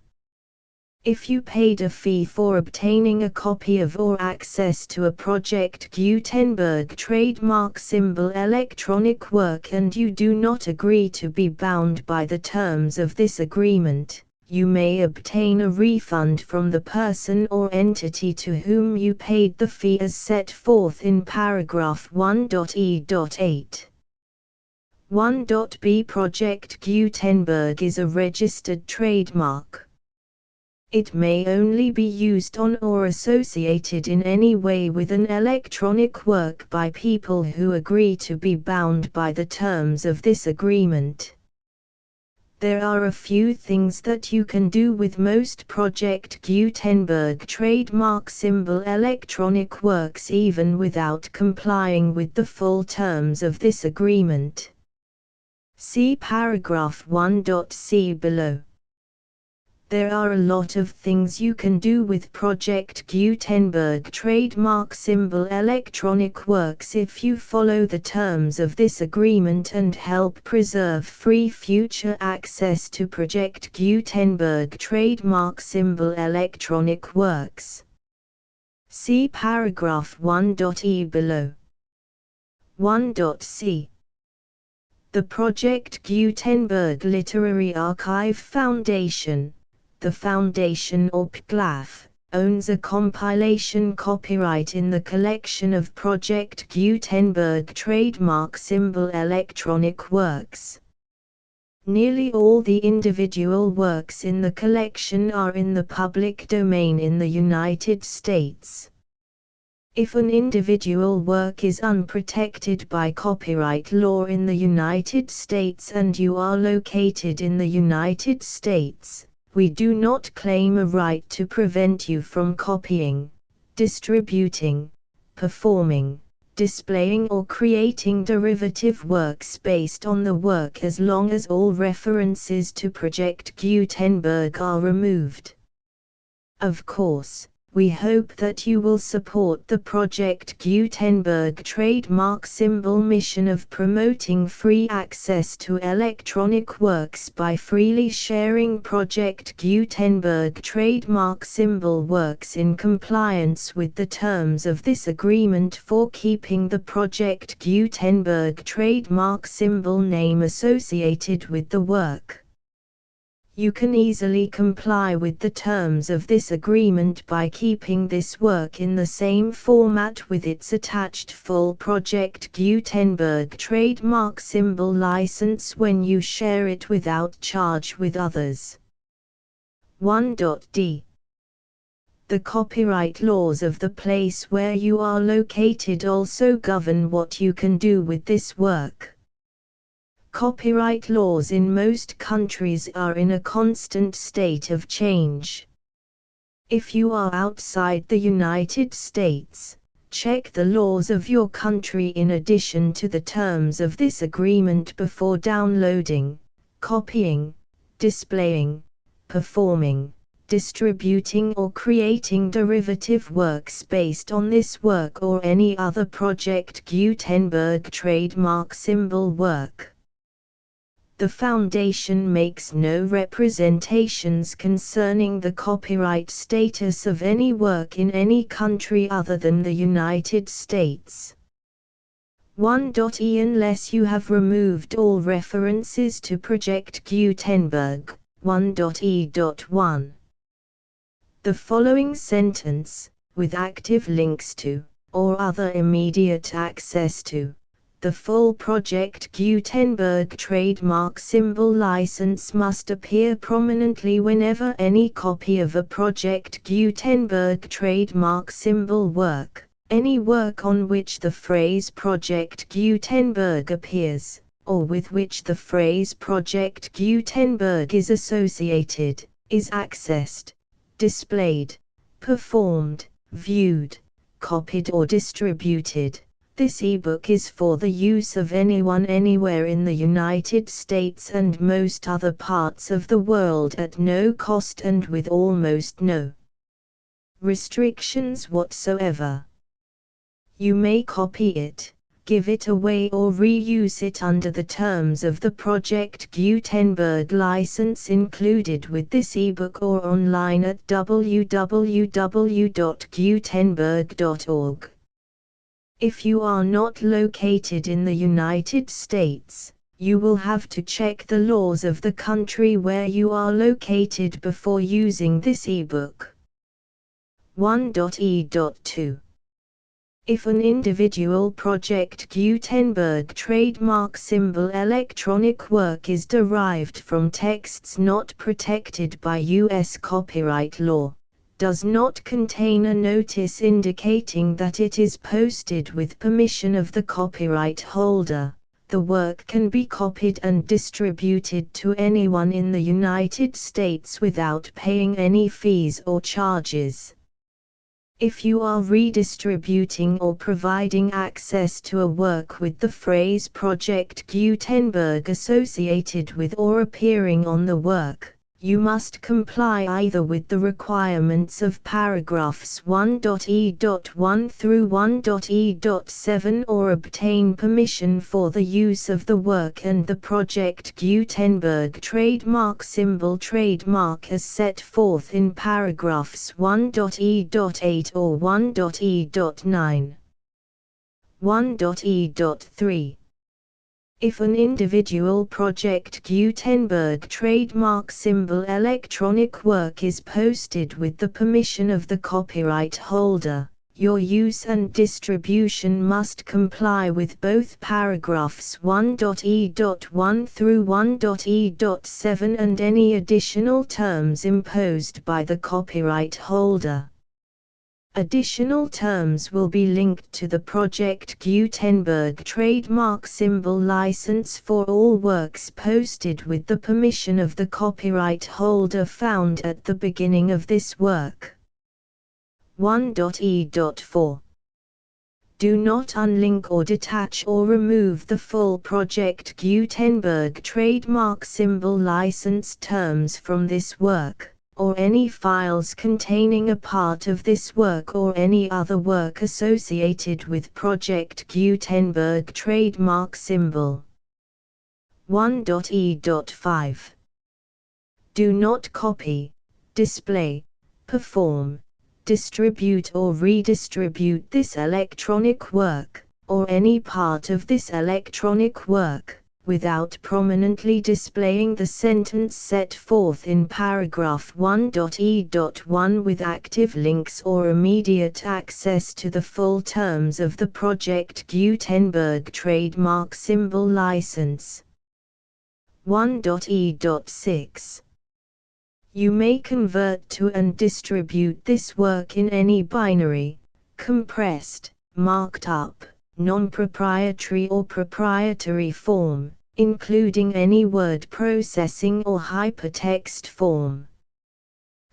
If you paid a fee for obtaining a copy of or access to a Project Gutenberg trademark symbol electronic work and you do not agree to be bound by the terms of this agreement, you may obtain a refund from the person or entity to whom you paid the fee as set forth in paragraph 1.e.8. 1.b Project Gutenberg is a registered trademark. It may only be used on or associated in any way with an electronic work by people who agree to be bound by the terms of this agreement. There are a few things that you can do with most Project Gutenberg trademark symbol electronic works even without complying with the full terms of this agreement. See paragraph 1.c below. There are a lot of things you can do with Project Gutenberg trademark symbol electronic works if you follow the terms of this agreement and help preserve free future access to Project Gutenberg trademark symbol electronic works. See paragraph 1.e below. 1.c The Project Gutenberg Literary Archive Foundation, the Foundation or PGLAF, owns a compilation copyright in the collection of Project Gutenberg trademark symbol electronic works. Nearly all the individual works in the collection are in the public domain in the United States. If an individual work is unprotected by copyright law in the United States and you are located in the United States, we do not claim a right to prevent you from copying, distributing, performing, displaying or creating derivative works based on the work as long as all references to Project Gutenberg are removed. Of course, we hope that you will support the Project Gutenberg trademark symbol mission of promoting free access to electronic works by freely sharing Project Gutenberg trademark symbol works in compliance with the terms of this agreement for keeping the Project Gutenberg trademark symbol name associated with the work. You can easily comply with the terms of this agreement by keeping this work in the same format with its attached full Project Gutenberg trademark symbol license when you share it without charge with others. 1.d The copyright laws of the place where you are located also govern what you can do with this work. Copyright laws in most countries are in a constant state of change. If you are outside the United States, check the laws of your country in addition to the terms of this agreement before downloading, copying, displaying, performing, distributing or creating derivative works based on this work or any other Project Gutenberg trademark symbol work. The Foundation makes no representations concerning the copyright status of any work in any country other than the United States. 1.e Unless you have removed all references to Project Gutenberg. 1.e.1 The following sentence, with active links to, or other immediate access to, the full Project Gutenberg trademark symbol license must appear prominently whenever any copy of a Project Gutenberg trademark symbol work, any work on which the phrase Project Gutenberg appears, or with which the phrase Project Gutenberg is associated, is accessed, displayed, performed, viewed, copied or distributed. This ebook is for the use of anyone anywhere in the United States and most other parts of the world at no cost and with almost no restrictions whatsoever. You may copy it, give it away or reuse it under the terms of the Project Gutenberg license included with this ebook or online at www.gutenberg.org. If you are not located in the United States, you will have to check the laws of the country where you are located before using this ebook. 1.e.2 If an individual Project Gutenberg trademark symbol electronic work is derived from texts not protected by U.S. copyright law, does not contain a notice indicating that it is posted with permission of the copyright holder, the work can be copied and distributed to anyone in the United States without paying any fees or charges. If you are redistributing or providing access to a work with the phrase Project Gutenberg associated with or appearing on the work, you must comply either with the requirements of paragraphs 1.e.1 through 1.e.7 or obtain permission for the use of the work and the Project Gutenberg trademark symbol trademark as set forth in paragraphs 1.e.8 or 1.e.9. 1.e.3 If an individual Project Gutenberg trademark symbol electronic work is posted with the permission of the copyright holder, your use and distribution must comply with both paragraphs 1.e.1 through 1.e.7 and any additional terms imposed by the copyright holder. Additional terms will be linked to the Project Gutenberg trademark symbol license for all works posted with the permission of the copyright holder found at the beginning of this work. 1.e.4 Do not unlink or detach or remove the full Project Gutenberg trademark symbol license terms from this work, or any files containing a part of this work or any other work associated with Project Gutenberg trademark symbol. 1.e.5 Do not copy, display, perform, distribute or redistribute this electronic work, or any part of this electronic work, without prominently displaying the sentence set forth in paragraph 1.e.1 with active links or immediate access to the full terms of the Project Gutenberg trademark symbol license. 1.e.6 You may convert to and distribute this work in any binary, compressed, marked up, non-proprietary or proprietary form, including any word processing or hypertext form.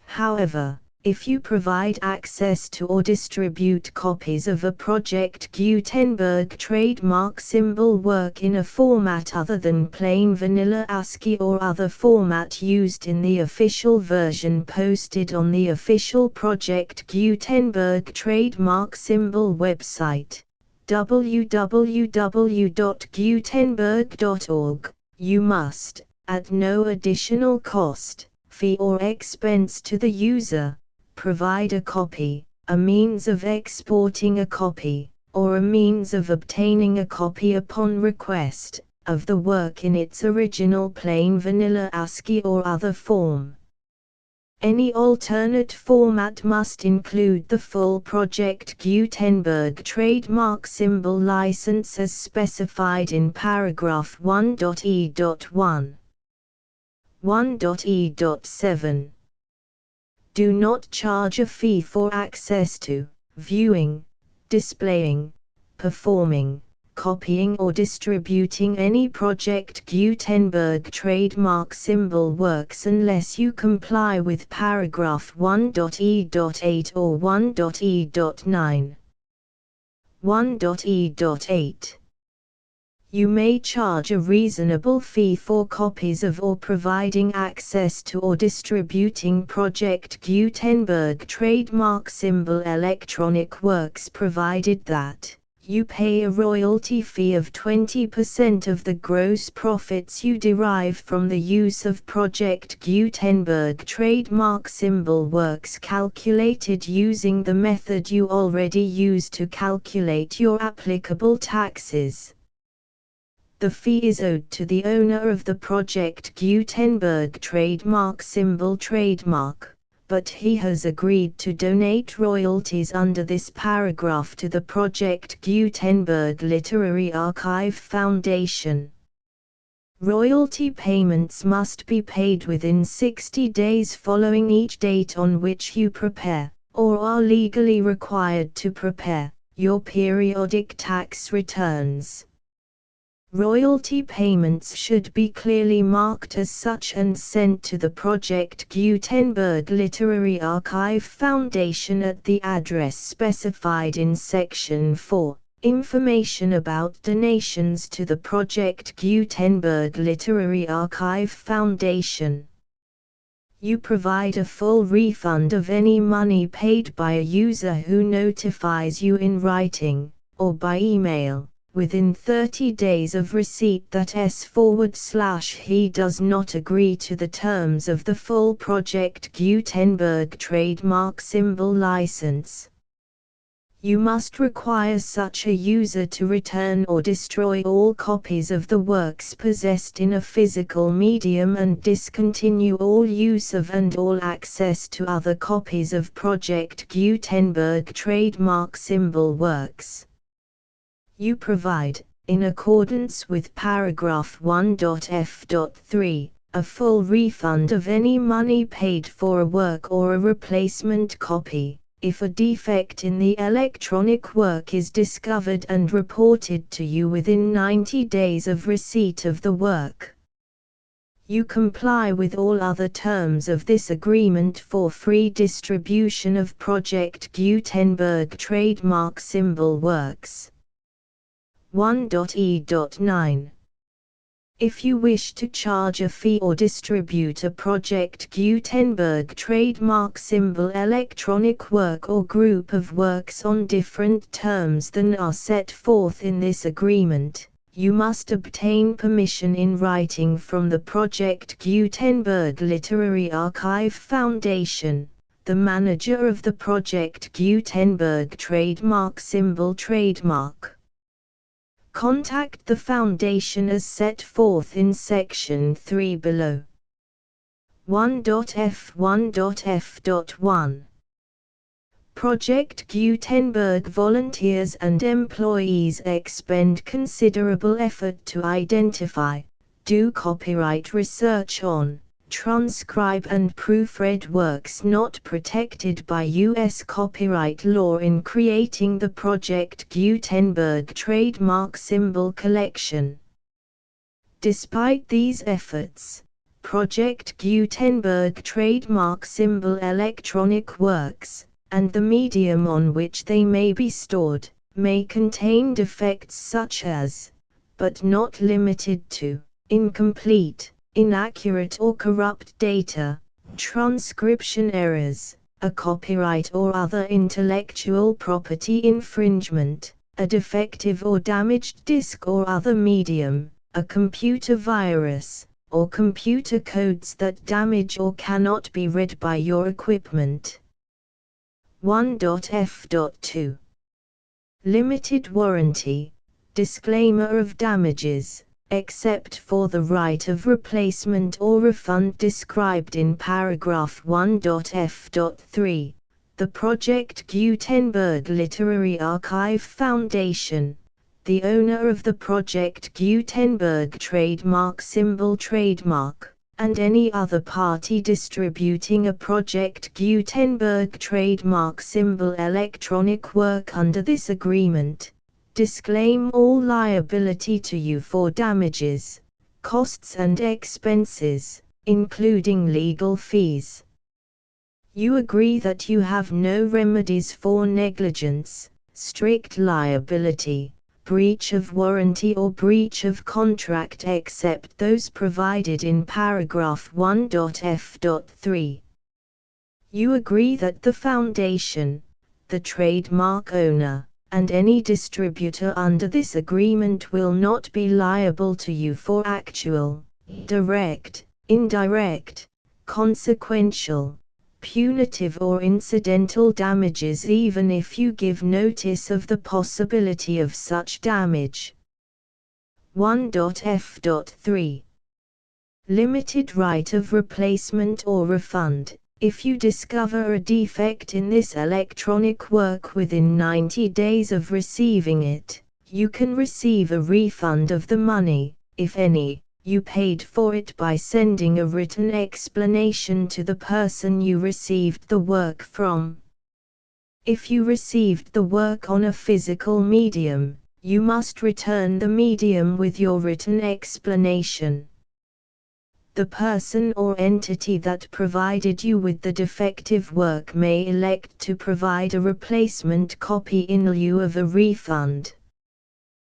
However, if you provide access to or distribute copies of a Project Gutenberg trademark symbol work in a format other than plain vanilla ASCII or other format used in the official version posted on the official Project Gutenberg trademark symbol website, www.gutenberg.org, you must, at no additional cost, fee or expense to the user, provide a copy, a means of exporting a copy, or a means of obtaining a copy upon request, of the work in its original plain vanilla ASCII or other form. Any alternate format must include the full Project Gutenberg trademark symbol license as specified in paragraph 1.e.1. 1.e.7 Do not charge a fee for access to, viewing, displaying, performing, copying or distributing any Project Gutenberg trademark symbol works unless you comply with paragraph 1.e.8 or 1.e.9. 1.e.8 You may charge a reasonable fee for copies of or providing access to or distributing Project Gutenberg trademark symbol electronic works, provided that you pay a royalty fee of 20% of the gross profits you derive from the use of Project Gutenberg trademark symbol works calculated using the method you already use to calculate your applicable taxes. The fee is owed to the owner of the Project Gutenberg trademark symbol trademark, but he has agreed to donate royalties under this paragraph to the Project Gutenberg Literary Archive Foundation. Royalty payments must be paid within 60 days following each date on which you prepare, or are legally required to prepare, your periodic tax returns. Royalty payments should be clearly marked as such and sent to the Project Gutenberg Literary Archive Foundation at the address specified in Section 4. Information about donations to the Project Gutenberg Literary Archive Foundation. You provide a full refund of any money paid by a user who notifies you in writing, or by email, within 30 days of receipt that he does not agree to the terms of the full Project Gutenberg trademark symbol license. You must require such a user to return or destroy all copies of the works possessed in a physical medium and discontinue all use of and all access to other copies of Project Gutenberg trademark symbol works. You provide, in accordance with paragraph 1.f.3, a full refund of any money paid for a work or a replacement copy, if a defect in the electronic work is discovered and reported to you within 90 days of receipt of the work. You comply with all other terms of this agreement for free distribution of Project Gutenberg trademark symbol works. 1.e.9. If you wish to charge a fee or distribute a Project Gutenberg trademark symbol electronic work or group of works on different terms than are set forth in this agreement, you must obtain permission in writing from the Project Gutenberg Literary Archive Foundation, the manager of the Project Gutenberg trademark symbol trademark. Contact the Foundation as set forth in Section 3 below. 1.f1.f.1. Project Gutenberg volunteers and employees expend considerable effort to identify, do copyright research on, transcribe and proofread works not protected by U.S. copyright law in creating the Project Gutenberg trademark symbol collection. Despite these efforts, Project Gutenberg trademark symbol electronic works, and the medium on which they may be stored, may contain defects such as, but not limited to, incomplete, inaccurate or corrupt data, transcription errors, a copyright or other intellectual property infringement, a defective or damaged disk or other medium, a computer virus, or computer codes that damage or cannot be read by your equipment. 1.f.2. Limited warranty, disclaimer of damages, except for the right of replacement or refund described in paragraph 1.f.3, the Project Gutenberg Literary Archive Foundation, the owner of the Project Gutenberg trademark symbol trademark, and any other party distributing a Project Gutenberg trademark symbol electronic work under this agreement, disclaim all liability to you for damages, costs and expenses, including legal fees. You agree that you have no remedies for negligence, strict liability, breach of warranty or breach of contract except those provided in paragraph 1.f.3. You agree that the foundation, the trademark owner, and any distributor under this agreement will not be liable to you for actual, direct, indirect, consequential, punitive or incidental damages even if you give notice of the possibility of such damage. 1.f.3. Limited right of replacement or refund. If you discover a defect in this electronic work within 90 days of receiving it, you can receive a refund of the money, if any, you paid for it by sending a written explanation to the person you received the work from. If you received the work on a physical medium, you must return the medium with your written explanation. The person or entity that provided you with the defective work may elect to provide a replacement copy in lieu of a refund.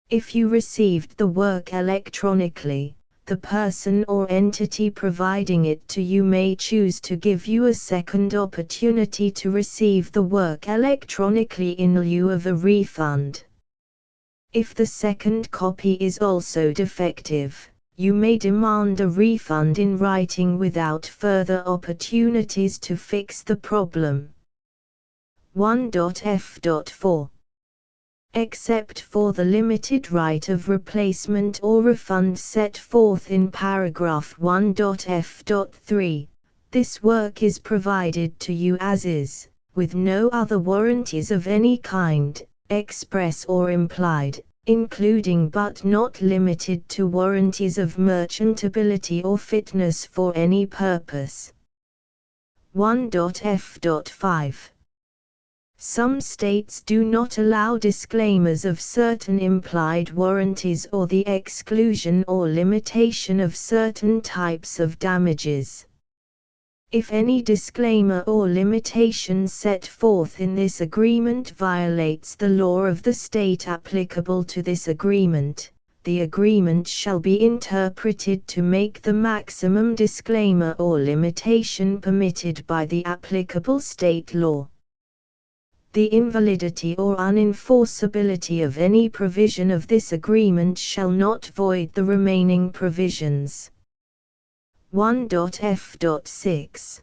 If you received the work electronically, the person or entity providing it to you may choose to give you a second opportunity to receive the work electronically in lieu of a refund. If the second copy is also defective, you may demand a refund in writing without further opportunities to fix the problem. 1.f.4. Except for the limited right of replacement or refund set forth in paragraph 1.f.3, this work is provided to you as is, with no other warranties of any kind, express or implied, including but not limited to warranties of merchantability or fitness for any purpose. 1.f.5. Some states do not allow disclaimers of certain implied warranties or the exclusion or limitation of certain types of damages. If any disclaimer or limitation set forth in this agreement violates the law of the state applicable to this agreement, the agreement shall be interpreted to make the maximum disclaimer or limitation permitted by the applicable state law. The invalidity or unenforceability of any provision of this agreement shall not void the remaining provisions. 1.f.6.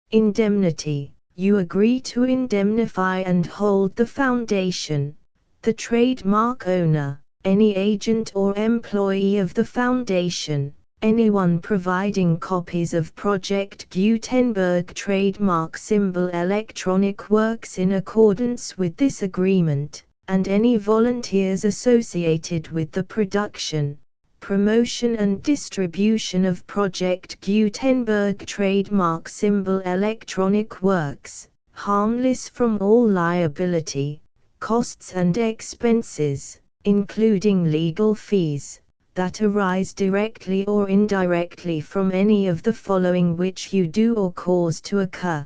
Indemnity. You agree to indemnify and hold the foundation, the trademark owner, any agent or employee of the foundation, anyone providing copies of Project Gutenberg trademark symbol electronic works in accordance with this agreement, and any volunteers associated with the production, promotion and distribution of Project Gutenberg trademark symbol electronic works, harmless from all liability, costs and expenses, including legal fees, that arise directly or indirectly from any of the following which you do or cause to occur.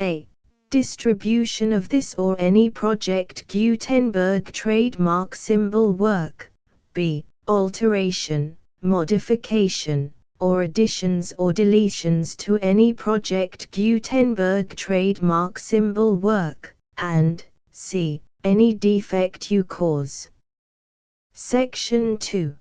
A. Distribution of this or any Project Gutenberg trademark symbol work. B. Alteration, modification, or additions or deletions to any Project Gutenberg trademark symbol work, and c. Any defect you cause. Section 2.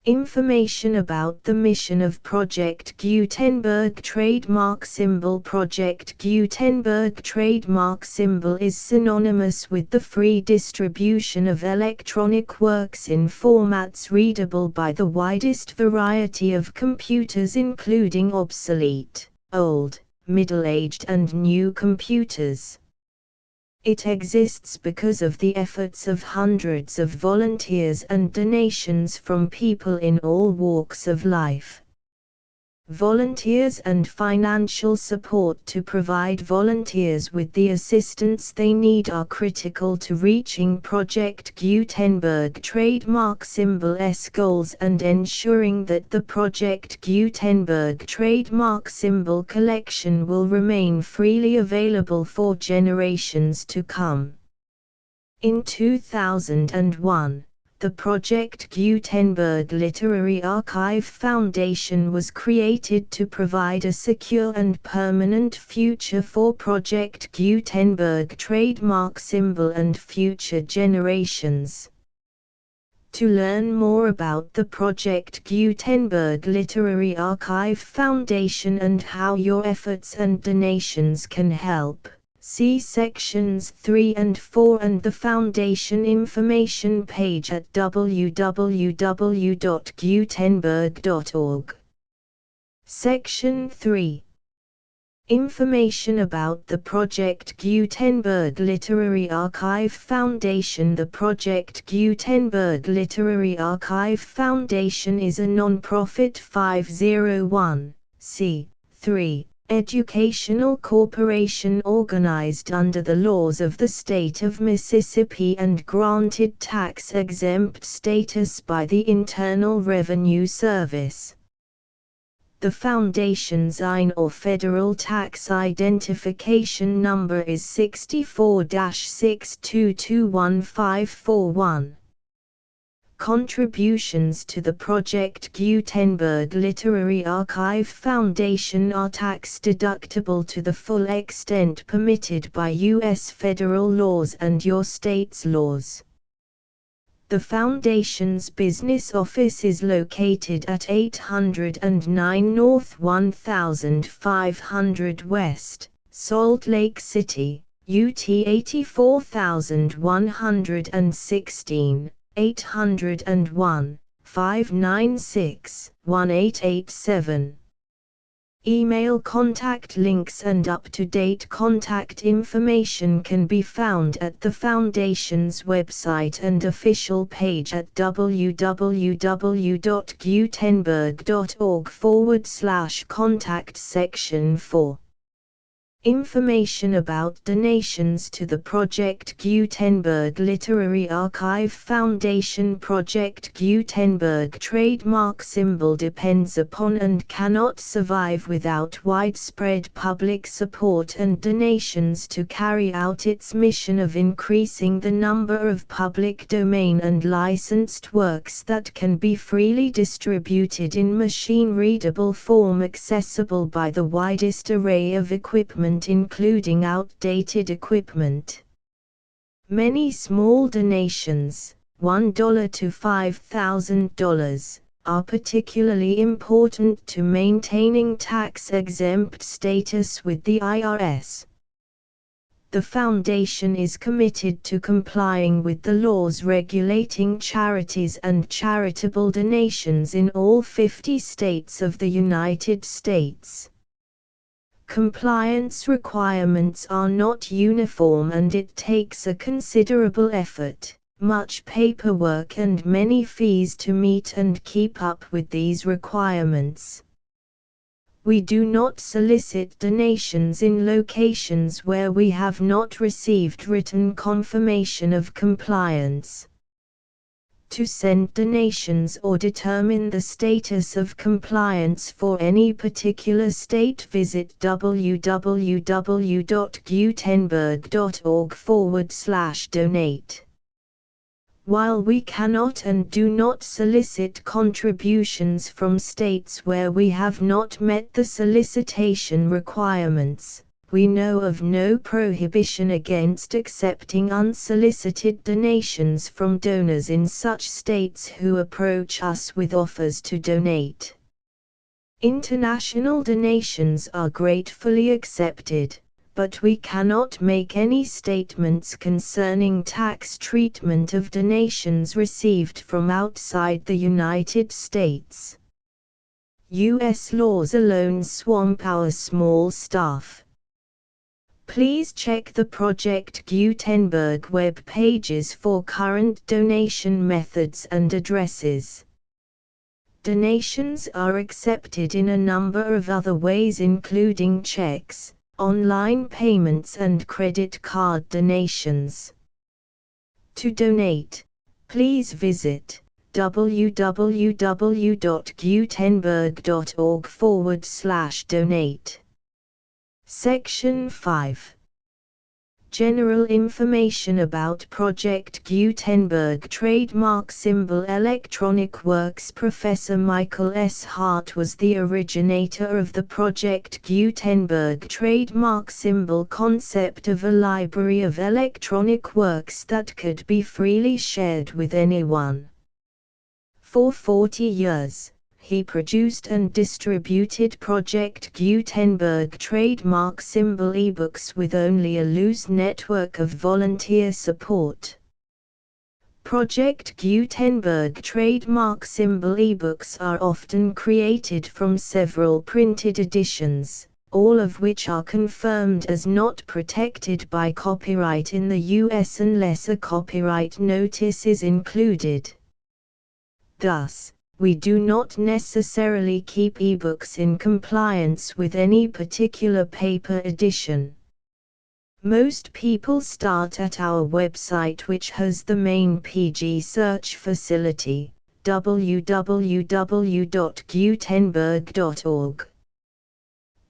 Information about the mission of Project Gutenberg trademark symbol. Project Gutenberg trademark symbol is synonymous with the free distribution of electronic works in formats readable by the widest variety of computers, including obsolete, old, middle-aged and new computers. It exists because of the efforts of hundreds of volunteers and donations from people in all walks of life. Volunteers and financial support to provide volunteers with the assistance they need are critical to reaching Project Gutenberg trademark symbol's goals and ensuring that the Project Gutenberg trademark symbol collection will remain freely available for generations to come. In 2001, the Project Gutenberg Literary Archive Foundation was created to provide a secure and permanent future for Project Gutenberg trademark symbol and future generations. To learn more about the Project Gutenberg Literary Archive Foundation and how your efforts and donations can help, see sections 3 and 4 and the Foundation information page at www.gutenberg.org. Section 3. Information about the Project Gutenberg Literary Archive Foundation. The Project Gutenberg Literary Archive Foundation is a non-profit 501(c)(3) educational corporation organized under the laws of the state of Mississippi and granted tax-exempt status by the Internal Revenue Service. The Foundation's IN or Federal Tax Identification Number is 64-6221541. Contributions to the Project Gutenberg Literary Archive Foundation are tax-deductible to the full extent permitted by U.S. federal laws and your state's laws. The Foundation's business office is located at 809 North 1500 West, Salt Lake City, UT 84116, 801-596-1887. Email contact links and up-to-date contact information can be found at the Foundation's website and official page at www.gutenberg.org/contact section 4. Information about donations to the Project Gutenberg Literary Archive Foundation. Project Gutenberg trademark symbol depends upon and cannot survive without widespread public support and donations to carry out its mission of increasing the number of public domain and licensed works that can be freely distributed in machine-readable form accessible by the widest array of equipment including outdated equipment. Many small donations, $1 to $5,000, are particularly important to maintaining tax-exempt status with the IRS. The Foundation is committed to complying with the laws regulating charities and charitable donations in all 50 states of the United States. Compliance requirements are not uniform and it takes a considerable effort, much paperwork and many fees to meet and keep up with these requirements. We do not solicit donations in locations where we have not received written confirmation of compliance. To send donations or determine the status of compliance for any particular state, visit www.gutenberg.org/donate. While we cannot and do not solicit contributions from states where we have not met the solicitation requirements, we know of no prohibition against accepting unsolicited donations from donors in such states who approach us with offers to donate. International donations are gratefully accepted, but we cannot make any statements concerning tax treatment of donations received from outside the United States. U.S. laws alone swamp our small staff. Please check the Project Gutenberg web pages for current donation methods and addresses. Donations are accepted in a number of other ways including checks, online payments and credit card donations. To donate, please visit www.gutenberg.org/donate. Section 5. General information about Project Gutenberg trademark symbol electronic works. Professor Michael S. Hart was the originator of the Project Gutenberg trademark symbol concept of a library of electronic works that could be freely shared with anyone. For 40 years, he produced and distributed Project Gutenberg trademark symbol ebooks with only a loose network of volunteer support. Project Gutenberg trademark symbol ebooks are often created from several printed editions, all of which are confirmed as not protected by copyright in the US unless a copyright notice is included. Thus, we do not necessarily keep ebooks in compliance with any particular paper edition. Most people start at our website, which has the main PG search facility, www.gutenberg.org.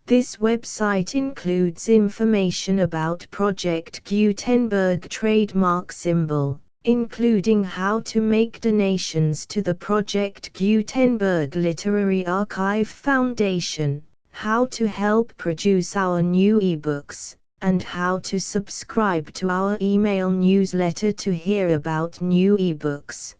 This website includes information about Project Gutenberg trademark symbol, including how to make donations to the Project Gutenberg Literary Archive Foundation, how to help produce our new ebooks, and how to subscribe to our email newsletter to hear about new ebooks.